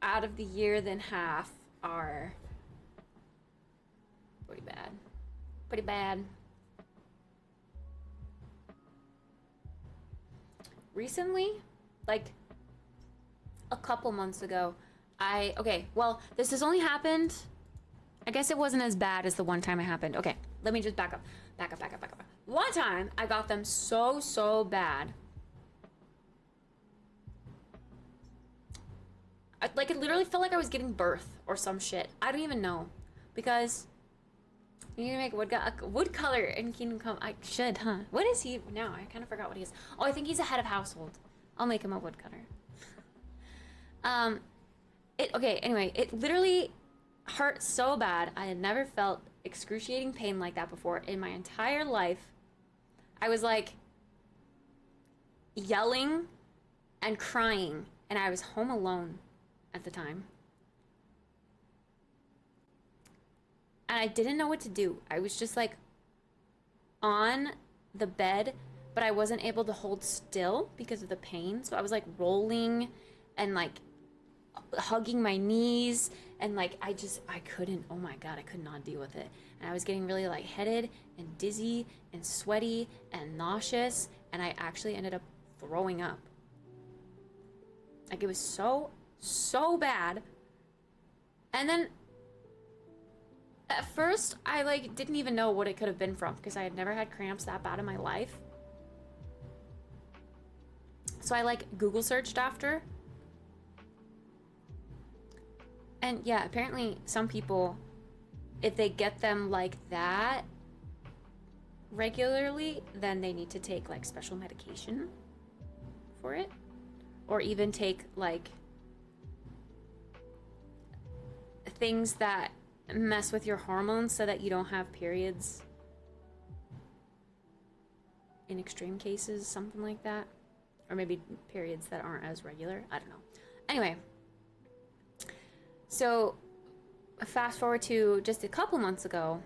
out of the year than half are pretty bad. Pretty bad. recently, like a couple months ago, okay, well, this has only happened, I guess it wasn't as bad as the one time it happened. Okay, let me just back up. One time, I got them so bad. Like, it literally felt like I was giving birth or some shit. I don't even know. Because you need to make a woodcutter in Kingdom Come. I should, huh? What is he now? I kind of forgot what he is. Oh, I think he's a head of household. I'll make him a woodcutter. Okay, anyway, it literally hurt so bad. I had never felt excruciating pain like that before in my entire life. I was like yelling and crying, and I was home alone at the time. And I didn't know what to do. I was just like on the bed, but I wasn't able to hold still because of the pain. So I was like rolling and like hugging my knees, and like I couldn't, oh my god, I could not deal with it. And I was getting really lightheaded and dizzy and sweaty and nauseous, and I actually ended up throwing up. Like, it was so bad. And then at first I like didn't even know what it could have been from, because I had never had cramps that bad in my life. So I like Google searched after. And yeah, apparently some people, if they get them like that regularly, then they need to take like special medication for it. Or even take like things that mess with your hormones so that you don't have periods in extreme cases, something like that. Or maybe periods that aren't as regular. I don't know. Anyway. So, fast forward to just a couple months ago.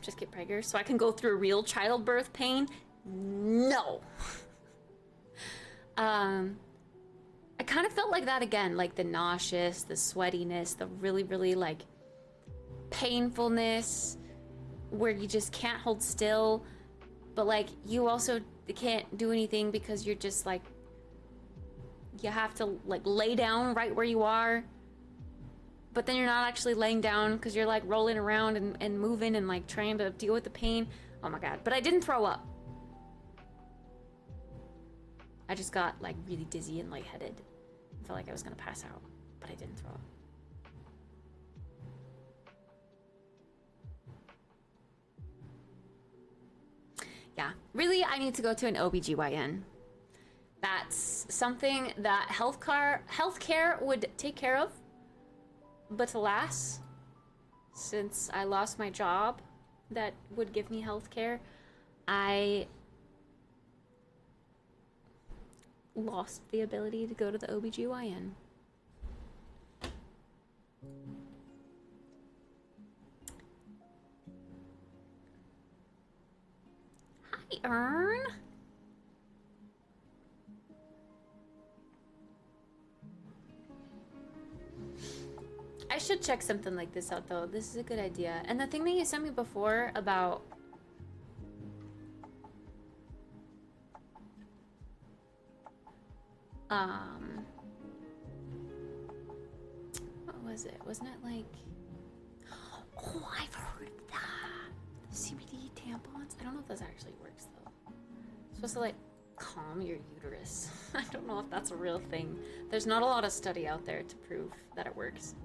Just get preggers so I can go through real childbirth pain? No. I kind of felt like that again, like the nauseous, the sweatiness, the really like painfulness where you just can't hold still, but like you also can't do anything because you're just like, you have to like lay down right where you are, but then you're not actually laying down because you're like rolling around and moving and like trying to deal with the pain. Oh my god. But I didn't throw up. I just got like really dizzy and lightheaded. I felt like I was gonna pass out, but I didn't throw up. Yeah, really, I need to go to an OBGYN. That's something that healthcare would take care of. But alas, since I lost my job that would give me healthcare, I lost the ability to go to the OBGYN. Hi, Ern. I should check something like this out, though. This is a good idea. And the thing that you sent me before about... what was it? Wasn't it like... Oh, I've heard of that! The CBD tampons? I don't know if this actually works, though. It's supposed to, like, calm your uterus. I don't know if that's a real thing. There's not a lot of study out there to prove that it works.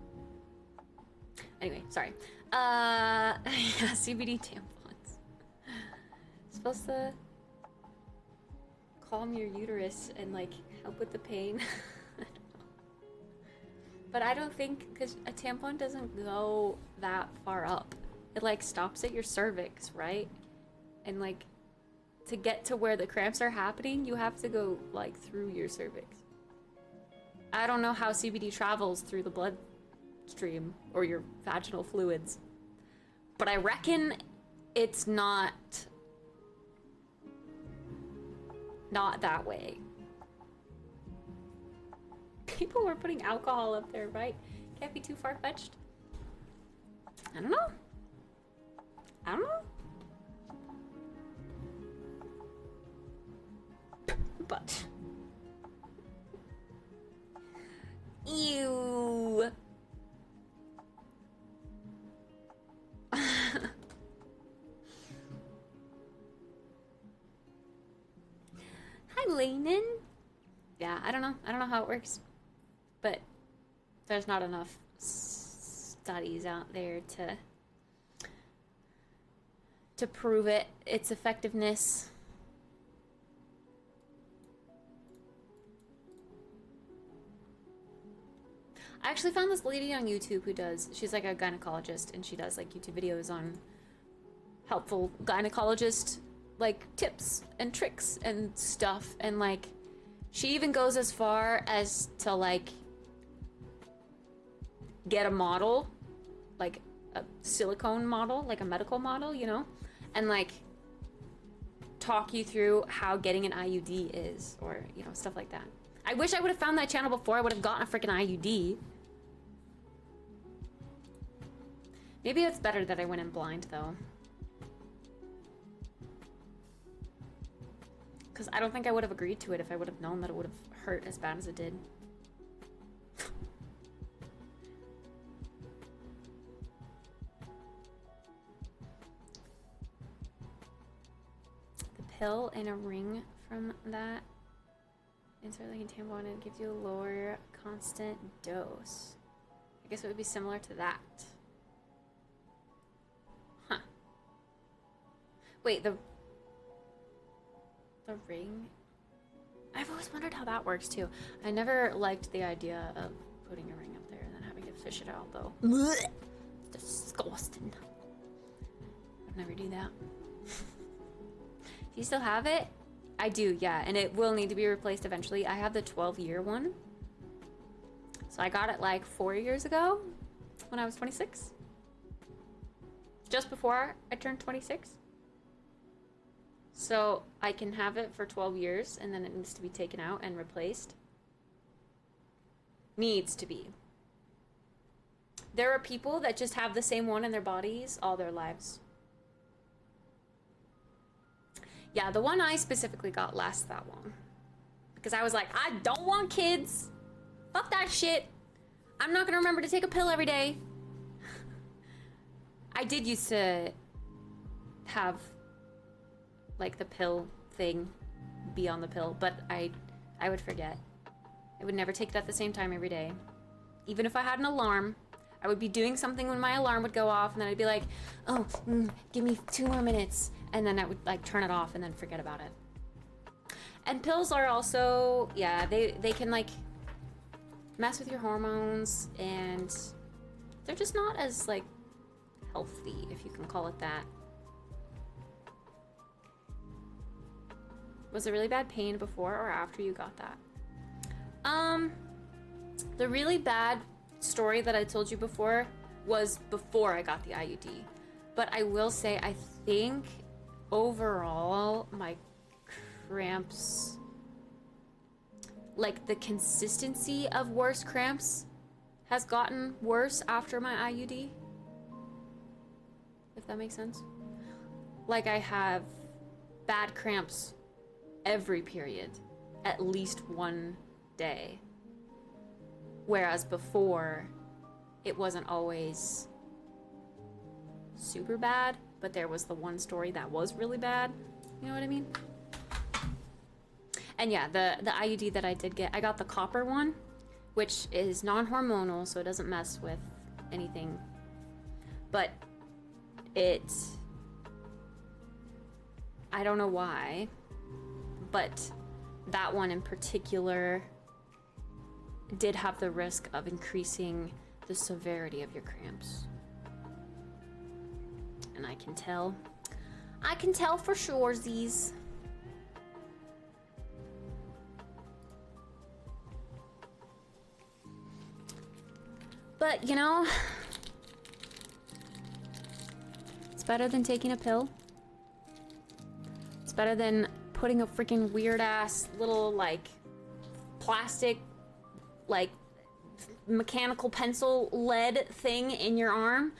Anyway, sorry. Yeah, CBD tampons. It's supposed to calm your uterus and like help with the pain. I don't know. But I don't think, because a tampon doesn't go that far up. It like stops at your cervix, right? And like to get to where the cramps are happening, you have to go like through your cervix. I don't know how CBD travels through the bloodstream or your vaginal fluids, but I reckon it's not that way. People were putting alcohol up there, right? Can't be too far-fetched. I don't know. But ew. Hi, Laynan. Yeah, I don't know how it works, but there's not enough studies out there to prove its effectiveness. I actually found this lady on YouTube who she's like a gynecologist, and she does like YouTube videos on helpful gynecologist like tips and tricks and stuff, and like she even goes as far as to like get a model, like a silicone model, like a medical model, you know, and like talk you through how getting an IUD is, or you know, stuff like that. I wish I would have found that channel before I would have gotten a freaking IUD. Maybe it's better that I went in blind though, because I don't think I would have agreed to it if I would have known that it would have hurt as bad as it did. The pill and a ring from that insert like a tampon, and it gives you a lower constant dose. I guess it would be similar to that. Huh. Wait, the ring? I've always wondered how that works too. I never liked the idea of putting a ring up there and then having to fish it out though. It's disgusting. I'd never do that. Do you still have it? I do, yeah, and it will need to be replaced eventually. I have the 12-year one. So I got it like 4 years ago when I was 26. Just before I turned 26. So I can have it for 12 years and then it needs to be taken out and replaced. Needs to be. There are people that just have the same one in their bodies all their lives. Yeah, the one I specifically got lasts that long. Because I was like, I don't want kids. Fuck that shit. I'm not gonna remember to take a pill every day. I did used to have like the pill thing be on the pill, but I would forget. I would never take it at the same time every day. Even if I had an alarm, I would be doing something when my alarm would go off, and then I'd be like, oh, give me 2 more minutes. And then I would like turn it off and then forget about it. And pills are also, yeah, they can like mess with your hormones, and they're just not as like healthy, if you can call it that. Was it really bad pain before or after you got that? The really bad story that I told you before was before I got the IUD. But I will say, I think overall my cramps, like the consistency of worse cramps has gotten worse after my IUD. If that makes sense. Like I have bad cramps every period, at least one day. Whereas before, it wasn't always super bad, but there was the one story that was really bad. You know what I mean? And yeah, the IUD that I did get, I got the copper one, which is non-hormonal, so it doesn't mess with anything. But I don't know why, but that one in particular did have the risk of increasing the severity of your cramps. And I can tell for sure, Z's. But, you know, it's better than taking a pill. It's better than putting a freaking weird ass little like plastic, like mechanical pencil lead thing in your arm.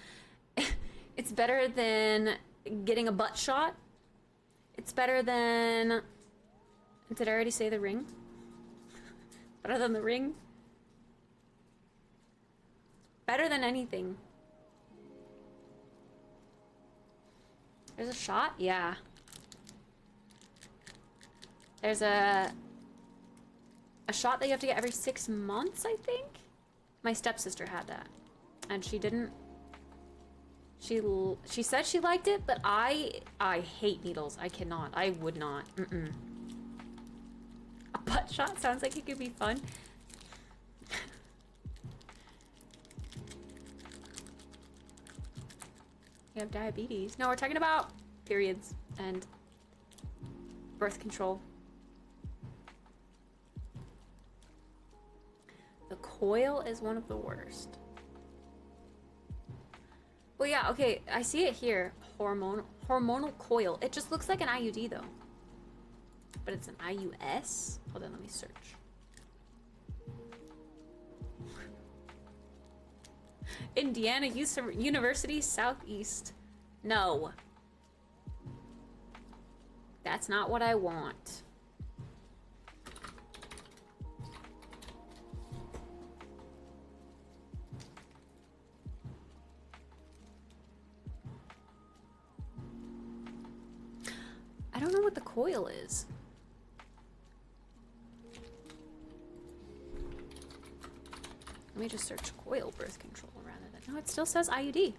It's better than getting a butt shot. It's better than Did I already say the ring? Better than the ring? Better than anything. There's a shot? Yeah. There's a shot that you have to get every 6 months, I think? My stepsister had that. And she didn't... She said she liked it, but I hate needles. I cannot. I would not. Mm-mm. A butt shot sounds like it could be fun. You have diabetes. No, we're talking about periods and birth control. The coil is one of the worst. Well, yeah, okay, I see it here. Hormonal coil. It just looks like an IUD, though. But it's an IUS? Hold on, let me search. Indiana University Southeast. No. That's not what I want. I don't know what the coil is. Let me just search coil birth control rather than... No, it still says IUD.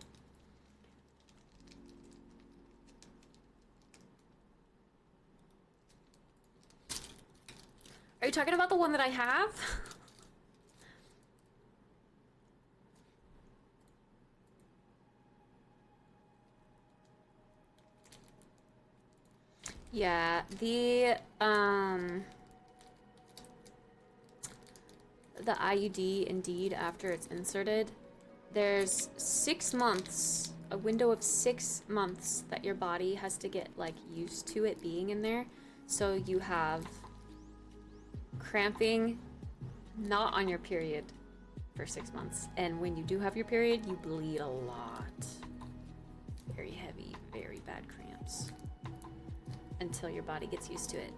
Are you talking about the one that I have? Yeah, the IUD, indeed, after it's inserted, there's 6 months, a window of 6 months that your body has to get, like, used to it being in there. So you have cramping, not on your period for 6 months. And when you do have your period, you bleed a lot. Very heavy, very bad cramps. Until your body gets used to it.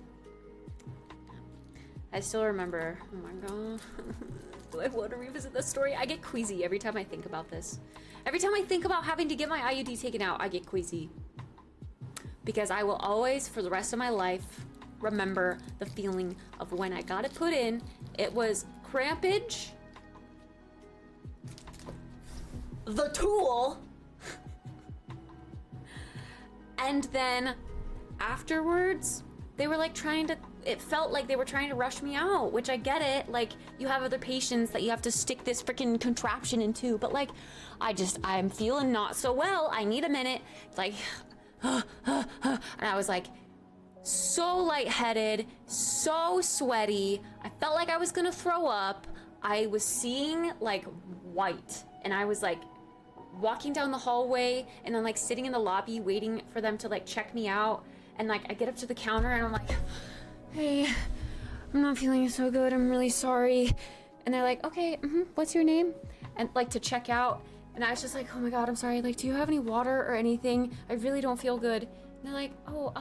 I still remember, oh my god, do I want to revisit this story? I get queasy every time I think about this. Every time I think about having to get my IUD taken out, I get queasy. Because I will always, for the rest of my life, remember the feeling of when I got it put in. It was crampage, the tool, and then afterwards, they were like it felt like they were trying to rush me out, which I get it. Like, you have other patients that you have to stick this freaking contraption into, but like, I'm feeling not so well. I need a minute. Like, and I was like, so lightheaded, so sweaty. I felt like I was gonna throw up. I was seeing like white, and I was like walking down the hallway and then like sitting in the lobby waiting for them to like check me out. And like, I get up to the counter and I'm like, hey, I'm not feeling so good. I'm really sorry. And they're like, okay, what's your name? And like to check out. And I was just like, oh my God, I'm sorry. Like, do you have any water or anything? I really don't feel good. And they're like, oh,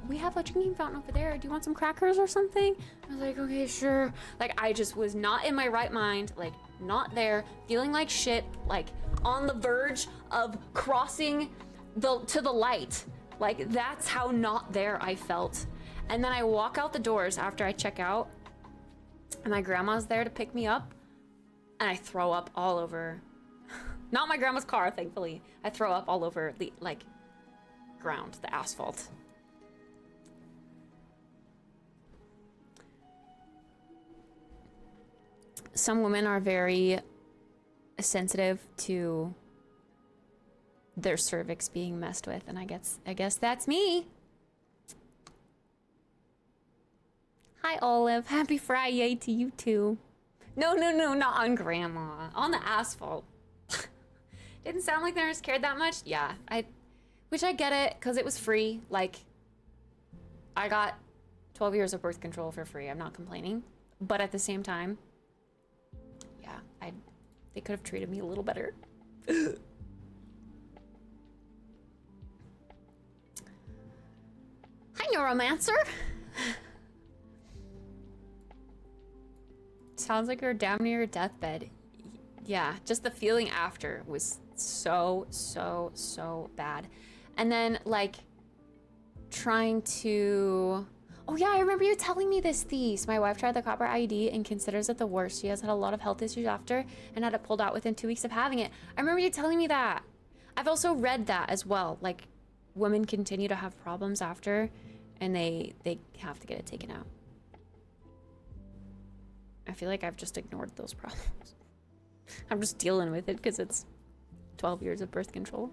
we have a drinking fountain over there. Do you want some crackers or something? I was like, okay, sure. Like, I just was not in my right mind, like not there, feeling like shit, like on the verge of crossing to the light. Like, that's how not there I felt. And then I walk out the doors after I check out, and my grandma's there to pick me up, and I throw up all over. Not my grandma's car, thankfully. I throw up all over the, like, ground, the asphalt. Some women are very sensitive to their cervix being messed with, and I guess that's me. Hi, Olive. Happy Friday to you too. No, not on grandma. On the asphalt. Didn't sound like they were scared that much. Yeah, which I get it, because it was free. Like, I got 12 years of birth control for free. I'm not complaining. But at the same time, yeah, they could have treated me a little better. Hi, Neuromancer. sounds like you're damn near your deathbed. Yeah, just the feeling after was so bad. And then like trying to, oh yeah, I remember you telling me this, Thies. My wife tried the copper IUD and considers it the worst. She has had a lot of health issues after and had it pulled out within 2 weeks of having it. I remember you telling me that. I've also read that as well. Like women continue to have problems after and they have to get it taken out. I feel like I've just ignored those problems. I'm just dealing with it because it's 12 years of birth control.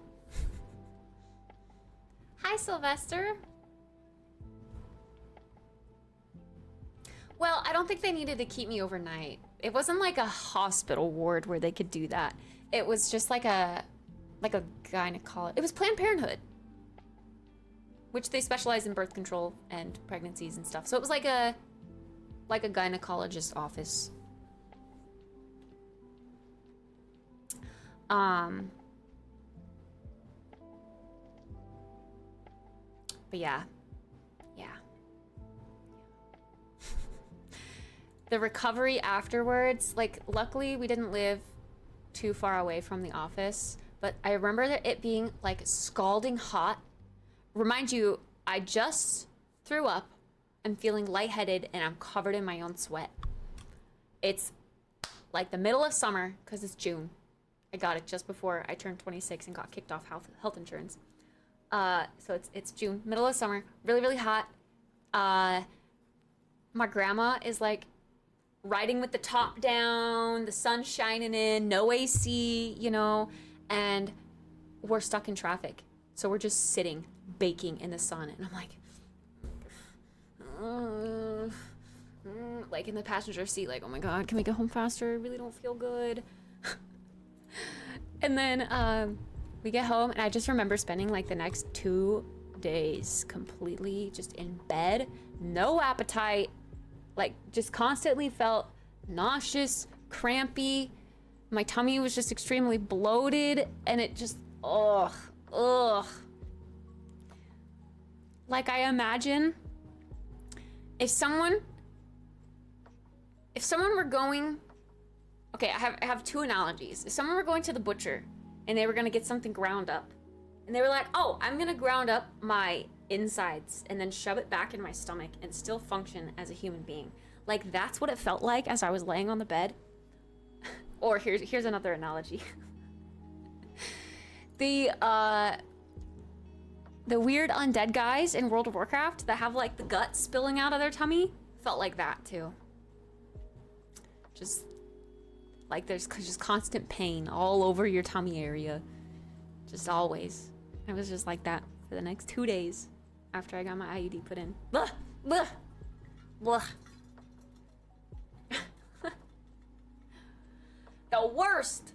Hi, Sylvester. Well, I don't think they needed to keep me overnight. It wasn't like a hospital ward where they could do that. It was just like a gynecology. It was Planned Parenthood, which they specialize in birth control and pregnancies and stuff. So it was like a gynecologist office. But yeah. The recovery afterwards, like luckily we didn't live too far away from the office, but I remember it being like scalding hot. Remind you, I just threw up. I'm feeling lightheaded and I'm covered in my own sweat. It's like the middle of summer because it's June. I got it just before I turned 26 and got kicked off health insurance. So it's June, middle of summer, really hot. My grandma is like riding with the top down, the sun shining in, no AC, you know, and we're stuck in traffic. So we're just sitting, baking in the sun, and I'm like in the passenger seat, like, oh my God, can we get home faster? I really don't feel good. And then we get home, and I just remember spending like the next 2 days completely just in bed, no appetite, like just constantly felt nauseous, crampy. My tummy was just extremely bloated, and it just, ugh. Like I imagine if someone were going, okay, I have two analogies. If someone were going to the butcher and they were gonna get something ground up, and they were like, oh, I'm gonna ground up my insides and then shove it back in my stomach and still function as a human being. Like that's what it felt like as I was laying on the bed. Or here's another analogy. The weird undead guys in World of Warcraft that have like the guts spilling out of their tummy felt like that too. Just like there's just constant pain all over your tummy area. Just always. I was just like that for the next 2 days after I got my IUD put in. Blah, blah, blah. The worst.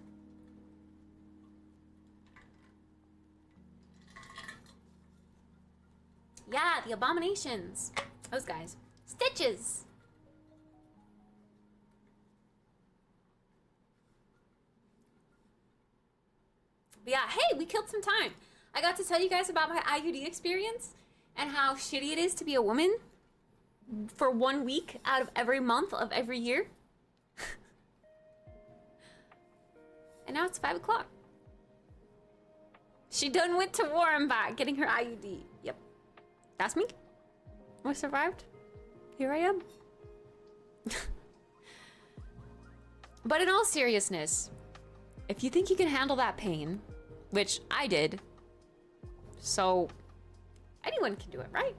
Yeah, the abominations. Those guys. Stitches. But yeah, hey, we killed some time. I got to tell you guys about my IUD experience and how shitty it is to be a woman for 1 week out of every month of every year. And now it's 5 o'clock. She done went to war and back getting her IUD. Yep. That's me. I survived. Here I am. But in all seriousness, if you think you can handle that pain, which I did, so anyone can do it, right?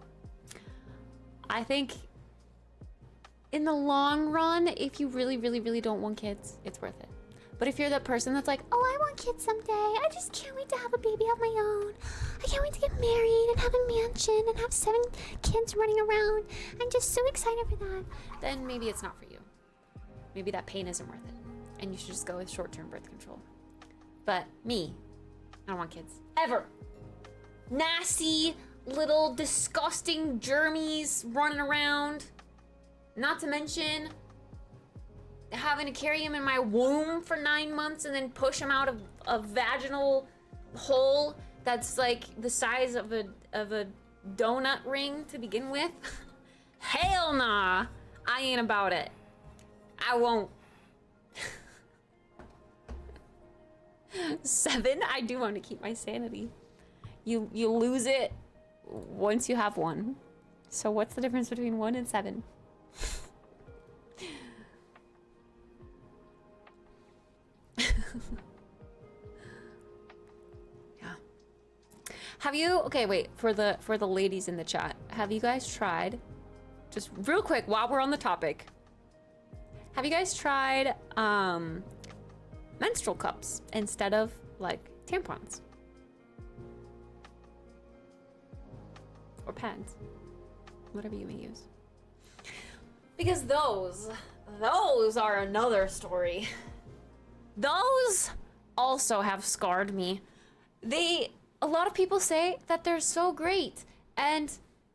I think in the long run, if you really don't want kids, it's worth it. But if you're that person that's like, oh, I want kids someday. I just can't wait to have a baby of my own. I can't wait to get married and have a mansion and have 7 kids running around. I'm just so excited for that. Then maybe it's not for you. Maybe that pain isn't worth it. And you should just go with short-term birth control. But me, I don't want kids. Ever. Nasty, little, disgusting germies running around. Not to mention having to carry him in my womb for 9 months and then push him out of a vaginal hole that's like the size of a donut ring to begin with. Hell nah, I ain't about it. I won't. 7? I do want to keep my sanity. You lose it once you have 1. So what's the difference between 1 and 7? Yeah. Have you, okay, wait, for the ladies in the chat, have you guys tried, just real quick while we're on the topic, have you guys tried menstrual cups instead of like tampons or pads, whatever you may use? Because those are another story. Those also have scarred me. A lot of people say that they're so great and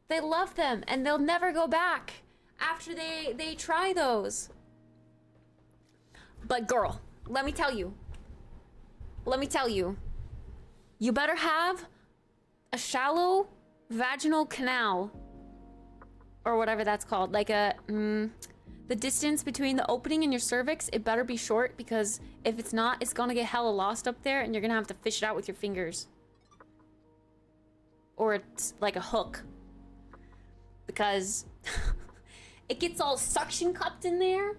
they love them and they'll never go back after they try those. But girl, let me tell you, you better have a shallow vaginal canal, or whatever that's called, like the distance between the opening and your cervix, it better be short, because if it's not, it's gonna get hella lost up there and you're gonna have to fish it out with your fingers. Or it's like a hook. Because it gets all suction cupped in there.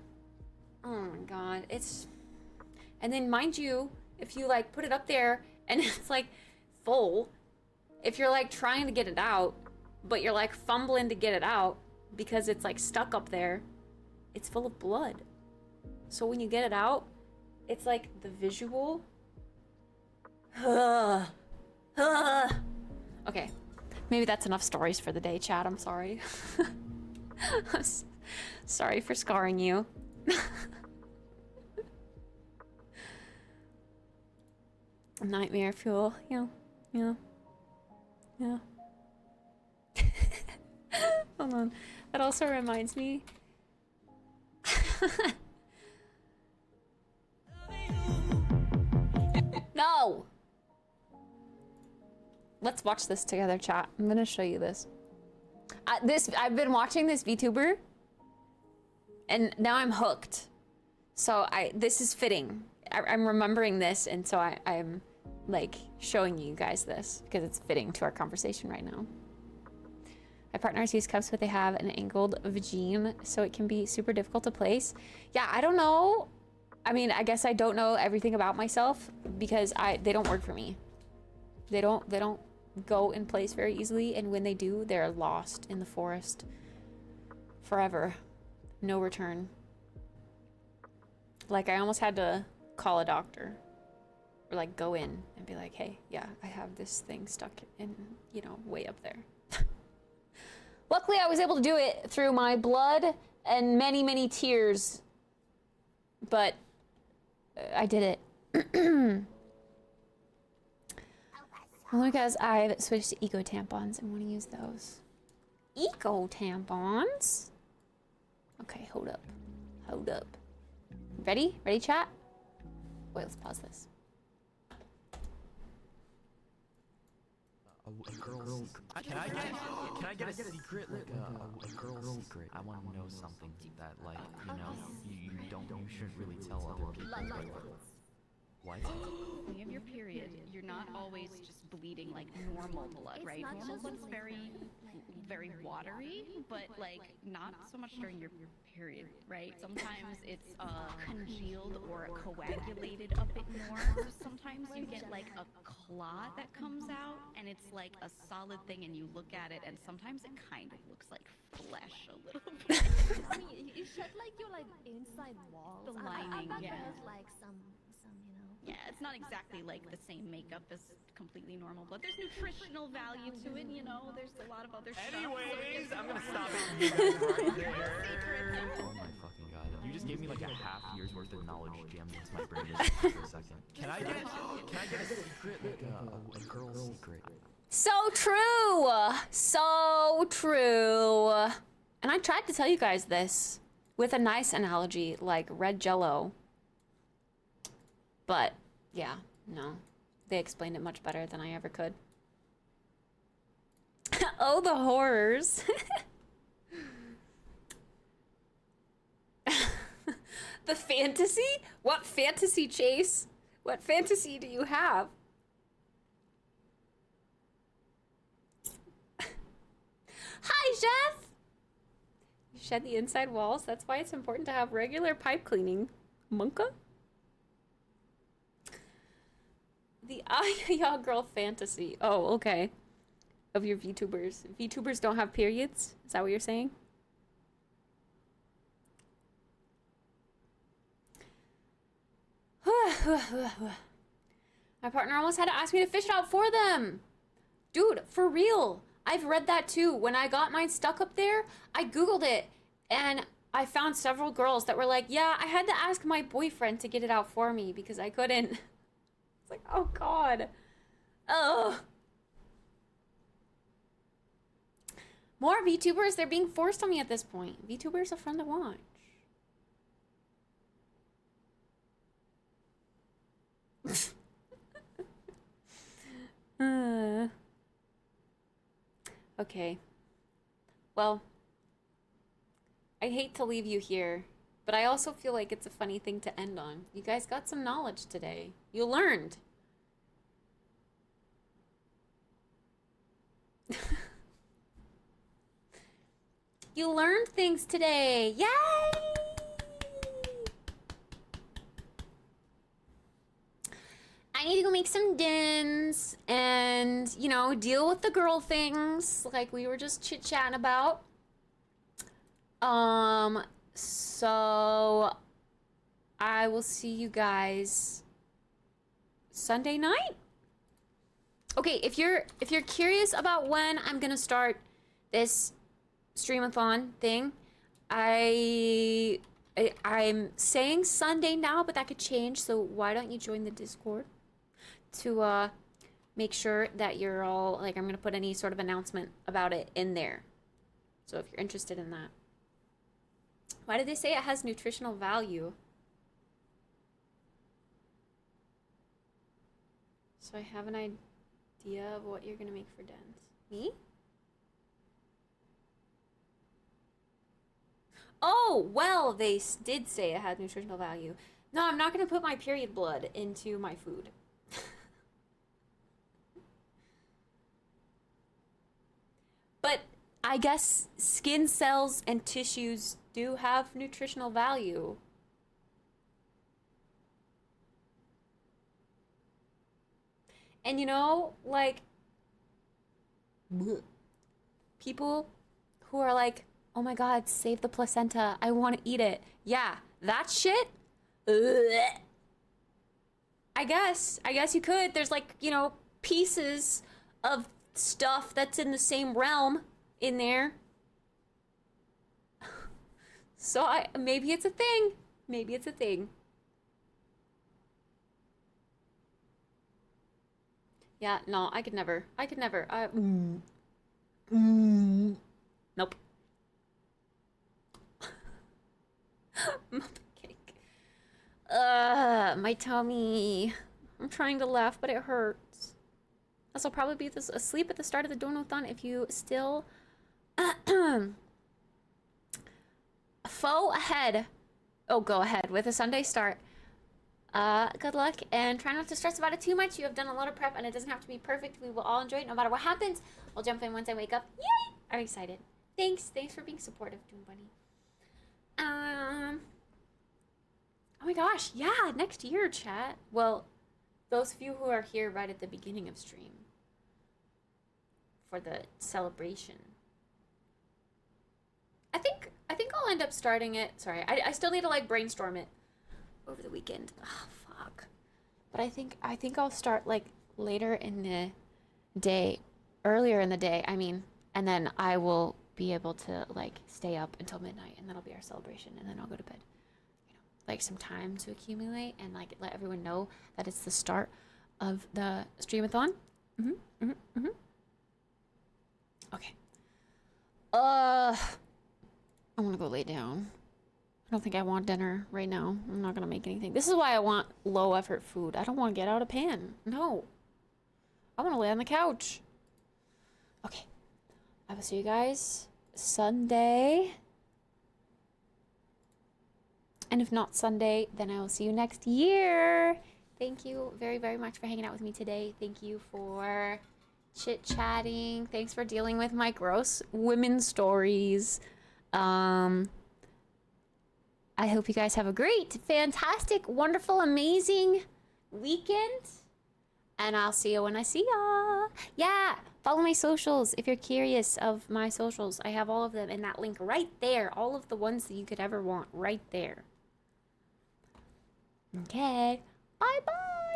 Oh my god, it's... And then mind you, if you like put it up there and it's like full, if you're like trying to get it out, but you're like fumbling to get it out because it's like stuck up there, it's full of blood. So when you get it out, it's like the visual. Okay, maybe that's enough stories for the day, chat. I'm sorry. I'm sorry for scarring you. Nightmare fuel. Yeah. Hold on. That also reminds me. No! Let's watch this together, chat. I'm gonna show you this. I've been watching this VTuber, and now I'm hooked. So this is fitting. I'm remembering this, and so I'm like showing you guys this because it's fitting to our conversation right now. My partners use cups, but they have an angled vagine, so it can be super difficult to place. Yeah, I don't know. I mean, I guess I don't know everything about myself because they don't work for me. They don't go in place very easily, and when they do, they're lost in the forest forever. No return. Like, I almost had to call a doctor or like go in and be like, hey, yeah, I have this thing stuck in, you know, way up there. Luckily, I was able to do it through my blood and many, many tears, but I did it. Only because I've switched to eco tampons and want to use those. Eco tampons? Okay, hold up. Ready? Ready, chat? Wait, let's pause this. A girl's secret. Can I get a secret? Like a girl's secret. I want to know something that, like, you know, you shouldn't really tell other people. What? When you have your period, you're not always just bleeding like normal blood, right? Normal blood's very watery, but like not so much during your period, right? Sometimes it's congealed or coagulated a bit more. Sometimes you get like a clot that comes out and it's like a solid thing and you look at it and sometimes it kind of looks like flesh a little bit. I mean, you shed like your like inside walls. The lining, I bet yeah. there's like some, you know. Yeah, it's not exactly like the same makeup as completely normal blood. There's nutritional value to it, you know. There's a lot of other stuff. Anyways, I'm gonna stop it. You guys right there. Oh my fucking god! You just gave me like a half year's worth of knowledge jammed into my brain just for a second. Can I get a secret? Like a girl's secret. So true! So true. And I tried to tell you guys this with a nice analogy, like red jello. But, yeah, no. They explained it much better than I ever could. Oh, the horrors. The fantasy? What fantasy, Chase? What fantasy do you have? Hi, Jeff! You shed the inside walls. That's why it's important to have regular pipe cleaning. Monka? The Ayaya girl fantasy. Oh, okay. Of your VTubers. VTubers don't have periods? Is that what you're saying? My partner almost had to ask me to fish it out for them. Dude, for real. I've read that too. When I got mine stuck up there, I Googled it and I found several girls that were like, yeah, I had to ask my boyfriend to get it out for me because I couldn't. It's like, oh God. Ugh. More VTubers, they're being forced on me at this point. VTubers are fun to watch. Okay. Well, I hate to leave you here, but I also feel like it's a funny thing to end on. You guys got some knowledge today. You learned. You learned things today. Yay! I need to go make some dins and, you know, deal with the girl things like we were just chit-chatting about. So I will see you guys Sunday night. Okay, if you're curious about when I'm gonna start this streamathon thing, I'm saying Sunday now, but that could change. So why don't you join the Discord to make sure that you're all like, I'm gonna put any sort of announcement about it in there. So if you're interested in that. Why did they say it has nutritional value? So I have an idea of what you're gonna make for dens. Me? Oh, well, they did say it had nutritional value. No, I'm not gonna put my period blood into my food. But I guess skin cells and tissues do have nutritional value. And you know, like, people who are like, oh my God, save the placenta, I want to eat it. Yeah, that shit? Ugh. I guess you could. There's like, you know, pieces of stuff that's in the same realm in there. So maybe it's a thing. Maybe it's a thing. Yeah, no, I could never. Nope. Muppet cake. My tummy. I'm trying to laugh, but it hurts. Also, probably be asleep at the start of the donathon if you still go ahead with a Sunday start. Good luck and try not to stress about it too much. You have done a lot of prep and it doesn't have to be perfect. We will all enjoy it no matter what happens. I'll jump in once I wake up. Yay! I'm excited. Thanks for being supportive, Doom Bunny. Oh my gosh, yeah, next year, chat. Well, those of you who are here right at the beginning of stream for the celebration. I think I'll end up starting it. Sorry, I still need to like brainstorm it over the weekend. Oh, fuck. But I think I'll start like later in the day, earlier in the day, I mean, and then I will be able to like stay up until midnight and that'll be our celebration and then I'll go to bed. You know, like some time to accumulate and like let everyone know that it's the start of the streamathon. Okay. I want to go lay down. I don't think I want dinner right now. I'm not gonna make anything. This is why I want low effort food. I don't want to get out of pan. No. I want to lay on the couch. Okay. I will see you guys Sunday. And if not Sunday, then I will see you next year. Thank you very, very much for hanging out with me today. Thank you for chit-chatting. Thanks for dealing with my gross women stories. I hope you guys have a great, fantastic, wonderful, amazing weekend. And I'll see you when I see ya. Yeah, follow my socials if you're curious of my socials. I have all of them in that link right there. All of the ones that you could ever want right there. Okay. Bye-bye.